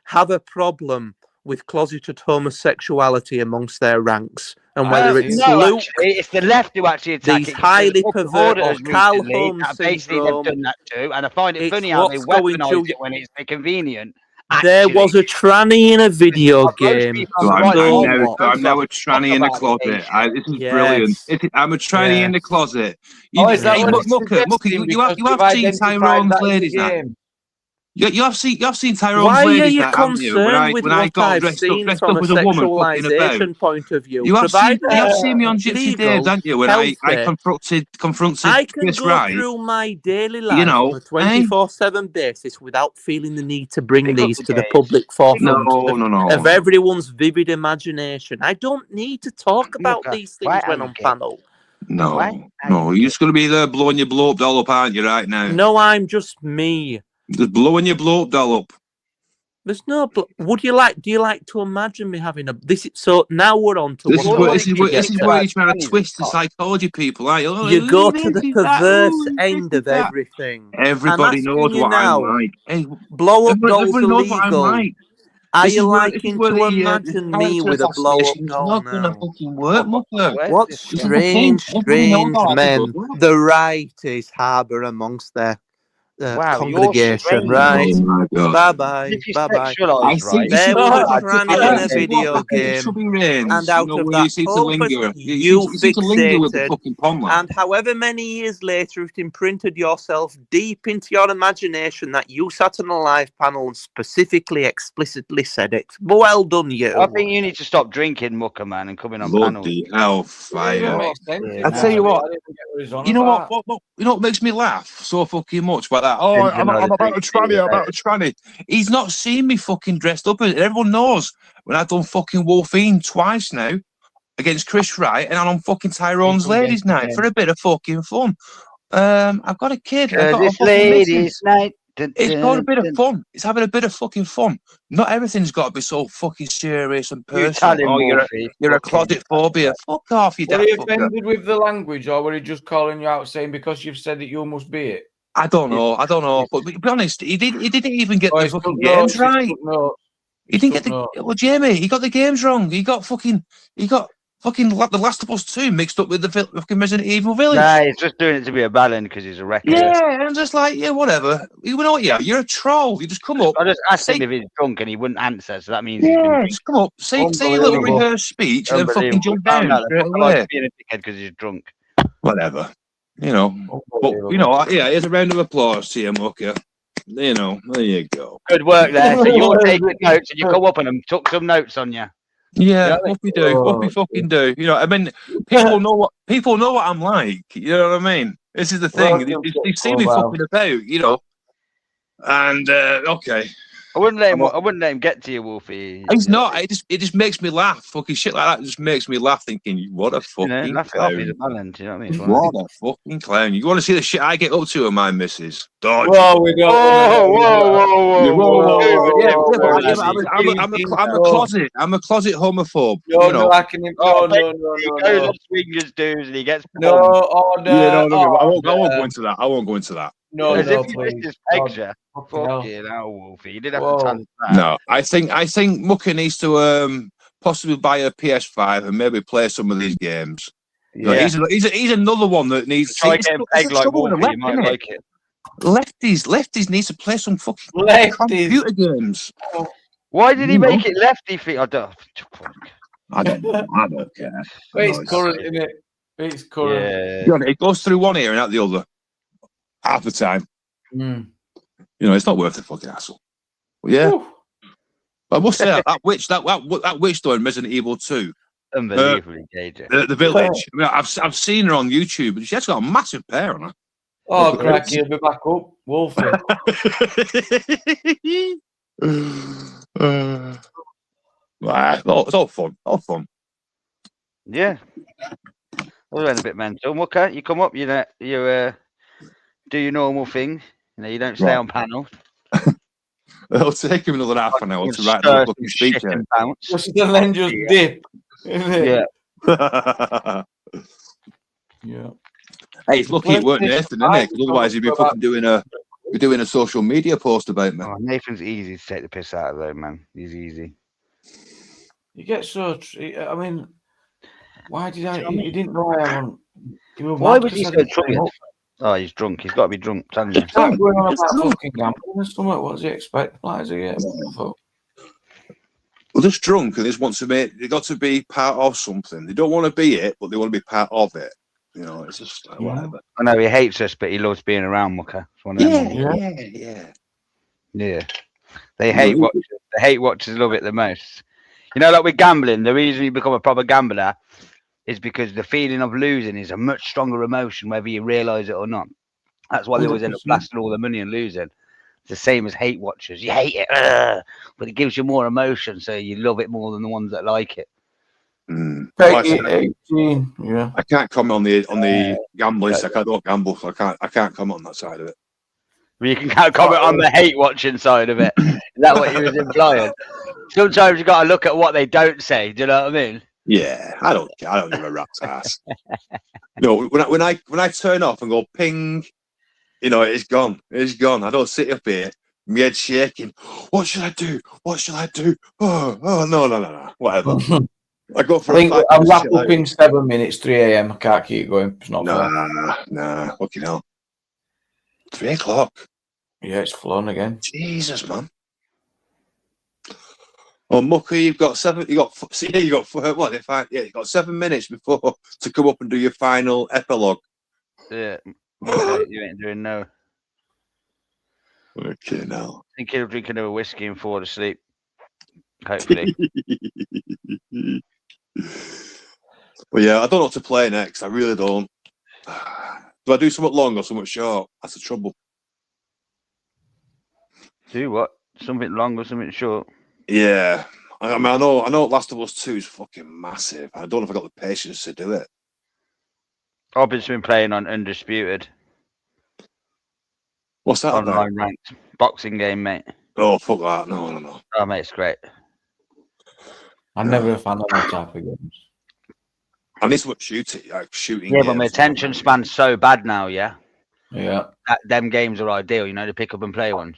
have a problem with closeted homosexuality amongst their ranks. And whether it's Luke, it's the left who actually attack these highly perverted Carl Holmes basically they've done that too, and I find it funny how they weaponize it when it's convenient. There was a tranny in a video game. I'm now a tranny in the closet. This is brilliant. I'm a tranny in the closet. You have seen Tyrone's ladies. You have seen Tyrone's Why are ladies you night, haven't you? When I concerned with got what I've dressed seen up from a as a woman, fucking about. sexualization point of view? You have seen Provided me on Gypsy Daves, legal, haven't you? When I healthy, confronted I can Chris go Wright. through my daily You life on know, a 24/7 basis without feeling the need to bring Pick up these the to the gaze. public forefront No. of everyone's vivid imagination. I don't need to talk about Mucker, these things when on panel. No. You're just going to be there blowing your blow up doll up, aren't you, right now? No, I'm just me. Just blowing your blow up doll up. There's no. Do you like to imagine me having a this? So now we're on to This is where what you're trying to twist the psychology, people, aren't you? Oh, you go to the this is perverse that, end of that. everything. Everybody knows what I'm like. Hey, blow up dolls everybody knows what I'm illegal. like. Are This you is where liking the to imagine me character with a blow up assassination is doll not going to now? fucking work, mucker. What This is the thing. strange Everybody knows how that men does work. the right harbour amongst their Wow, you're congregation, strange. right? Oh my God. Bye bye, If you bye bye. sexualise, right? They were I cranning in a video game, and out of that purpose, you fixated, and however many years later, it imprinted yourself deep into your imagination that you sat on a live panel and specifically, explicitly said it. Well done, you. I think you need to stop drinking, mucker, man, and coming on panel. Bloody hellfire. I tell you what. You know what? You know what makes me laugh so fucking much about that? Oh, I'm about to tranny. He's not seen me fucking dressed up. And everyone knows when I've done fucking Wolfine twice now against Chris Wright, and I'm on fucking Tyrone's ladies night for a bit of fucking fun. I've got a kid. I've got it's ladies night. It's got a bit of fun. It's having a bit of fucking fun. Not everything's got to be so fucking serious and personal. Oh, you're a closet phobia. Fuck off, you Were you daft fucker. offended with the language, or were he just calling you out saying because you've said that you must be it? I don't know. But to be honest, he didn't even get the fucking games right. He didn't get the well, Jamie. He got the games wrong. He got fucking The Last of Us 2 mixed up with the fucking Resident Evil Village. Nah, he's just doing it to be a ballad because he's a wrecker. Yeah, I'm just like, yeah, whatever. You know what? Yeah, you're a troll. You just come up. I just asked him if he's drunk and he wouldn't answer, so that means just come up, say a little rehearsed speech, and then fucking jump down straight away. Being a dickhead because he's drunk. Whatever, you know. But you know, yeah, here's a round of applause to you, Mucker. You know, there you go. Good work there. So you're taking notes, and you come up and took some notes on you. Yeah, what we do, what we fucking do. You know, I mean, people know what I'm like. You know what I mean? This is the thing. They see me fucking about, you know. And okay, I wouldn't let him get to you, Wolfie. He's not. It just makes me laugh. Fucking shit like that just makes me laugh. Thinking, what a fucking clown. He's a balance, you know what I mean? What a fucking clown. You want to see the shit I get up to with my missus? Dodge. Whoa, we don't. I'm a closet homophobe. No, you know. No. Swingers dues and he gets no. Yeah, no. I won't go into that. I won't go into that. No, please. Fucking hell, Wolfie. You didn't have to tell us that. No, I think Mucker needs to possibly buy a PS5 and maybe play some of these games. Yeah. He's another one that needs to try getting pegged like Wolfie. You might like it. Lefties needs to play some fucking computer games. Why did he make it lefty feet? I don't care. But it's current, isn't it? It's current. Yeah. It goes through one ear and out the other. Half the time. Mm. You know, it's not worth the fucking hassle. But yeah. I must say that witch though in Resident Evil 2. Unbelievably engaging. The village. I mean, I've seen her on YouTube, and she's got a massive pair on her. Oh, crack! He'll be back up, Wolfie. It's all fun. All fun. Yeah. I went a bit mental. Mucker, you come up, you do your normal thing. You know, you don't stay on panel. It'll take him another half an hour to write the fucking speech. Just then just dip. Yeah. Yeah. Hey, it's lucky it weren't Nathan, isn't it? Because otherwise he'd be fucking doing a social media post about me. Oh, Nathan's easy to take the piss out of, though, man. He's easy. You get so. I mean, why did I? You didn't know I want. Why was he so drunk? Oh, he's drunk. He's got to be drunk. Telling you. Going on about fucking gambling or something. What does he expect? Like, is he well, just drunk and they just want to they got to be part of something. They don't want to be it, but they want to be part of it. You know, it's just whatever. I know he hates us, but he loves being around Mucker. Yeah. Yeah, they hate watchers. The hate watchers love it the most. You know, like with gambling, the reason you become a proper gambler is because the feeling of losing is a much stronger emotion, whether you realise it or not. That's why they always end up 100%. blasting all the money and losing. It's the same as hate watchers. You hate it, but it gives you more emotion, so you love it more than the ones that like it. Well, 18, yeah. I can't comment on the gambling. I don't gamble, so I can't comment on that side of it. You can comment on the hate watching side of it. Is that what you was implying? Sometimes you got to look at what they don't say. Do you know what I mean? Yeah, I don't care. I don't give a rat's ass. No, when I turn off and go ping, you know, it's gone. It's gone. I don't sit up here, my head shaking. What should I do? What should I do? Oh, no. Whatever. I go for I think I'll wrap up in 7 minutes, 3 a.m. I can't keep going. It's not fair. Nah. Fucking hell. 3 o'clock. Yeah, it's flown again. Jesus, man. Oh, Mucker, you've got 7 minutes before to come up and do your final epilogue. Yeah. Okay, you ain't doing no. Okay, now. I think he'll drink another whiskey and fall asleep. Hopefully. But yeah, I don't know what to play next. I really don't. Do I do something long or something short? That's the trouble. Do what? Something long or something short? Yeah. I mean, I know Last of Us 2 is fucking massive. I don't know if I got the patience to do it. I've just been playing on Undisputed. What's that online about? ranked boxing game, mate. Oh, fuck that. No. Oh, mate, it's great. I'm never a fan of that type of games. I need to shooting Yeah, games. but my attention span's so bad now, yeah? Yeah. Them games are ideal, you know, to pick up and play ones.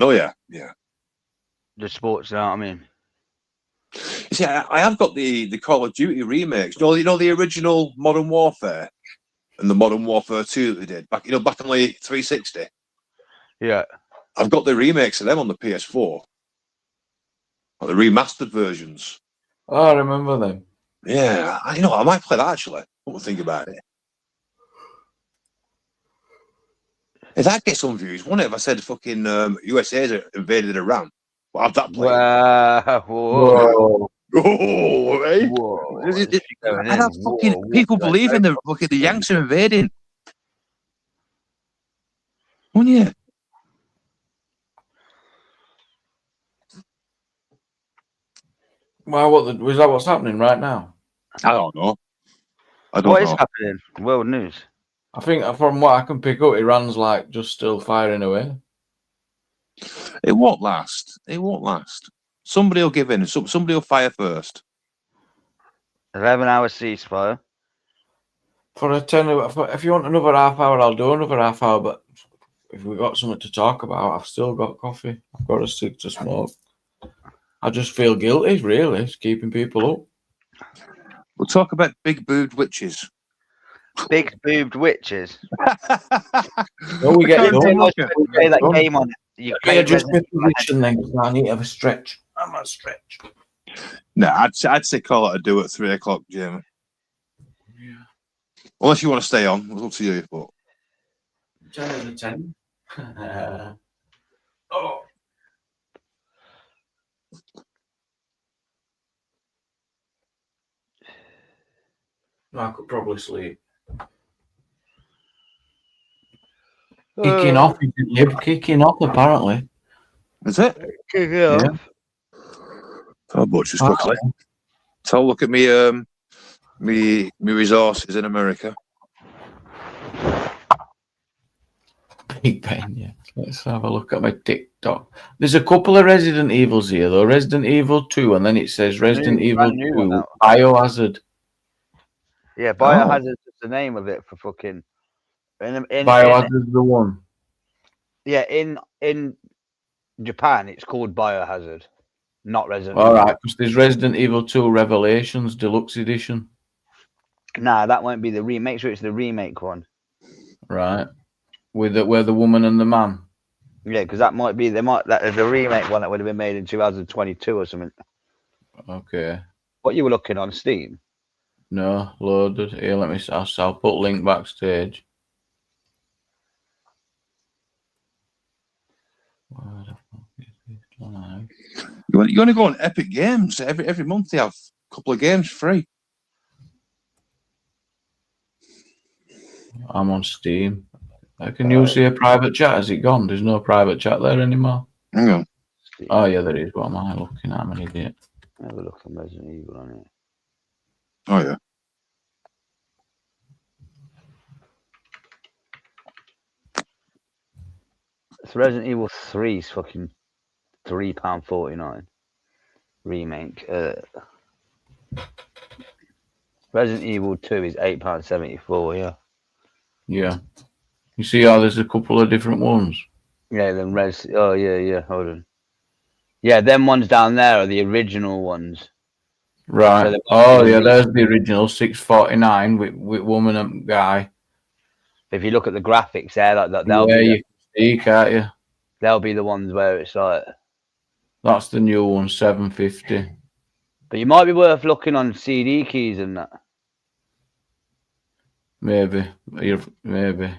Oh, yeah. The sports, you know what I mean? You see, I have got the Call of Duty remakes. You know the original Modern Warfare and the Modern Warfare 2 that they did back in the 360. Yeah. I've got the remakes of them on the PS4. Like the remastered versions. Oh, I remember them. Yeah, I might play that actually. What think about it? If that gets some views, wouldn't it? If I said fucking USA's invaded Iran, well, have that played. Whoa. Oh, eh? Whoa. I have fucking people believing the Yanks are invading. Wouldn't you? Well, was that what's happening right now? I don't know. What is happening? World news. I think from what I can pick up, Iran's like just still firing away. It won't last. Somebody will give in. Somebody will fire first. 11-hour ceasefire. If you want another half hour, I'll do another half hour. But if we've got something to talk about, I've still got coffee. I've got a stick to smoke. I just feel guilty, really, it's keeping people up. We'll talk about big-boobed witches. Big-boobed witches? No, we get that game on it. You just position then, because I need to have a stretch. I'm a stretch. No, I'd say call it a do at 3 o'clock, Jamie. Yeah. Unless you want to stay on, it's up to you. But 10 out of 10. Oh. I could probably sleep. Kicking off, kicking off, apparently. Is it? Kicking off. Oh, butchers quickly. So look at me, me resources in America. Big Ben, yeah. Let's have a look at my TikTok. There's a couple of Resident Evils here, though. Resident Evil 2, and then it says Resident Evil 2 Biohazard. Yeah, Biohazard's just the name of it for fucking. Biohazard's the one. Yeah, in Japan, it's called Biohazard, not Resident All Evil. right, because there's Resident Evil 2 Revelations Deluxe Edition. Nah, that won't be the remake. Make sure it's the remake one. Right, where the woman and the man. Yeah, because that might be that the remake one that would have been made in 2022 or something. Okay. What you were looking on Steam? No, loaded. Here, let me. I'll put link backstage. You only go on Epic Games every month. They have a couple of games free. I'm on Steam. Can you see a private chat? Has it gone? There's no private chat there anymore. Hang on. Oh yeah, there is. What am I looking at? I'm an idiot. Have a look at Resident Evil on it. Oh yeah. It's Resident Evil 3 is fucking £3.49 remake. Resident Evil 2 is £8.74. Yeah. Yeah. You see how there's a couple of different ones. Yeah. Then Oh yeah. Hold on. Yeah, them ones down there are the original ones. Right. So oh yeah, there's the original $6.49 with woman and guy. If you look at the graphics there, they'll yeah, be you can see, can't you? They'll be the ones where it's like. That's the new one, $7.50. But you might be worth looking on CD keys and that. Maybe. Maybe.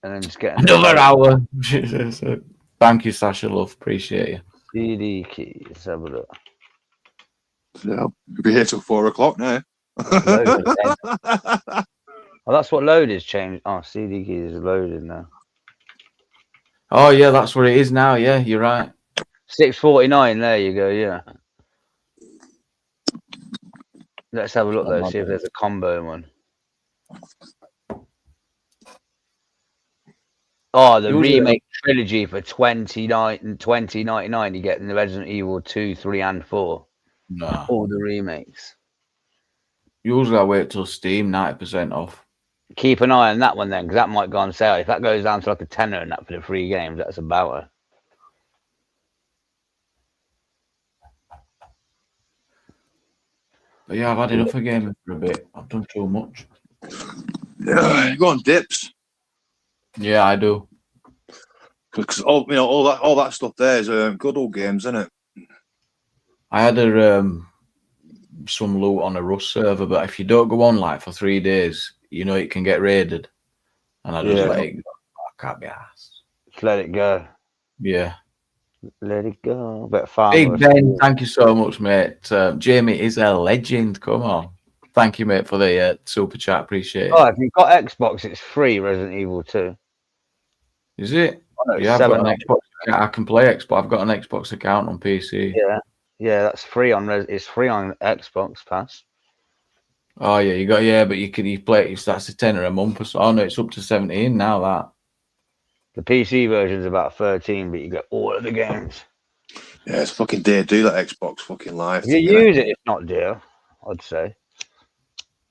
And then just get another hour. Thank you, Sasha Love. Appreciate you. CD keys. Let's have a look. Yeah, we'll be here till 4 o'clock now. Oh, that's what load is changed. Oh, CD keys is loaded now. Oh yeah, that's what it is now. Yeah, you're right. $6.49. There you go. Yeah. Let's have a look though. See if there's a combo one. Oh, the remake trilogy for $20.99. You get the Resident Evil 2, 3, and 4. Nah. All the remakes. Usually I wait till Steam, 90% off. Keep an eye on that one then, because that might go on sale. If that goes down to like a tenner and that for the free games, that's about it. But yeah, I've had enough of gaming for a bit. I've done too much. Yeah, you go on dips. Yeah, I do. Because all that stuff there is good old games, isn't it? I had some loot on a Rust server, but if you don't go on like for 3 days, you know it can get raided. And I just let it go. I can't be asked. Just let it go. Yeah. Let it go. But far. Big Ben, thank you so much, mate. Jamie is a legend. Come on. Thank you, mate, for the super chat. Appreciate it. Oh, if you've got Xbox, it's free, Resident Evil 2. Is it? Oh, yeah, I've got an Xbox account. I can play Xbox. I've got an Xbox account on PC. Yeah, that's free on it's free on Xbox Pass. Oh yeah, but you play it. That's a tenner a month or so. Oh no, it's up to 17 now. That the PC version is about 13, but you get all of the games. Yeah, it's fucking dear. Do that Xbox fucking live. If you use it, it's not dear. I'd say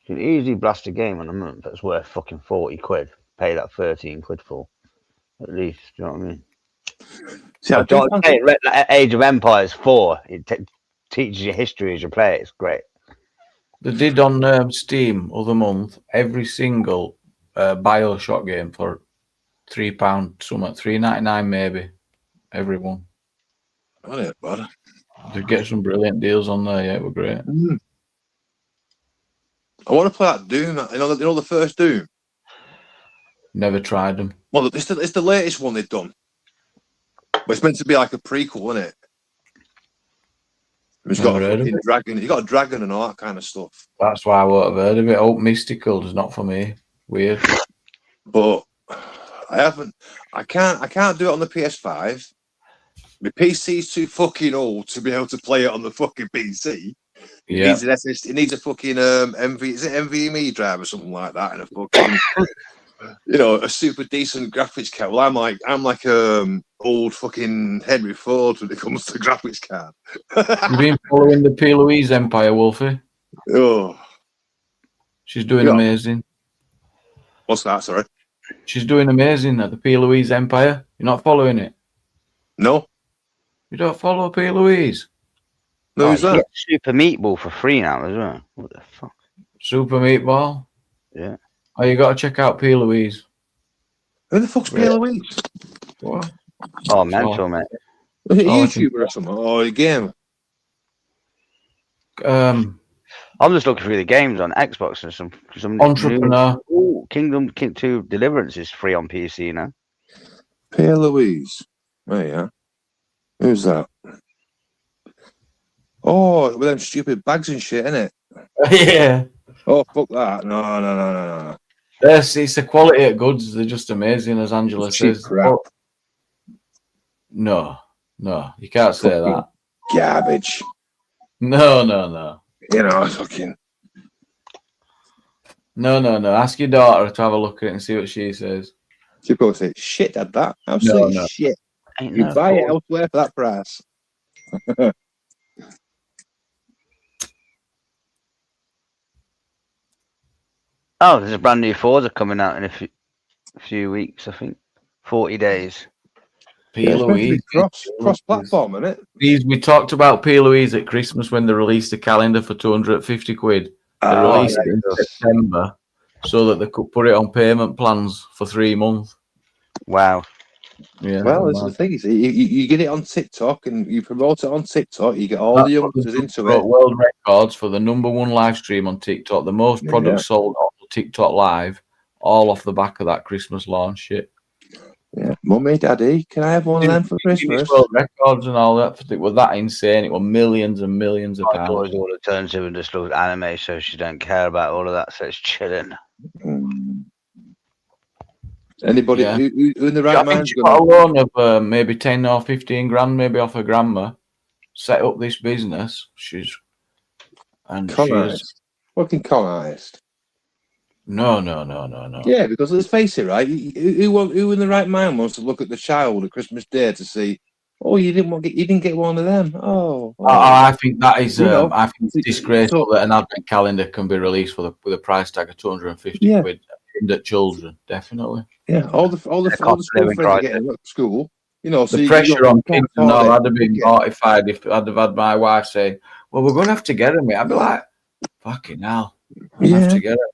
you can easily blast a game on a month that's worth fucking 40 quid. Pay that 13 quid for, at least. Do you know what I mean? See, Age of Empires 4. It teaches you history as you play it. It's great. They did on Steam other month every single BioShock game for £3, something $3.99 maybe. Everyone. Not it, bud. They get some brilliant deals on there. Yeah, it were great. I want to play that Doom. You know the first Doom. Never tried them. Well, it's the latest one they've done. But it's meant to be like a prequel, isn't it? It's got a fucking dragon. You got a dragon and all that kind of stuff. That's why I won't have heard of it. Oh, Mystical is not for me. Weird. But I can't do it on the PS5. My PC's too fucking old to be able to play it on the fucking PC. Yeah. It needs a fucking NVMe drive or something like that, and a fucking a super decent graphics card. Well, I'm like old fucking Henry Ford when it comes to graphics card. You've been following the P. Louise Empire, Wolfie? Oh, she's doing amazing. What's that? Sorry, she's doing amazing at the P. Louise Empire. You're not following it? No, you don't follow P. Louise. No, who's that? Super Meatball for free now as well. What the fuck? Super Meatball. Yeah. Oh, you got to check out P. Louise. Who the fuck's P. Louise? What? Oh, mental, mate. Is it a YouTuber or something? Oh, a gamer. I'm just looking through the games on Xbox and some entrepreneur. Kingdom 2 Deliverance is free on PC now. P. Louise. Oh yeah. Who's that? Oh, with them stupid bags and shit, innit? Yeah. Oh, fuck that. No. Yes, it's the quality of goods. They're just amazing, as Angela Cheap says. crap. Oh, no, you can't say Fucking that. garbage. No. You know, fucking. No. Ask your daughter to have a look at it and see what she says. She'll probably say, shit, Dad, that. No. Shit. Ain't You no buy it fault. elsewhere for that price. Oh, there's a brand new Forza coming out in a few weeks, I think. 40 days. P. Louise. Cross-platform, isn't it? We talked about P. Louise at Christmas when they released a calendar for 250 quid. They released it in September so that they could put it on payment plans for 3 months. Wow. Yeah. Well, this is the thing. You get it on TikTok and you promote it on TikTok. You get all the youngsters into it. World records for the #1 live stream on TikTok. The most products sold on TikTok Live, all off the back of that Christmas launch shit. Yeah, Mummy, Daddy, can I have one of them for Christmas? World records and all that. It was that insane. It was millions and millions of My pounds. daughter's all it turns to and just loves anime, so she don't care about all of that. So it's chilling. Anybody who in the right mind's got a loan of maybe 10 or 15 grand, maybe off her grandma, set up this business. She's fucking con artist. No. Yeah, because let's face it, right? Who in the right mind wants to look at the child at Christmas Day to see, oh, you didn't get one of them. Oh. I think that is. I think it's disgraceful that an advent calendar can be released with a price tag of 250 quid aimed at children. Definitely. Yeah, all the school friends are getting at school. You know, so the you pressure on kids and all. I'd have been Yeah. mortified if I'd have had my wife saying, "Well, we're going to have to get them." I'd be like, "Fucking hell, we have to get them."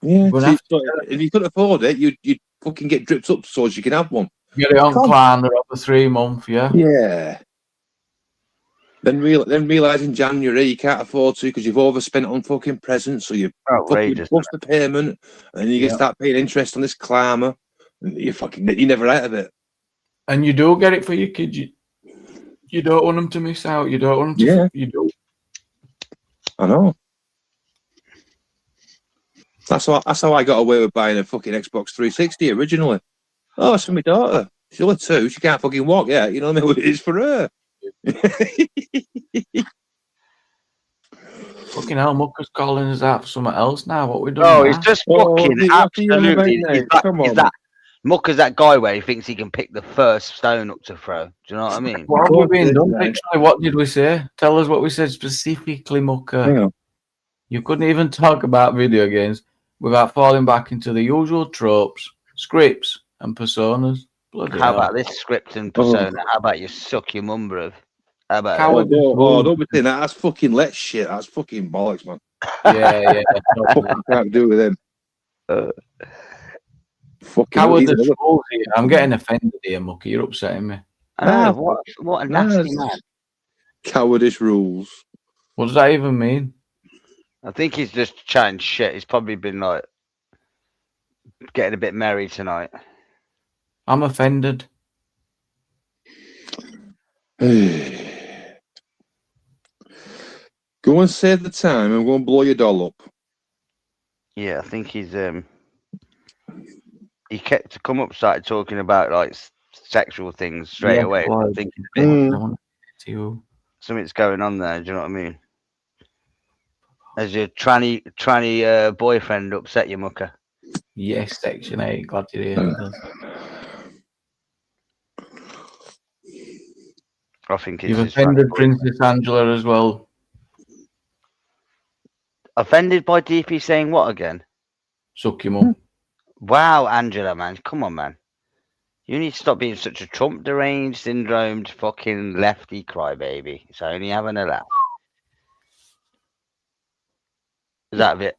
Yeah. If you couldn't afford it, you'd fucking get dripped up so you can have one. Get it on Klarna over 3 months, yeah. Yeah. Then realise in January you can't afford to because you've overspent on fucking presents, so you fucking bust the payment, and then you can start paying interest on this Klarna, and you're never out of it. And you do get it for your kids. You don't want them to miss out. You don't want them to. Yeah. You do. I know. That's how I got away with buying a fucking Xbox 360 originally. Oh, it's for my daughter. She's only 2. She can't fucking walk yet. You know what I mean? It's for her. Fucking hell, Mucker's calling us out for something else now. What we doing? Oh, he's just fucking absolutely. Mucker's that guy where he thinks he can pick the first stone up to throw. Do you know what I mean? What have we been done? Literally, what did we say? Tell us what we said specifically, Mucker. You couldn't even talk about video games without falling back into the usual tropes, scripts, and personas. Bloody How hell. about this script and persona? How about you suck your mum, bruv? How about don't be saying that. That's fucking let shit. That's fucking bollocks, man. Yeah. Fucking can't do with him. Fucking Coward as fools here. I'm getting offended here, Mucky. You're upsetting me. What a nasty man. Cowardice rules. What does that even mean? I think he's just chatting shit. He's probably been like getting a bit merry tonight. I'm offended. Go and save the time and go and blow your doll up. Yeah, I think he's he kept to come up, started talking about like sexual things straight away. I think something's going on there. Do you know what I mean? Has your tranny boyfriend upset you, Mucker? Yes, Section 8. Glad to hear it. I think you've offended Princess Angela as well. Offended by DP saying what again? Suck your mum. Wow, Angela, man. Come on, man. You need to stop being such a Trump deranged, syndromed, fucking lefty crybaby. It's only having a laugh. Is that a bit?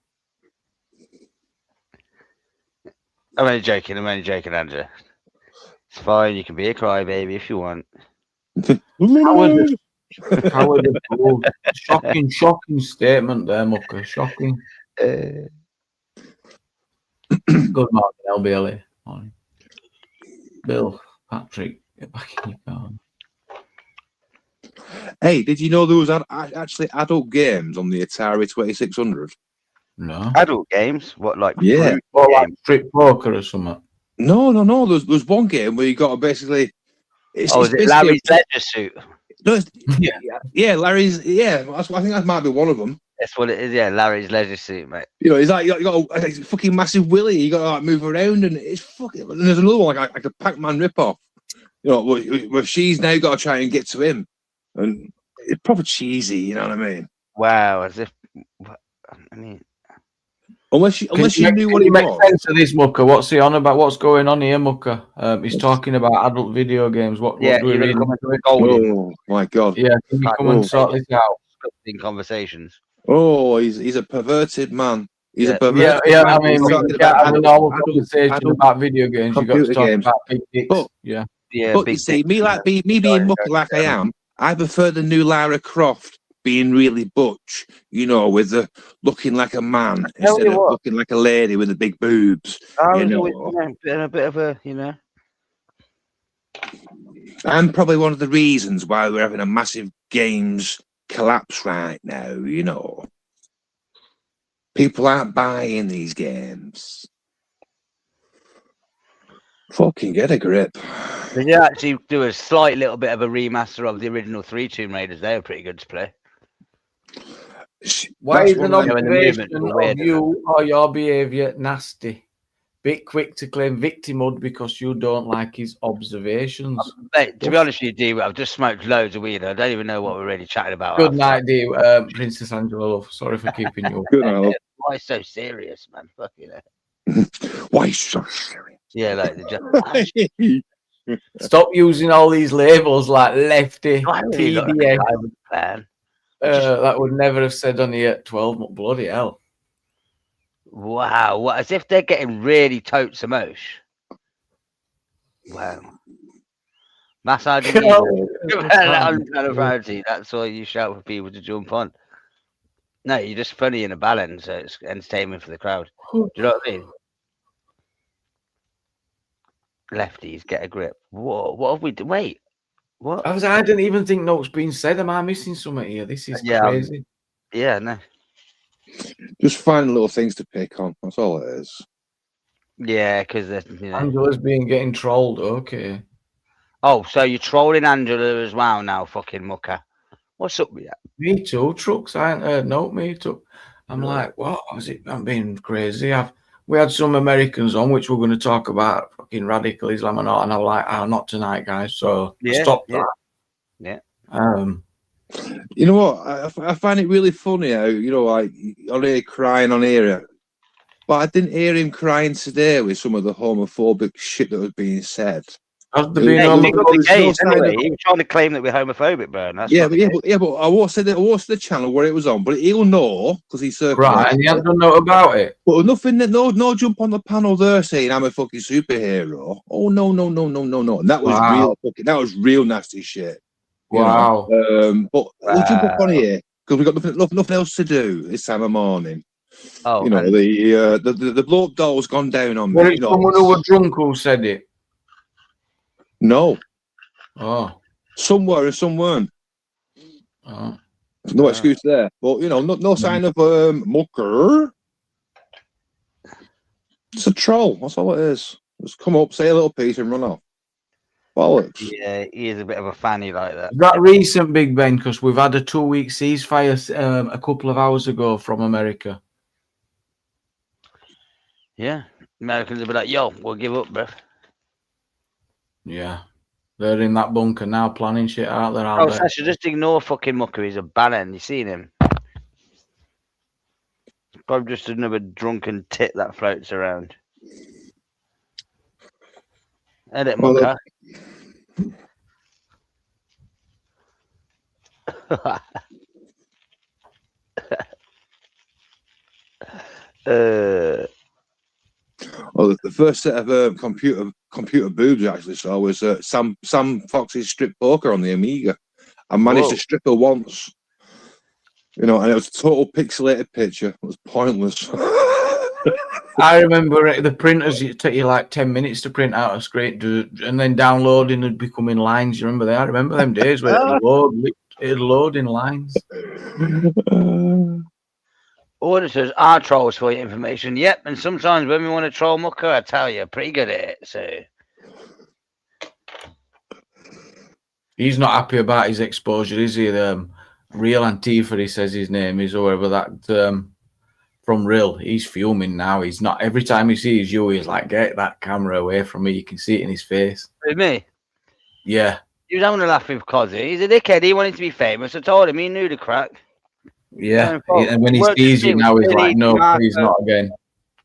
I'm only joking, Angela. It's fine, you can be a crybaby if you want. Shocking statement there, Mucker. Shocking. Good morning, LBLA. Morning. Bill, Patrick, get back in your car. Hey, did you know there was actually adult games on the Atari 2600? No. Adult games? What, like Yeah. Or like strip poker or something? No. There's one game where you got to basically. Is it Larry's leisure suit? No, yeah, Larry's. Yeah, I think that might be one of them. That's what it is. Yeah, Larry's leisure suit, mate. You know, it's like you got a fucking massive willy. You got to like move around, and it's fucking. And there's another one like a Pac-Man rip-off. You know, where she's now got to try and get to him, and it's proper cheesy. You know what I mean? Wow, as if. I mean, unless you knew what he makes was. sense of this, Mucker. What's he on about? What's going on here, Mucker? He's talking about adult video games. What do we read? Oh my god! Yeah, can you come and sort this out? In conversations. Oh, he's a perverted man. He's a perverted man. I mean, we can't have a normal conversation about video games. You've got to talk about big dicks. But you see, me being mucker like I am, I prefer the new Lara Croft being really butch, you know, with the looking like a man instead of looking like a lady with the big boobs. You know, a bit of a, you know. And probably one of the reasons why we're having a massive games collapse right now, you know. People aren't buying these games. Fucking get a grip. Did you actually do a slight little bit of a remaster of the original 3 Tomb Raiders? They were pretty good to play. Why is an observation of you or your behaviour nasty? Bit quick to claim victimhood because you don't like his observations. Mate, to be honest with you, D, I've just smoked loads of weed. I don't even know what we're really chatting about. Good night, D. Princess Angela, love. Sorry for keeping you. Good night. Why so serious, man? Fucking hell. Why so serious? Yeah, like the Stop using all these labels like lefty, TDS. That would never have said on here at 12. Bloody hell. Wow, what, as if they're getting really totes emosh. Wow. Massaging that's why you shout for people to jump on. No, you're just funny in a balance, so it's entertainment for the crowd. Do you know what I mean? Lefties, get a grip. What have we done? Wait, what? I didn't even think note's been said. Am I missing something here? This is crazy. Yeah, no. Just finding little things to pick on. That's all it is. Yeah, because Angela's getting trolled. Okay. Oh, so you're trolling Angela as well now, fucking mucker. What's up with that? Me too. Trucks. I ain't heard note. Me too. I'm like, what? Was it? I'm being crazy. We had some Americans on, which we're going to talk about fucking radical Islam and all, and I'm like, oh, not tonight, guys. So stop that. Yeah. You know what? I find it really funny how, you know, like on here crying on here, but I didn't hear him crying today with some of the homophobic shit that was being said. He was trying to claim that we're homophobic, bro. But I watched the channel where it was on, but he'll know because he's right, and he hasn't know about it. But nothing, no jump on the panel there saying I'm a fucking superhero. Oh no! And that was real nasty shit. Wow. But we'll jump up on here because we've got nothing else to do this time of morning. Oh, you know, the bloke doll's gone down on me. Was it someone who was drunk who said it? No. Oh. Some were and some weren't. Oh. No excuse there. But you know, no sign of mucker. It's a troll. That's all it is. Just come up, say a little piece, and run off. Bollocks. Yeah, he is a bit of a fanny like that. That recent, Big Ben, because we've had a 2-week ceasefire a couple of hours ago from America. Yeah, Americans will be like, "Yo, we'll give up, bro." Yeah, they're in that bunker now, planning shit out there. Oh, Sasha, just ignore fucking mucker. He's a banner. You seen him? Probably just another drunken tit that floats around. Edit mucker. Well, the first set of computer boobs I actually saw was Sam Fox's strip poker on the Amiga. I managed to strip her once, you know, and it was a total pixelated picture. It was pointless. I remember the printers. It took you like 10 minutes to print out a screen, and then downloading and becoming lines. You remember that? I remember them days where it would load. It'll load in lines. Auditors are trolls for your information. Yep, and sometimes when we want to troll Mucker, I tell you, pretty good at it. So he's not happy about his exposure, is he? Real Antifa, he says his name is, or whatever that from Real. He's fuming now. He's not. Every time he sees you, he's like, "Get that camera away from me!" You can see it in his face. With me? Yeah. He was having a laugh with Cozzy. He's a dickhead. He wanted to be famous. I told him he knew the crack. Yeah, and when he sees you now, he's like, "No, please not again."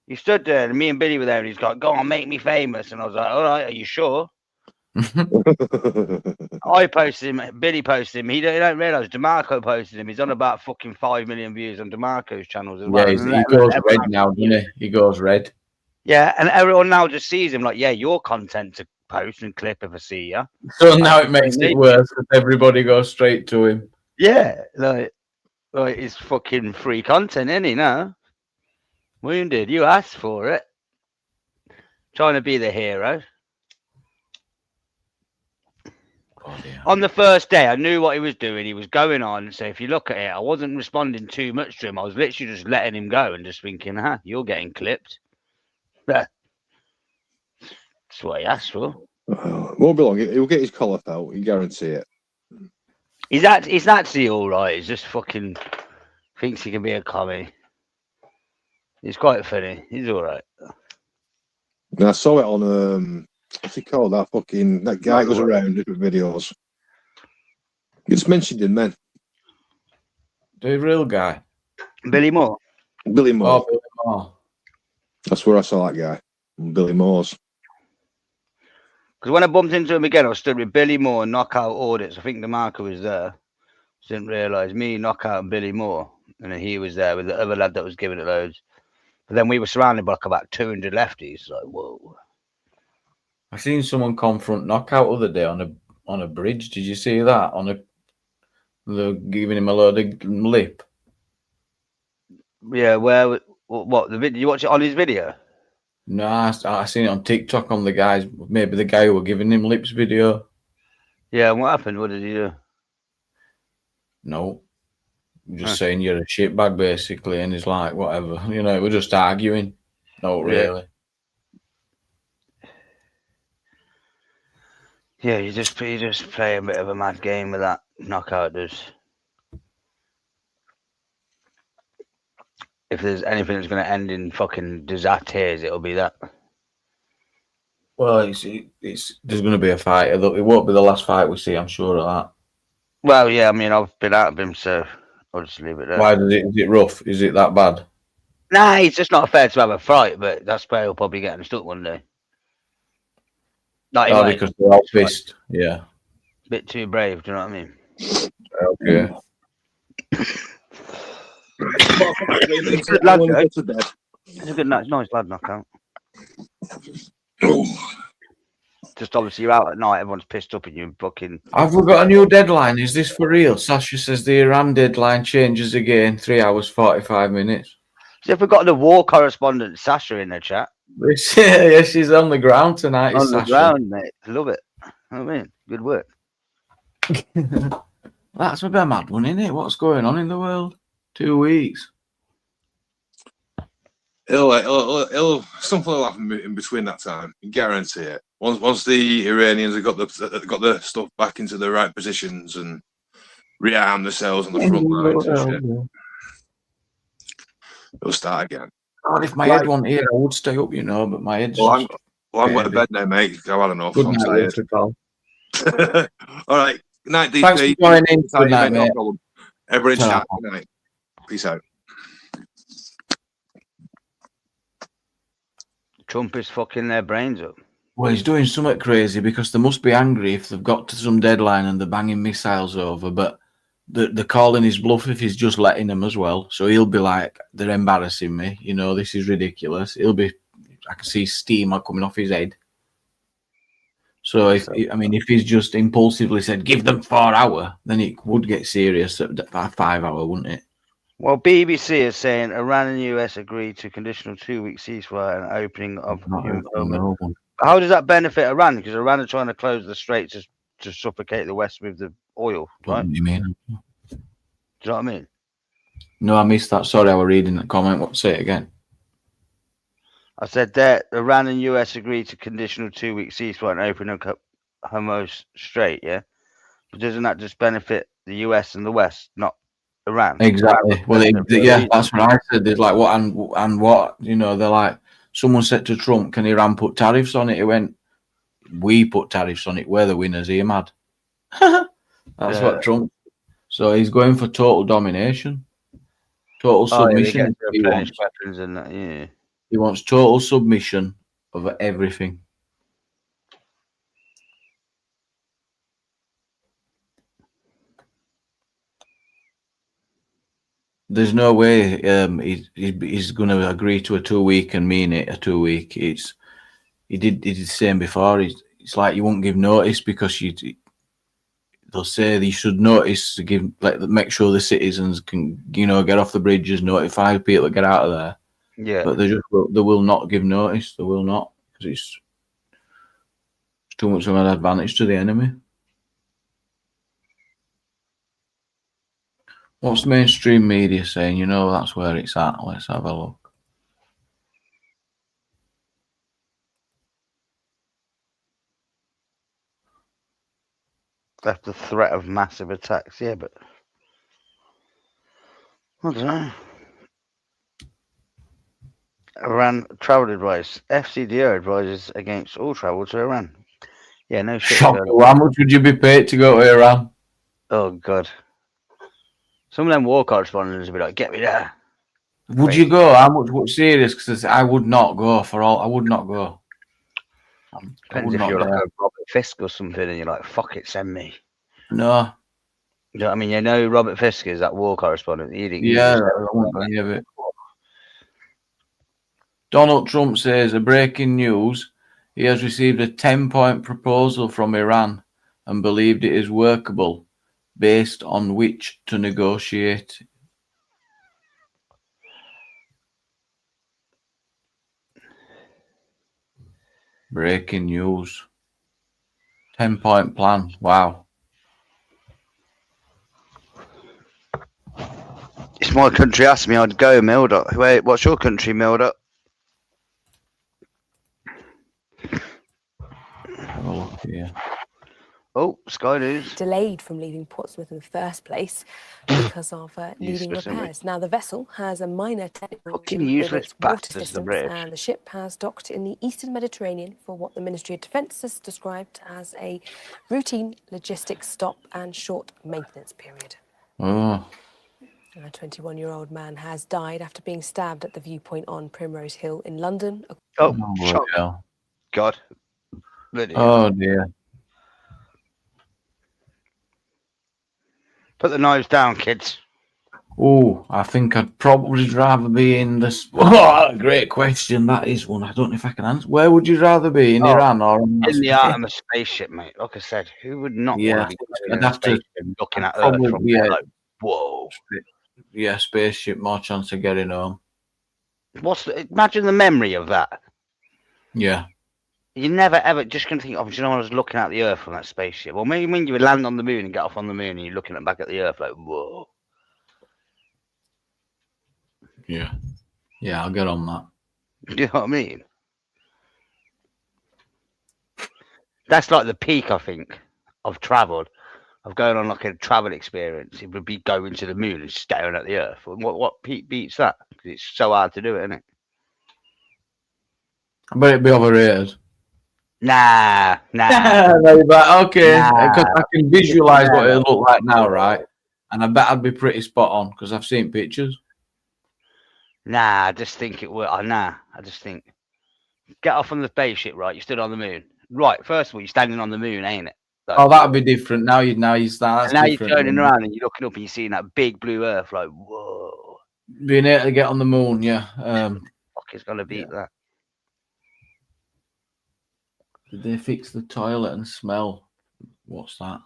He stood there, and me and Billy were there, and he's like, "Go on, make me famous." And I was like, "All right, are you sure?" I posted him. Billy posted him. He don't realise DeMarco posted him. He's on about fucking 5 million views on DeMarco's channels as well. Yeah, he goes red now, doesn't he? He goes red. Yeah, and everyone now just sees him like, yeah, your content to post and clip if I see you. So now it makes it worse because everybody goes straight to him. Yeah, like it's fucking free content, isn't he? No, Wounded, you asked for it. Trying to be the hero. On the first day, I knew what he was doing. He was going on. So if you look at it, I wasn't responding too much to him. I was literally just letting him go and just thinking, you're getting clipped. That's what he asked for. Won't be long. He'll get his collar felt. You guarantee it. He's actually all right. He's just fucking thinks he can be a commie. He's quite funny. He's all right. And I saw it on what's he called? That guy goes around different videos. You just mentioned him, man. The real guy. Billy Moore. Billy Moore. Oh, Billy Moore. That's where I saw that guy. Billy Moore's. Because when I bumped into him again, I was stood with Billy Moore and Knockout Audits. I think the marker was there. Didn't realise me, Knockout, and Billy Moore. And then he was there with the other lad that was giving it loads. But then we were surrounded by like about 200 lefties. Like, whoa. I seen someone confront Knockout the other day on a bridge. Did you see that? They're giving him a load of lip. Yeah, where? What? The video? You watch it on his video? No, I seen it on TikTok on the guys. Maybe the guy who were giving him lips video. Yeah, and what happened? What did he do? No. Just saying you're a shitbag, basically. And he's like, whatever. You know, we're just arguing. No, really. Yeah, you just play a bit of a mad game with that. Knockout does. If there's anything that's going to end in fucking disasters, it'll be that. Well, there's going to be a fight. It won't be the last fight we see, I'm sure of that. Well, yeah, I mean, I've been out of him, so I'll just leave it there. Why is it rough? Is it that bad? Nah, it's just not fair to have a fight, but that's where he'll probably get him stuck one day. Like, because they're all pissed. Yeah. Bit too brave, do you know what I mean? Okay. He's a good, nice lad, Knockout. Just obviously you're out at night, everyone's pissed up and you fucking. Have we got a new deadline? Is this for real? Sasha says the Iran deadline changes again, 3 hours 45 minutes. So if we've got the war correspondent Sasha in the chat. Yeah, she's on the ground tonight. On the ground, mate. Love it. I mean, good work. That's a bit mad one, isn't it? What's going on in the world? 2 weeks. Something will happen in between that time. You guarantee it. Once the Iranians have got the stuff back into the right positions and rearm themselves on the front lines and shit, it'll start again. God, if my head wasn't here, I would stay up, you know. But my head's. I'm going to bed now, mate. I've had enough. Good night, all right. Good night, DP. Thanks for joining in. Good night, mate. Everybody chat. Good night. Peace out. Trump is fucking their brains up. Well, he's doing something crazy because they must be angry if they've got to some deadline and they're banging missiles over. But they're calling his bluff if he's just letting them as well. So he'll be like, they're embarrassing me. You know, this is ridiculous. He'll be, I can see steam coming off his head. So, if he's just impulsively said, give them 4 hours, then it would get serious at 5 hours, wouldn't it? Well, BBC is saying Iran and US agreed to conditional 2-week ceasefire and opening of How does that benefit Iran? Because Iran are trying to close the strait to suffocate the West with the oil, What right? do you mean? Do you know what I mean? No, I missed that. Sorry, I was reading the comment. What? Say it again. I said that Iran and US agreed to conditional 2-week ceasefire and open up Hormuz Strait, yeah? But doesn't that just benefit the US and the West, not Iran? Exactly. Well, yeah, reason. that's what I said. There's like what and what, you know, they're like, someone said to Trump, can Iran put tariffs on it? He went, we put tariffs on it. We're the winners here, mad. That's what Trump. So he's going for total domination, total submission. He wants weapons and that, yeah. He wants total submission of everything. There's no way he's going to agree to a 2-week and mean it a 2-week. He did the same before. It's like you won't give notice because they'll say you should notice to give, like, make sure the citizens can, you know, get off the bridges, notify people to get out of there. Yeah, but they will not give notice. They will not, because it's too much of an advantage to the enemy. What's mainstream media saying? You know, that's where it's at. Let's have a look. That's the threat of massive attacks, yeah, but I don't know. Iran travel advice. FCDO advises against all travel to Iran. Yeah, no shit. How much would you be paid to go to Iran? Oh, God. Some of them war correspondents would be like, get me there. Would you go? How much? What serious? Because I would not go for all. I would not go. Depends if you're like a Robert Fisk or something and you're like, fuck it, send me. No. You know what I mean? You know Robert Fisk is that war correspondent. Donald Trump says, a breaking news, he has received a 10-point proposal from Iran and believed it is workable, based on which to negotiate. Breaking news. 10-point plan. Wow. If my country asked me, I'd go, Milda. Wait, what's your country, Milda? Have a look here. Oh, Sky News. Delayed from leaving Portsmouth in the first place because of needing repairs. Now, the vessel has a minor technical issue with its water systems, and the ship has docked in the Eastern Mediterranean for what the Ministry of Defence has described as a routine logistics stop and short maintenance period. Oh. A 21-year-old man has died after being stabbed at the Viewpoint on Primrose Hill in London. Oh, God. Oh, dear. Put the knives down, kids. Oh, I think I'd probably rather be in this. Oh, great question. That is one. I don't know if I can answer. Where would you rather be, in Iran or in the art of a spaceship, mate? Like I said, who would not want to be in a spaceship looking at Earth from there, like, whoa. Yeah, spaceship, more chance of getting home. Imagine the memory of that. Yeah. You never ever just gonna think, oh, do you know, I was looking at the Earth from that spaceship. Well, maybe when you would land on the moon and get off on the moon and you're looking back at the Earth like, whoa. Yeah. Yeah, I'll get on that. Do you know what I mean? That's like the peak, I think, of travel, of going on like a travel experience. It would be going to the moon and staring at the Earth. What peak beats that? Because it's so hard to do it, isn't it? I bet it'd be overrated. Nah. Okay, because I can visualize what it look like now, right? And I bet I'd be pretty spot on because I've seen pictures. Nah, I just think it will. I just think, get off on the spaceship, right? You stood on the moon, right? First of all, you're standing on the moon, ain't it? Like, oh, that'd be different. Now you start. And now you're turning around and you're looking up and you're seeing that big blue Earth, like, whoa. Being able to get on the moon, yeah. Fuck, it's gonna beat that. Did they fix the toilet and smell? What's that?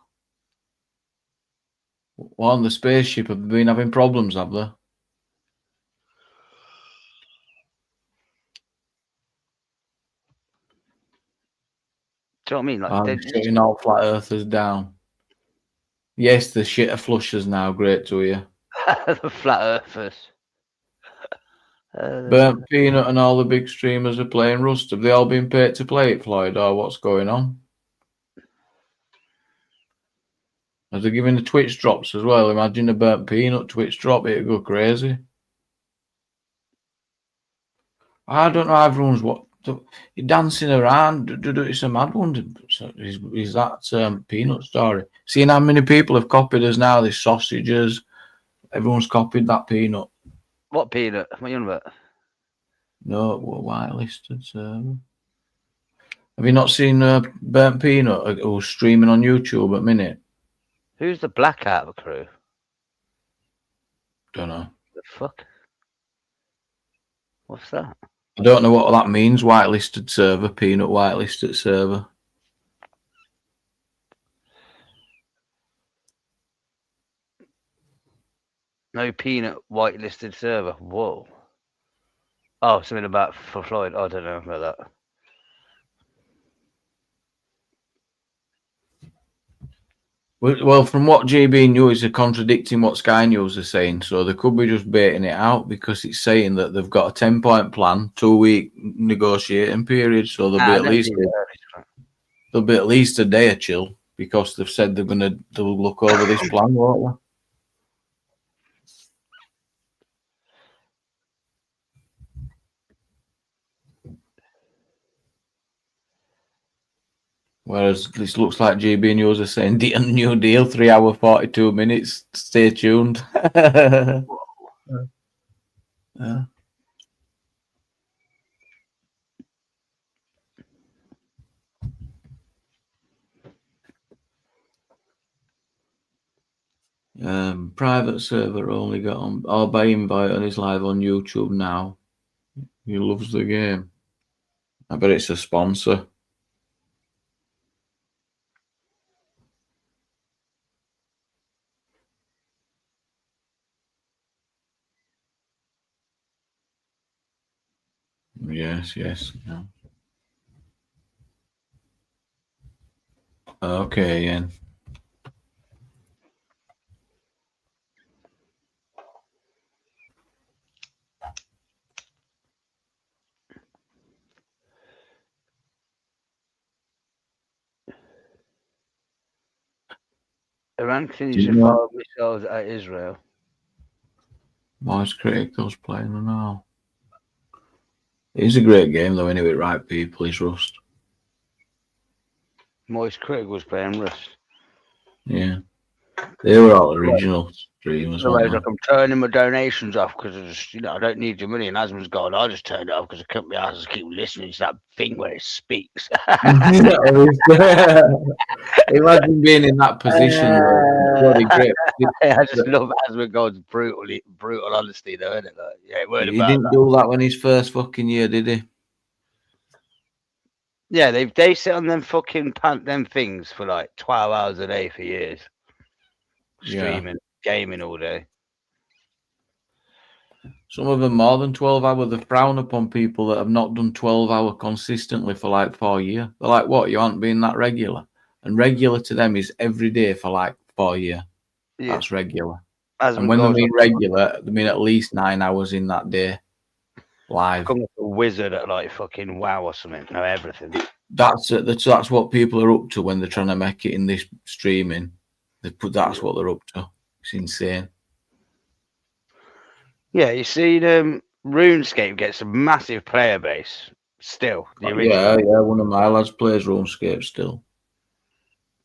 Well, on the spaceship, have they been having problems, have they? Do you know what I mean? Like, shutting all flat earthers down. Yes, the shitter flushers now. Great to hear. The flat earthers. Burnt Peanut and all the big streamers are playing Rust. Have they all been paid to play it, Floyd, or what's going on? Are they giving the Twitch drops as well? Imagine a Burnt Peanut Twitch drop, it'd go crazy. I don't know. Everyone's you're dancing around. It's a mad one. Is that Peanut story? Seeing how many people have copied us now? There's sausages. Everyone's copied that Peanut. What Peanut? What are you on about? No, whitelisted server. Have you not seen Burnt Peanut who's streaming on YouTube at minute? Who's the black out of the crew? Don't know. The fuck? What's that? I don't know what that means. Whitelisted server, Peanut whitelisted server. No Peanut whitelisted server. Whoa. Oh, something about for Floyd. I don't know about that. Well, from what GB News are contradicting what Sky News are saying, so they could be just baiting it out because it's saying that they've got a 10-point plan, 2-week negotiating period, so there'll be at least a day of chill because they've said they'll look over this plan, won't they? Whereas this looks like GB News are saying new deal, 3 hour 42 minutes. Stay tuned. Yeah. Private server only got on or by invite and is live on YouTube now. He loves the game. I bet it's a sponsor. Yes. Yeah. Okay, yeah. Iran continues to fire missiles at Israel. Moist Critical's playing and all. It's a great game though, anyway, right people, it's Rust. Moist Critical's playing Rust. Yeah. They were all original streamers. Otherwise, I'm turning my donations off because I just, I don't need your money. And Asman's gone, I just turned it off because I couldn't be asked to keep listening to that thing where it speaks. Imagine being in that position. I just love Asman Gold's brutal honesty, though, isn't it? Like, yeah, he didn't do that when his first fucking year, did he? Yeah, they sit on them fucking them things for like 12 hours a day for years. Streaming, gaming all day. Some of them more than 12 hours. They frown upon people that have not done 12 hours consistently for like 4 years. They're like, what? You aren't being that regular? And regular to them is every day for like 4 years. Yeah. That's regular. And when they mean regular, they mean at least 9 hours in that day. Live. Come like a wizard at like fucking WoW or something. Know everything. That's what people are up to when they're trying to make it in this streaming. That's what they're up to. It's insane. Yeah, you see, RuneScape gets a massive player base still. Yeah, one of my lads plays RuneScape still.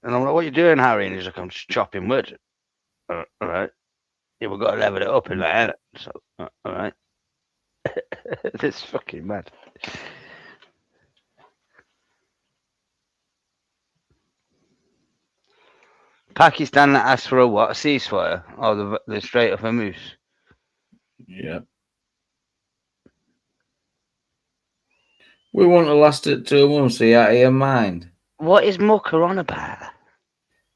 And I'm like, what are you doing, Harry? And he's like, I'm just chopping wood. All right. Yeah, we've got to level it up in that. So, all right. This is fucking mad. Pakistan asked for a what? A ceasefire? Oh, the Strait of Hormuz. Yeah. We want to last it 2 months. Are you out of your mind? What is Mucker on about? Are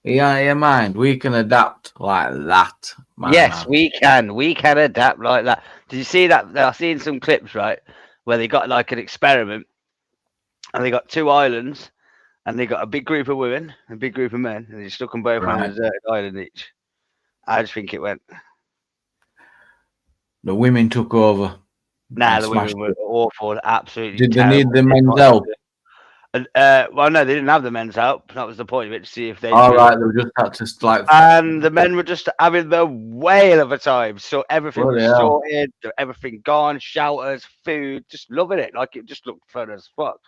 you out of your mind? We can adapt like that. Yes, we can. We can adapt like that. Did you see that? I've seen some clips, right, where they got like an experiment and they got 2 islands and they got a big group of women, a big group of men, and they stuck them both on a deserted island each. I just think it went. The women took over. Nah, the women were awful, absolutely. Did they need the men's help? Well, no, they didn't have the men's help. That was the point of it, to see if they. All right, they just had to like. And the men were just having the whale of a time. So everything was sorted, everything gone, shelters, food, just loving it. Like it just looked fun as fuck.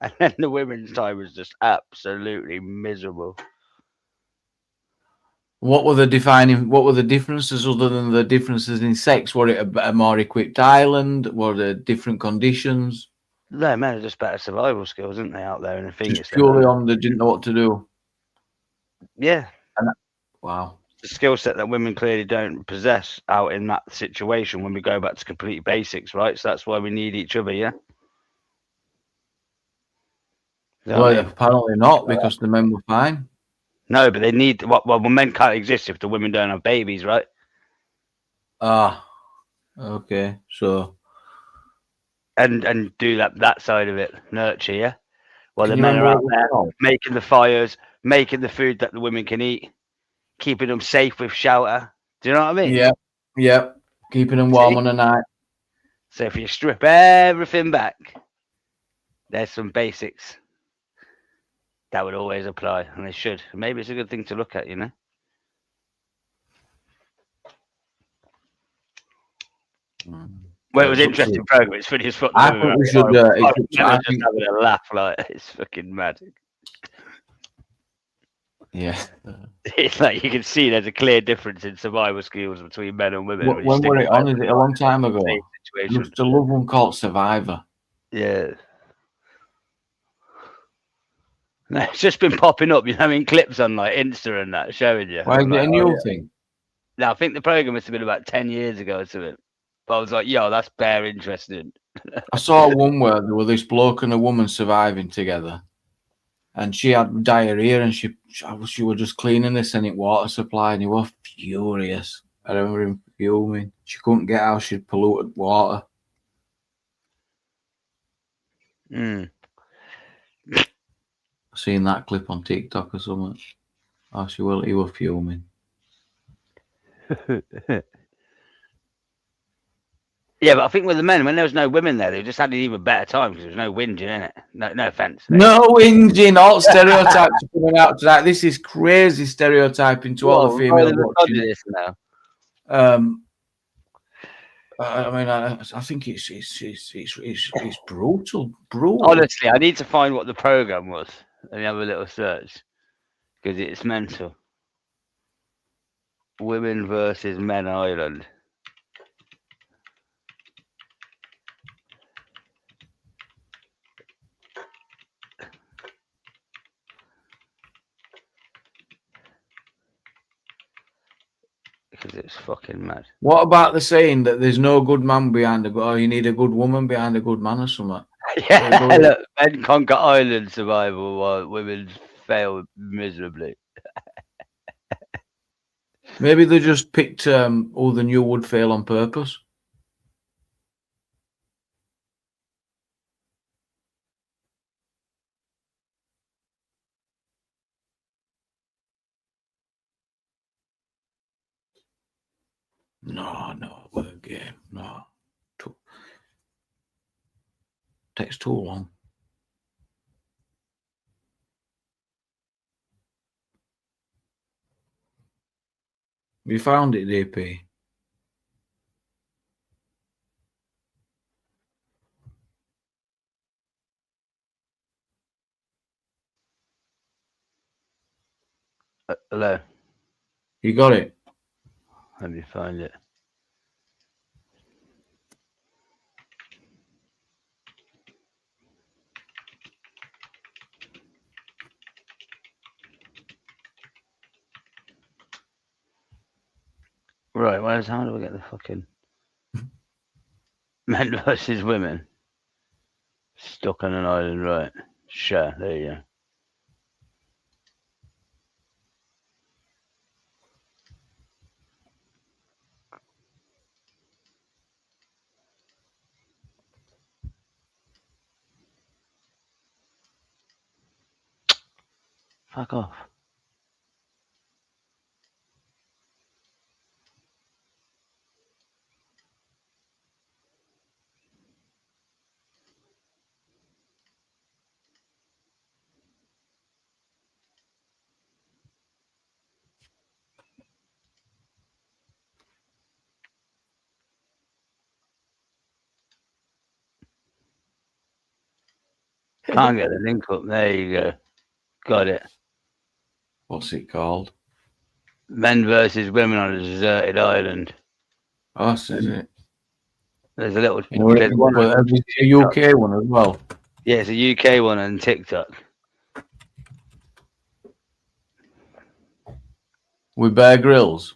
And then the women's time was just absolutely miserable. What were the differences other than the differences in sex? Were it a more equipped island? Were there different conditions? No, men are just better survival skills, aren't they, out there? And the thing Just purely on they didn't know what to do. Yeah. Wow. The skill set that women clearly don't possess out in that situation when we go back to complete basics, right? So that's why we need each other, yeah? Well, apparently not, because the men were fine. No, but they need well, men can't exist if the women don't have babies, right? Ah, okay. So and do that side of it, nurture, yeah. Well, the you men are remember out what it there was called? making the fires, making the food that the women can eat, keeping them safe with shelter. Do you know what I mean? Yeah. Keeping them warm on the night. So if you strip everything back, there's some basics that would always apply, and they should. Maybe it's a good thing to look at, you know. Well, it was an interesting program. It's funny as fuck. I think we should. Just having a laugh, like it's fucking mad. Yeah. It's like you can see there's a clear difference in survival skills between men and women. When were it on? Is it a long time ago? I used to love one called Survivor. Yeah. No, it's just been popping up, you know, in clips on like Insta and that, showing you. Why is it a new thing? No, I think the program must have been about 10 years ago or something. But I was like, yo, that's bare interesting. I saw one where there were this bloke and a woman surviving together, and she had diarrhea, and she was just cleaning the Senate water supply, and he was furious. I remember him fuming. She couldn't get out; she'd polluted water. Seen that clip on TikTok or something. Oh, he was fuming. Yeah, but I think with the men, when there was no women there, they just had an even better time because there was no whinging in it. No offense. No whinging. All stereotypes are coming out tonight. This is crazy stereotyping to all the female watching this now. I mean, I think it's brutal. Honestly, I need to find what the program was and have a little search because it's mental. Women versus Men Island. Because it's fucking mad. What about the saying that there's no good man behind a good, or you need a good woman behind a good man or something? Yeah, look, men conquer island survival while women fail miserably. Maybe they just picked who they knew would fail on purpose. No, word game. No. Takes too long. Have you found it, DP? Hello. You got it? Let me find it. Right, how do I get the fucking men versus women? Stuck on an island, right? Sure, there you go. Fuck off. Can't get the link up. There you go. Got it. What's it called? Men versus women on a deserted island. Oh, this is it. There's a little. There's a UK one as well. Yeah, it's a UK one on TikTok. With Bear Grylls.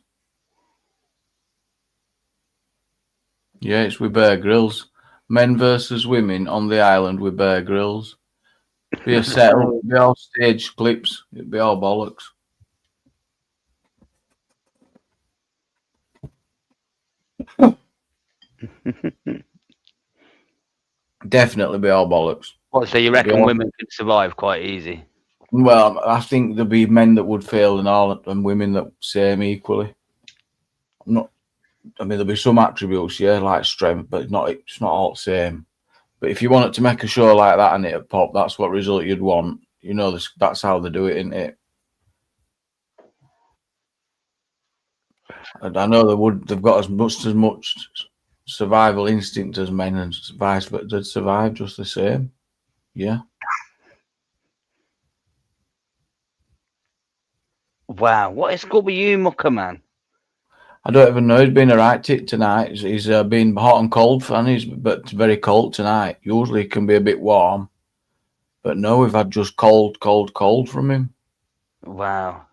Yeah, it's with Bear Grylls. Men versus women on the island with Bear Grylls. Be a setup, be all stage clips. It'd be all bollocks. Definitely be all bollocks. What? So you reckon women could survive quite easy? Well, I think there'd be men that would fail and women that same equally. I mean, there'll be some attributes, yeah, like strength, but it's not all the same. But if you wanted to make a show like that and it'd pop, that's what result you'd want. You know, that's how they do it, isn't it? And I know they've got as much survival instinct as men, and vice versa. They'd survive just the same. Yeah. Wow, what is good with you, mucker man? I don't even know. He's been a right tit tonight. He's been hot and cold but it's very cold tonight. Usually it can be a bit warm, but no, we've had just cold from him. Wow.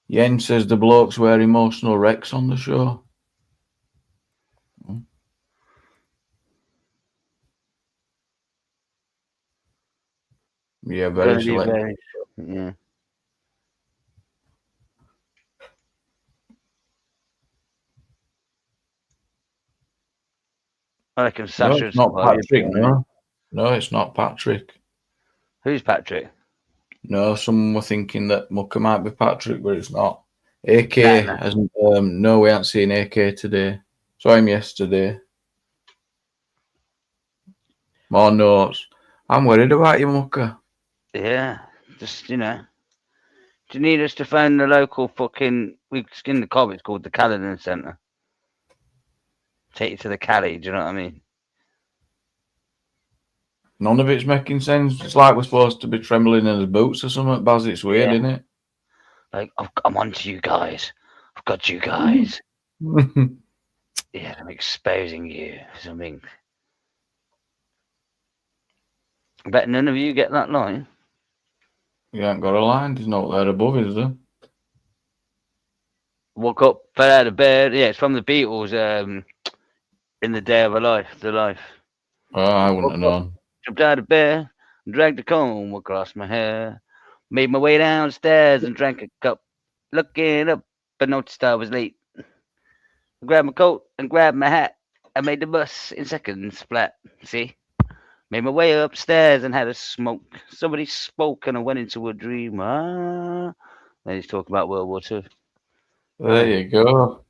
Yen says the blokes wear emotional wrecks on the show. Yeah, very selective. Yeah. I reckon Sasha. No, it's not Patrick. No, it's not Patrick. Who's Patrick? No, some were thinking that Mucker might be Patrick, but it's not. AK hasn't. No, we haven't seen AK today. Saw him yesterday. More notes. I'm worried about you, Mucker. Yeah, just, you know. Do you need us to phone the local fucking... We in the comments called the Caledon Centre. Take you to the Cali, do you know what I mean? None of it's making sense. It's like we're supposed to be trembling in his boots or something, Baz. It's weird, isn't it? Like, I'm on to you guys. I've got you guys. Yeah, I'm exposing you for something. I bet none of you get that line. You ain't got a line. There's not there above, is there? Woke up, fell out of bed. Yeah, it's from the Beatles. In the Day of a Life, the life. Oh, I wouldn't have known. Jumped out of bed, dragged a comb across my hair, made my way downstairs and drank a cup. Looking up, but noticed I was late. Grabbed my coat and grabbed my hat. I made the bus in seconds flat. See? Made my way upstairs and had a smoke. Somebody spoke and I went into a dream. Then he's talking about World War II. There you go.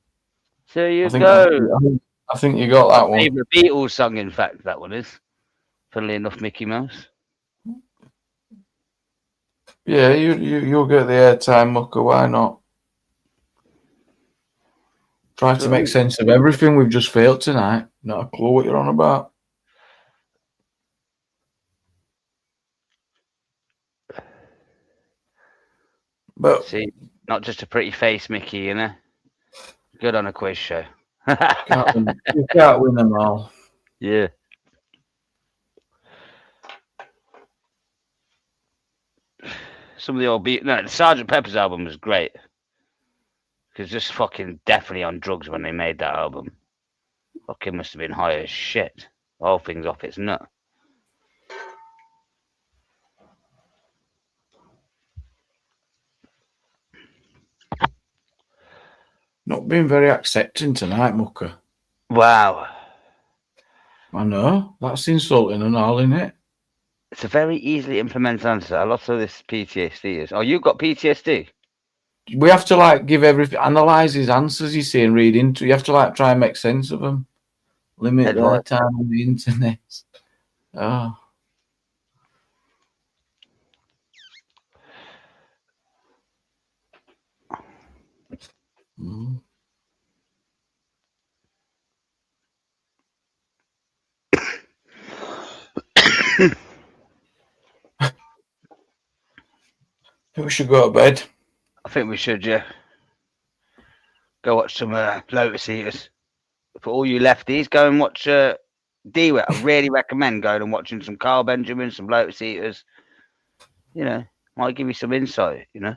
There you go. I think you got that one. Favorite Beatles song, in fact, that one is. Funnily enough, Mickey Mouse. Yeah, you'll get the airtime, Mucker. Why not? Try to make sense of everything. We've just failed tonight. Not a clue what you're on about. But see, not just a pretty face, Mickey, you know. Good on a quiz show. You can't win them all. Yeah. Some of the old the Sgt. Pepper's album was great. Because just fucking definitely on drugs when they made that album. Fucking must have been high as shit. All things off its nut. Not being very accepting tonight, Mucker. Wow. I know. That's insulting and all, isn't it? It's a very easily implemented answer. A lot of this PTSD is. Oh, you've got PTSD? We have to like give everything, analyze his answers, you see, and read into. You have to like try and make sense of them. Limit their time on the internet. Oh. Mm. We should go to bed. I think we should, yeah. Go watch some Lotus Eaters. For all you lefties, go and watch D-Wet. I really recommend going and watching some Carl Benjamin, some Lotus Eaters. You know, might give you some insight, you know.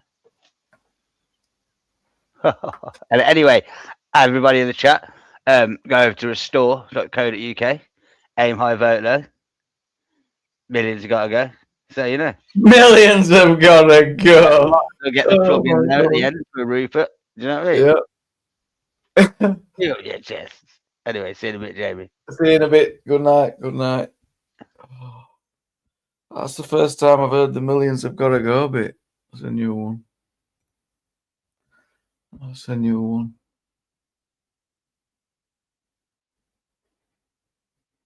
And anyway, everybody in the chat, go over to restore.co.uk. Aim high, vote low. Millions have got to go. So, you know. Millions have got to go. We'll get the plug in there at the end for Rupert. Do you know what I mean? Yeah. Yeah, cheers. Anyway, see you in a bit, Jamie. See you in a bit. Good night. Good night. That's the first time I've heard the millions have got to go bit. That's a new one. That's a new one.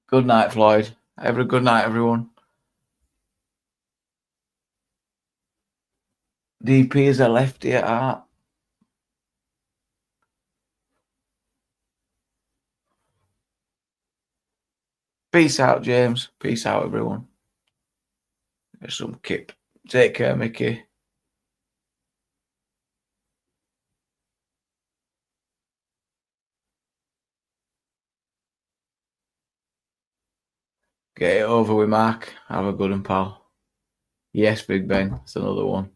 Good night, Floyd. Have a good night, everyone. DP is a lefty at heart. Peace out, James. Peace out, everyone. Get some kip. Take care, Mickey. Get it over with, Mark. Have a good one, pal. Yes, Big Ben. It's another one.